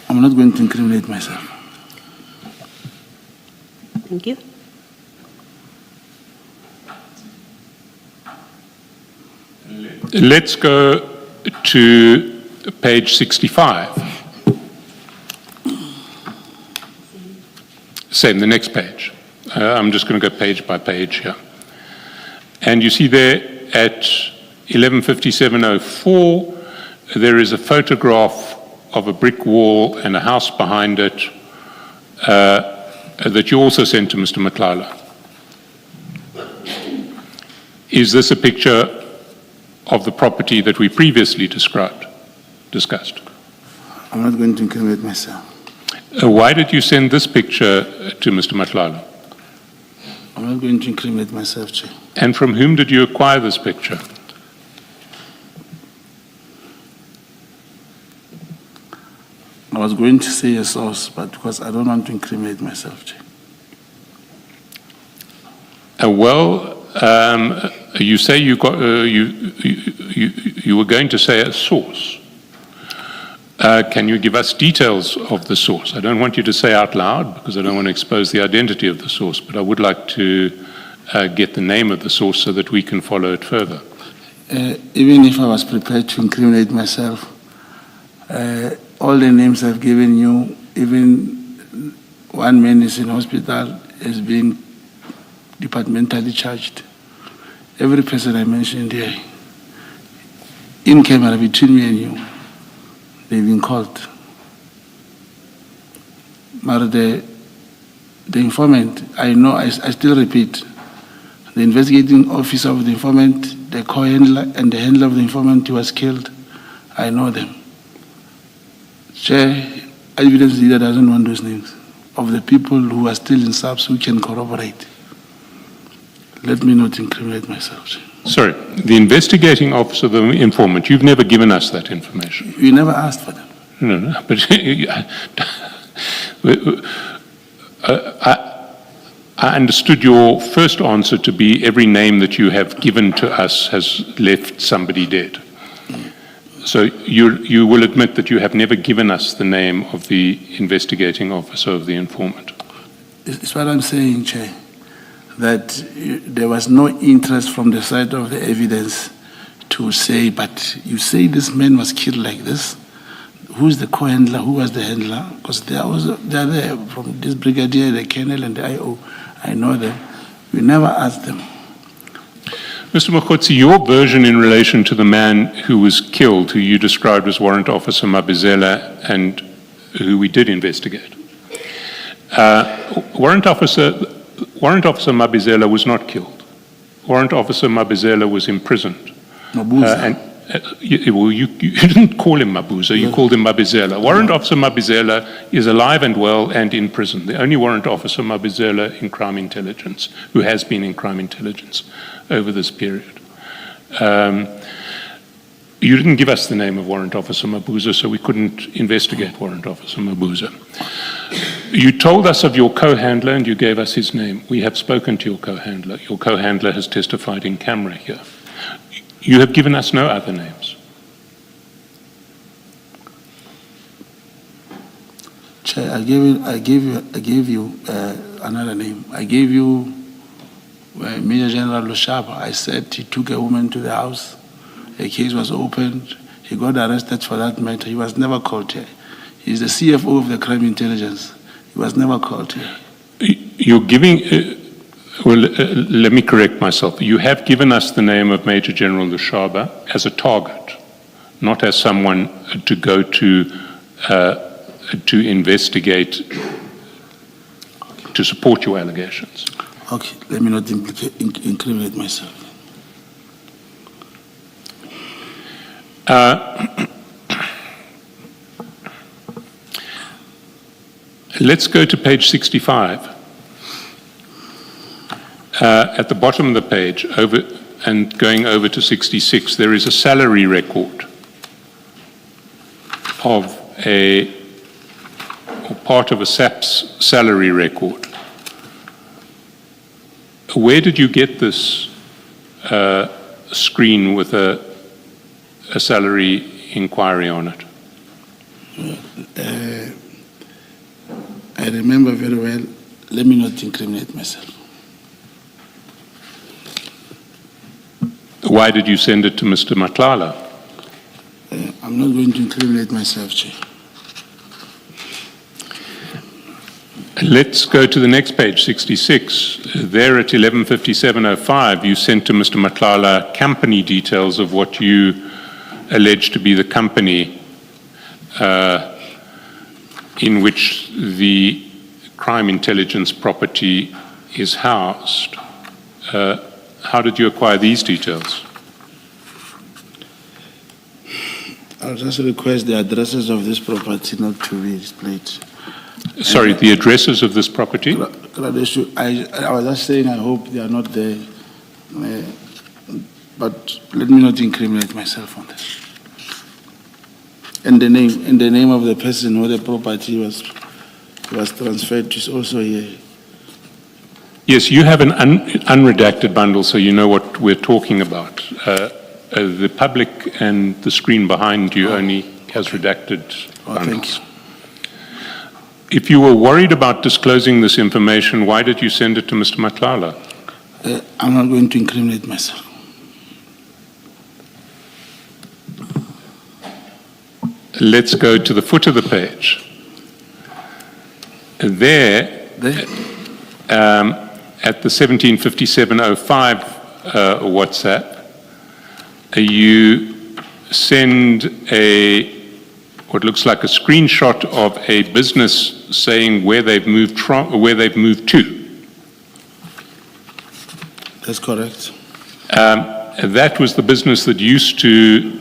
S8: I'm not going to incriminate myself.
S7: Thank you.
S9: Let's go to page 65. Same, the next page. I'm just going to go page by page here. And you see there at 11:57:04, there is a photograph of a brick wall and a house behind it that you also sent to Mr. Matlala. Is this a picture of the property that we previously discussed?
S8: I'm not going to incriminate myself.
S9: Why did you send this picture to Mr. Matlala?
S8: I'm not going to incriminate myself, Chair.
S9: And from whom did you acquire this picture?
S8: I was going to say a source, but because I don't want to incriminate myself, Chair.
S9: You say you got you were going to say a source. Can you give us details of the source? I don't want you to say out loud because I don't want to expose the identity of the source, but I would like to get the name of the source so that we can follow it further.
S8: Even if I was prepared to incriminate myself, all the names I've given you, even one man is in hospital, is being departmentally charged. Every person I mentioned here, in camera between me and you, they've been called. But the informant, I know, I still repeat, the investigating officer of the informant, the co-handler and the handler of the informant who was killed, I know them. Chair, evidence leader doesn't want those names of the people who are still in SAPS who can corroborate. Let me not incriminate myself, Chair.
S9: Sorry, the investigating officer, the informant, you've never given us that information.
S8: You never asked for them.
S9: No, but I understood your first answer to be every name that you have given to us has left somebody dead. So you will admit that you have never given us the name of the investigating officer of the informant.
S8: It's what I'm saying, Chair, that there was no interest from the side of the evidence to say, but you say this man was killed like this. Who's the co-handler? Who was the handler? Because they are there from this brigadier, the colonel, and the IO. I know them. We never asked them.
S9: Mr. Mokgotsi, your version in relation to the man who was killed, who you described as Warrant Officer Mabizela, and who we did investigate. Warrant Officer Mabizela was not killed. Warrant Officer Mabizela was imprisoned. You didn't call him Mabuza, you called him Mabizela. Warrant Officer Mabizela is alive and well and in prison. The only Warrant Officer Mabizela in crime intelligence, who has been in crime intelligence over this period. You didn't give us the name of Warrant Officer Mabuza, so we couldn't investigate Warrant Officer Mabuza. You told us of your co-handler and you gave us his name. We have spoken to your co-handler. Your co-handler has testified in camera here. You have given us no other names.
S8: Chair, I gave you another name. I gave you Major General Lushaba. I said he took a woman to the house. A case was opened. He got arrested for that matter. He was never called here. He's the CFO of the crime intelligence. He was never called here.
S9: You're giving. Let me correct myself. You have given us the name of Major General Lushaba as a target, not as someone to go to investigate, to support your allegations.
S8: Okay, let me not incriminate myself.
S9: Let's go to page 65. At the bottom of the page, and going over to 66, there is a salary record of or part of a SAP's salary record. Where did you get this screen with a salary inquiry on it?
S8: I remember very well. Let me not incriminate myself.
S9: Why did you send it to Mr. Matlala?
S8: I'm not going to incriminate myself, Chair.
S9: Let's go to the next page, 66. There at 11:57:05, you sent to Mr. Matlala company details of what you allege to be the company in which the crime intelligence property is housed. How did you acquire these details?
S8: I'll just request the addresses of this property not to be displayed.
S9: Sorry, the addresses of this property?
S8: I was just saying I hope they are not there. But let me not incriminate myself on this. And the name of the person who the property was transferred to is also here.
S9: Yes, you have an unredacted bundle, so you know what we're talking about. The public and the screen behind you only has redacted bundles.
S8: Thank you.
S9: If you were worried about disclosing this information, why did you send it to Mr. Matlala?
S8: I'm not going to incriminate myself.
S9: Let's go to the foot of the page. There? At the 17:57:05 WhatsApp, you send what looks like a screenshot of a business saying where they've moved from, or where they've moved to.
S8: That's correct.
S9: That was the business that used to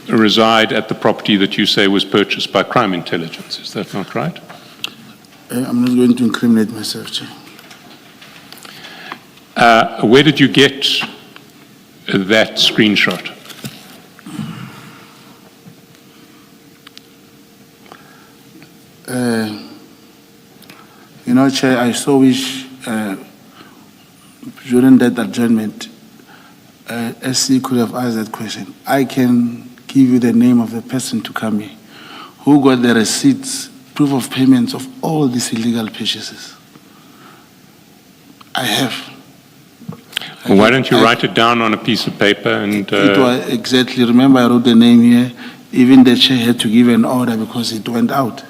S9: reside at the property that you say was purchased by crime intelligence. Is that not right?
S8: I'm not going to incriminate myself, Chair.
S9: Where did you get that screenshot?
S8: know, Chair, I so wish during that adjournment, SC could have asked that question. I can give you the name of the person to come here who got the receipts, proof of payments of all these illegal purchases. I have.
S9: Well, why don't you write it down on a piece of paper and...
S8: It was exactly, remember I wrote the name here, even the chair had to give an order because it went out.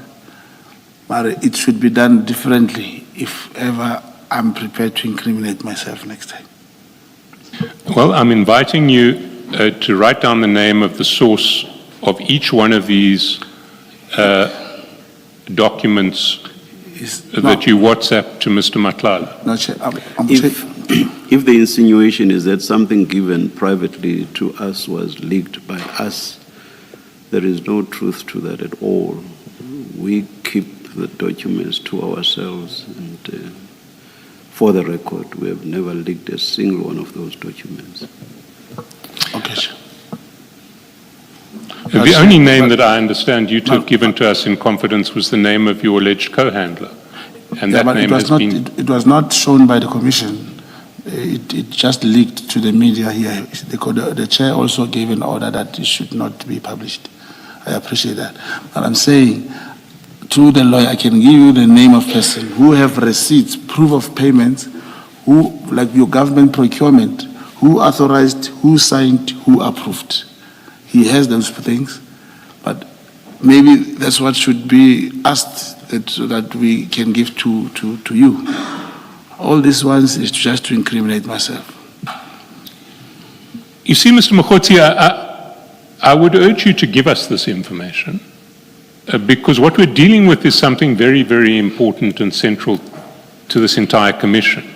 S8: But it should be done differently if ever I'm prepared to incriminate myself next time.
S9: Well, I'm inviting you to write down the name of the source of each one of these documents that you WhatsApp to Mr. Matlala.
S8: No, Chair,
S2: If the insinuation is that something given privately to us was leaked by us, there is no truth to that at all. We keep the documents to ourselves, and for the record, we have never leaked a single one of those documents.
S8: Okay, Chair.
S9: The only name that I understand you to have given to us in confidence was the name of your alleged co-handler. And that name has been...
S8: It was not shown by the Commission. It just leaked to the media here. The chair also gave an order that it should not be published. I appreciate that. But I'm saying, through the lawyer, I can give you the name of person who have receipts, proof of payments, who, like your government procurement, who authorized, who signed, who approved. He has those things, but maybe that's what should be asked so that we can give to you. All these ones is just to incriminate myself.
S9: You see, Mr. Mokhotsi, I would urge you to give us this information because what we're dealing with is something very, very important and central to this entire commission.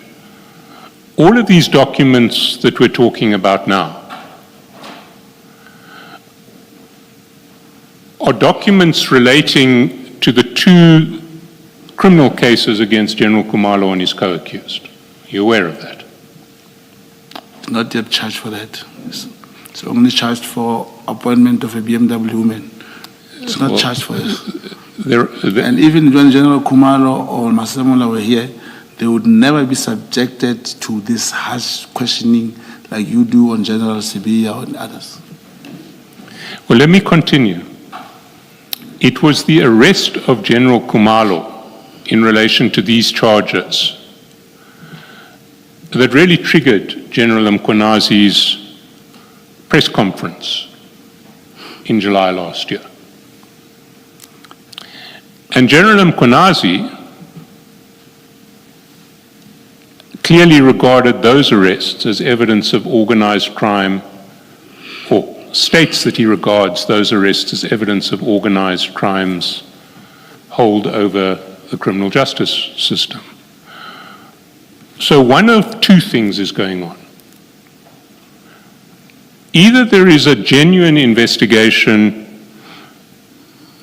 S9: All of these documents that we're talking about now are documents relating to the two criminal cases against General Khumalo and his co-accused. You're aware of that?
S8: Not yet charged for that. It's only charged for appointment of a BMW woman. It's not charged for this. And even when General Khumalo or Masemola were here, they would never be subjected to this harsh questioning like you do on General Sibiya and others.
S9: Well, let me continue. It was the arrest of General Khumalo in relation to these charges that really triggered General Mkhonazi's press conference in July last year. And General Mkhonazi clearly regarded those arrests as evidence of organized crime, or states that he regards those arrests as evidence of organized crimes hold over the criminal justice system. So one of two things is going on. Either there is a genuine investigation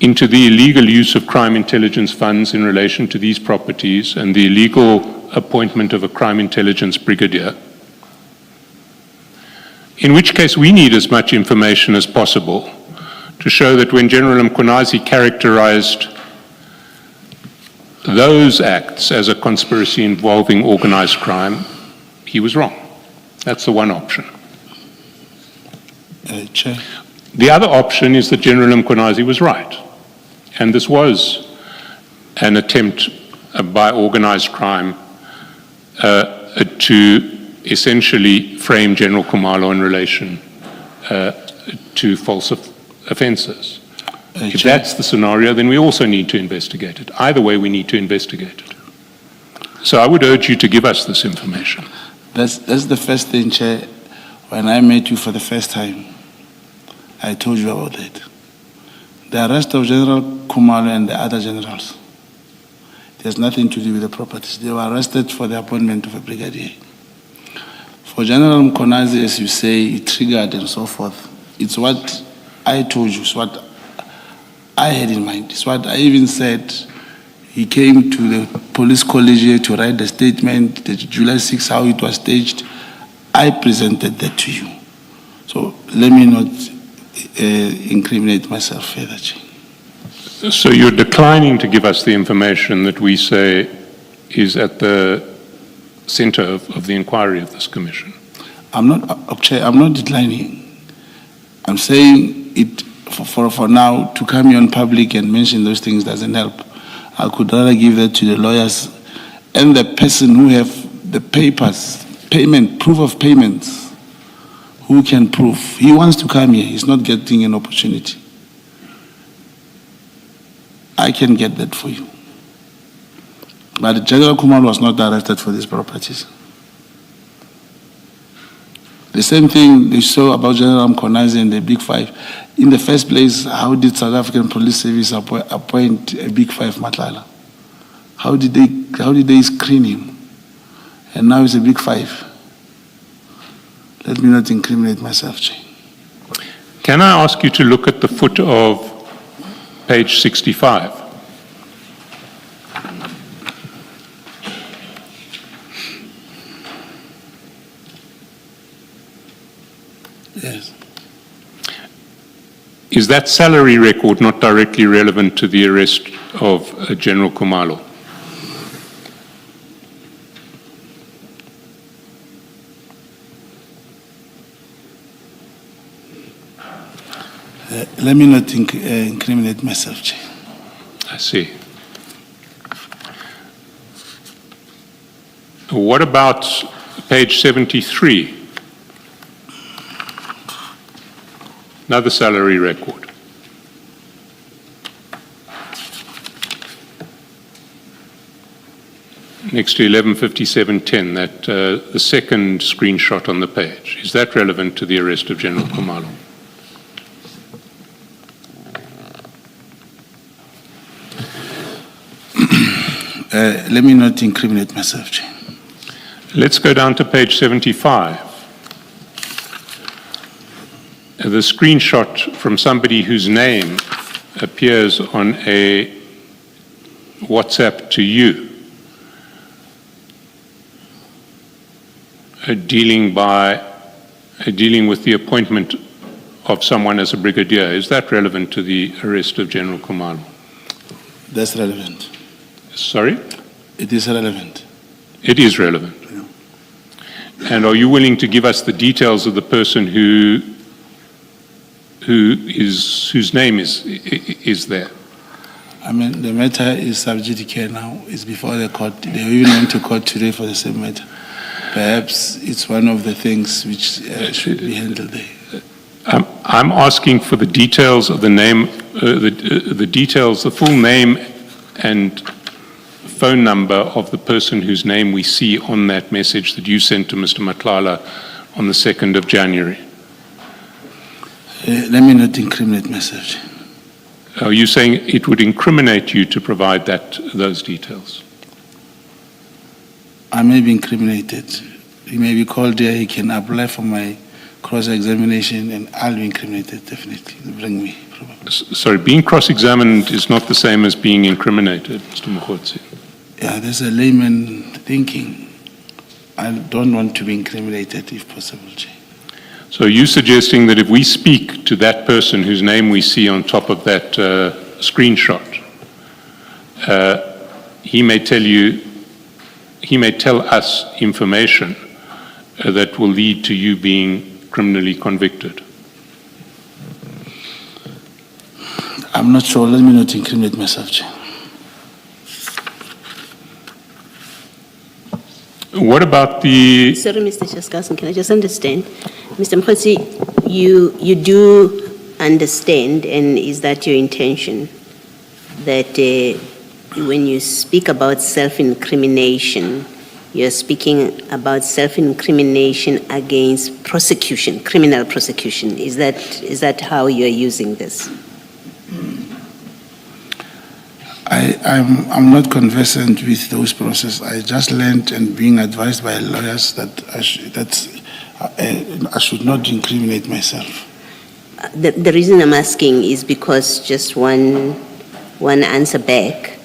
S9: into the illegal use of crime intelligence funds in relation to these properties and the illegal appointment of a crime intelligence brigadier, in which case we need as much information as possible to show that when General Mkhonazi characterized those acts as a conspiracy involving organized crime, he was wrong. That's the one option.
S8: Chair.
S9: The other option is that General Mkhonazi was right, and this was an attempt by organized crime to essentially frame General Khumalo in relation to false offenses. If that's the scenario, then we also need to investigate it. Either way, we need to investigate it. So I would urge you to give us this information.
S8: That's the first thing, Chair. When I met you for the first time, I told you about that. The arrest of General Khumalo and the other generals, it has nothing to do with the properties. They were arrested for the appointment of a brigadier. For General Mkhonazi, as you say, it triggered and so forth. It's what I told you, it's what I had in mind. It's what I even said. He came to the police college to write the statement, the July 6th, how it was staged. I presented that to you. So let me not incriminate myself further.
S9: So you're declining to give us the information that we say is at the center of the inquiry of this commission.
S8: I'm not, Chair, I'm not declining. I'm saying it for now, to come here on public and mention those things doesn't help. I could rather give that to the lawyers and the person who have the papers, proof of payments, who can prove. He wants to come here, he's not getting an opportunity. I can get that for you. But General Khumalo was not arrested for these properties. The same thing they saw about General Mkonazi and the Big Five. In the first place, how did South African Police Service appoint a Big Five Matlala? How did they screen him? And now he's a Big Five. Let me not incriminate myself, Jay.
S9: Can I ask you to look at the foot of page 65?
S8: Yes.
S9: Is that salary record not directly relevant to the arrest of General Khumalo?
S8: Let me not incriminate myself, Jay.
S9: I see. What about page 73? Another salary record. Next to 115710, that the second screenshot on the page. Is that relevant to the arrest of General Khumalo?
S8: Let me not incriminate myself, Jay.
S9: Let's go down to page 75. The screenshot from somebody whose name appears on a WhatsApp to you, dealing with the appointment of someone as a brigadier. Is that relevant to the arrest of General Khumalo?
S8: That's relevant.
S9: Sorry?
S8: It is relevant.
S9: It is relevant.
S8: Yeah.
S9: And are you willing to give us the details of the person whose name is there?
S8: I mean, the matter is sub judice now. It's before the court. They even went to court today for the same matter. Perhaps it's one of the things which should be handled there.
S9: I'm asking for the details of the name, the full name and phone number of the person whose name we see on that message that you sent to Mr. Matlala on the 2nd of January.
S8: Let me not incriminate myself.
S9: Are you saying it would incriminate you to provide those details?
S8: I may be incriminated. He may be called there. He can apply for my cross-examination, and I'll be incriminated, definitely. They'll bring me, probably.
S9: Sorry, being cross-examined is not the same as being incriminated, Mr. Mokgotsi.
S8: Yeah, there's a layman thinking. I don't want to be incriminated, if possible, Jay.
S9: So you're suggesting that if we speak to that person whose name we see on top of that screenshot, he may tell us information that will lead to you being criminally convicted?
S8: I'm not sure. Let me not incriminate myself, Jay.
S9: What about the...
S7: Sorry, Mr. Chaskasan, can I just understand? Mr. Mkhotsi, you do understand, and is that your intention, that when you speak about self-incrimination, you're speaking about self-incrimination against prosecution, criminal prosecution. Is that how you're using this?
S8: I'm not conversant with those processes. I just learned and being advised by lawyers that I should not incriminate myself.
S7: The reason I'm asking is because just one answer back,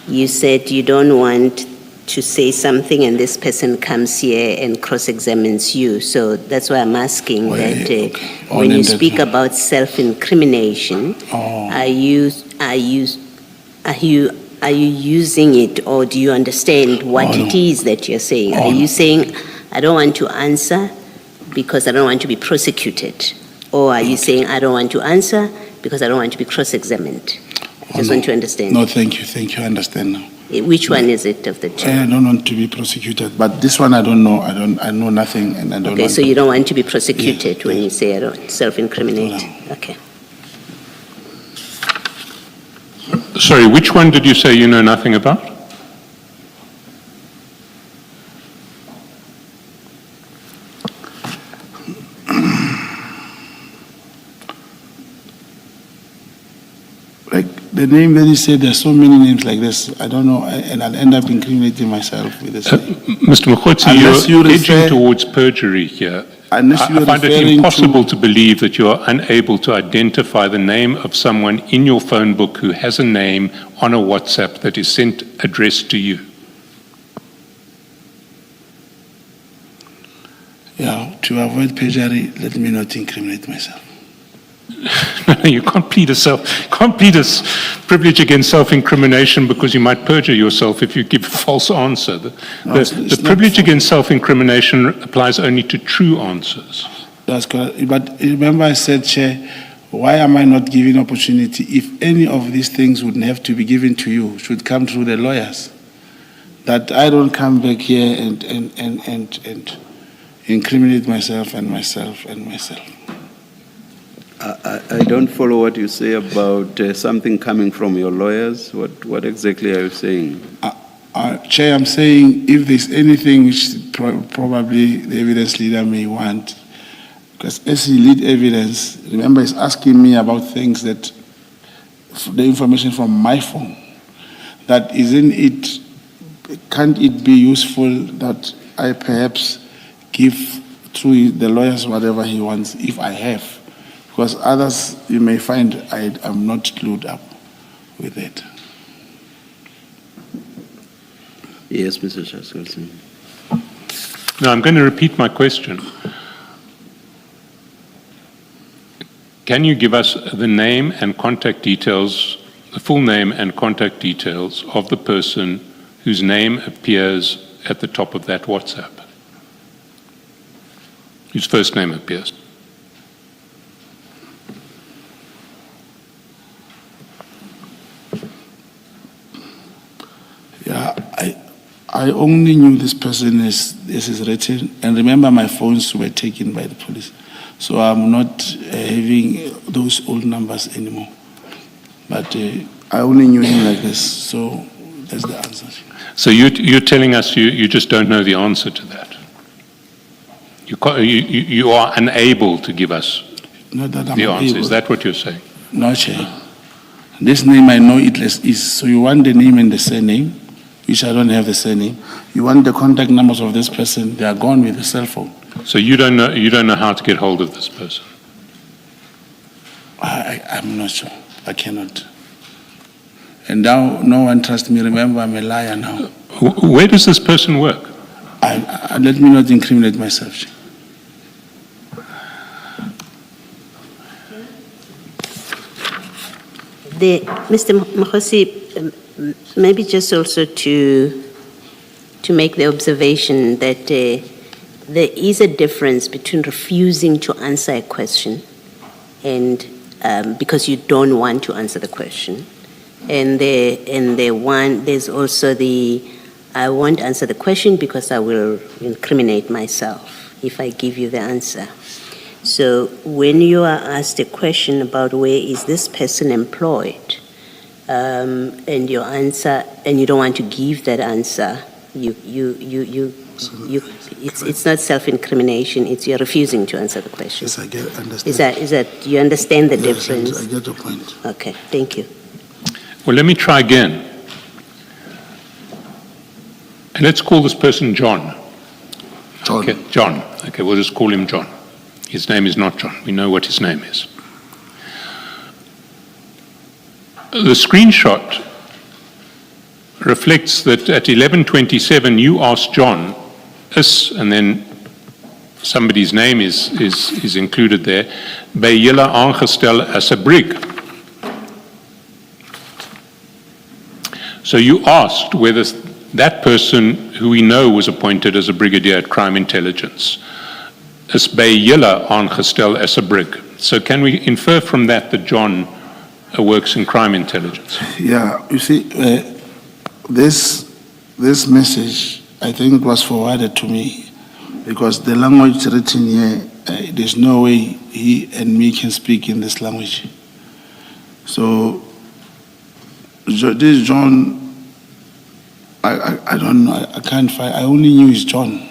S7: you said you don't want to say something and this person comes here and cross-examines you. So that's why I'm asking when you speak about self-incrimination, are you are you using it, or do you understand what it is that you're saying? Are you saying, I don't want to answer because I don't want to be prosecuted? Or are you saying, I don't want to answer because I don't want to be cross-examined? I just want to understand.
S8: No, thank you, I understand now.
S7: Which one is it of the two?
S8: I don't want to be prosecuted, but this one I don't know. I know nothing, and I don't.
S7: Okay,
S8: want
S7: so you don't want to be prosecuted
S8: Yeah,
S7: when
S8: yeah.
S7: you say I don't self-incriminate.
S8: No.
S7: Okay.
S9: Sorry, which one did you say you know nothing about?
S8: Like the name that he said, there's so many names like this. I don't know, and I'll end up incriminating myself with this name.
S9: Mr. Mokgotsi,
S8: Unless
S9: you're
S8: you
S9: edging
S8: refer-
S9: towards perjury here.
S8: Unless you
S9: I
S8: are
S9: find it
S8: referring
S9: impossible to believe that you are unable to identify the name of someone in your phone book who has a name on a WhatsApp that is sent addressed to you.
S8: Yeah, to avoid perjury, let me not incriminate myself.
S9: No, you can't plead a privilege against self-incrimination because you might perjure yourself if you give a false answer.
S8: No,
S9: The
S8: it's not
S9: privilege
S8: false.
S9: against self-incrimination applies only to true answers.
S8: That's correct. But remember I said, Chair, why am I not giving opportunity? If any of these things would have to be given to you, should come through the lawyers. That I don't come back here and incriminate myself and myself and myself.
S2: I don't follow what you say about something coming from your lawyers. What exactly are you saying?
S8: Chair, I'm saying if there's anything which probably the evidence leader may want, because as he lead evidence, remember he's asking me about things that, the information from my phone, that can't it be useful that I perhaps give through the lawyers whatever he wants if I have? Because others, you may find I'm not clued up with it.
S2: Yes, Mr. Chairperson.
S9: Now, I'm going to repeat my question. Can you give us the name and contact details, the full name and contact details of the person whose name appears at the top of that WhatsApp? Whose first name appears?
S8: Yeah, I only knew this person as this is written, and remember my phones were taken by the police, so I'm not having those old numbers anymore. But I only knew him like this, so that's the answer.
S9: So you're telling us you just don't know the answer to that? You are unable to give us
S8: Not that I'm
S9: the answer.
S8: able.
S9: Is that what you're saying?
S8: No, Chair. This name I know it is. So you want the name and the surname, which I don't have the surname. You want the contact numbers of this person. They are gone with the cell phone.
S9: So you don't know how to get hold of this person?
S8: I'm not sure. I cannot. And now no one trusts me. Remember, I'm a liar now.
S9: Where does this person work?
S8: Let me not incriminate myself, Chair.
S7: Mr. Mokgotsi, maybe just also to make the observation that there is a difference between refusing to answer a question and because you don't want to answer the question, and there's also the I won't answer the question because I will incriminate myself if I give you the answer. So when you are asked a question about where is this person employed, and your answer, and you don't want to give that answer, it's not self-incrimination, it's you're refusing to answer the question.
S8: Yes, I understand.
S7: Is that you understand the
S8: Yes,
S7: difference?
S8: I get your point.
S7: Okay, thank you.
S9: Well, let me try again. And let's call this person John.
S8: John.
S9: Okay, John. Okay, we'll just call him John. His name is not John. We know what his name is. The screenshot reflects that at 11:27 you asked John, and then somebody's name is included there, by julle aangestel as 'n brig. So So you asked whether that person who we know was appointed as a brigadier at crime intelligence is by julle aangestel as a brig. So can we infer from that that John works in crime intelligence?
S8: Yeah, you see, this message, I think, was forwarded to me because the language written here, there's no way he and me can speak in this language. So, this John, I don't know, I can't find, I only knew it's John.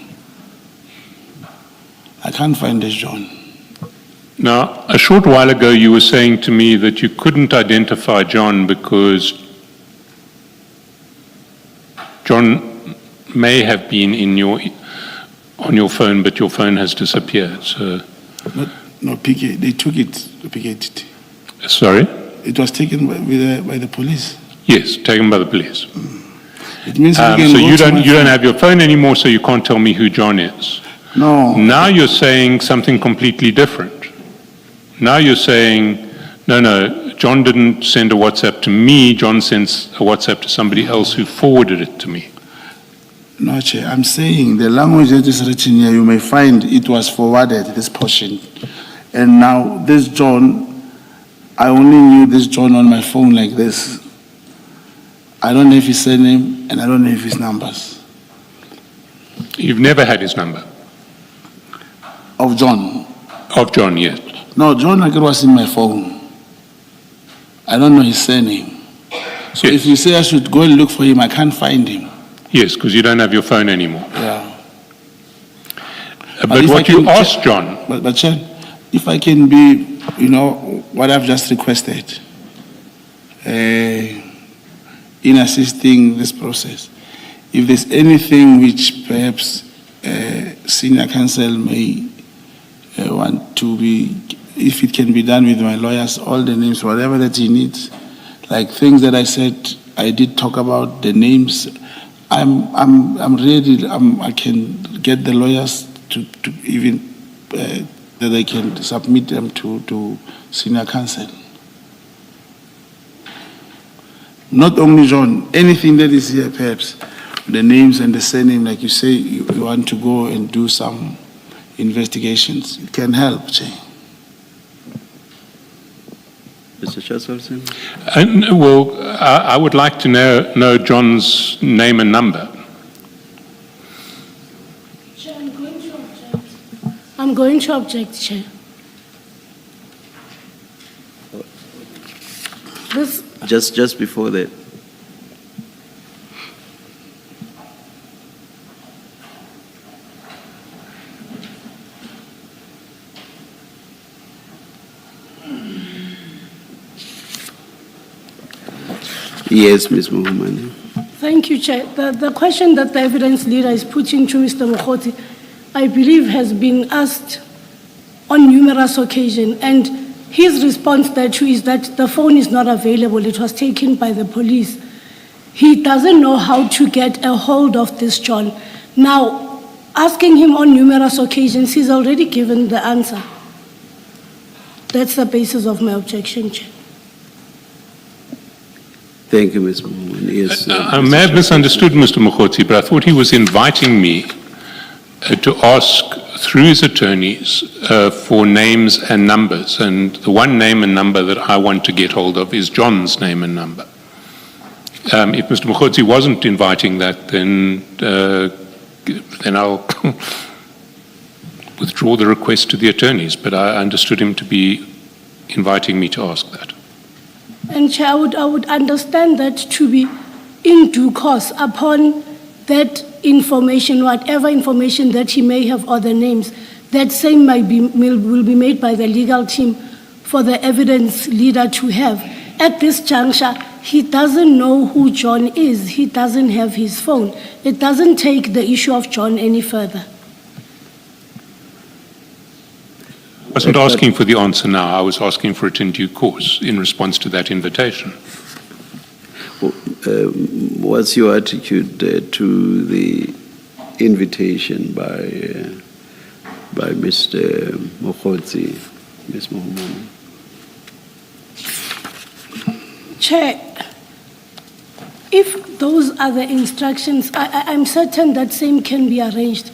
S8: I can't find this John.
S9: Now, a short while ago, you were saying to me that you couldn't identify John because John may have been on your phone, but your phone has disappeared. So,
S8: No, PK, they took it, PK.
S9: sorry?
S8: It was taken by the police.
S9: Yes, taken by the police.
S8: It means
S9: So you don't have your phone anymore, so you can't tell me who John is.
S8: No.
S9: Now you're saying something completely different. Now you're saying, no, John didn't send a WhatsApp to me, John sends a WhatsApp to somebody else who forwarded it to me.
S8: No, Chair, I'm saying the language that is written here, you may find it was forwarded, this portion. And now this John, I only knew this John on my phone like this. I don't know if his surname and I don't know if his numbers.
S9: You've never had his number?
S8: Of John.
S9: Of John, yes.
S8: No, John like it was in my phone. I don't know his surname. So
S9: Yes.
S8: if you say I should go and look for him, I can't find him.
S9: Yes, because you don't have your phone anymore.
S8: Yeah.
S9: But
S8: if
S9: what
S8: I
S9: you
S8: can-
S9: asked John,
S8: But Chair, if I can be, what I've just requested, in assisting this process, if there's anything which perhaps senior counsel may want to be, if it can be done with my lawyers, all the names, whatever that he needs, like things that I said, I did talk about the names. I'm ready. I can get the lawyers to even that they can submit them to senior counsel. Not only John, anything that is here, perhaps the names and the surname, like you say, you want to go and do some investigations. It can help, Jay.
S2: Mr. Chairperson?
S9: well, I would like to know John's name and number.
S5: Chair, I'm going to object. I'm going to object, Chair. This,
S2: Just before that. Yes, Ms. Muhammad.
S5: thank you, Chair. The question that the evidence leader is putting to Mr. Mokhotsi, I believe has been asked on numerous occasions, and his response thereto is that the phone is not available. It was taken by the police. He doesn't know how to get a hold of this John. Now, asking him on numerous occasions, he's already given the answer. That's the basis of my objection, Chair.
S2: Thank you, Ms. Muhammad. Yes.
S9: I may have misunderstood Mr. Mokhotsi, but I thought he was inviting me to ask through his attorneys for names and numbers. And the one name and number that I want to get hold of is John's name and number. If Mr. Mokhotsi wasn't inviting that, then I'll withdraw the request to the attorneys. But I understood him to be inviting me to ask that.
S5: And Chair, I would understand that to be in due course upon that information, whatever information that he may have, or the names, that same will be made by the legal team for the evidence leader to have. At this juncture, he doesn't know who John is. He doesn't have his phone. It doesn't take the issue of John any further.
S9: I wasn't asking for the answer now. I was asking for it in due course in response to that invitation.
S2: What's your attitude to the invitation by Mr. Mokhotsi, Ms. Muhammad?
S5: Chair, if those are the instructions, I'm certain that same can be arranged.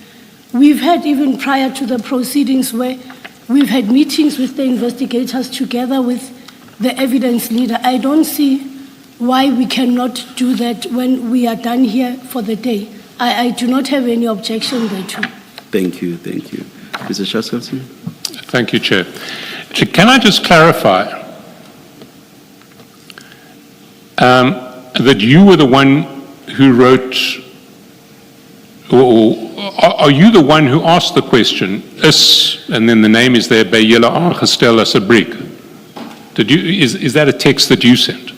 S5: We've had, even prior to the proceedings, where we've had meetings with the investigators together with the evidence leader. I don't see why we cannot do that when we are done here for the day. I do not have any objection there too.
S2: Thank you. Mr. Shaskovsky?
S9: Thank you, Chair. Can I just clarify that you were the one who wrote, or are you the one who asked the question, and then the name is there, by julle aangestel as 'n briek? Is that a text that you sent?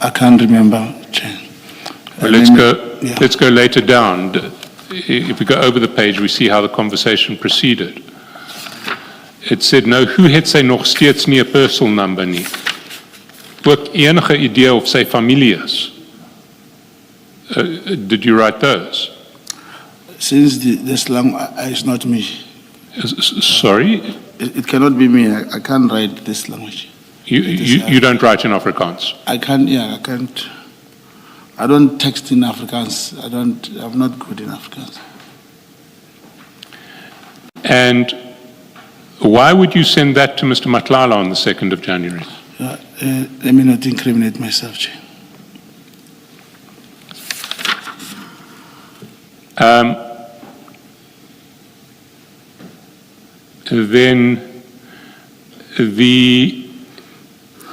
S8: I can't remember, Chair.
S9: Well, let's go later down. If we go over the page, we see how the conversation proceeded. It said, nou, hoe het sy nog steeds nie 'n personal number nie? Ook enige idee of sy familie is? Did you write those?
S8: Since this long, it's not me.
S9: Sorry?
S8: It cannot be me. I can't write this language.
S9: You don't write in Afrikaans?
S8: I can't. I don't text in Afrikaans. I'm not good in Afrikaans.
S9: And why would you send that to Mr. Madlanga on the 2nd of January?
S8: Let me not incriminate myself, Chair.
S9: Then the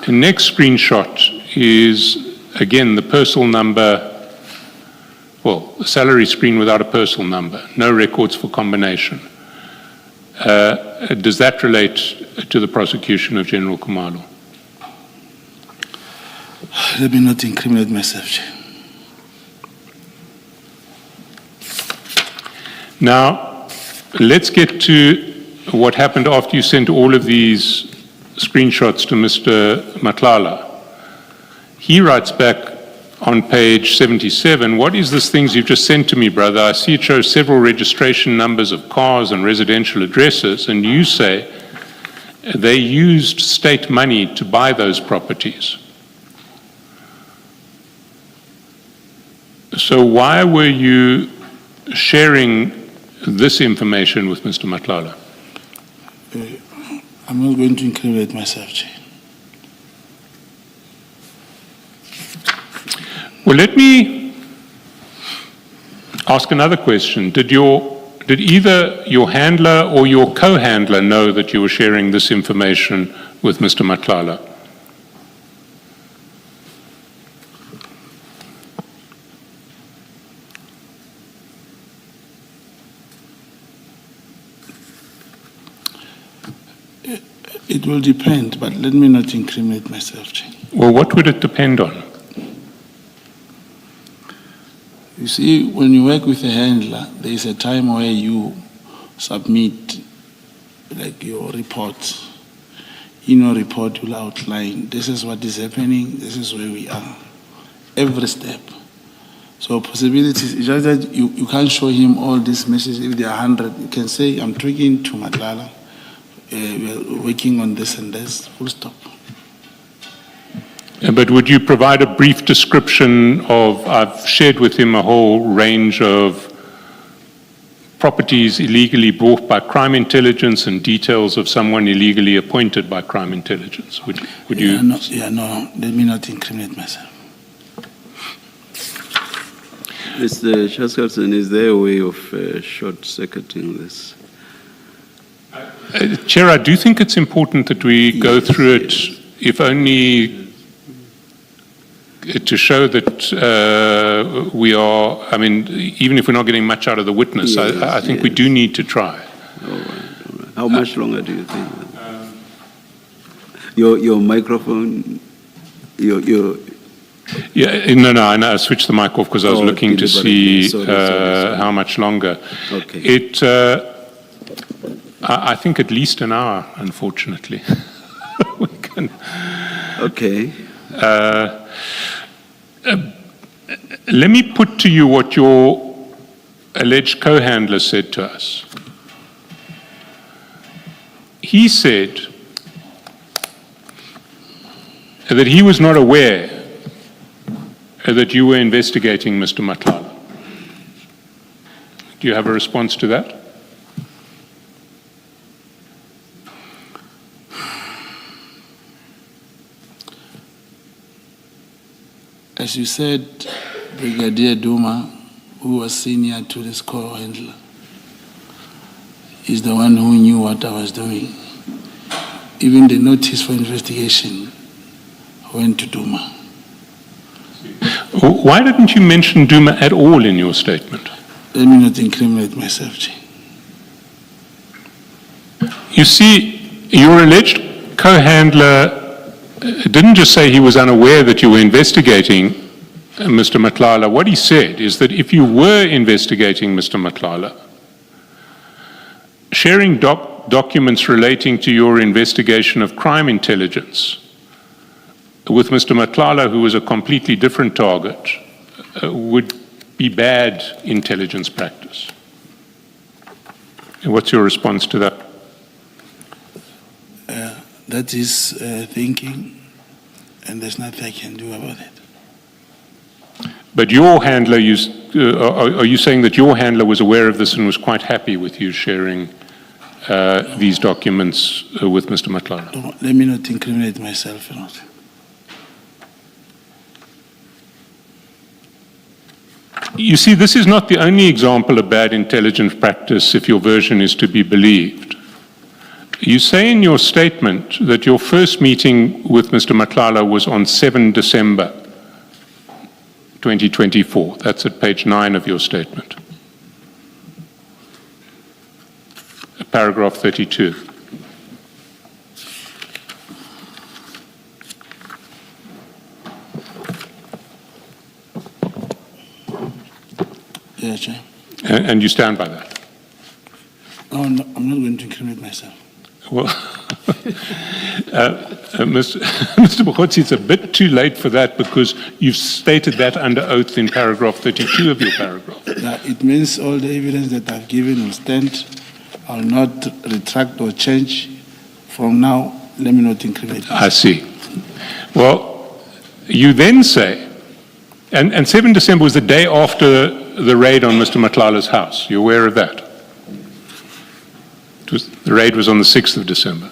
S9: next screenshot is, again, the personal number, well, a salary screen without a personal number, no records for combination. Does that relate to the prosecution of General Khumalo?
S8: Let me not incriminate myself, Chair.
S9: Now, let's get to what happened after you sent all of these screenshots to Mr. Madlanga. He writes back on page 77, what is this things you've just sent to me, brother? I see it shows several registration numbers of cars and residential addresses, and you say they used state money to buy those properties. So why were you sharing this information with Mr. Madlanga?
S8: I'm not going to incriminate myself, Chair.
S9: Well, let me ask another question. Did either your handler or your co-handler know that you were sharing this information with Mr. Madlanga?
S8: It will depend, but let me not incriminate myself, Chair.
S9: Well, what would it depend on?
S8: You see, when you work with a handler, there is a time where you submit like your report. In your report, you'll outline, this is what is happening, this is where we are, every step. So possibilities, it's just that you can't show him all these messages. If there are 100, you can say, I'm talking to Madlanga, we're working on this and this, full stop.
S9: But would you provide a brief description of, I've shared with him a whole range of properties illegally bought by crime intelligence and details of someone illegally appointed by crime intelligence. Would you?
S8: No, let me not incriminate myself.
S2: Mr. Shaskovsky, is there a way of short-circuiting this?
S9: Chair, I do think it's important that we go through it, if only to show that we are, I mean, even if we're not getting much out of the witness, I think we do need to try.
S2: All right. How much longer do you think? Your microphone,
S9: Yeah, no, I switched the mic off because I was looking to see
S2: sorry.
S9: how much longer.
S2: Okay.
S9: I think at least an hour, unfortunately. We can.
S2: Okay.
S9: Let me put to you what your alleged co-handler said to us. He said that he was not aware that you were investigating Mr. Matlala. Do you have a response to that?
S8: As you said, Brigadier Duma, who was senior to this co-handler, is the one who knew what I was doing. Even the notice for investigation went to Duma.
S9: Why didn't you mention Duma at all in your statement?
S8: Let me not incriminate myself, Jay.
S9: You see, your alleged co-handler didn't just say he was unaware that you were investigating Mr. Matlala. What he said is that if you were investigating Mr. Matlala, sharing documents relating to your investigation of crime intelligence with Mr. Matlala, who was a completely different target, would be bad intelligence practice. And what's your response to that?
S8: That is thinking, and there's nothing I can do about it.
S9: But your handler, are you saying that your handler was aware of this and was quite happy with you sharing these documents with Mr. Matlala?
S8: Let me not incriminate myself.
S9: You see, this is not the only example of bad intelligence practice if your version is to be believed. You say in your statement that your first meeting with Mr. Matlala was on 7 December 2024. That's at page 9 of your statement. Paragraph 32.
S8: Yeah, Jay.
S9: And you stand by that?
S8: No, I'm not going to incriminate myself.
S9: Well, Mr. Mokgotsi, it's a bit too late for that because you've stated that under oath in paragraph 32 of your paragraph.
S8: Yeah, it means all the evidence that I've given will stand. I'll not retract or change. From now, let me not incriminate myself.
S9: I see. Well, you then say, and 7 December was the day after the raid on Mr. Matlala's house. You're aware of that? The raid was on the 6th of December.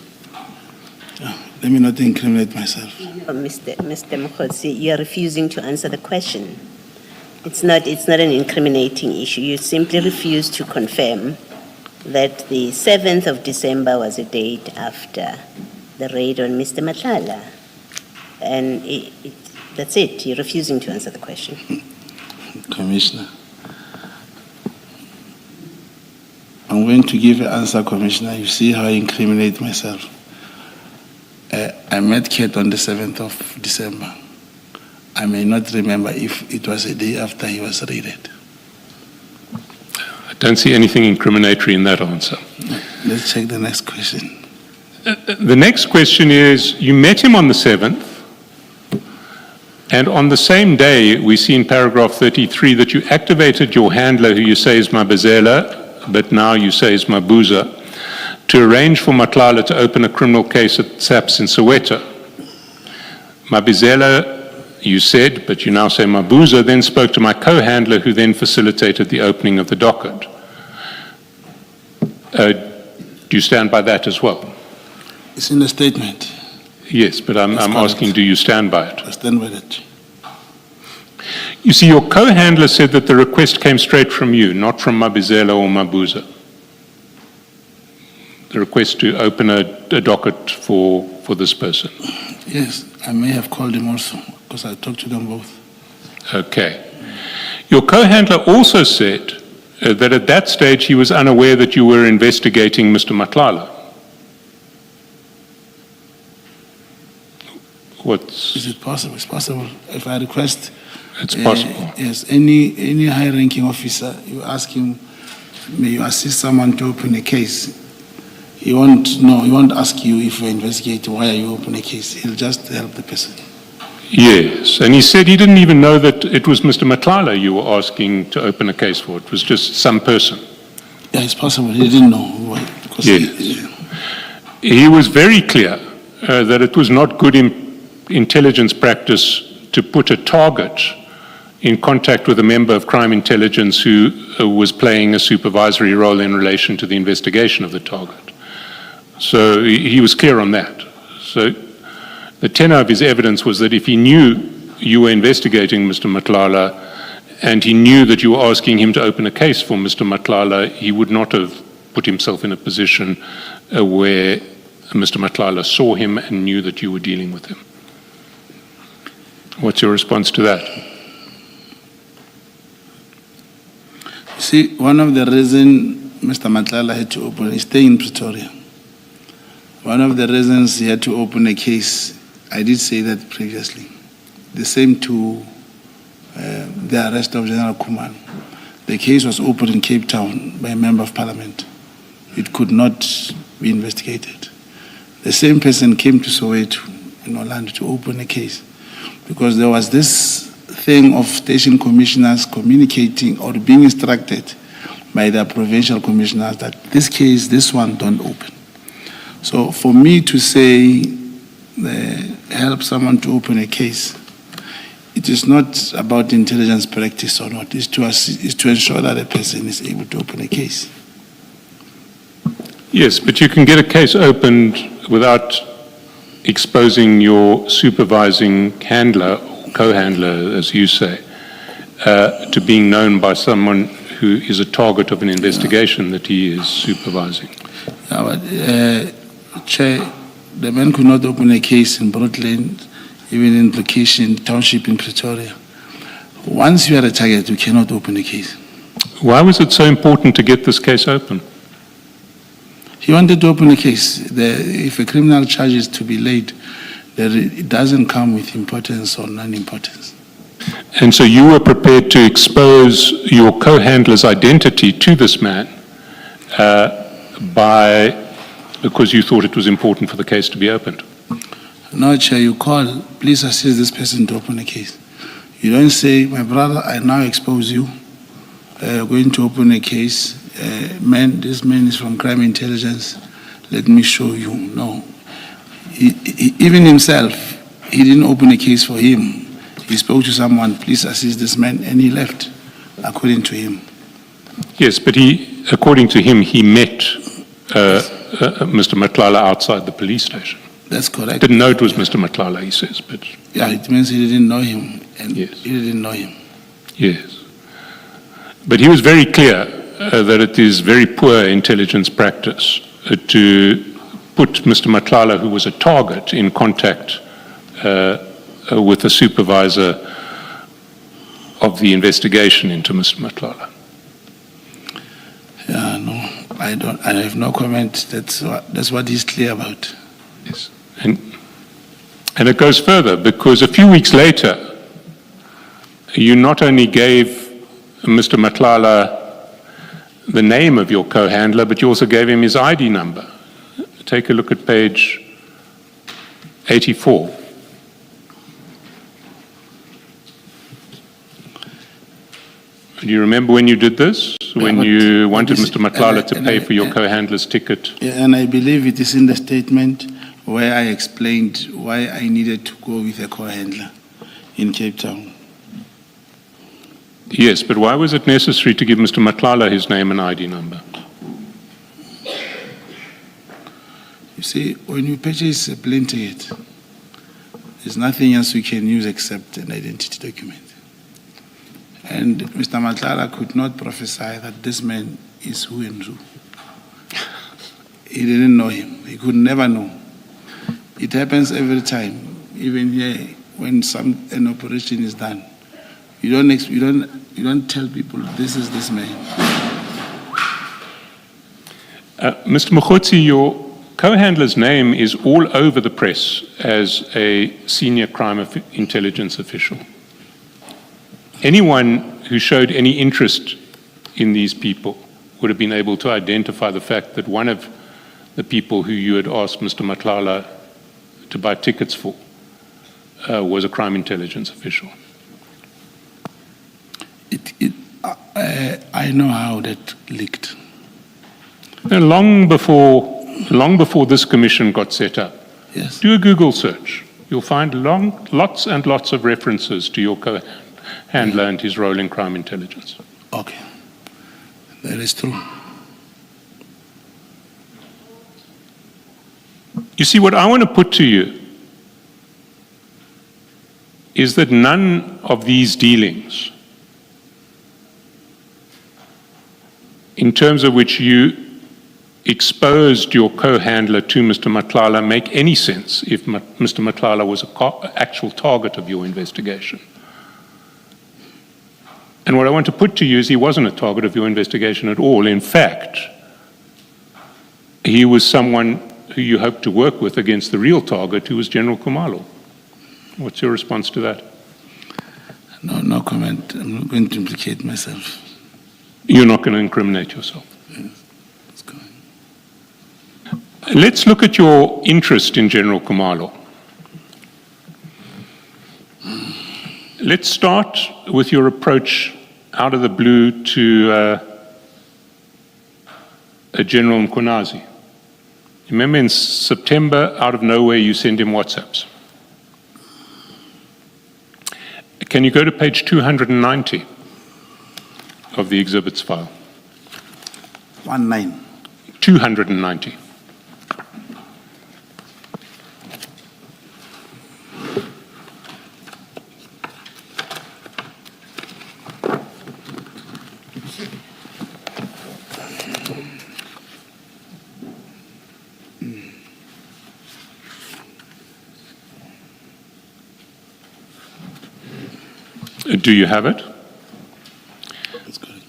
S8: Let me not incriminate myself.
S7: Mr. Mokgotsi, you are refusing to answer the question. It's not an incriminating issue. You simply refuse to confirm that the 7th of December was a date after the raid on Mr. Matlala. And that's it. You're refusing to answer the question.
S8: Commissioner, I'm going to give an answer, Commissioner. You see how I incriminate myself. I met Kate on the 7th of December. I may not remember if it was a day after he was raided.
S9: I don't see anything incriminatory in that answer.
S8: Let's check the next question.
S9: The next question is, you met him on the 7th, and on the same day, we see in paragraph 33 that you activated your handler, who you say is Mabazela, but now you say is Mabuza, to arrange for Matlala to open a criminal case at SAPS in Soweto. Mabizela, you said, but you now say Mabuza, then spoke to my co-handler, who then facilitated the opening of the docket. Do you stand by that as well?
S8: It's in the statement.
S9: Yes, but I'm asking, do you stand by it?
S8: I stand by that.
S9: You see, your co-handler said that the request came straight from you, not from Mabizela or Mabuza. The request to open a docket for this person.
S8: Yes, I may have called him also, because I talked to them both.
S9: Okay. Your co-handler also said that at that stage he was unaware that you were investigating Mr. Matlala.
S8: Is it possible? It's possible. If I request...
S9: It's possible.
S8: Yes, any high-ranking officer, you ask him, may you assist someone to open a case? He won't ask you if you're investigating, why are you opening a case? He'll just help the person.
S9: Yes, and he said he didn't even know that it was Mr. Matlala you were asking to open a case for. It was just some person.
S8: Yeah, it's possible. He didn't know why.
S9: Yes. He was very clear that it was not good intelligence practice to put a target in contact with a member of crime intelligence who was playing a supervisory role in relation to the investigation of the target. So he was clear on that. So the tenor of his evidence was that if he knew you were investigating Mr. Matlala and he knew that you were asking him to open a case for Mr. Matlala, he would not have put himself in a position where Mr. Matlala saw him and knew that you were dealing with him. What's your response to that?
S8: See, one of the reasons Mr. Matlala had to open, he's staying in Pretoria. One of the reasons he had to open a case, I did say that previously, the same to the arrest of General Khumalo. The case was opened in Cape Town by a member of parliament. It could not be investigated. The same person came to Soweto in Orlando to open a case because there was this thing of station commissioners communicating or being instructed by their provincial commissioners that this case, this one, don't open. So for me to say, help someone to open a case, it is not about intelligence practice or not. It's to ensure that a person is able to open a case.
S9: Yes, but you can get a case opened without exposing your supervising handler, or co-handler, as you say, to being known by someone who is a target of an investigation that he is supervising.
S8: Chair, the man could not open a case in Broadland, even in Location Township in Pretoria. Once you are a target, you cannot open a case.
S9: Why was it so important to get this case open?
S8: He wanted to open a case. If a criminal charge is to be laid, it doesn't come with importance or non-importance.
S9: And so you were prepared to expose your co-handler's identity to this man because you thought it was important for the case to be opened?
S8: No, Chair, you call, please assist this person to open a case. You don't say, my brother, I now expose you, going to open a case. This man is from crime intelligence, let me show you. No. Even himself, he didn't open a case for him. He spoke to someone, please assist this man, and he left, according to him.
S9: Yes, but according to him, he met Mr. Matlala outside the police station.
S8: That's correct.
S9: Didn't know it was Mr. Matlala, he says, but...
S8: Yeah, it means he didn't know him, and
S9: yes.
S8: he didn't know him.
S9: Yes. But he was very clear that it is very poor intelligence practice to put Mr. Matlala, who was a target, in contact with the supervisor of the investigation into Mr. Matlala.
S8: Yeah, no, I have no comment. That's what he's clear about.
S9: Yes. And it goes further, because a few weeks later, you not only gave Mr. Matlala the name of your co-handler, but you also gave him his ID number. Take a look at page 84. Do you remember when you did this? When you wanted Mr. Matlala to pay for your co-handler's ticket?
S8: Yeah, and I believe it is in the statement where I explained why I needed to go with a co-handler in Cape Town.
S9: Yes, but why was it necessary to give Mr. Matlala his name and ID number?
S8: You see, when you purchase a plane ticket, there's nothing else you can use except an identity document. And Mr. Matlala could not prophesy that this man is who and who. He didn't know him. He could never know. It happens every time, even here, when an operation is done. You don't tell people this is this man.
S9: Mr. Mokgotsi, your co-handler's name is all over the press as a senior crime intelligence official. Anyone who showed any interest in these people would have been able to identify the fact that one of the people who you had asked Mr. Matlala to buy tickets for was a crime intelligence official.
S8: I know how that leaked.
S9: And long before this commission got set up,
S8: yes.
S9: Do a Google search. You'll find lots and lots of references to your handler and his role in crime intelligence.
S8: Okay. That is true.
S9: You see, what I want to put to you is that none of these dealings, in terms of which you exposed your co-handler to Mr. Matlala, make any sense if Mr. Matlala was an actual target of your investigation. And what I want to put to you is he wasn't a target of your investigation at all. In fact, he was someone who you hoped to work with against the real target, who was General Khumalo. What's your response to that?
S8: No comment. I'm not going to implicate myself.
S9: You're not going to incriminate yourself.
S8: Yes. Let's go.
S9: Let's look at your interest in General Khumalo. Let's start with your approach out of the blue to General Mkonazi. Remember in September, out of nowhere, you send him WhatsApps. Can you go to page 290 of the exhibits file?
S8: 19.
S9: 290. Do you have it?
S8: That's good.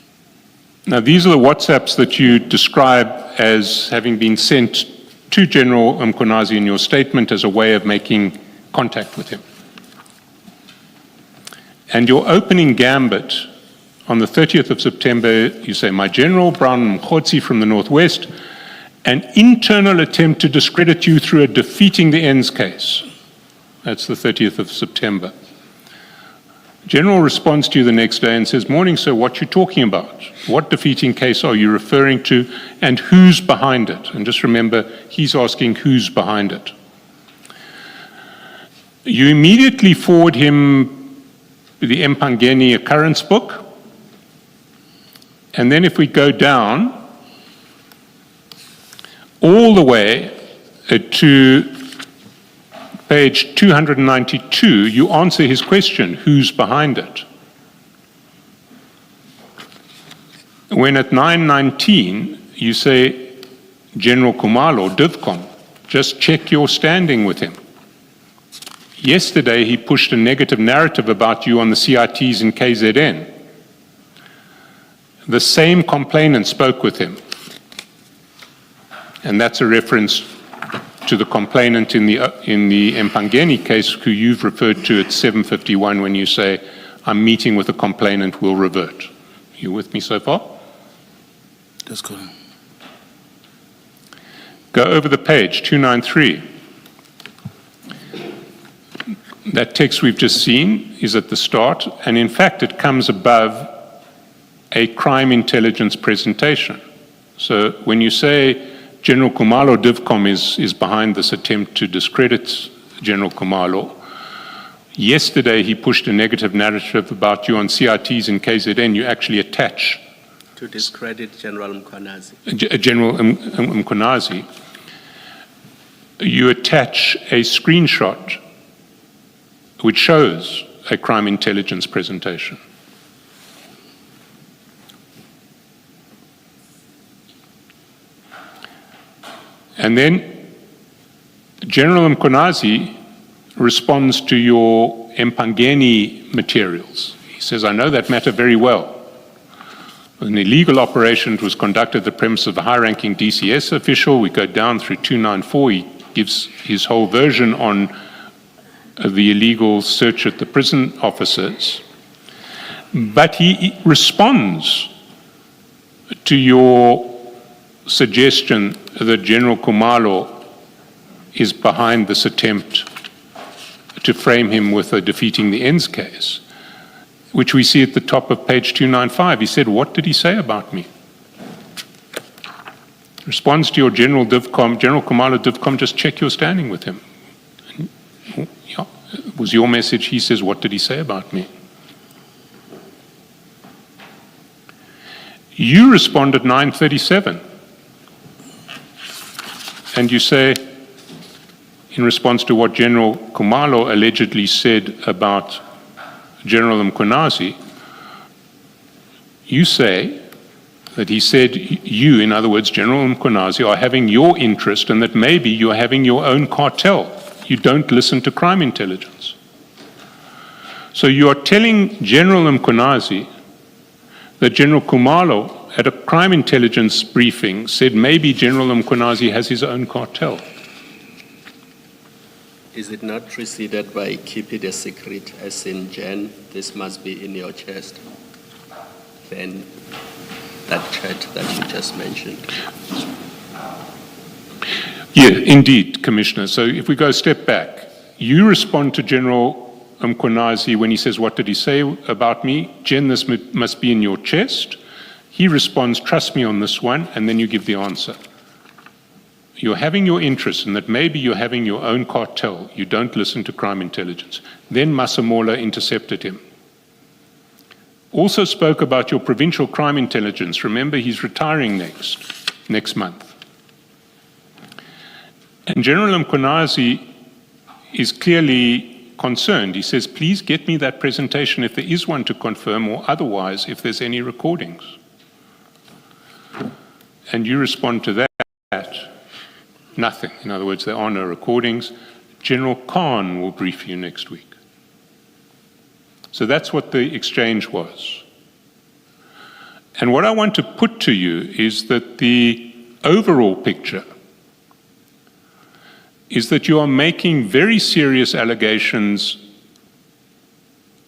S9: Now, these are the WhatsApps that you describe as having been sent to General Mkonazi in your statement as a way of making contact with him. And your opening gambit on the 30th of September, you say, "My General, Brown Mkhotsi from the Northwest, an internal attempt to discredit you through a defeating the ends case." That's the 30th of September. General responds to you the next day and says, "Morning, sir, what you talking about? What defeating case are you referring to, and who's behind it?" And just remember, he's asking who's behind it. You immediately forward him the Mpangeni occurrence book. And then if we go down all the way to page 292, you answer his question, who's behind it? When at 9:19, you say, General Khumalo, DivCom, just check your standing with him. Yesterday, he pushed a negative narrative about you on the CRTs in KZN. The same complainant spoke with him. And that's a reference to the complainant in the Mpangeni case, who you've referred to at 7:51 when you say, "I'm meeting with the complainant, will revert." You with me so far?
S8: That's correct.
S9: Go over the page, 293. That text we've just seen is at the start, and in fact it comes above a crime intelligence presentation. So when you say General Khumalo DivCom is behind this attempt to discredit General Khumalo, yesterday he pushed a negative narrative about you on CRTs in KZN, you actually attach
S6: To discredit General Mkonazi.
S9: General Mkonazi, you attach a screenshot which shows a crime intelligence presentation. And then General Mkonazi responds to your Mpangeni materials. He says, "I know that matter very well. An illegal operation was conducted at the premise of a high-ranking DCS official." We go down through 294. He gives his whole version on the illegal search at the prison officers. But he responds to your suggestion that General Khumalo is behind this attempt to frame him with a defeating the ends case, which we see at the top of page 295. He said, "What did he say about me?" Responds to your General DivCom, General Khumalo DivCom, just check your standing with him. And, yeah, it was your message. He says, "What did he say about me?" You respond at 9:37. And you say, in response to what General Khumalo allegedly said about General Mkhwanazi, you say that he said you, in other words, General Mkhwanazi, are having your interest and that maybe you're having your own cartel. You don't listen to crime intelligence. So you are telling General Mkhwanazi that General Khumalo at a crime intelligence briefing said maybe General Mkhwanazi has his own cartel.
S6: Is it not preceded by keep it a secret, as in Jen, this must be in your chest? Then that chat that you just mentioned.
S9: Yeah, indeed, Commissioner. So if we go a step back, you respond to General Mkhwanazi when he says, what did he say about me? Jen, this must be in your chest. He responds, trust me on this one, and then you give the answer. You're having your interest in that maybe you're having your own cartel. You don't listen to crime intelligence. Then Masemola intercepted him. Also spoke about your provincial crime intelligence. Remember, he's retiring next month. And General Mkhwanazi is clearly concerned. He says, please get me that presentation if there is one to confirm, or otherwise if there's any recordings. And you respond to that, nothing. In other words, there are no recordings. General Khan will brief you next week. So that's what the exchange was. And what I want to put to you is that the overall picture is that you are making very serious allegations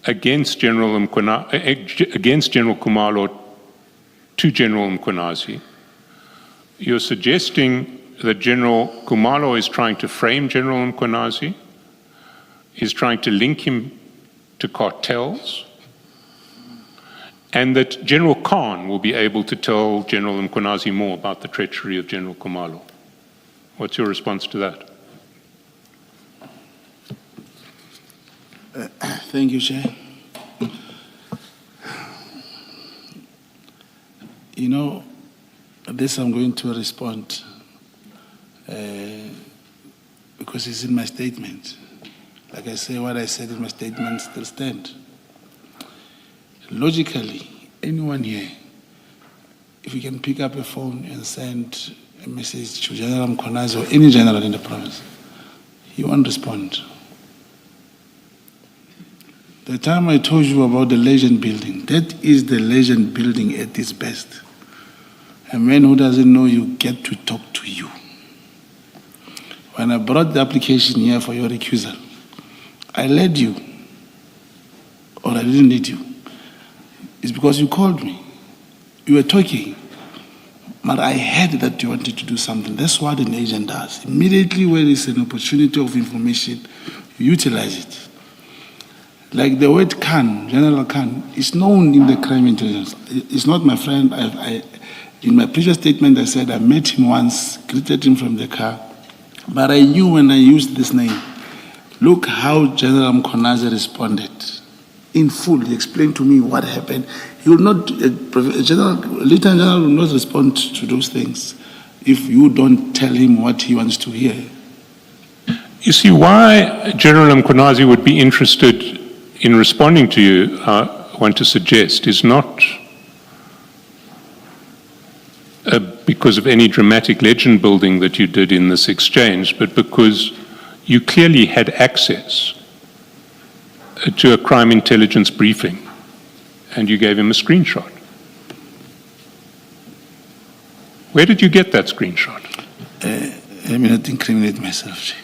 S9: against General Khumalo to General Mkhwanazi. You're suggesting that General Khumalo is trying to frame General Mkhwanazi, is trying to link him to cartels, and that General Khan will be able to tell General Mkhwanazi more about the treachery of General Khumalo. What's your response to that?
S8: Thank you, Chair. You know, this I'm going to respond because it's in my statement. Like I say, what I said in my statement still stands. Logically, anyone here, if you can pick up a phone and send a message to General Mkhwanazi or any general in the province, he won't respond. The time I told you about the legend building, that is the legend building at its best. A man who doesn't know you get to talk to you. When I brought the application here for your recusal, I led you, or I didn't lead you. It's because you called me. You were talking, but I heard that you wanted to do something. That's what an agent does. Immediately when there's an opportunity of information, you utilize it. Like the word Khan, General Khan, is known in the crime intelligence. It's not my friend. In my previous statement, I said I met him once, greeted him from the car, but I knew when I used this name. Look how General Mkhwanazi responded. In full, he explained to me what happened. He will not, Lieutenant General will not respond to those things if you don't tell him what he wants to hear.
S9: You see, why General Mkhwanazi would be interested in responding to you, I want to suggest, is not because of any dramatic legend building that you did in this exchange, but because you clearly had access to a crime intelligence briefing and you gave him a screenshot. Where did you get that screenshot?
S8: Let me not incriminate myself, Jay.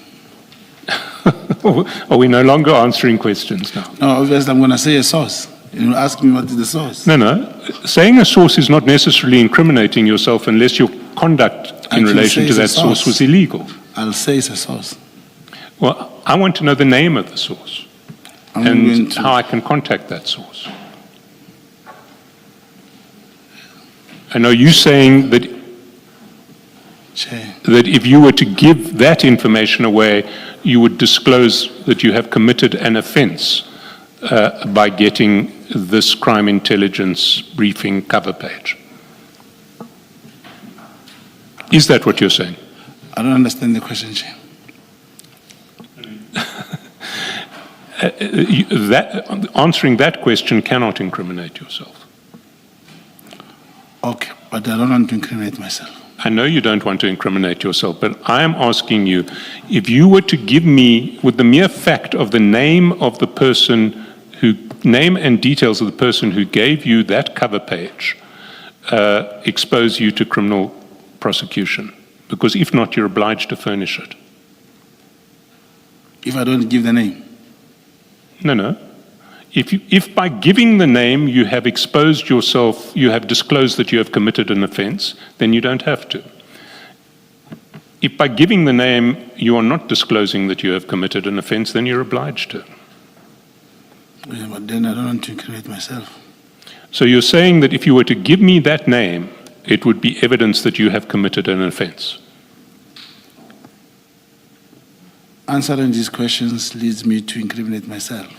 S9: Are we no longer answering questions now?
S8: No, obviously I'm going to say a source. You ask me what is the source.
S9: No. Saying a source is not necessarily incriminating yourself unless your conduct in relation to that source was illegal.
S8: I'll say it's a source.
S9: Well, I want to know the name of the source and how I can contact that source. And are you saying that if you were to give that information away, you would disclose that you have committed an offense by getting this crime intelligence briefing cover page? Is that what you're saying?
S8: I don't understand the question, Chair.
S9: Answering that question cannot incriminate yourself.
S8: Okay, but I don't want to incriminate myself.
S9: I know you don't want to incriminate yourself, but I am asking you, if you were to give me, with the mere fact of the name of the person name and details of the person who gave you that cover page, expose you to criminal prosecution? Because if not, you're obliged to furnish it.
S8: If I don't give the name?
S9: No. If by giving the name you have exposed yourself, you have disclosed that you have committed an offense, then you don't have to. If by giving the name you are not disclosing that you have committed an offense, then you're obliged to.
S8: Yeah, but then I don't want to incriminate myself.
S9: So you're saying that if you were to give me that name, it would be evidence that you have committed an offense?
S8: Answering these questions leads me to incriminate myself.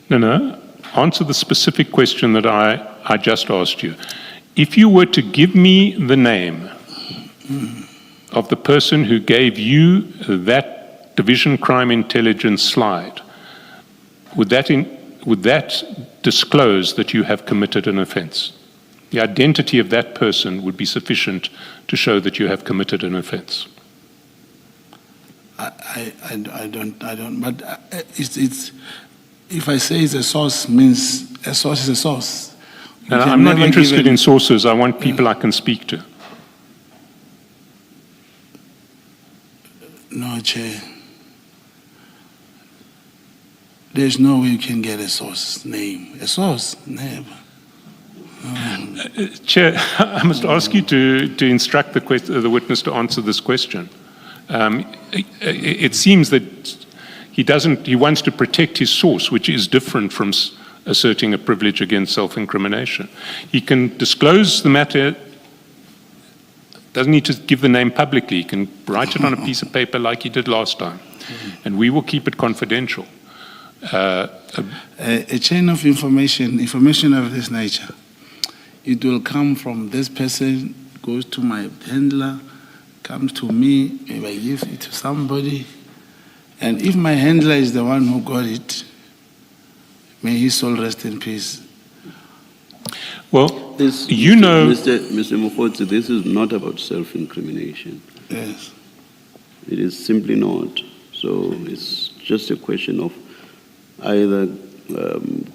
S9: No. Answer the specific question that I just asked you. If you were to give me the name of the person who gave you that Division Crime Intelligence slide, would that disclose that you have committed an offense? The identity of that person would be sufficient to show that you have committed an offense.
S8: I don't, but it's, if I say it's a source, means a source is a source.
S9: No, I'm not interested in sources. I want people I can speak to.
S8: No, Chair. There's no way you can get a source name. A source? Never.
S9: Chair, I must ask you to instruct the witness to answer this question. It seems that he wants to protect his source, which is different from asserting a privilege against self-incrimination. He can disclose the matter, doesn't need to give the name publicly. He can write it on a piece of paper like he did last time, and we will keep it confidential.
S8: A chain of information of this nature, it will come from this person, goes to my handler, comes to me, maybe I give it to somebody, and if my handler is the one who got it, may his soul rest in peace.
S9: Well,
S2: Mr. Mokgotsi, this is not about self-incrimination.
S8: Yes.
S2: It is simply not. So it's just a question of either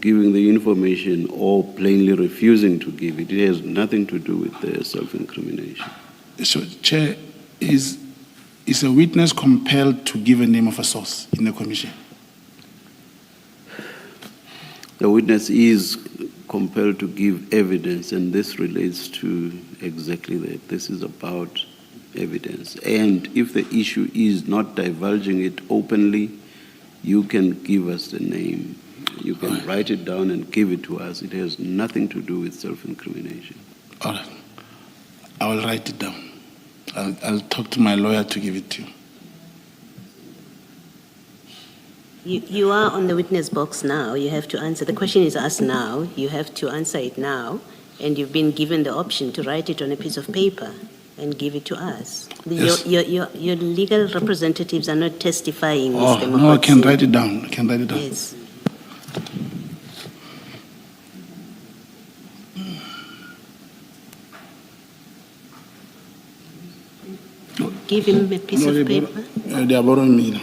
S2: giving the information or plainly refusing to give it. It has nothing to do with the self-incrimination.
S8: So, Chair, is a witness compelled to give a name of a source in the commission?
S2: The witness is compelled to give evidence, and this relates to exactly that. This is about evidence. And if the issue is not divulging it openly, you can give us the name. You can write it down and give it to us. It has nothing to do with self-incrimination.
S8: All right. I will write it down. I'll talk to my lawyer to give it to you.
S7: You are on the witness box now. You have to answer. The question is asked now. You have to answer it now. And you've been given the option to write it on a piece of paper and give it to us.
S8: Yes.
S7: Your legal representatives are not testifying,
S8: Oh,
S7: Mr.
S8: no, I can
S7: Mokgotsi.
S8: write it down. I can write it down.
S7: Yes. Give him a piece of paper.
S8: They are borrowing me now.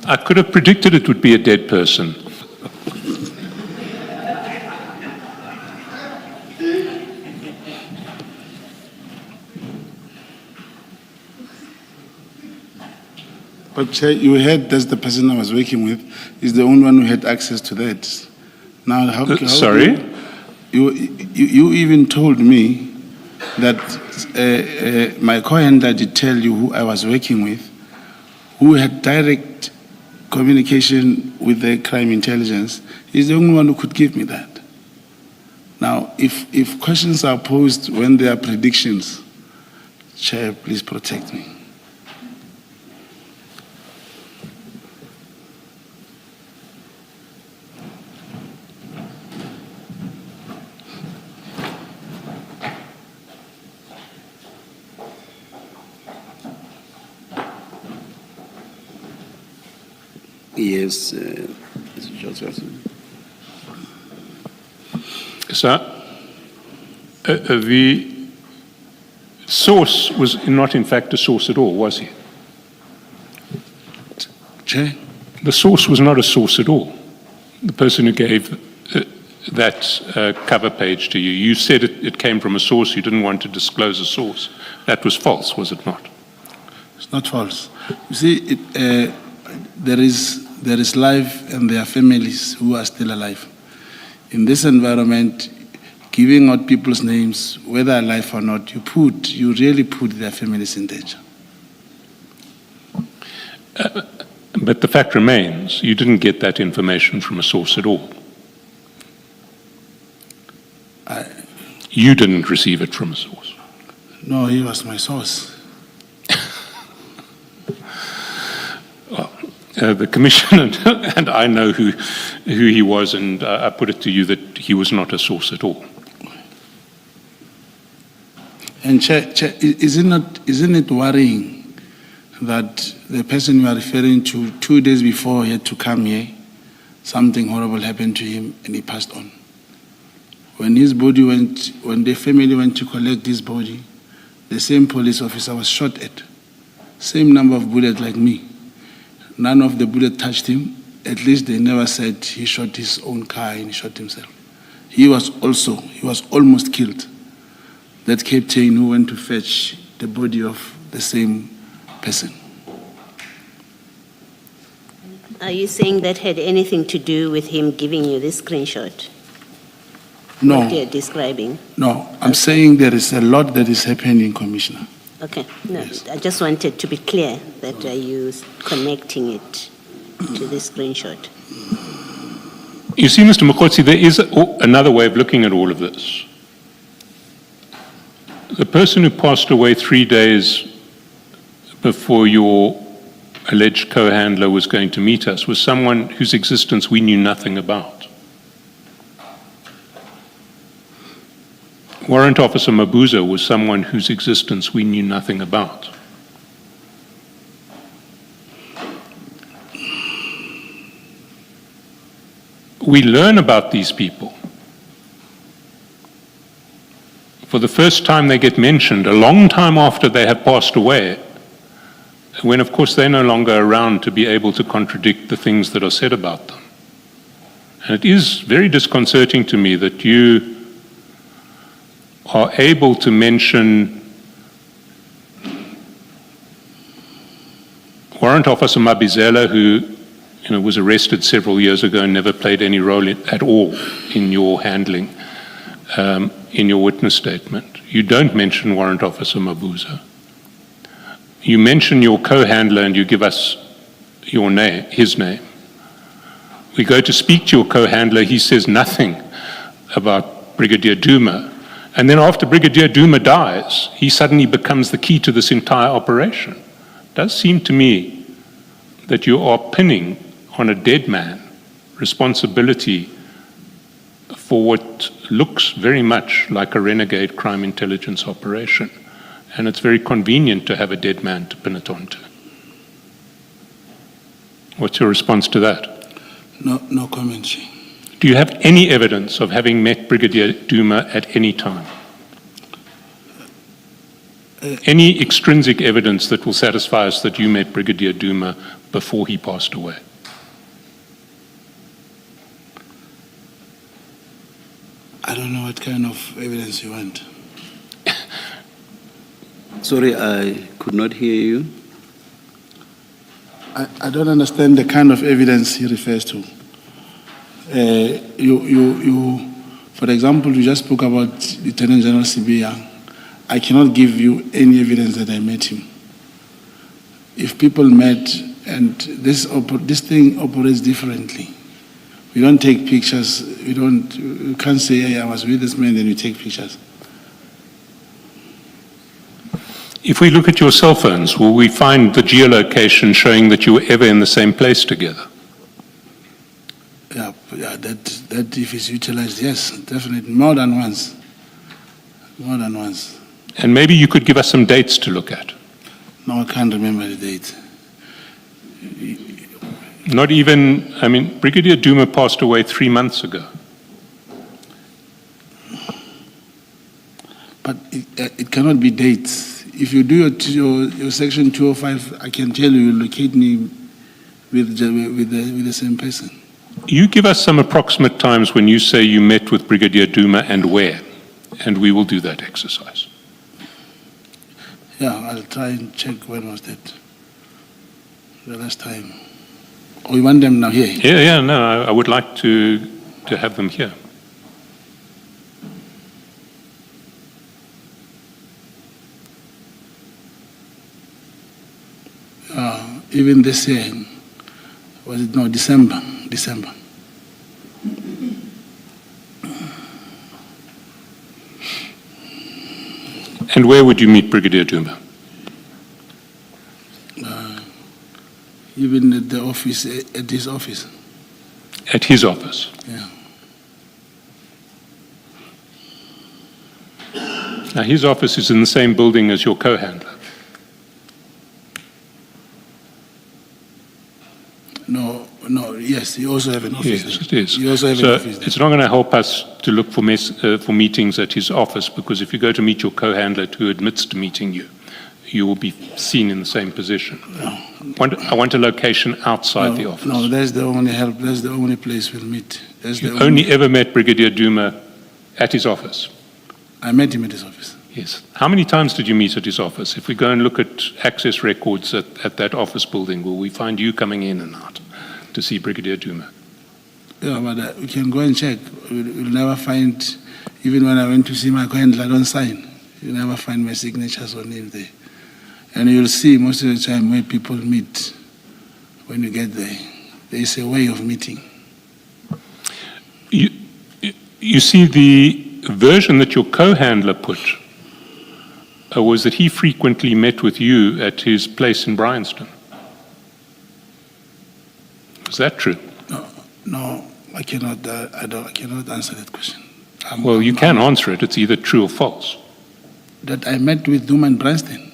S9: I could have predicted it would be a dead person.
S8: But Chair, you heard that's the person I was working with is the only one who had access to that. Now, how
S9: Sorry?
S8: You even told me that my co-handler did tell you who I was working with, who had direct communication with the crime intelligence, is the only one who could give me that. Now, if questions are posed when there are predictions, Chair, please protect me.
S2: Yes, Mr. Johnson.
S9: Sir, the source was not in fact a source at all, was he?
S8: Chair?
S9: The source was not a source at all. The person who gave that cover page to you, you said it came from a source, you didn't want to disclose a source. That was false, was it not?
S8: It's not false. You see, there is life and there are families who are still alive. In this environment, giving out people's names, whether alive or not, you really put their families in danger.
S9: But the fact remains, you didn't get that information from a source at all. You didn't receive it from a source.
S8: No, he was my source.
S9: The Commission, and I know who he was, and I put it to you that he was not a source at all.
S8: And Chair, isn't it worrying that the person you are referring to 2 days before he had to come here, something horrible happened to him and he passed on? When the family went to collect his body, the same police officer was shot at, same number of bullets like me. None of the bullets touched him. At least they never said he shot his own car and he shot himself. He was almost killed. That captain who went to fetch the body of the same person.
S7: Are you saying that had anything to do with him giving you this screenshot?
S8: No.
S7: What you're describing?
S8: No, I'm saying there is a lot that is happening, Commissioner.
S7: Okay, no,
S8: Yes.
S7: I just wanted to be clear that are you connecting it to this screenshot?
S9: You see, Mr. Mokotsi, there is another way of looking at all of this. The person who passed away 3 days before your alleged co-handler was going to meet us was someone whose existence we knew nothing about. Warrant Officer Mabuza was someone whose existence we knew nothing about. We learn about these people. For the first time they get mentioned a long time after they have passed away, when of course they're no longer around to be able to contradict the things that are said about them. And it is very disconcerting to me that you are able to mention Warrant Officer Mabizela, who was arrested several years ago and never played any role at all in your handling, in your witness statement. You don't mention Warrant Officer Mabuza. You mention your co-handler and you give us your name, his name. We go to speak to your co-handler, he says nothing about Brigadier Duma. And then after Brigadier Duma dies, he suddenly becomes the key to this entire operation. It does seem to me that you are pinning on a dead man responsibility for what looks very much like a renegade crime intelligence operation. And it's very convenient to have a dead man to pin it onto. What's your response to that?
S8: No comment, Chair.
S9: Do you have any evidence of having met Brigadier Duma at any time? Any extrinsic evidence that will satisfy us that you met Brigadier Duma before he passed away?
S8: I don't know what kind of evidence you want.
S2: Sorry, I could not hear you.
S8: I don't understand the kind of evidence he refers to. For example, you just spoke about Lieutenant General Sibiya. I cannot give you any evidence that I met him. If people met, and this thing operates differently. We don't take pictures. You can't say, hey, I was with this man, then you take pictures.
S9: If we look at your cell phones, will we find the geolocation showing that you were ever in the same place together?
S8: Yeah, that if it's utilized, yes, definitely, more than once. More than once.
S9: And maybe you could give us some dates to look at.
S8: No, I can't remember the date.
S9: Not even, I mean, Brigadier Duma passed away 3 months ago.
S8: But it cannot be dates. If you do your section 205, I can tell you locate me with the same person.
S9: You give us some approximate times when you say you met with Brigadier Duma and where, and we will do that exercise.
S8: Yeah, I'll try and check when was that. The last time. Oh, you want them now here?
S9: Yeah, no, I would like to have them here.
S8: Even this year, was it no, December.
S9: And where would you meet Brigadier Duma?
S8: Even at the office, at his office.
S9: At his office?
S8: Yeah.
S9: Now, his office is in the same building as your co-handler.
S8: No, yes, you also have an office.
S9: Yes,
S8: there.
S9: it is.
S8: You also have
S9: So
S8: an office there.
S9: it's not going to help us to look for meetings at his office, because if you go to meet your co-handler who admits to meeting you, you will be seen in the same position.
S8: No.
S9: I want a location outside the office.
S8: No, that's the only help. That's the only place we'll meet. That's
S9: You
S8: the
S9: only ever met Brigadier Duma at his office?
S8: I met him at his office.
S9: Yes. How many times did you meet at his office? If we go and look at access records at that office building, will we find you coming in and out to see Brigadier Duma?
S8: Yeah, but we can go and check. We'll never find, even when I went to see my co-handler, I don't sign. You'll never find my signatures or name there. And you'll see most of the time where people meet when you get there. There is a way of meeting.
S9: You see, the version that your co-handler put was that he frequently met with you at his place in Bryanston. Is that true?
S8: No, I cannot. I cannot answer that question.
S9: Well, you can answer it. It's either true or false.
S8: That I met with Duma in Bryanston.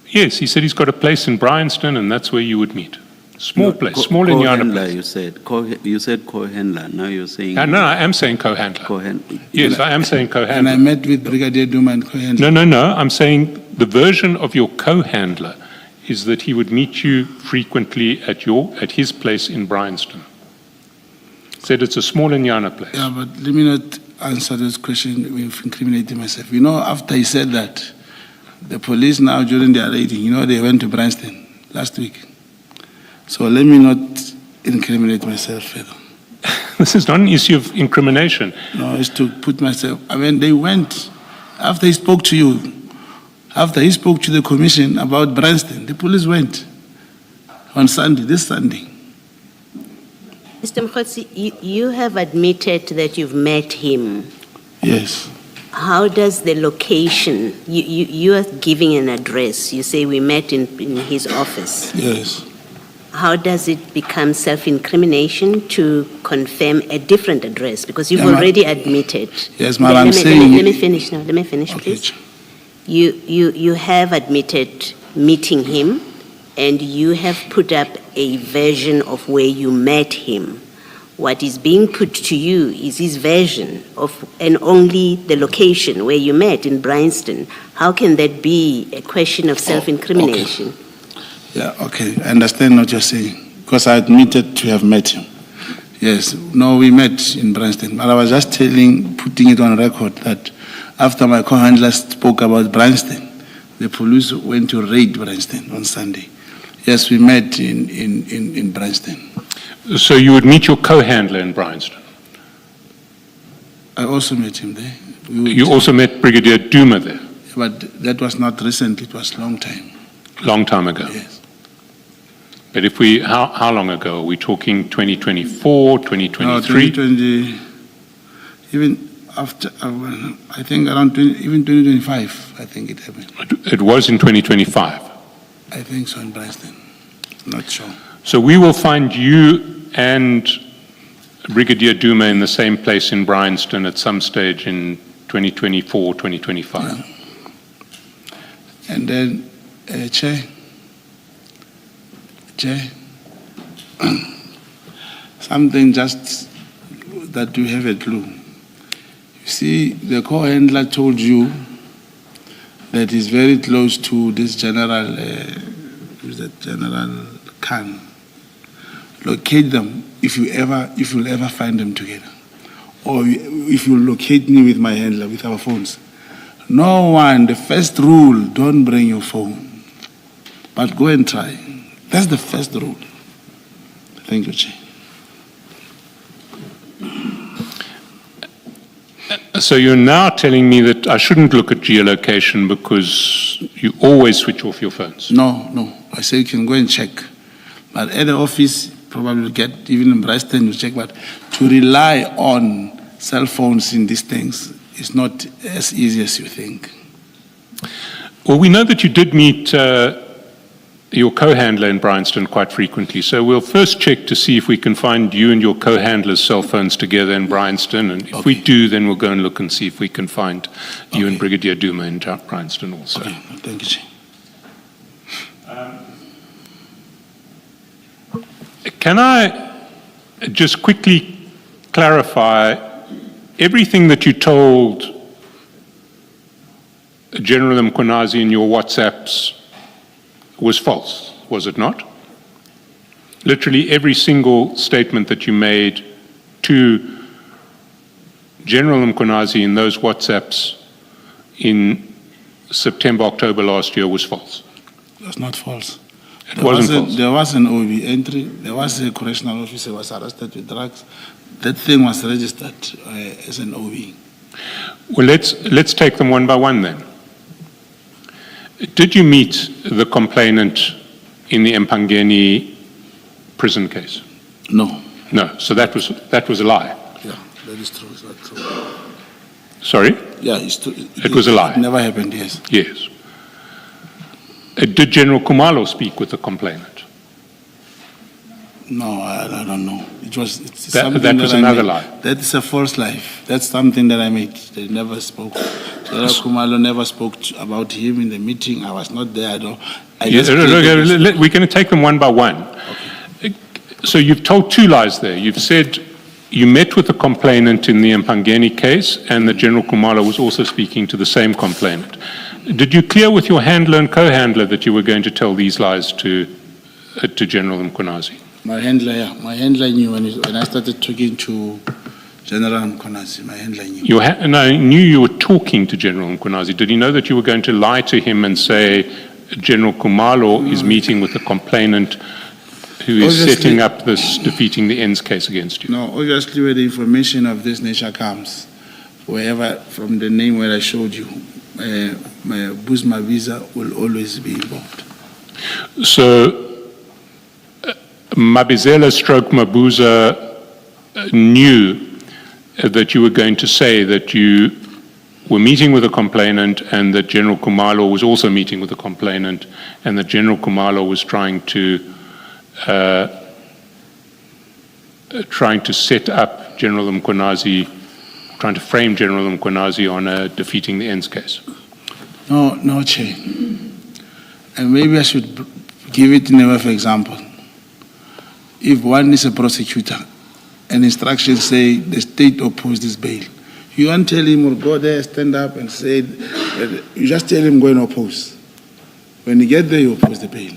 S9: Yes, he said he's got a place in Bryanston, and that's where you would meet. Small place, small Inyana place.
S2: You said co-handler. Now you're saying.
S9: No, I am saying co-handler.
S2: Co-handler.
S9: Yes, I am saying co-handler.
S8: And I met with Brigadier Duma and co-handler.
S9: No. I'm saying the version of your co-handler is that he would meet you frequently at his place in Bryanston. Said it's a small Inyana place.
S8: Yeah, but let me not answer this question with incriminating myself. You know, after he said that, the police now during their raiding, they went to Bryanston last week. So let me not incriminate myself further.
S9: This is not an issue of incrimination.
S8: No, it's to put myself. I mean, they went after he spoke to you. After he spoke to the commission about Bryanston, the police went on Sunday, this Sunday.
S7: Mr. Mkhotsi, you have admitted that you've met him.
S8: Yes.
S7: How does the location, you are giving an address, you say we met in his office.
S8: Yes.
S7: How does it become self-incrimination to confirm a different address? Because you've already admitted.
S8: Yes, ma'am, I'm saying.
S7: Let me finish now,
S8: Okay.
S7: please. You have admitted meeting him, and you have put up a version of where you met him. What is being put to you is his version of, and only the location where you met in Bryanston. How can that be a question of self-incrimination?
S8: Okay. Yeah, okay, I understand what you're saying, because I admitted to have met him. Yes, no, we met in Bryanston, but I was just putting it on record that after my co-handler spoke about Bryanston, the police went to raid Bryanston on Sunday. Yes, we met in Bryanston.
S9: So you would meet your co-handler in Bryanston.
S8: I also met him there. We would-
S9: You also met Brigadier Duma there,
S8: But that was not recent, it was long time.
S9: long time ago.
S8: Yes.
S9: But if we, how long ago? Are we talking 2024,
S8: No,
S9: 2023?
S8: 2020, even after, I think around even 2025, I think it happened.
S9: It was in 2025.
S8: I think so in Bryanston. Not sure.
S9: So we will find you and Brigadier Duma in the same place in Bryanston at some stage in 2024, 2025.
S8: Yeah. And then, Chair, something just that you have a clue. You see, the co-handler told you that he's very close to this General, who's that General Khan. Locate them if you'll ever find them together. Or if you locate me with my handler, with our phones. No one, the first rule, don't bring your phone. But go and try. That's the first rule. Thank you, Chair.
S9: So you're now telling me that I shouldn't look at geolocation because you always switch off your phones.
S8: No. I say you can go and check. But at the office, probably get, even in Bryanston, you check. But to rely on cell phones in these things is not as easy as you think.
S9: Well, we know that you did meet your co-handler in Bryanston quite frequently. So we'll first check to see if we can find you and your co-handler's cell phones together in Bryanston. And if we do, then we'll go and look and see if we can find you and Brigadier Duma in Bryanston also.
S8: Okay, thank you, Chair.
S9: Can I just quickly clarify everything that you told General Mkhwanazi in your WhatsApps was false, was it not? Literally every single statement that you made to General Mkhwanazi in those WhatsApps in September, October last year was false.
S8: That's not false.
S9: It wasn't false.
S8: There was an OB entry. There was a correctional officer who was arrested with drugs. That thing was registered as an OB.
S9: Well, let's take them one by one then. Did you meet the complainant in the Mpangeni prison case?
S8: No.
S9: No. So that was a lie.
S8: Yeah, that is true. It's not true.
S9: Sorry?
S8: Yeah, it's true.
S9: It was a lie.
S8: It never happened, yes.
S9: Yes. Did General Khumalo speak with the complainant?
S8: No, I don't know. It's
S9: That
S8: something
S9: was
S8: I
S9: another
S8: made.
S9: lie.
S8: That is a false life. That's something that I made. They never spoke. General Khumalo never spoke about him in the meeting. I was not there.
S9: Yes, we're going to take them one by one.
S8: Okay.
S9: So you've told two lies there. You've said you met with the complainant in the Mpangeni case and that General Khumalo was also speaking to the same complainant. Did you clear with your handler and co-handler that you were going to tell these lies to General Mkhwanazi?
S8: My handler knew when I started talking to General Mkhwanazi. My handler knew.
S9: And I knew you were talking to General Mkhwanazi. Did he know that you were going to lie to him and say General Khumalo is meeting with the complainant who is
S8: Obviously,
S9: setting up this defeating the ends case against you?
S8: No, obviously where the information of this nature comes, wherever from the name where I showed you, my Buzma visa will always be involved.
S9: So Mabizela stroke Mabuza knew that you were going to say that you were meeting with a complainant and that General Khumalo was also meeting with a complainant and that General Khumalo was trying to set up General Mkhwanazi, trying to frame General Mkhwanazi on a defeating the ends case.
S8: No, Chair. And maybe I should give it in a way of example. If one is a prosecutor and instructions say the state opposed this bail, you don't tell him or go there, stand up and say, you just tell him go and oppose. When you get there, you oppose the bail.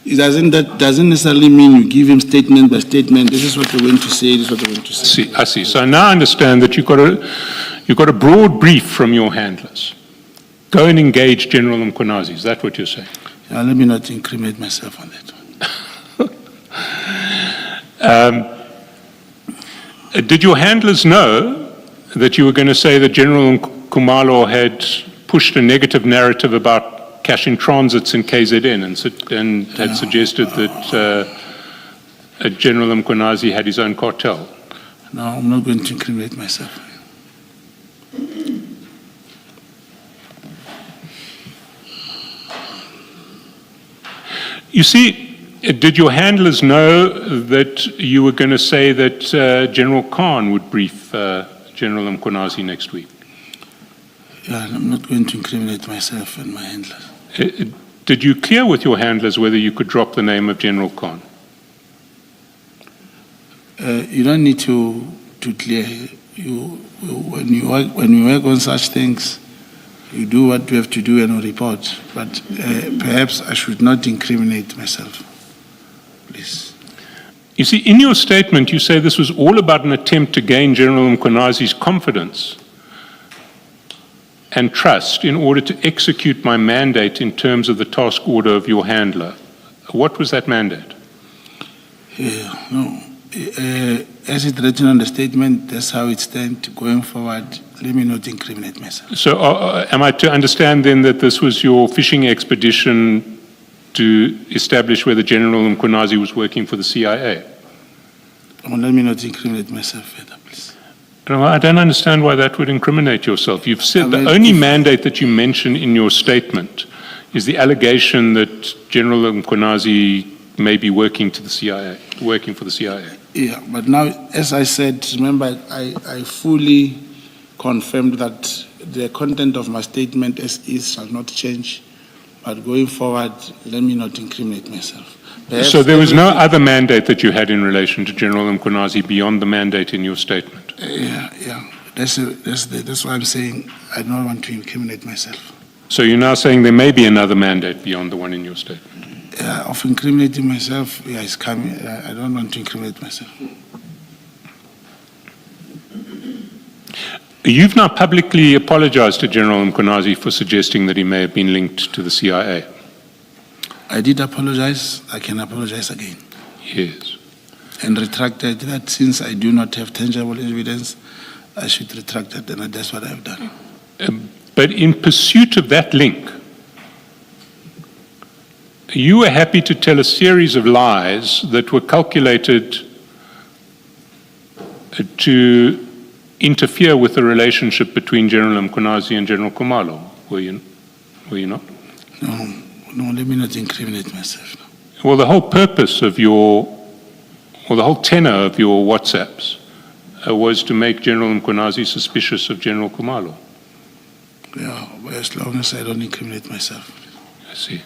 S8: That doesn't necessarily mean you give him statement by statement. This is what we're going to say. This is what we're going to say.
S9: I see. So now I understand that you've got a broad brief from your handlers. Go and engage General Mkhwanazi. Is that what you're saying?
S8: Let me not incriminate myself on that.
S9: Did your handlers know that you were going to say that General Khumalo had pushed a negative narrative about cash in transits in KZN and had suggested that General Mkhwanazi had his own cartel?
S8: No, I'm not going to incriminate myself.
S9: You see, did your handlers know that you were going to say that General Khan would brief General Mkhwanazi next week?
S8: Yeah, I'm not going to incriminate myself and my handlers.
S9: Did you clear with your handlers whether you could drop the name of General Khan?
S8: You don't need to clear. When you work on such things, you do what you have to do and you report. But perhaps I should not incriminate myself. Please.
S9: You see, in your statement, you say this was all about an attempt to gain General Mkhwanazi's confidence and trust in order to execute my mandate in terms of the task order of your handler. What was that mandate?
S8: No. As it's written on the statement, that's how it stands going forward. Let me not incriminate myself.
S9: So am I to understand then that this was your fishing expedition to establish whether General Mkhwanazi was working for the CIA?
S8: Let me not incriminate myself further, please.
S9: No, I don't understand why that would incriminate yourself. You've said the only mandate that you mention in your statement is the allegation that General Mkhwanazi may be working for the CIA.
S8: Yeah, but now, as I said, remember, I fully confirmed that the content of my statement as is shall not change. But going forward, let me not incriminate myself. Perhaps
S9: so there was no other mandate that you had in relation to General Mkhwanazi beyond the mandate in your statement?
S8: Yeah. That's why I'm saying I don't want to incriminate myself.
S9: So you're now saying there may be another mandate beyond the one in your statement?
S8: Of incriminating myself, it's coming. I don't want to incriminate myself.
S9: You've now publicly apologized to General Mkhwanazi for suggesting that he may have been linked to the CIA.
S8: I did apologize. I can apologize again.
S9: Yes.
S8: And retracted that since I do not have tangible evidence, I should retract it, and that's what I've done.
S9: But in pursuit of that link, you were happy to tell a series of lies that were calculated to interfere with the relationship between General Mkhwanazi and General Khumalo, were you not?
S8: No, let me not incriminate myself.
S9: Well, the whole purpose of the whole tenor of your WhatsApps was to make General Mkhwanazi suspicious of General Khumalo.
S8: Yeah, but as long as I don't incriminate myself.
S9: I see.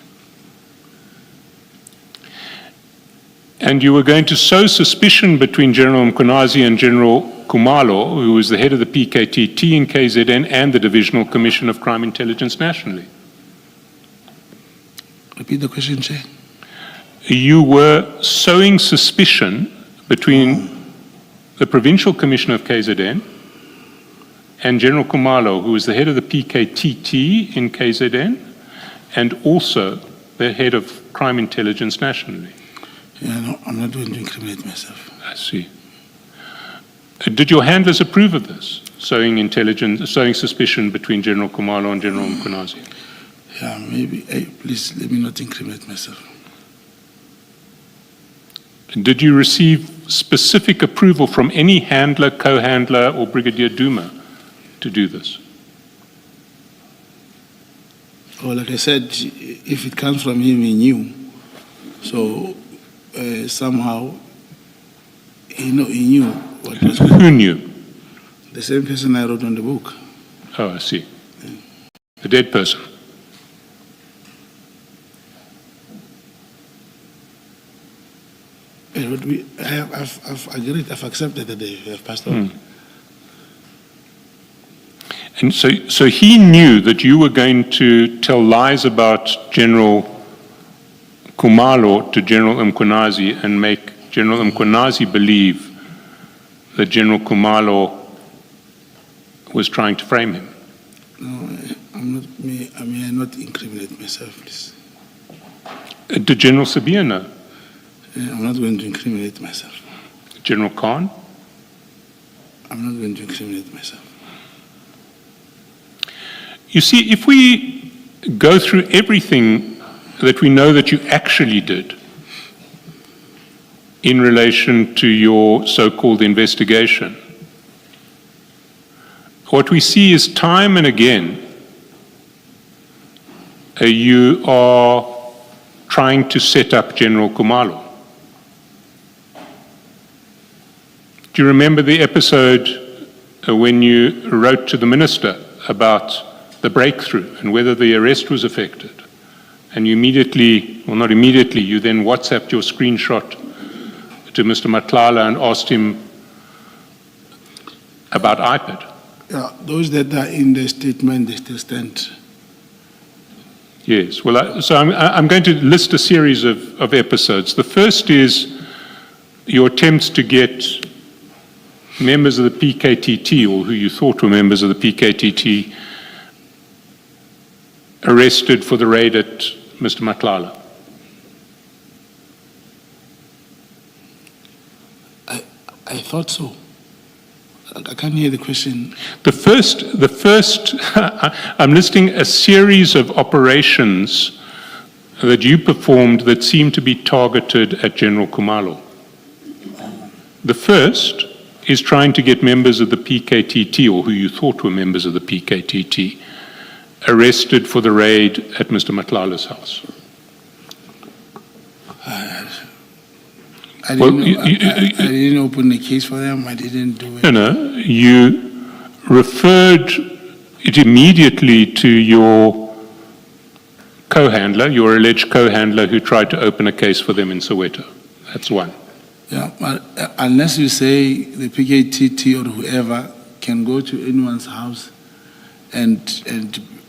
S9: And you were going to sow suspicion between General Mkhwanazi and General Khumalo, who was the head of the PKTT in KZN and the Divisional Commission of Crime Intelligence nationally.
S8: Repeat the question, Chair.
S9: You were sowing suspicion between the Provincial Commission of KZN and General Khumalo, who was the head of the PKTT in KZN and also the head of Crime Intelligence nationally.
S8: Yeah, no, I'm not going to incriminate myself.
S9: I see. Did your handlers approve of this, sowing suspicion between General Khumalo and General Mkhwanazi?
S8: Yeah, maybe. Hey, please let me not incriminate myself.
S9: Did you receive specific approval from any handler, co-handler, or Brigadier Duma to do this?
S8: Well, like I said, if it comes from him, he knew. So somehow he knew what was going on.
S9: Who knew?
S8: The same person I wrote on the book.
S9: Oh, I see. Yeah. The dead person.
S8: I've agreed, I've accepted that they have passed on.
S9: And so he knew that you were going to tell lies about General Khumalo to General Mkhwanazi and make General Mkhwanazi believe that General Khumalo was trying to frame him.
S8: No, I may not incriminate myself, please.
S9: Did General Sabia know?
S8: I'm not going to incriminate myself.
S9: General Khan?
S8: I'm not going to incriminate myself.
S9: You see, if we go through everything that we know that you actually did in relation to your so-called investigation, what we see is time and again, you are trying to set up General Khumalo. Do you remember the episode when you wrote to the minister about the breakthrough and whether the arrest was effected? And you immediately, well, not immediately, you then WhatsApped your screenshot to Mr. Matlala and asked him about iPad.
S8: Yeah, those that are in the statement, they still stand.
S9: Yes, well, so I'm going to list a series of episodes. The first is your attempts to get members of the PKTT, or who you thought were members of the PKTT, arrested for the raid at Mr. Matlala.
S8: I thought so. I can't hear the question.
S9: The first, I'm listing a series of operations that you performed that seemed to be targeted at General Khumalo. The first is trying to get members of the PKTT, or who you thought were members of the PKTT, arrested for the raid at Mr. Matlala's house.
S8: I didn't open the case for them. I didn't do it.
S9: No, you referred it immediately to your co-handler, your alleged co-handler who tried to open a case for them in Soweto. That's one.
S8: Yeah, but unless you say the PKTT or whoever can go to anyone's house, and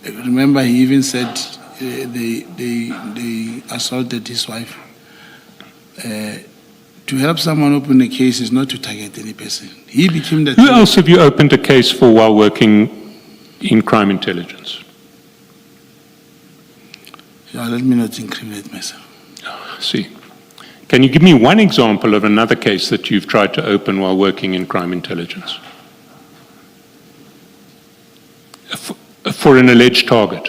S8: remember he even said they assaulted his wife. To help someone open a case is not to target any person. He became the...
S9: Who else have you opened a case for while working in crime intelligence?
S8: Yeah, let me not incriminate myself.
S9: Oh, I see. Can you give me one example of another case that you've tried to open while working in crime intelligence? For an alleged target?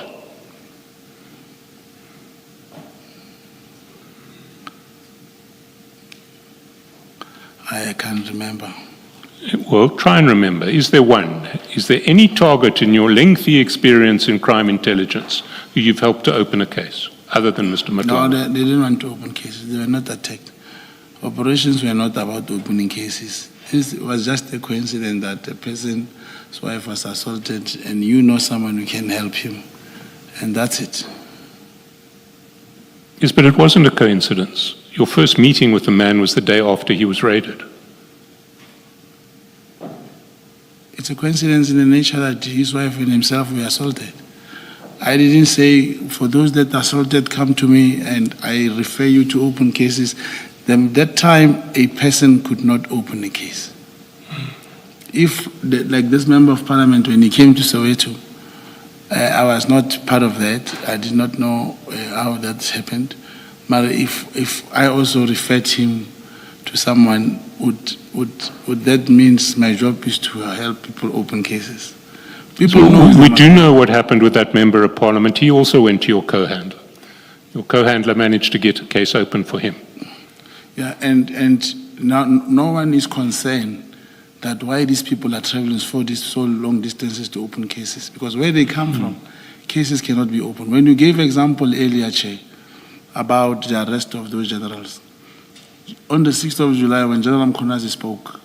S8: I can't remember.
S9: Well, try and remember. Is there one? Is there any target in your lengthy experience in crime intelligence who you've helped to open a case, other than Mr. Madlanga?
S8: No, they didn't want to open cases. They were not attacked. Operations were not about opening cases. It was just a coincidence that a person's wife was assaulted and you know someone who can help him. And that's it.
S9: Yes, but it wasn't a coincidence. Your first meeting with the man was the day after he was raided.
S8: It's a coincidence in the nature that his wife and himself were assaulted. I didn't say, for those that assaulted, come to me and I refer you to open cases. Then that time, a person could not open a case. If, like this member of parliament, when he came to Soweto, I was not part of that. I did not know how that happened. But if I also referred him to someone, would that means my job is to help people open cases? People know.
S9: We do know what happened with that member of parliament. He also went to your co-handler. Your co-handler managed to get a case open for him.
S8: Yeah, and now no one is concerned that why these people are traveling for these so long distances to open cases, because where they come from, cases cannot be opened. When you gave example earlier, Chair, about the arrest of those generals, on the 6th of July, when General Mkhonazi spoke,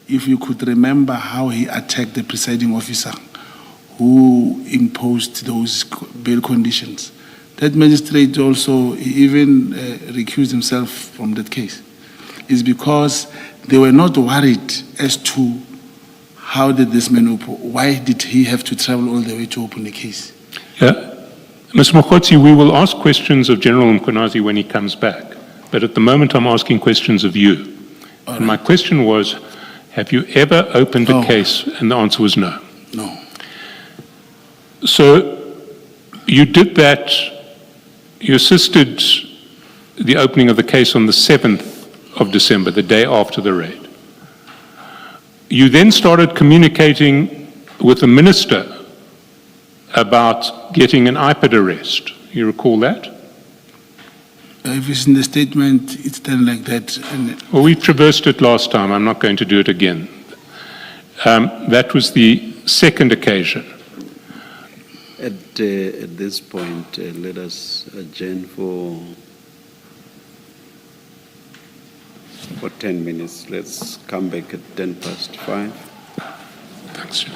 S8: if you could remember how he attacked the presiding officer who imposed those bail conditions, that magistrate also even recused himself from that case. It's because they were not worried as to how did this man open, why did he have to travel all the way to open the case?
S9: Yeah. Mr. Mokgotsi, we will ask questions of General Mkhonazi when he comes back, but at the moment I'm asking questions of you.
S8: All
S9: And
S8: right.
S9: my question was, have you ever opened a case? And the answer was no.
S8: No.
S9: So you did that, you assisted the opening of the case on the 7th of December, the day after the raid. You then started communicating with the minister about getting an IPID arrest. You recall that?
S8: If it's in the statement, it's done like that. And
S9: Well, we traversed it last time. I'm not going to do it again. That was the second occasion.
S2: At this point, let us adjourn for 10 minutes. Let's come back at 5:10.
S9: Thanks.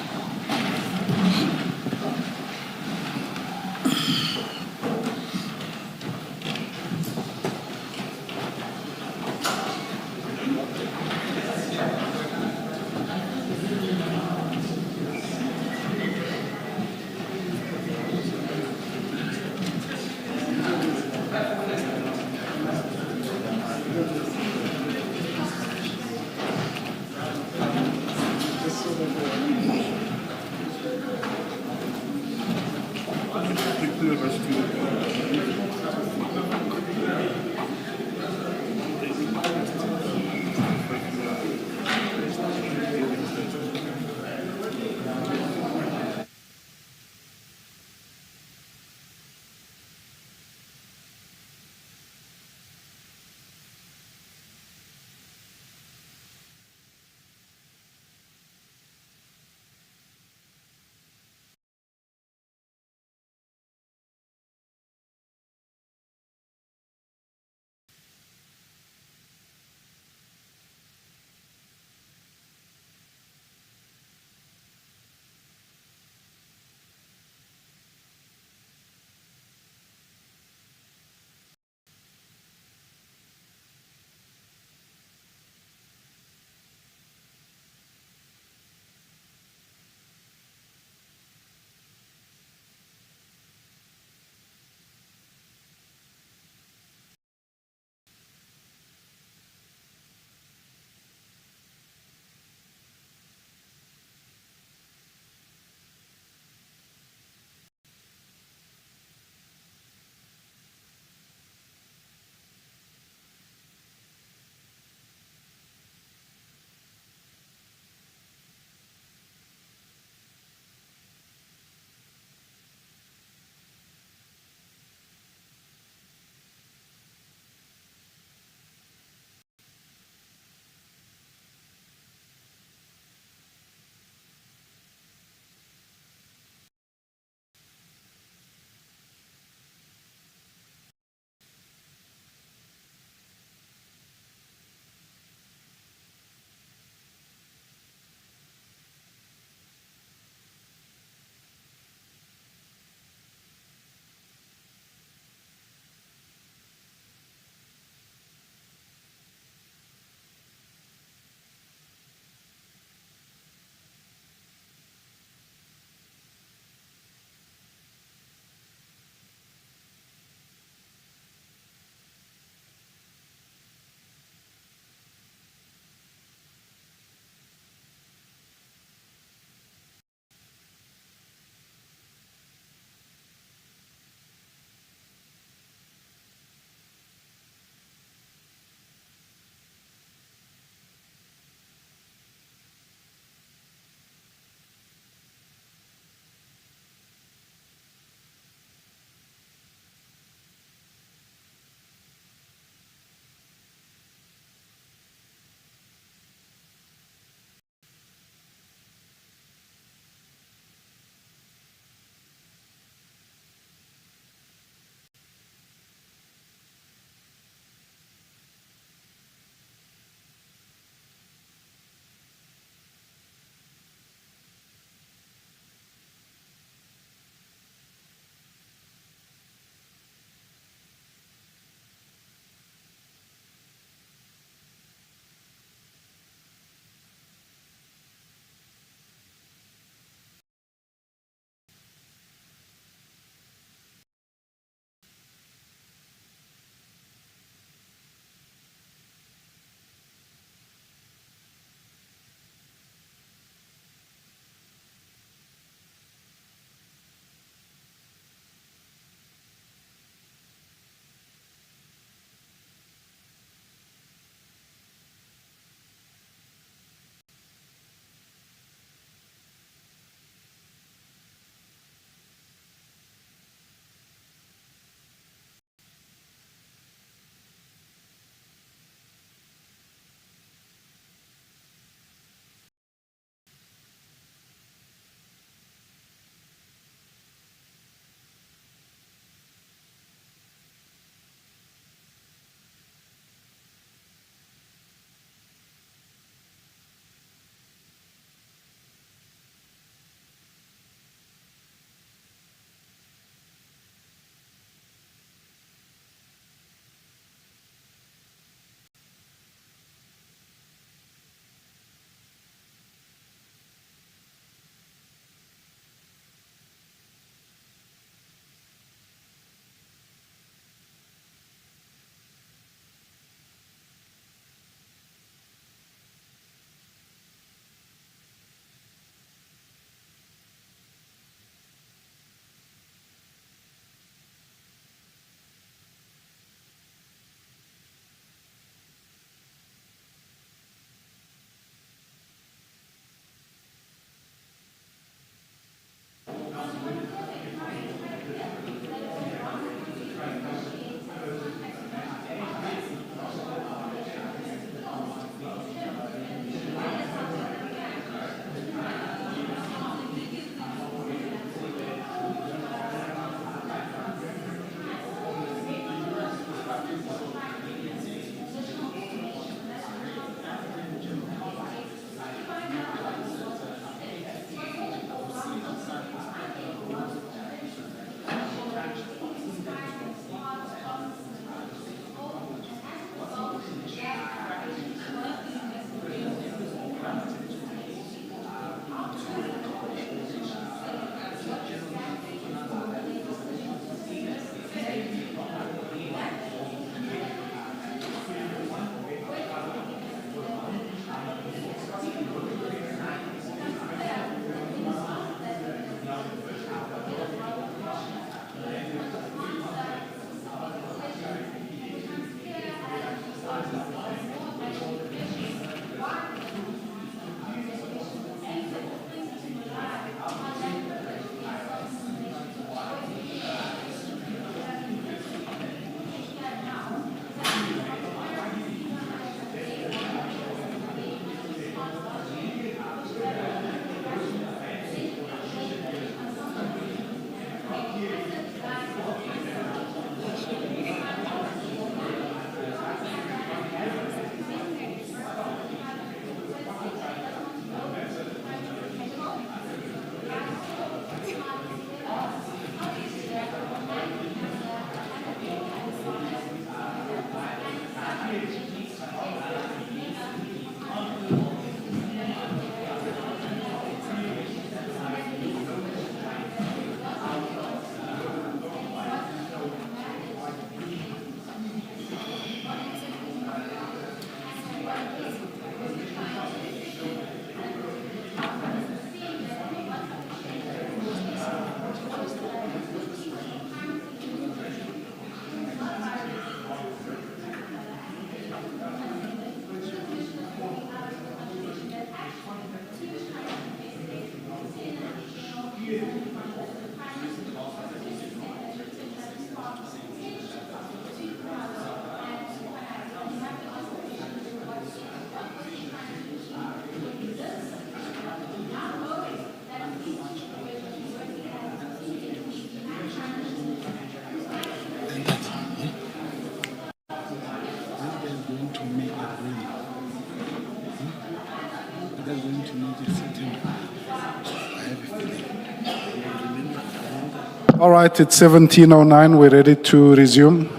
S1: All right, it's 17:09. We're ready to resume.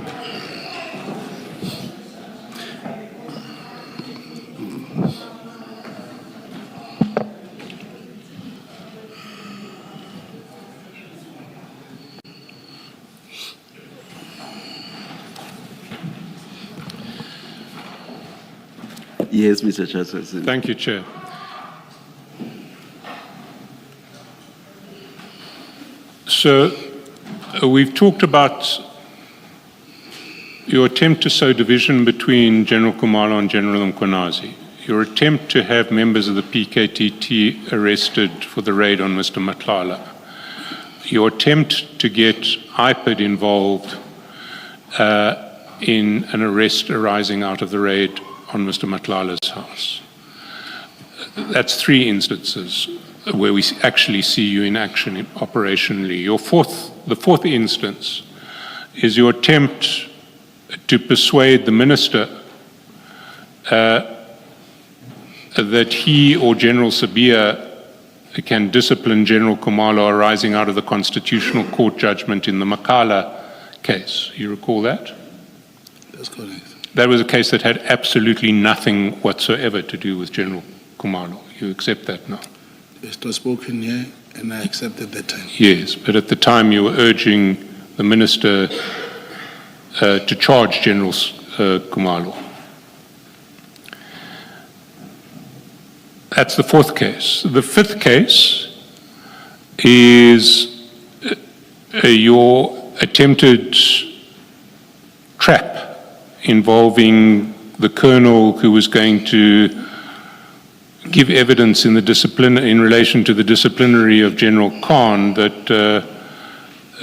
S2: Yes, Mr. Chairperson.
S9: Thank you, Chair. So, we've talked about your attempt to sow division between General Khumalo and General Mkhwanazi, your attempt to have members of the PKTT arrested for the raid on Mr. Matlala, your attempt to get IPID involved in an arrest arising out of the raid on Mr. Matlala's house. That's 3 instances where we actually see you in action operationally. The fourth instance is your attempt to persuade the minister that he or General Sabia can discipline General Khumalo arising out of the Constitutional Court judgment in the Makala case. You recall that?
S8: That's correct.
S9: That was a case that had absolutely nothing whatsoever to do with General Khumalo. You accept that now?
S8: It was spoken here, and I accepted that time.
S9: Yes, but at the time you were urging the minister to charge General Khumalo. That's the fourth case. The fifth case is your attempted trap involving the colonel who was going to give evidence in relation to the disciplinary of General Khan that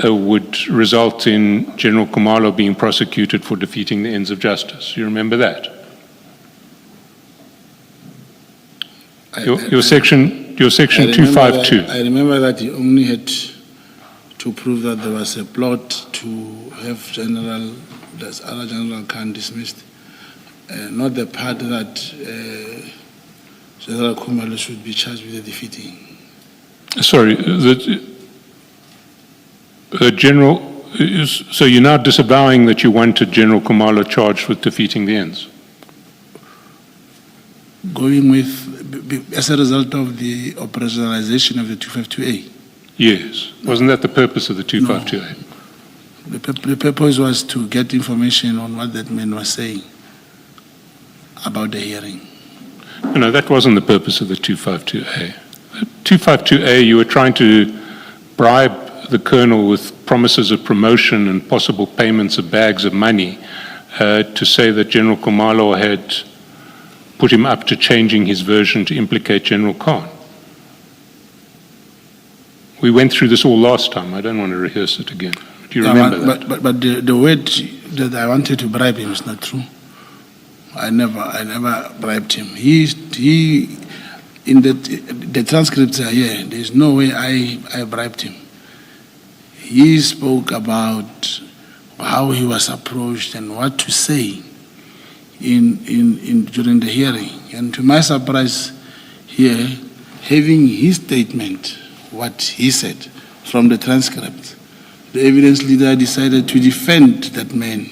S9: would result in General Khumalo being prosecuted for defeating the ends of justice. You remember that? Your section 252.
S8: I remember that he only had to prove that there was a plot to have other General Khan dismissed, not the part that General Khumalo should be charged with the defeating.
S9: Sorry, the General, so you're now disavowing that you wanted General Khumalo charged with defeating the ends?
S8: Going with, as a result of the operationalization of the 252A.
S9: Yes. Wasn't that the purpose of the 252A?
S8: No. The purpose was to get information on what that man was saying about the hearing.
S9: No, that wasn't the purpose of the 252A. 252A, you were trying to bribe the colonel with promises of promotion and possible payments of bags of money to say that General Khumalo had put him up to changing his version to implicate General Khan. We went through this all last time. I don't want to rehearse it again. Do you remember that?
S8: But the word that I wanted to bribe him is not true. I never bribed him. He in the transcripts are here. There's no way I bribed him. He spoke about how he was approached and what to say during the hearing. And to my surprise here, having his statement, what he said from the transcript, the evidence leader decided to defend that man.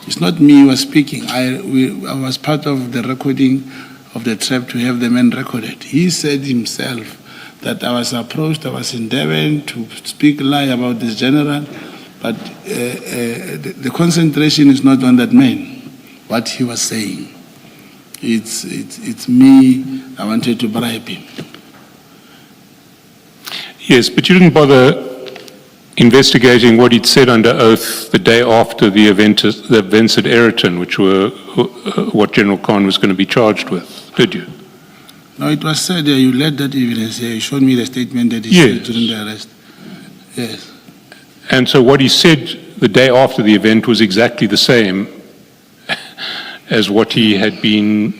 S8: It's not me who was speaking. I was part of the recording of the trap to have the man recorded. He said himself that I was approached, I was in Devon to speak lie about this general, but the concentration is not on that man, what he was saying. It's me, I wanted to bribe him.
S9: Yes, but you didn't bother investigating what he'd said under oath the day after the events at Ayrton, which were what General Khan was going to be charged with, did you?
S8: No, it was said you led that evidence here. You showed me the statement that he said during the arrest. Yes.
S9: And so what he said the day after the event was exactly the same as what he had been,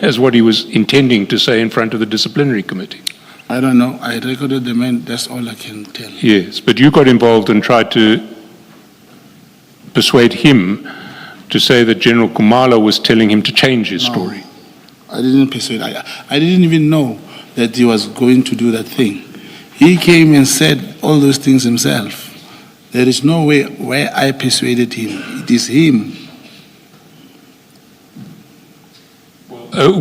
S9: as what he was intending to say in front of the disciplinary committee.
S8: I don't know. I recorded the man. That's all I can tell.
S9: Yes, but you got involved and tried to persuade him to say that General Khumalo was telling him to change his story.
S8: I didn't persuade. I didn't even know that he was going to do that thing. He came and said all those things himself. There is no way where I persuaded him. It is him.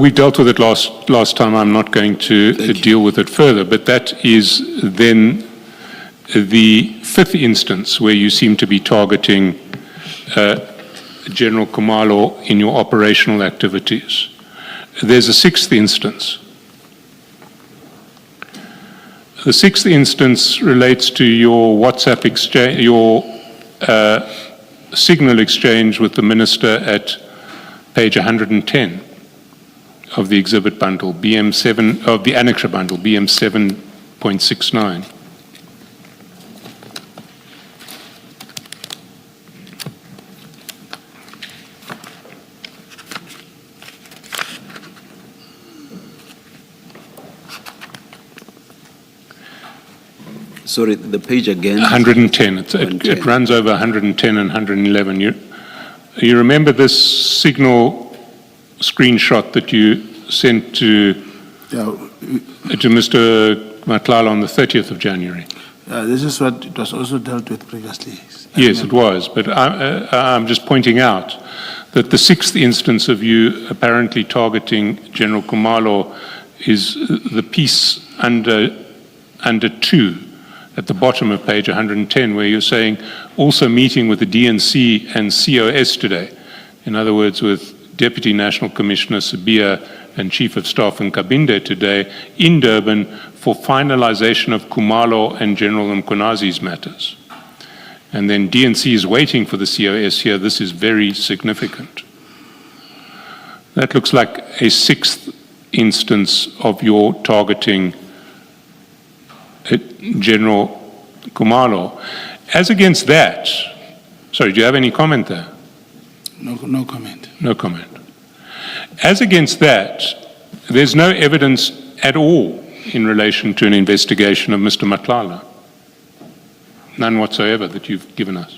S9: We dealt with it last time. I'm not going to deal with it further, but that is then the fifth instance where you seem to be targeting General Khumalo in your operational activities. There's a sixth instance. The sixth instance relates to your WhatsApp exchange, your signal exchange with the minister at page 110 of the exhibit bundle, BM7, of the annexure bundle, BM7.69.
S2: Sorry, the page again?
S9: 110. It runs over 110 and 111. You remember this signal screenshot that you sent to Mr. Matlala on the 30th of January?
S8: This is what it was also dealt with previously.
S9: Yes, it was, but I'm just pointing out that the sixth instance of you apparently targeting General Khumalo is the piece under 2 at the bottom of page 110, where you're saying, also meeting with the DNC and COS today. In other words, with Deputy National Commissioner Sabia and Chief of Staff Nkabinde today in Durban for finalization of Khumalo and General Mkonazi's matters. And then DNC is waiting for the COS here. This is very significant. That looks like a sixth instance of your targeting General Khumalo. As against that, sorry, do you have any comment there?
S8: No comment.
S9: No comment. As against that, there's no evidence at all in relation to an investigation of Mr. Matlala. None whatsoever that you've given us.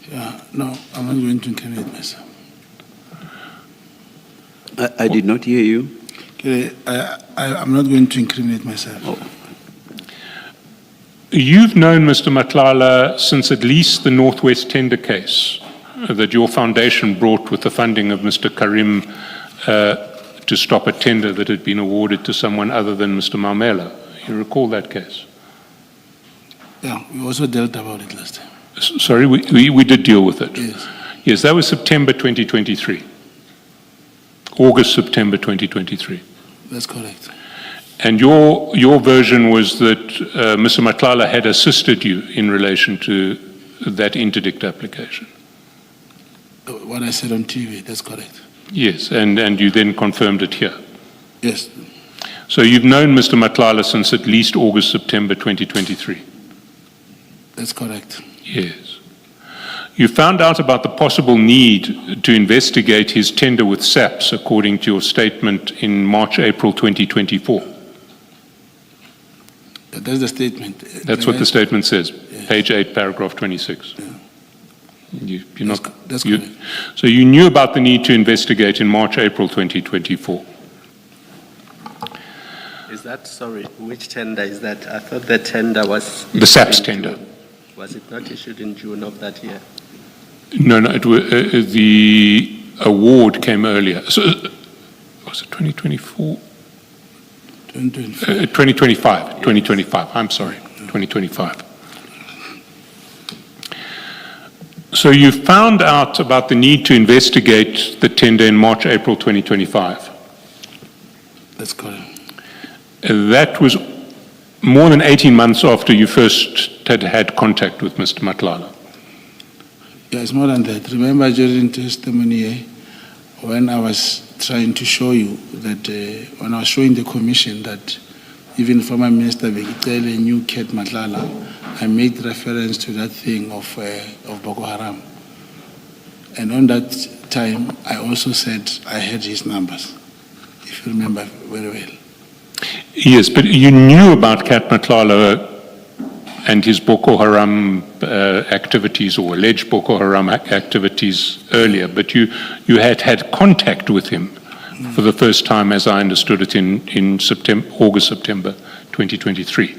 S8: Yeah, no, I'm not going to incriminate myself.
S2: I did not hear you.
S8: Okay, I'm not going to incriminate myself.
S2: Oh.
S9: You've known Mr. Matlala since at least the Northwest tender case that your foundation brought with the funding of Mr. Karim to stop a tender that had been awarded to someone other than Mr. Mamela. You recall that case?
S8: Yeah, we also dealt about it last time.
S9: Sorry, we did deal with it.
S8: Yes.
S9: Yes, that was September 2023. August, September 2023.
S8: That's correct.
S9: And your version was that Mr. Matlala had assisted you in relation to that interdict application.
S8: What I said on TV, that's correct.
S9: Yes, and you then confirmed it here.
S8: Yes.
S9: So you've known Mr. Matlala since at least August, September 2023.
S8: That's correct.
S9: Yes. You found out about the possible need to investigate his tender with SAPS, according to your statement in March, April 2024.
S8: That's the statement.
S9: That's what the statement says,
S8: Yes.
S9: page 8, paragraph 26.
S8: Yeah.
S9: You're not,
S8: that's correct.
S9: So you knew about the need to investigate in March, April 2024.
S6: Is that, sorry, which tender is that? I thought the tender was...
S9: The SAPS
S6: issued in
S9: tender.
S6: June. Was it not issued in June of that year?
S9: No, the award came earlier. So, was it 2024? 2025, I'm sorry, 2025. So you found out about the need to investigate the tender in March, April 2025.
S8: That's correct.
S9: That was more than 18 months after you first had contact with Mr. Matlala.
S8: Yeah, it's more than that. Remember during testimony, when I was trying to show you that, when I was showing the commission that even former Minister Bekitele knew Ket Matlala, I made reference to that thing of Boko Haram. And on that time, I also said I had his numbers, if you remember very well.
S9: Yes, but you knew about Ket Matlala and his Boko Haram activities, or alleged Boko Haram activities earlier, but you had had contact with him for the first time, as I understood it, in August, September 2023.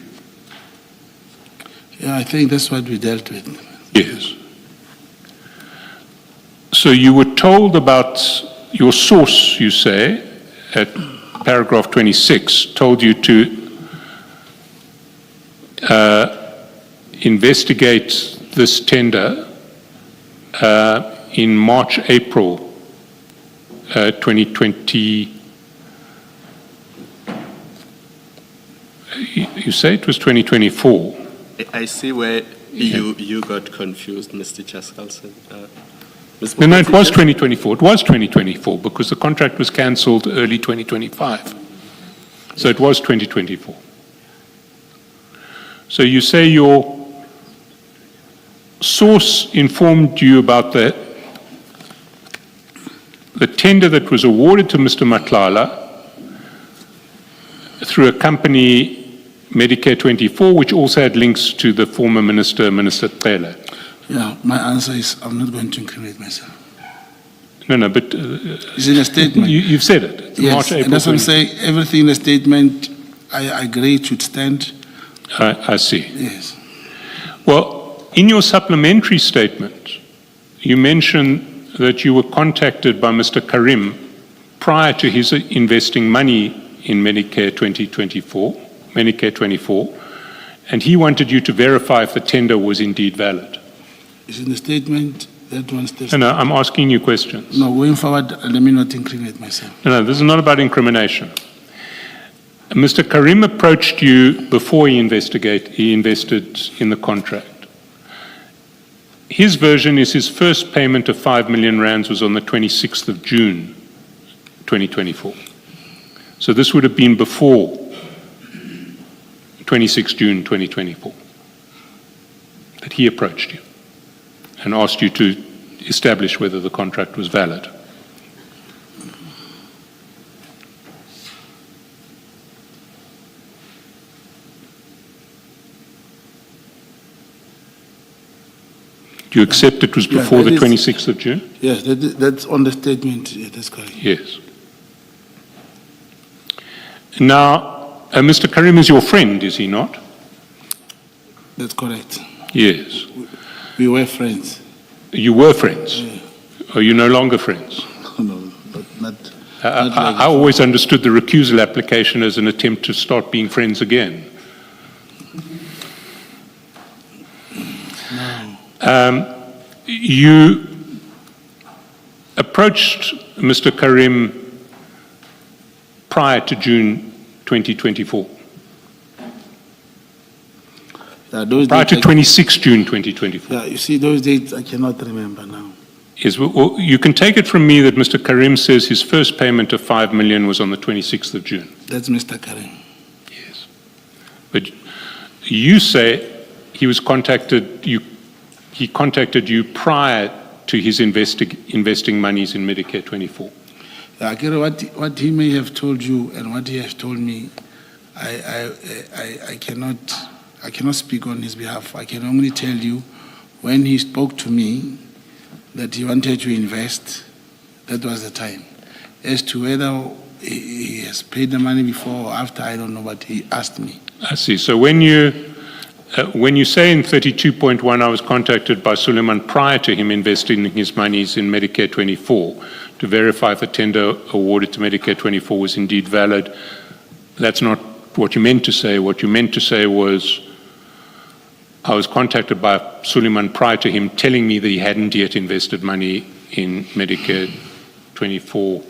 S8: Yeah, I think that's what we dealt with.
S9: Yes. So you were told about your source, you say, at paragraph 26, told you to investigate this tender in March, April 2020. You say it was 2024.
S6: I see where you got confused, Mr. Chaskalson.
S9: No, it was 2024. It was 2024 because the contract was cancelled early 2025. So it was 2024. So you say your source informed you about the tender that was awarded to Mr. Matlala through a company, Medicare 24, which also had links to the former Minister Tqele.
S8: Yeah, my answer is I'm not going to incriminate myself.
S9: No, but
S8: It's in a statement.
S9: you've said it. It's
S8: Yes,
S9: March,
S8: and
S9: April
S8: that's what I'm
S9: 20.
S8: saying. Everything in the statement, I agree it should stand.
S9: I see.
S8: Yes.
S9: Well, in your supplementary statement, you mention that you were contacted by Mr. Karim prior to his investing money in Medicare 24, and he wanted you to verify if the tender was indeed valid.
S8: It's in the statement. That one stays.
S9: No, I'm asking you questions.
S8: No, going forward, let me not incriminate myself.
S9: No, this is not about incrimination. Mr. Karim approached you before he invested in the contract. His version is his first payment of 5 million rands was on the 26th of June, 2024. So this would have been before 26 June 2024 that he approached you and asked you to establish whether the contract was valid. Do you accept it was before the 26th of June?
S8: Yes, that's on the statement. Yeah, that's correct.
S9: Yes. Now, Mr. Karim is your friend, is he not?
S8: That's correct.
S9: Yes.
S8: We were friends.
S9: You were friends?
S8: Yeah.
S9: Are you no longer friends?
S8: No, but not
S9: I always understood the recusal application as an attempt to start being friends again. You approached Mr. Karim prior to June 2024. Prior to 26 June 2024.
S8: Yeah, you see, those dates I cannot remember now.
S9: Yes, well, you can take it from me that Mr. Karim says his first payment of 5 million was on the 26th of June.
S8: That's Mr. Karim.
S9: Yes. But you say he was contacted, he contacted you prior to his investing monies in Medicare 24.
S8: Yeah, Akira, what he may have told you and what he has told me, I cannot speak on his behalf. I can only tell you when he spoke to me that he wanted to invest, that was the time. As to whether he has paid the money before or after, I don't know, but he asked me.
S9: I see. So when you say in 32.1, I was contacted by Suleiman prior to him investing his monies in Medicare 24 to verify if the tender awarded to Medicare 24 was indeed valid, that's not what you meant to say. What you meant to say was, I was contacted by Suleiman prior to him telling me that he hadn't yet invested money in Medicare 24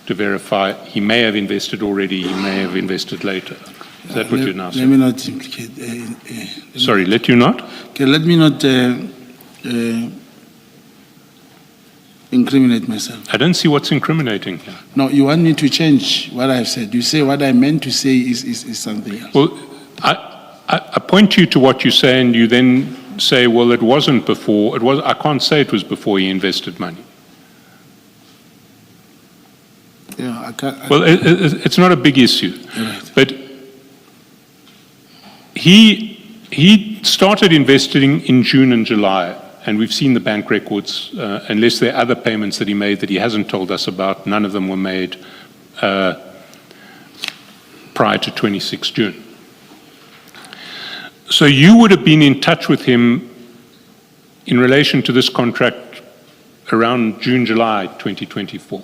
S9: to verify he may have invested already, he may have invested later. Is that what you're now saying?
S8: Let me not implicate.
S9: Sorry, let you not?
S8: Okay, let me not incriminate myself.
S9: I don't see what's incriminating here.
S8: No, you want me to change what I've said. You say what I meant to say is something else.
S9: Well, I point you to what you say, and you then say, well, it wasn't before. I can't say it was before he invested money.
S8: Yeah, I can't.
S9: Well, it's not a big issue.
S8: Right.
S9: But he started investing in June and July, and we've seen the bank records, unless there are other payments that he made that he hasn't told us about, none of them were made prior to 26 June. So you would have been in touch with him in relation to this contract around June, July 2024.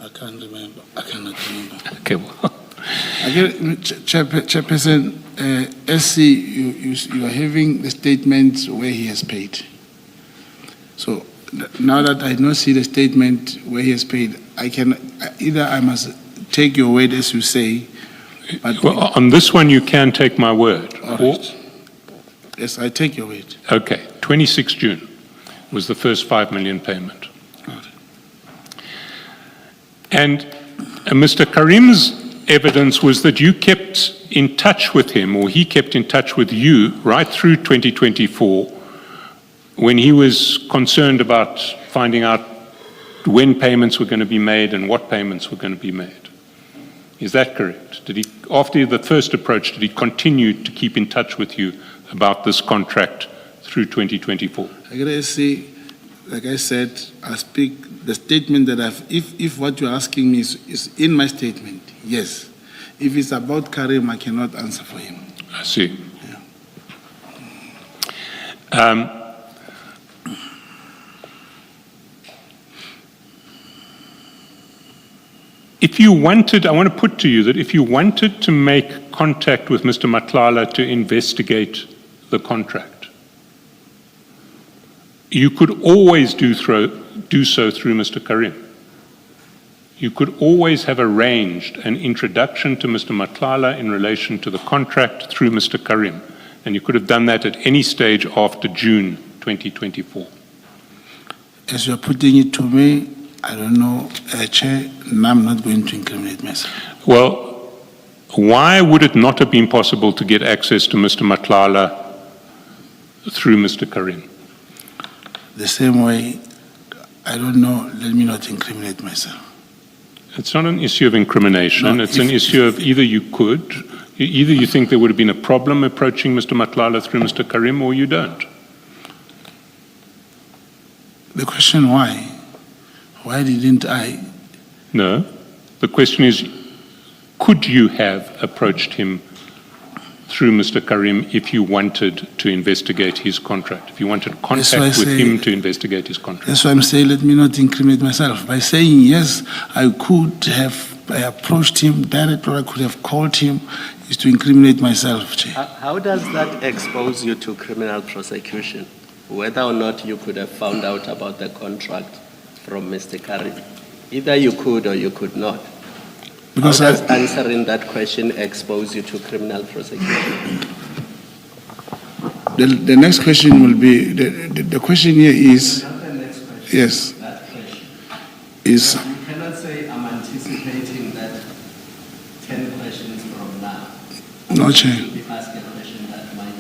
S8: I can't remember. I cannot remember.
S9: Okay, well.
S8: Again, Chairperson, SC, you are having the statements where he has paid. So now that I don't see the statement where he has paid, I must take your word as you say. But
S9: Well, on this one, you can take my word.
S8: all right. Yes, I take your word.
S9: Okay, 26 June was the first 5 million payment.
S8: All right.
S9: And Mr. Karim's evidence was that you kept in touch with him, or he kept in touch with you right through 2024 when he was concerned about finding out when payments were going to be made and what payments were going to be made. Is that correct? Did he, after the first approach, did he continue to keep in touch with you about this contract through 2024?
S8: I gotta say, like I said, I speak the statement that if what you're asking me is in my statement, yes. If it's about Karim, I cannot answer for him.
S9: I see.
S8: Yeah.
S9: If you wanted, I want to put to you that if you wanted to make contact with Mr. Matlala to investigate the contract, you could always do so through Mr. Karim. You could always have arranged an introduction to Mr. Matlala in relation to the contract through Mr. Karim, and you could have done that at any stage after June 2024.
S8: As you're putting it to me, I don't know, Chair, and I'm not going to incriminate myself.
S9: Well, why would it not have been possible to get access to Mr. Matlala through Mr. Karim?
S8: The same way, I don't know, let me not incriminate myself.
S9: It's not an issue of incrimination.
S8: No,
S9: it's an issue of either you think there would have been a problem approaching Mr. Matlala through Mr. Karim, or you don't.
S8: The question why? Why didn't I?
S9: No. The question is, could you have approached him through Mr. Karim if you wanted to investigate his contract, if you wanted contact with him to investigate his contract?
S8: That's why I'm saying let me not incriminate myself. By saying yes, I could have approached him directly, or I could have called him, is to incriminate myself, Chair.
S6: How does that expose you to criminal prosecution, whether or not you could have found out about the contract from Mr. Karim? Either you could or you could not.
S8: Because
S6: how does answering that question expose you to criminal prosecution?
S8: The next question will be, the question here is, yes, is...
S6: You cannot say I'm anticipating that 10 questions from now.
S8: No, Chair.
S6: You'll be asked a question that might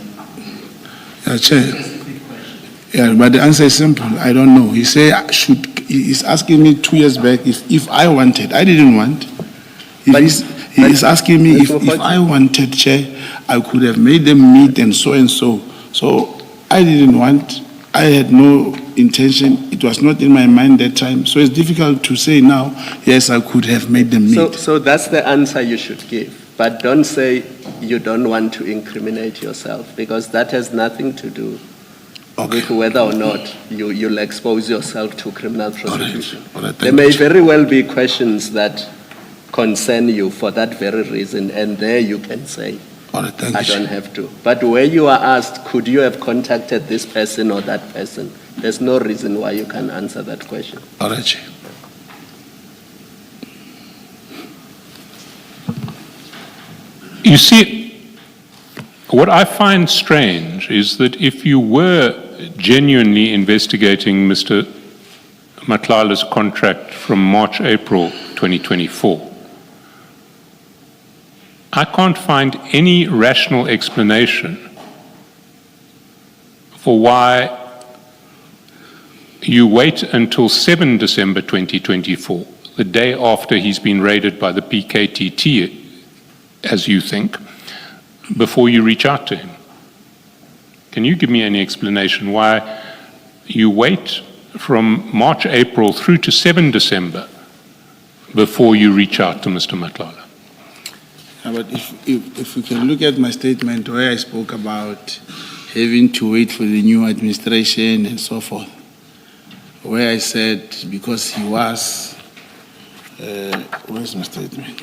S8: Yeah, Chair.
S6: specific question.
S8: Yeah, but the answer is simple. I don't know. He's asking me 2 years back if I wanted. I didn't want. He's asking me if I wanted, Chair, I could have made them meet and so. So I didn't want. I had no intention. It was not in my mind that time. So it's difficult to say now, yes, I could have made them meet.
S6: So that's the answer you should give. But don't say you don't want to incriminate yourself, because that has nothing to do with whether or not you'll expose yourself to criminal prosecution.
S8: All right,
S6: there may very well be questions that concern you for that very reason, and there you can say,
S8: All right, thank
S6: I
S8: you,
S6: don't
S8: Chair.
S6: have to. But where you are asked, could you have contacted this person or that person, there's no reason why you can answer that question.
S8: All right, Chair.
S9: You see, what I find strange is that if you were genuinely investigating Mr. Matlala's contract from March, April 2024, I can't find any rational explanation for why you wait until 7 December 2024, the day after he's been raided by the PKTT, as you think, before you reach out to him. Can you give me any explanation why you wait from March, April through to 7 December before you reach out to Mr. Matlala.
S8: But if we can look at my statement where I spoke about having to wait for the new administration and so forth, where I said because he was, where's my statement?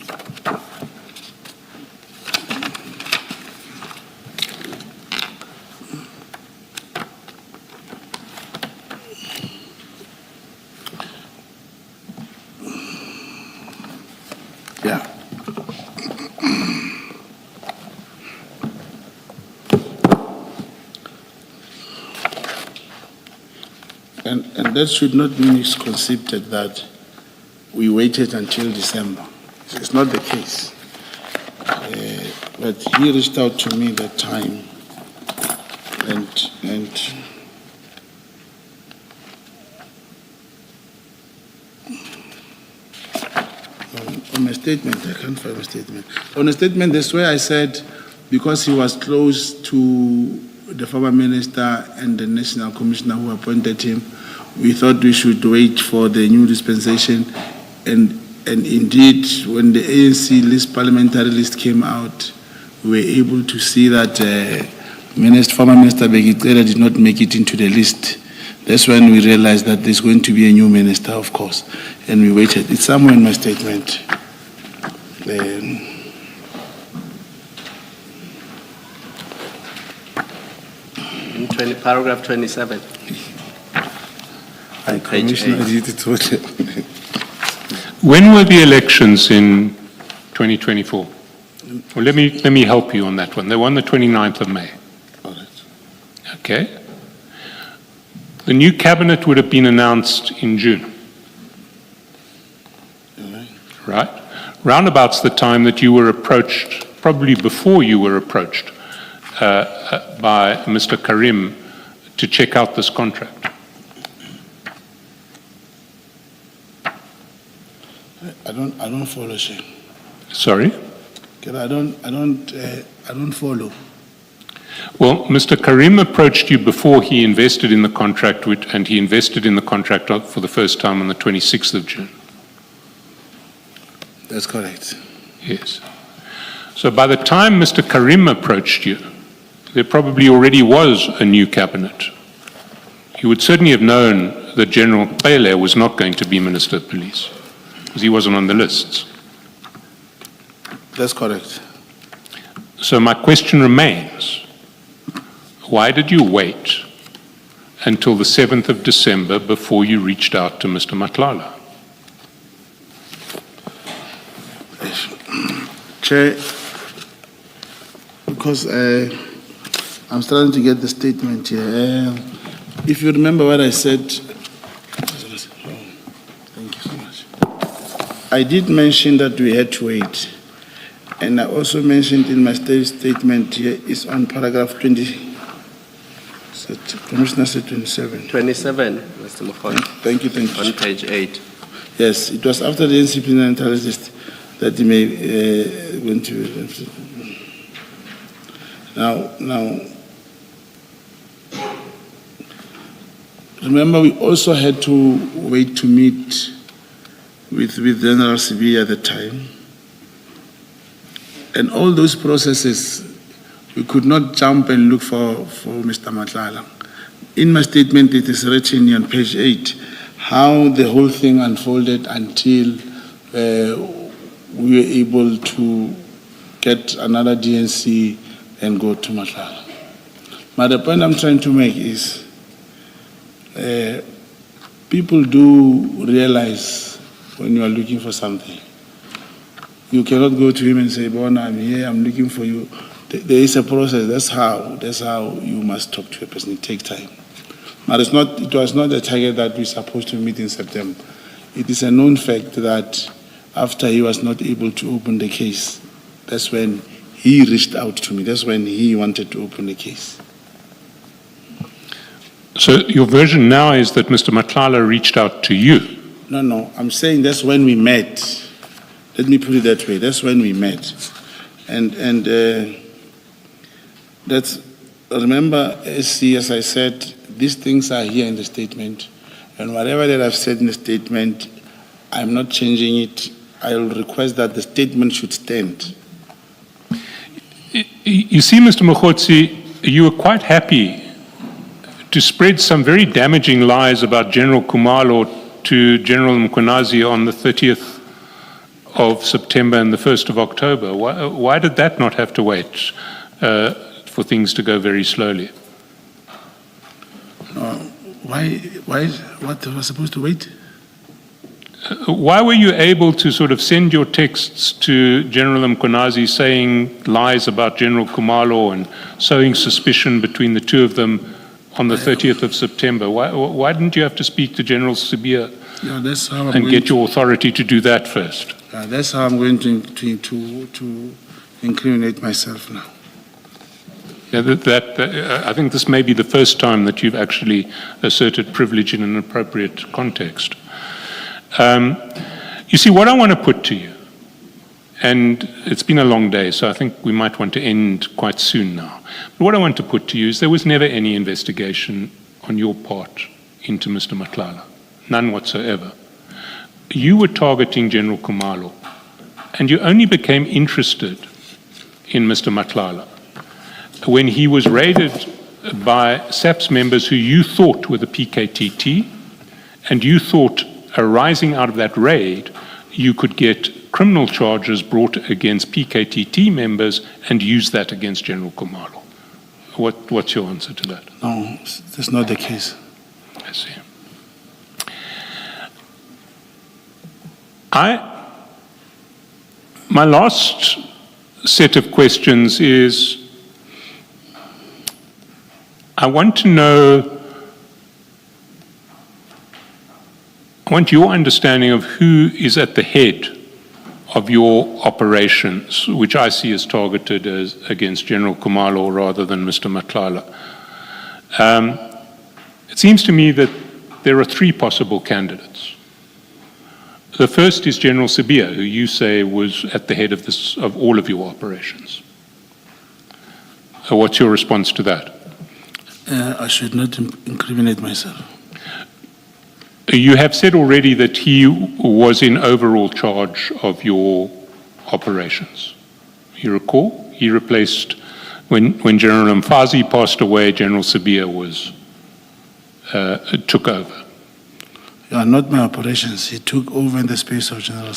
S8: Yeah. And that should not be misconceived that we waited until December. It's not the case. But he reached out to me that time, and on my statement, I can't find my statement. On a statement, that's where I said, because he was close to the former minister and the national commissioner who appointed him, we thought we should wait for the new dispensation. And indeed, when the ANC list, parliamentary list came out, we were able to see that former Minister Begitela did not make it into the list. That's when we realized that there's going to be a new minister, of course, and we waited. It's somewhere in my statement.
S6: In paragraph 27.
S8: Commissioner did it totally.
S9: When were the elections in 2024? Well, let me help you on that one. They were on the 29th of May.
S8: All right.
S9: Okay. The new cabinet would have been announced in June.
S8: All right.
S9: Right? Roundabout's the time that you were approached, probably before you were approached by Mr. Karim to check out this contract.
S8: I don't follow, Shane.
S9: Sorry?
S8: I don't follow.
S9: Well, Mr. Karim approached you before he invested in the contract, and he invested in the contract for the first time on the 26th of June.
S8: That's correct.
S9: Yes. So by the time Mr. Karim approached you, there probably already was a new cabinet. You would certainly have known that General Pele was not going to be Minister of Police, because he wasn't on the lists.
S8: That's correct.
S9: So my question remains, why did you wait until the 7th of December before you reached out to Mr. Matlala?
S8: Chair, because I'm starting to get the statement here. If you remember what I said, thank you so much. I did mention that we had to wait. And I also mentioned in my statement here is on paragraph 20. Commissioner said 27.
S6: 27, Mr. Mokhosi.
S8: Thank you.
S6: On page 8.
S8: Yes, it was after the disciplinary list that he may went to. Now, remember we also had to wait to meet with General CB at the time. And all those processes, we could not jump and look for Mr. Matlala. In my statement, it is written on page 8, how the whole thing unfolded until we were able to get another DNC and go to Matlala. But the point I'm trying to make is, people do realize when you are looking for something. You cannot go to him and say, Bona, I'm here, I'm looking for you. There is a process. That's how you must talk to a person. It takes time. But it was not a target that we're supposed to meet in September. It is a known fact that after he was not able to open the case, that's when he reached out to me. That's when he wanted to open the case.
S9: So your version now is that Mr. Matlala reached out to you?
S8: No. I'm saying that's when we met. Let me put it that way. That's when we met. And that's, remember, as I said, these things are here in the statement. And whatever that I've said in the statement, I'm not changing it. I will request that the statement should stand.
S9: You see, Mr. Mokhotsi, you were quite happy to spread some very damaging lies about General Khumalo to General Mkhwanazi on the 30th of September and the 1st of October. Why did that not have to wait for things to go very slowly?
S8: What was supposed to wait?
S9: Why were you able to sort of send your texts to General Mkhwanazi saying lies about General Khumalo and sowing suspicion between the two of them on the 30th of September? Why didn't you have to speak to General Sibiya and get your authority to do that first?
S8: That's how I'm going to incriminate myself now.
S9: Yeah, I think this may be the first time that you've actually asserted privilege in an appropriate context. You see, what I want to put to you, and it's been a long day, so I think we might want to end quite soon now. But what I want to put to you is there was never any investigation on your part into Mr. Matlala, none whatsoever. You were targeting General Khumalo, and you only became interested in Mr. Matlala when he was raided by SAPS members who you thought were the PKTT, and you thought arising out of that raid, you could get criminal charges brought against PKTT members and use that against General Khumalo. What's your answer to that?
S8: No, that's not the case.
S9: I see. My last set of questions is, I want your understanding of who is at the head of your operations, which I see as targeted against General Khumalo rather than Mr. Matlala. It seems to me that there are three possible candidates. The first is General Sibiya, who you say was at the head of all of your operations. What's your response to that?
S8: I should not incriminate myself.
S9: You have said already that he was in overall charge of your operations. You recall? He replaced, when General Mfazi passed away, General Sibiya took over.
S8: Not my operations. He took over in the space of General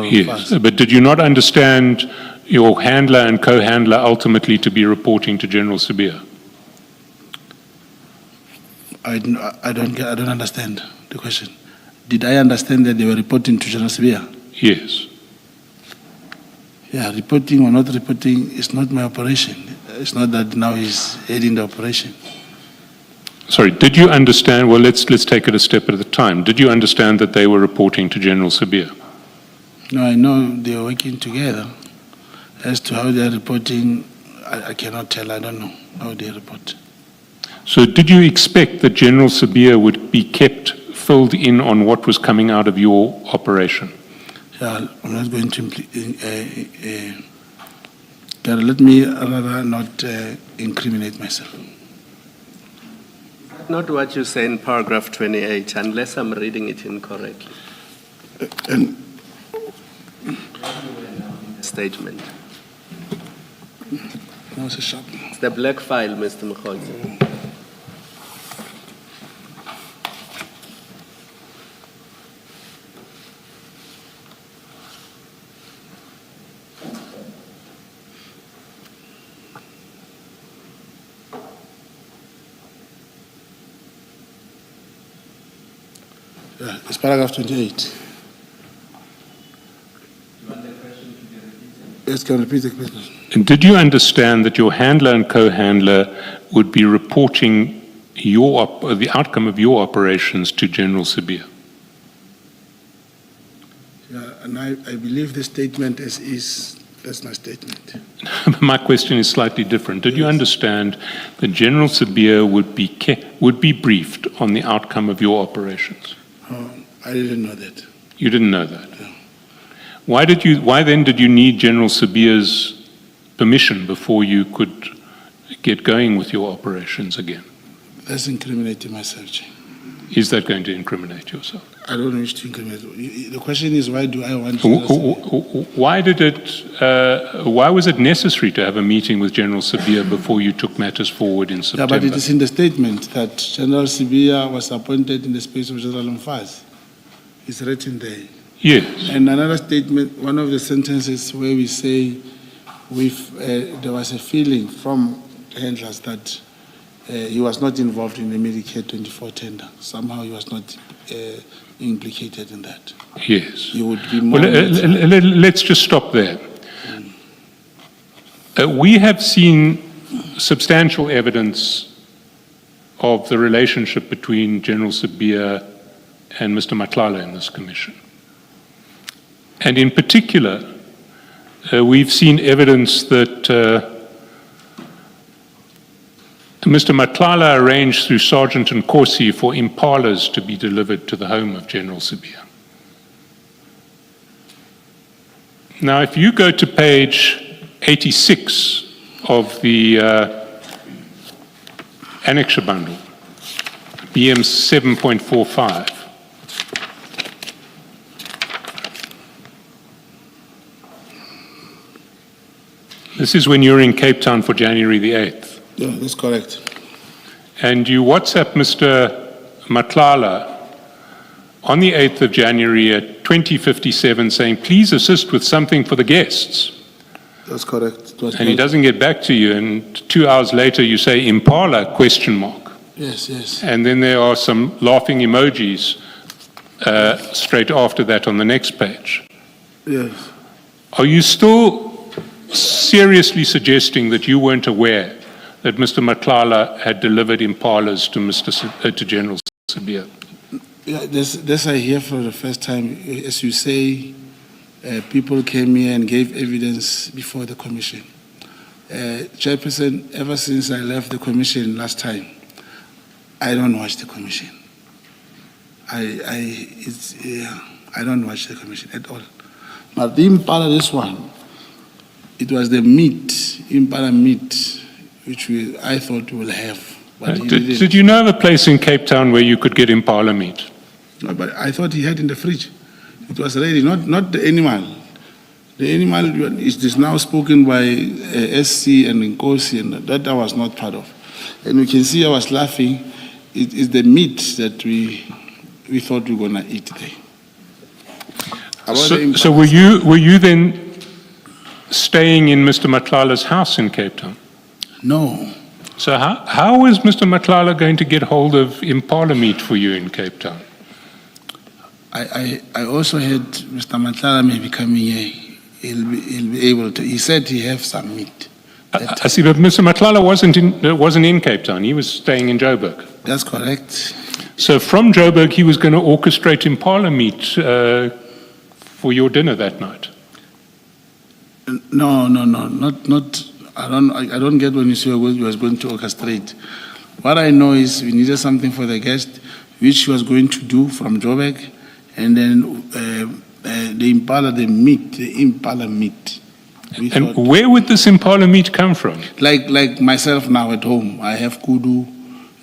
S9: Yes, but did you not understand your handler and co-handler ultimately to be reporting to General Sibiya?
S8: I don't understand the question. Did I understand that they were reporting to General Sibiya?
S9: Yes.
S8: Yeah, reporting or not reporting is not my operation. It's not that now he's heading the operation.
S9: Sorry, did you understand, well, let's take it a step at a time. Did you understand that they were reporting to General Sibiya?
S8: No, I know they are working together. As to how they are reporting, I cannot tell. I don't know how they report.
S9: So did you expect that General Sibiya would be kept filled in on what was coming out of your operation?
S8: Yeah, I'm not going to let me rather not incriminate myself.
S6: Not what you say in paragraph 28, unless I'm reading it incorrectly. Statement.
S8: No, it's a shop.
S6: It's the black file, Mr. Mokhotsi.
S8: Yeah, it's paragraph 28. Yes, can you repeat the question?
S9: And did you understand that your handler and co-handler would be reporting the outcome of your operations to General Sibiya?
S8: Yeah, and I believe the statement is that's my statement.
S9: My question is slightly different. Did you understand that General Sibiya would be briefed on the outcome of your operations?
S8: Oh, I didn't know that.
S9: You didn't know that?
S8: No.
S9: Why then did you need General Sibiya's permission before you could get going with your operations again?
S8: That's incriminating myself, Jay.
S9: Is that going to incriminate yourself?
S8: I don't wish to incriminate. The question is, why do I want to?
S9: Why was it necessary to have a meeting with General Sabia before you took matters forward in
S8: Yeah,
S9: September?
S8: but it is in the statement that General Sibia was appointed in the space of General Mfaz. It's written there.
S9: Yes.
S8: And another statement, one of the sentences where we say there was a feeling from handlers that he was not involved in the Medicare 24 tender. Somehow he was not implicated in that.
S9: Yes.
S8: He would be more.
S9: Well, let's just stop there. We have seen substantial evidence of the relationship between General Sabia and Mr. Matlala in this commission. And in particular, we've seen evidence that Mr. Matlala arranged through Sergeant Nkosi for impalas to be delivered to the home of General Sabia. Now, if you go to page 86 of the annexure bundle, BM 7.45, this is when you're in Cape Town for January the 8th.
S8: Yeah, that's correct.
S9: And you WhatsApp Mr. Matlala on the 8th of January at 20:57 saying, please assist with something for the guests.
S8: That's correct.
S9: And he doesn't get back to you, and 2 hours later you say, Impala, question mark.
S8: Yes, yes.
S9: And then there are some laughing emojis straight after that on the next page.
S8: Yes.
S9: Are you still seriously suggesting that you weren't aware that Mr. Matlala had delivered impalas to General Sabia?
S8: Yeah, this I hear for the first time. As you say, people came here and gave evidence before the commission. Chairperson, ever since I left the commission last time, I don't watch the commission. I don't watch the commission at all. But the impala, this one, it was the meat, impala meat, which I thought we will have. But
S9: did you know of a place in Cape Town where you could get impala meat?
S8: No, but I thought he had in the fridge. It was ready, not the animal. The animal is now spoken by SC and Nkosi, and that I was not part of. And we can see I was laughing. It is the meat that we thought we were going to eat there.
S9: So were you then staying in Mr. Matlala's house in Cape Town?
S8: No.
S9: So how was Mr. Matlala going to get hold of impala meat for you in Cape Town?
S8: I also heard Mr. Matlala may be coming here. He'll be able to. He said he have some meat.
S9: I see, but Mr. Matlala wasn't in Cape Town. He was staying in Joburg.
S8: That's correct.
S9: So from Joburg, he was going to orchestrate impala meat for your dinner that night.
S8: No, not. I don't get when you say he was going to orchestrate. What I know is we needed something for the guest, which he was going to do from Joburg, and then the impala meat.
S9: And where would this impala meat come from?
S8: Like myself now at home, I have kudu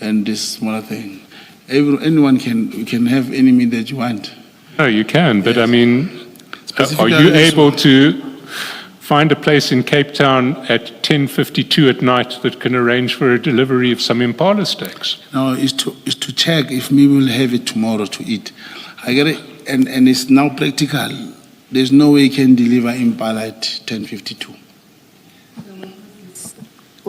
S8: and this smaller thing. Anyone can have any meat that you want.
S9: No, you can, but
S8: Yes.
S9: I mean, are you able to find a place in Cape Town at 10:52 at night that can arrange for a delivery of some impala steaks?
S8: No, is to check if we will have it tomorrow to eat. I get it, and it's now practical. There's no way you can deliver impala at 10:52.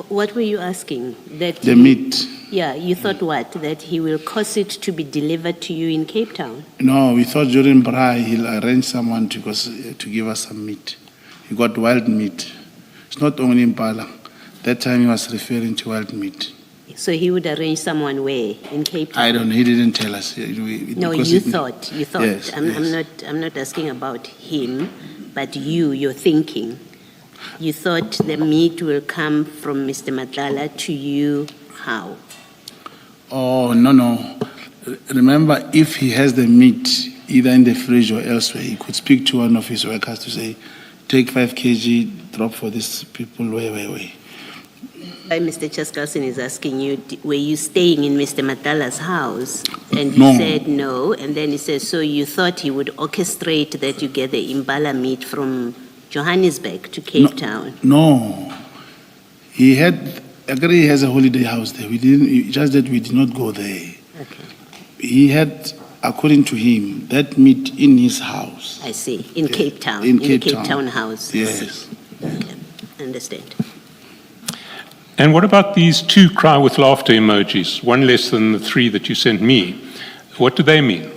S7: What were you asking? That
S8: The meat.
S7: Yeah, you thought what? That he will cause it to be delivered to you in Cape Town?
S8: No, we thought during Braai he'll arrange someone to give us some meat. He got wild meat. It's not only impala. That time he was referring to wild meat.
S7: So he would arrange someone where? In Cape Town?
S8: I don't know. He didn't tell us.
S7: No, you thought.
S8: Yes,
S7: I'm not asking about him, but you're thinking. You thought the meat will come from Mr. Matlala to you. How?
S8: Oh, no. Remember, if he has the meat either in the fridge or elsewhere, he could speak to one of his workers to say, take 5 kg, drop for these people, way.
S7: Mr. Chaskalson is asking you, were you staying in Mr. Matala's house? And you
S8: No.
S7: said no, and then he says, so you thought he would orchestrate that you get the Imbala meat from Johannesburg to Cape Town?
S8: No. He has a holiday house there. Just that we did not go there.
S7: Okay,
S8: He had, according to him, that meat in his house.
S7: I see, in Cape Town,
S8: In
S7: the
S8: Cape
S7: Cape
S8: Town.
S7: Town house. I see.
S8: Yes.
S7: Okay, understand.
S9: And what about these 2 cry with laughter emojis, one less than the 3 that you sent me? What do they mean?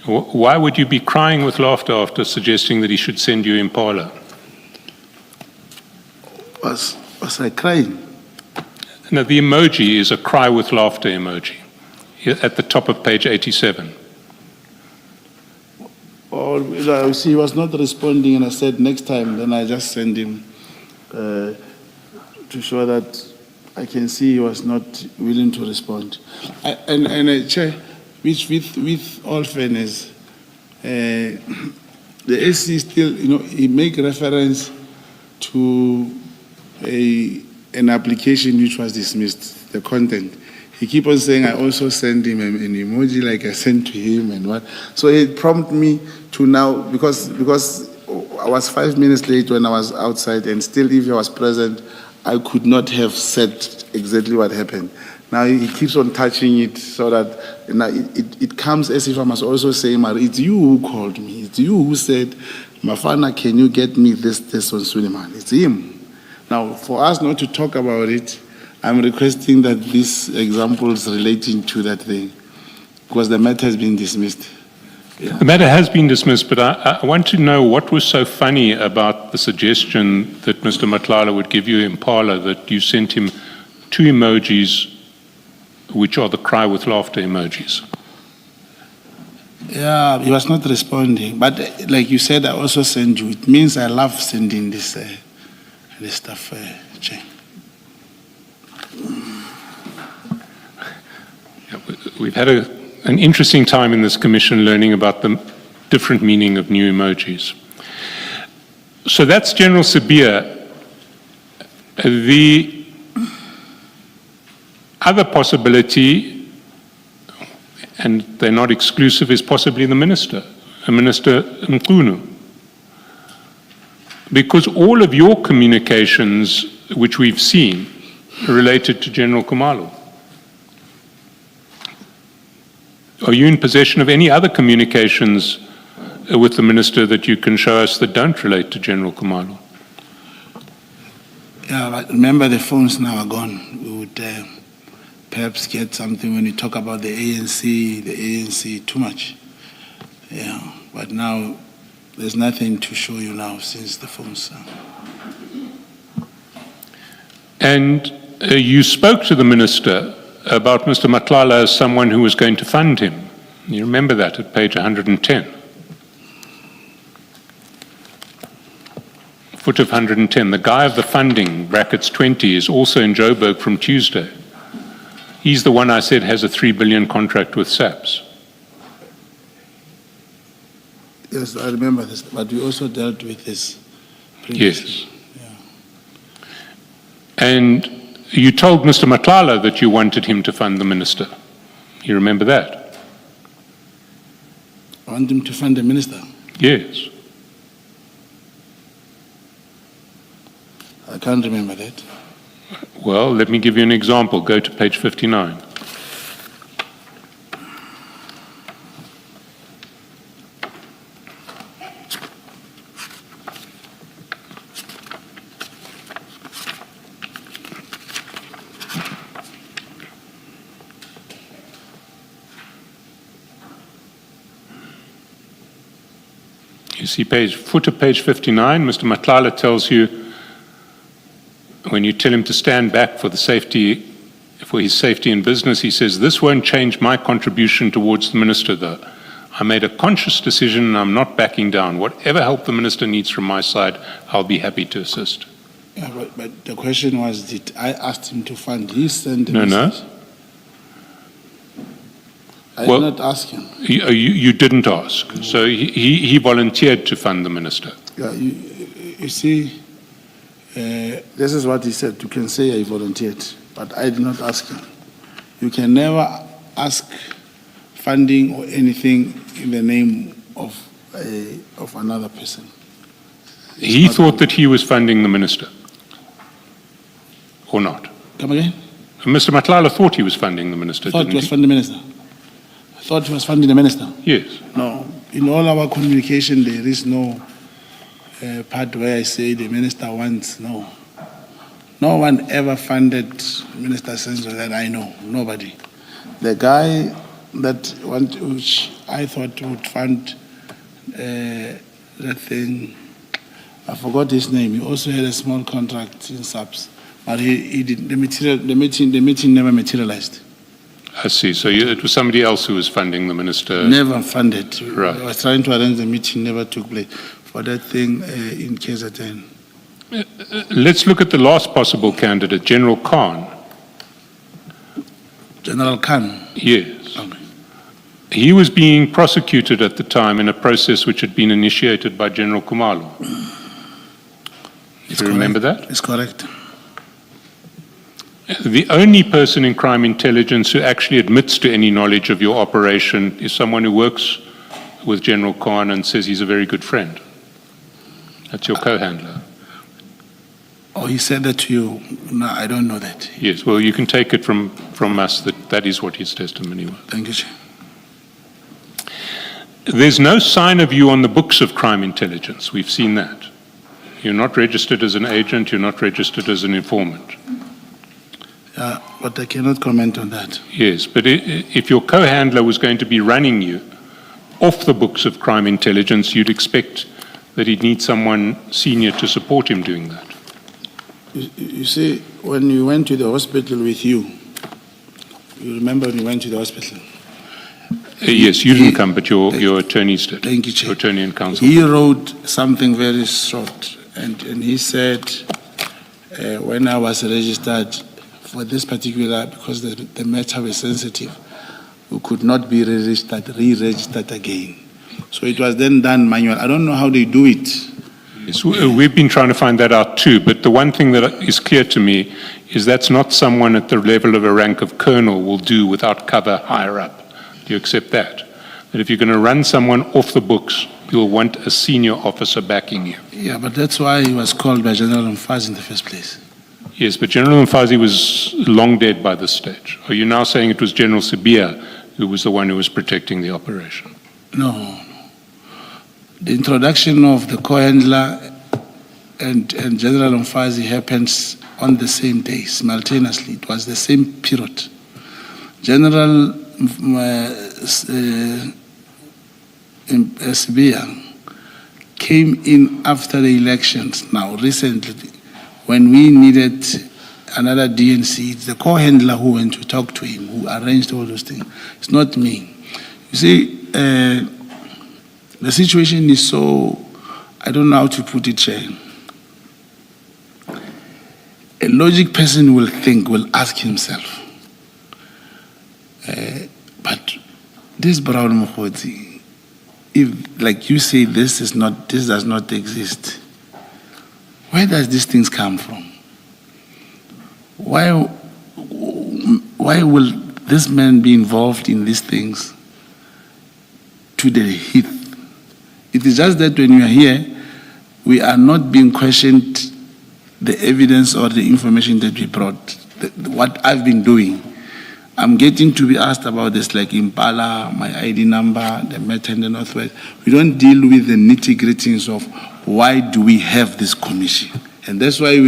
S9: Why would you be crying with laughter after suggesting that he should send you Impala?
S8: Was I crying?
S9: No, the emoji is a cry with laughter emoji at the top of page 87.
S8: Oh, you see, he was not responding, and I said next time, then I just send him to show that I can see he was not willing to respond. Chair, with all fairness, the SC still, he make reference to an application which was dismissed, the content. He keep on saying, I also sent him an emoji like I sent to him and what. So it prompted me to now, because I was 5 minutes late when I was outside, and still if he was present, I could not have said exactly what happened. Now he keeps on touching it so that it comes as if I must also say, it's you who called me. It's you who said, Mafana, can you get me this on Suleiman? It's him. Now, for us not to talk about it, I'm requesting that these examples relating to that thing, because the matter has been dismissed. Yeah.
S9: The matter has been dismissed, but I want to know what was so funny about the suggestion that Mr. Matlala would give you Impala, that you sent him 2 emojis, which are the cry with laughter emojis.
S8: Yeah, he was not responding. But like you said, I also send you. It means I love sending this stuff, Jane.
S9: We've had an interesting time in this commission learning about the different meaning of new emojis. So that's General Sabia. The other possibility, and they're not exclusive, is possibly the minister, Minister Mkunu. Because all of your communications, which we've seen, are related to General Khumalo. Are you in possession of any other communications with the minister that you can show us that don't relate to General Khumalo?
S8: Yeah, but remember the phones now are gone. We would perhaps get something when you talk about the ANC too much. Yeah, but now there's nothing to show you now since the phones are.
S9: And you spoke to the minister about Mr. Matlala as someone who was going to fund him. You remember that at page 110. Foot of 110. The guy of the funding, brackets 20, is also in Joburg from Tuesday. He's the one I said has a 3 billion contract with SAPS.
S8: Yes, I remember this, but we also dealt with this previously.
S9: Yes. Yeah. And you told Mr. Matlala that you wanted him to fund the minister. You remember that?
S8: I want him to fund the minister?
S9: Yes.
S8: I can't remember that.
S9: Well, let me give you an example. Go to page 59. You see foot of page 59, Mr. Matlala tells you, when you tell him to stand back for his safety in business, he says, this won't change my contribution towards the minister, though. I made a conscious decision and I'm not backing down. Whatever help the minister needs from my side, I'll be happy to assist.
S8: Yeah, but the question was, did I ask him to fund his and
S9: No.
S8: I did not ask him.
S9: You didn't ask. So he volunteered to fund the minister.
S8: Yeah, you see, This is what he said. You can say I volunteered, but I did not ask him. You can never ask funding or anything in the name of another person.
S9: He thought that he was funding the minister, or not?
S8: Come again?
S9: Mr. Matlala thought he was funding the minister,
S8: Thought
S9: didn't
S8: he was
S9: he?
S8: funding the minister. Thought he was funding the minister.
S9: Yes.
S8: No. In all our communication, there is no part where I say the minister wants. No. No one ever funded Minister Senzo that I know. Nobody. The guy which I thought would fund that thing, I forgot his name. He also had a small contract in subs, but he did the meeting never materialized.
S9: I see. So it was somebody else who was funding the minister?
S8: Never funded.
S9: Right.
S8: I was trying to arrange the meeting, never took place for that thing in KZN.
S9: Let's look at the last possible candidate, General Khan.
S8: General Khan.
S9: Yes.
S8: Okay.
S9: He was being prosecuted at the time in a process which had been initiated by General Khumalo. Do you remember that?
S8: It's correct.
S9: The only person in crime intelligence who actually admits to any knowledge of your operation is someone who works with General Khan and says he's a very good friend. That's your co-handler.
S8: Oh, he said that to you. No, I don't know that.
S9: Yes, well, you can take it from us that is what his testimony was.
S8: Thank you, Chair.
S9: There's no sign of you on the books of crime intelligence. We've seen that. You're not registered as an agent. You're not registered as an informant.
S8: But I cannot comment on that.
S9: Yes, but if your co-handler was going to be running you off the books of crime intelligence, you'd expect that he'd need someone senior to support him doing that.
S8: You see, when we went to the hospital with you remember when we went to the hospital?
S9: Yes, you didn't come, but your attorneys did.
S8: Thank you, Chair.
S9: Your attorney and counsel.
S8: He wrote something very short, and he said, when I was registered for this particular, because the matter was sensitive, we could not be re-registered again. So it was then done manual. I don't know how they do it.
S9: Yes, we've been trying to find that out too, but the one thing that is clear to me is that's not someone at the level of a rank of colonel will do without cover higher up. Do you accept that? That if you're going to run someone off the books, you'll want a senior officer backing you.
S8: Yeah, but that's why he was called by General Mfazi in the first place.
S9: Yes, but General Mfazi was long dead by this stage. Are you now saying it was General Sibia who was the one who was protecting the operation?
S8: No. The introduction of the co-handler and General Mfazi happens on the same day, simultaneously. It was the same period. General Sibia came in after the elections, now recently, when we needed another DNC. It's the co-handler who went to talk to him, who arranged all those things. It's not me. You see, the situation is so, I don't know how to put it, Chair. A logic person will think, will ask himself, but this Brown Mokhodzi, if, like you say, this does not exist, where does these things come from? Why will this man be involved in these things to the heath? It is just that when you are here, we are not being questioned the evidence or the information that we brought. What I've been doing, I'm getting to be asked about this, like Impala, my ID number, the matter in the Northwest. We don't deal with the nitty-gritties of why do we have this commission. And that's why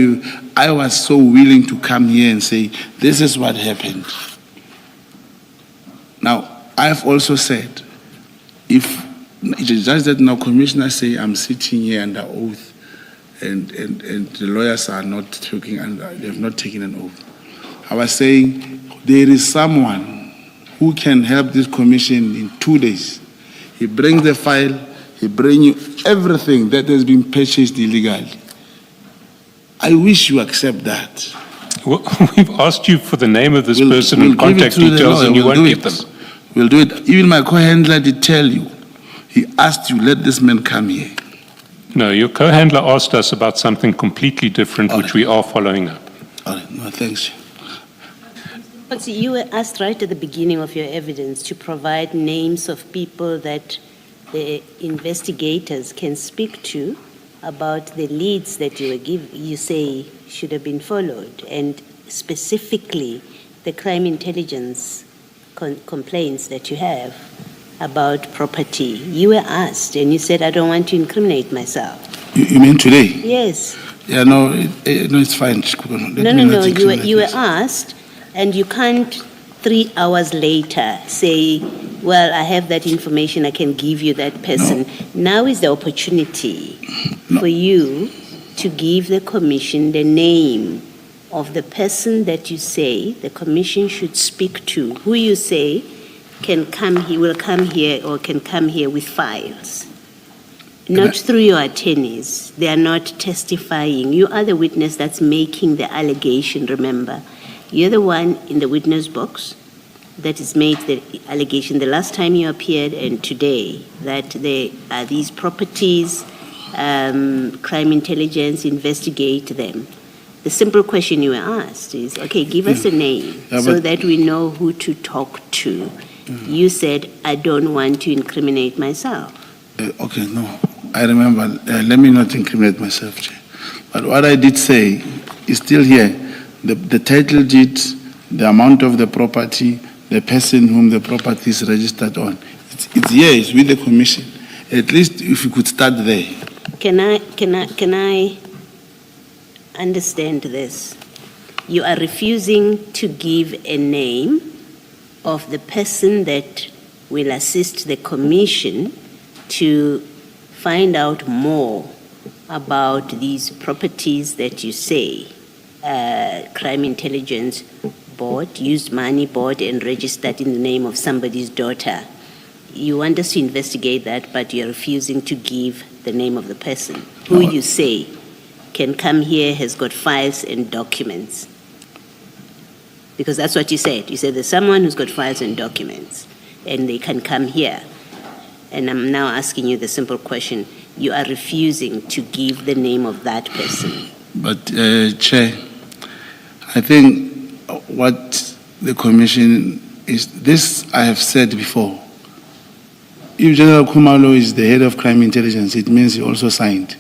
S8: I was so willing to come here and say, this is what happened. Now, I've also said, if it is just that now commissioners say I'm sitting here under oath and the lawyers are not talking and they have not taken an oath. I was saying there is someone who can help this commission in 2 days. He brings the file, he brings you everything that has been purchased illegally. I wish you accept that.
S9: Well, we've asked you for the name of this person and contact details, and you won't give them.
S8: We'll do it. Even my co-handler did tell you. He asked you, let this man come here.
S9: No, your co-handler asked us about something completely different, which we are following up.
S8: All right, no, thanks.
S7: But see, you were asked right at the beginning of your evidence to provide names of people that the investigators can speak to about the leads that you say should have been followed, and specifically the crime intelligence complaints that you have about property. You were asked, and you said, I don't want to incriminate myself.
S8: You mean today?
S7: Yes.
S8: Yeah, no, it's fine.
S7: No. You were asked, and you can't 3 hours later say, well, I have that information, I can give you that person. No. Now is the opportunity for you to give the commission the name of the person that you say the commission should speak to, who you say can come here, will come here, or can come here with files. Not through your attorneys. They are not testifying. You are the witness that's making the allegation, remember. You're the one in the witness box that has made the allegation the last time you appeared and today, that there are these properties, crime intelligence, investigate them. The simple question you were asked is, okay, give us a name so that we know who to talk to. You said, I don't want to incriminate myself.
S8: Okay, no, I remember. Let me not incriminate myself, Chair. But what I did say is still here. The title deed, the amount of the property, the person whom the property is registered on. It's here, it's with the commission. At least if you could start there.
S7: Can I understand this? You are refusing to give a name of the person that will assist the commission to find out more about these properties that you say crime intelligence bought, used money bought and registered in the name of somebody's daughter. You want us to investigate that, but you're refusing to give the name of the person who you say can come here, has got files and documents. Because that's what you said. You said there's someone who's got files and documents, and they can come here. And I'm now asking you the simple question. You are refusing to give the name of that person.
S8: But, Chair, I think what the commission is, this I have said before. If General Khumalo is the head of crime intelligence, it means he also signed.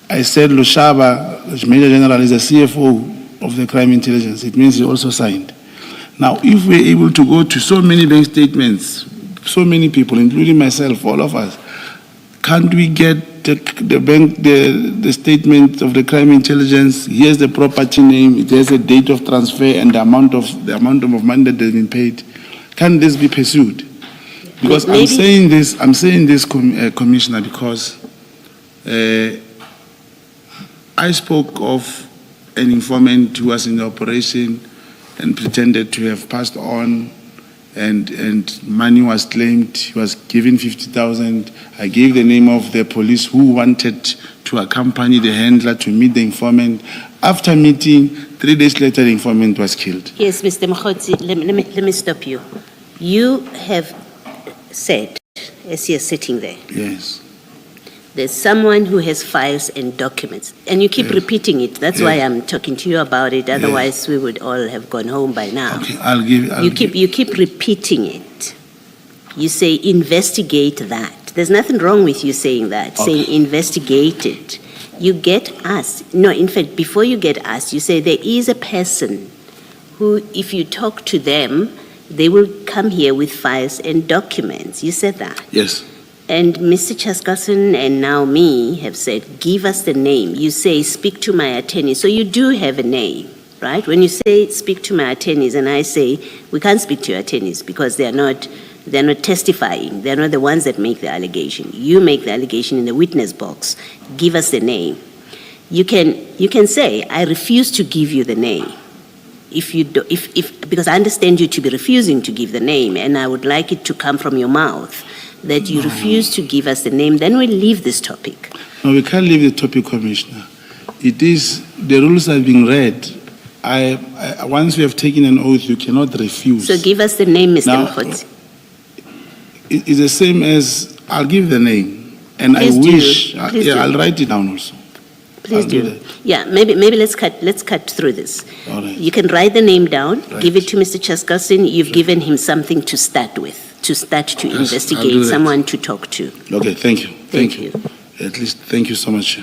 S8: I said Lushaba, the Major General, is the CFO of the crime intelligence. It means he also signed. Now, if we're able to go to so many bank statements, so many people, including myself, all of us, can't we get the statement of the crime intelligence? Here's the property name. It has a date of transfer and the amount of money that has been paid. Can this be pursued? Because I'm saying this, Commissioner, because I spoke of an informant who was in the operation and pretended to have passed on, and money was claimed. He was given 50,000. I gave the name of the police who wanted to accompany the handler to meet the informant. After meeting, 3 days later, the informant was killed.
S7: Yes, Mr. Mokgotsi, let me stop you. You have said, as you're sitting there,
S8: yes,
S7: there's someone who has files and documents, and you keep repeating it. That's why I'm talking to you about it. Otherwise, we would all have gone home by now.
S8: Okay,
S7: You keep repeating it. You say investigate that. There's nothing wrong with you saying that. Saying investigate it. You get asked. No, in fact, before you get asked, you say there is a person who, if you talk to them, they will come here with files and documents. You said that.
S8: Yes.
S7: And Mr. Chaskason and now me have said, give us the name. You say, speak to my attorney. So you do have a name, right? When you say, speak to my attorneys, and I say, we can't speak to your attorneys because they're not testifying. They're not the ones that make the allegation. You make the allegation in the witness box. Give us the name. You can say, I refuse to give you the name. Because I understand you to be refusing to give the name, and I would like it to come from your mouth that you refuse to give us the name, then we'll leave this topic.
S8: No, we can't leave the topic, Commissioner. It is, the rules are being read. Once we have taken an oath, you cannot refuse.
S7: So give us the name, Mr. Mokgotsi.
S8: It's the same as, I'll give the name. And
S7: Please
S8: I
S7: do.
S8: wish,
S7: Please do.
S8: I'll write it down also.
S7: Please
S8: I'll do
S7: do.
S8: that.
S7: Yeah, maybe let's cut through this.
S8: All right.
S7: You can write the name down,
S8: Right.
S7: give it to Mr. Chaskalson. You've given him something to start with, to start to
S8: Yes, I'll do
S7: investigate,
S8: that.
S7: someone to talk to.
S8: Okay, thank you.
S7: Thank you.
S8: At least, thank you so much.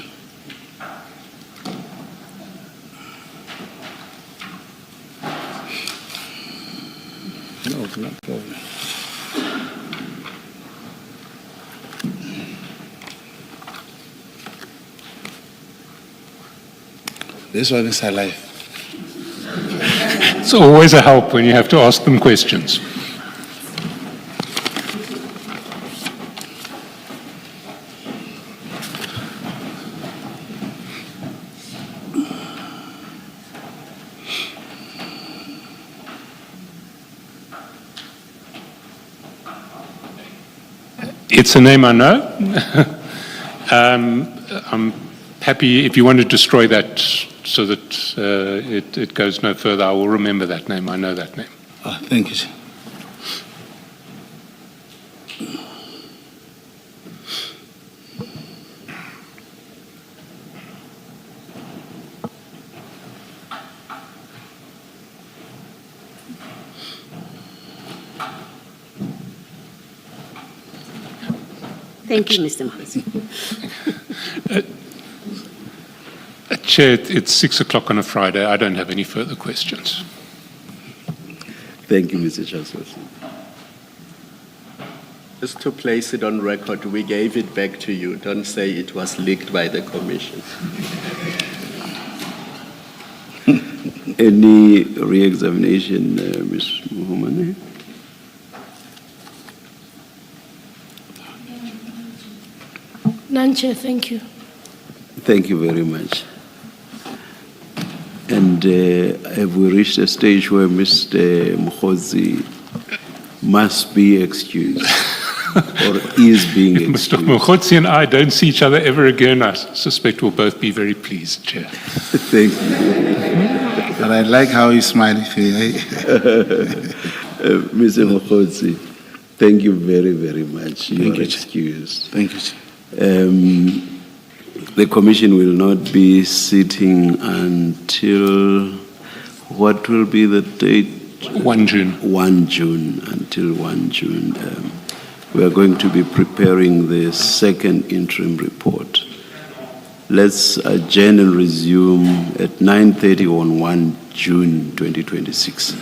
S8: No problem. This one is alive.
S9: It's always a help when you have to ask them questions. It's a name I know. I'm happy if you want to destroy that so that it goes no further. I will remember that name. I know that name.
S8: Oh, thank you.
S7: Thank you, Mr. Mkhosi.
S9: Chair, it's 6 o'clock on a Friday. I don't have any further questions.
S2: Thank you, Mr. Chancellor.
S6: Just to place it on record, we gave it back to you. Don't say it was leaked by the Commission.
S2: Any re-examination, Ms. Muhammad?
S5: None, Chair, thank you.
S2: Thank you very much. And have we reached a stage where Mr. Mkhosi must be excused or is being
S9: If Mr.
S2: excused?
S9: Mkhosi and I don't see each other ever again, I suspect we'll both be very pleased, Chair.
S2: Thank you.
S8: But I like how he's smiling.
S2: Mr. Mkhosi, thank you very, very much. You
S8: Thank
S2: are
S8: you,
S2: excused.
S8: Thank you, Chair.
S2: The Commission will not be sitting until, what will be the date?
S9: 1 June.
S2: 1 June, until 1 June. We are going to be preparing the second interim report. Let's adjourn and resume at 9:30 on 1 June 2026.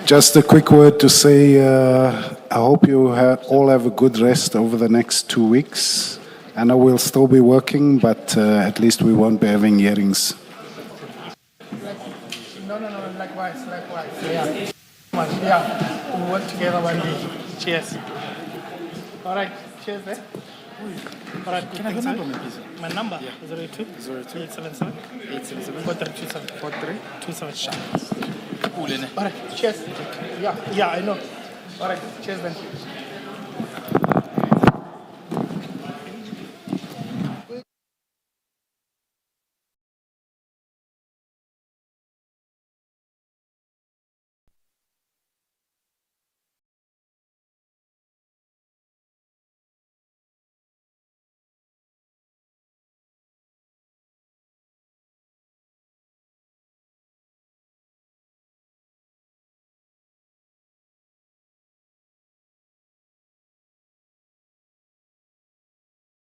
S1: Just a quick word to say, I hope you all have a good rest over the next 2 weeks. I know we'll still be working, but at least we won't be having hearings.
S4: No, likewise. Yeah. Yeah, we'll work together one day. Cheers. All right, cheers, eh? All right, can I have your number, please? My number? Yeah. 02 877 4327 4327 sharp. All right, cheers. Yeah, I know. All right, cheers then.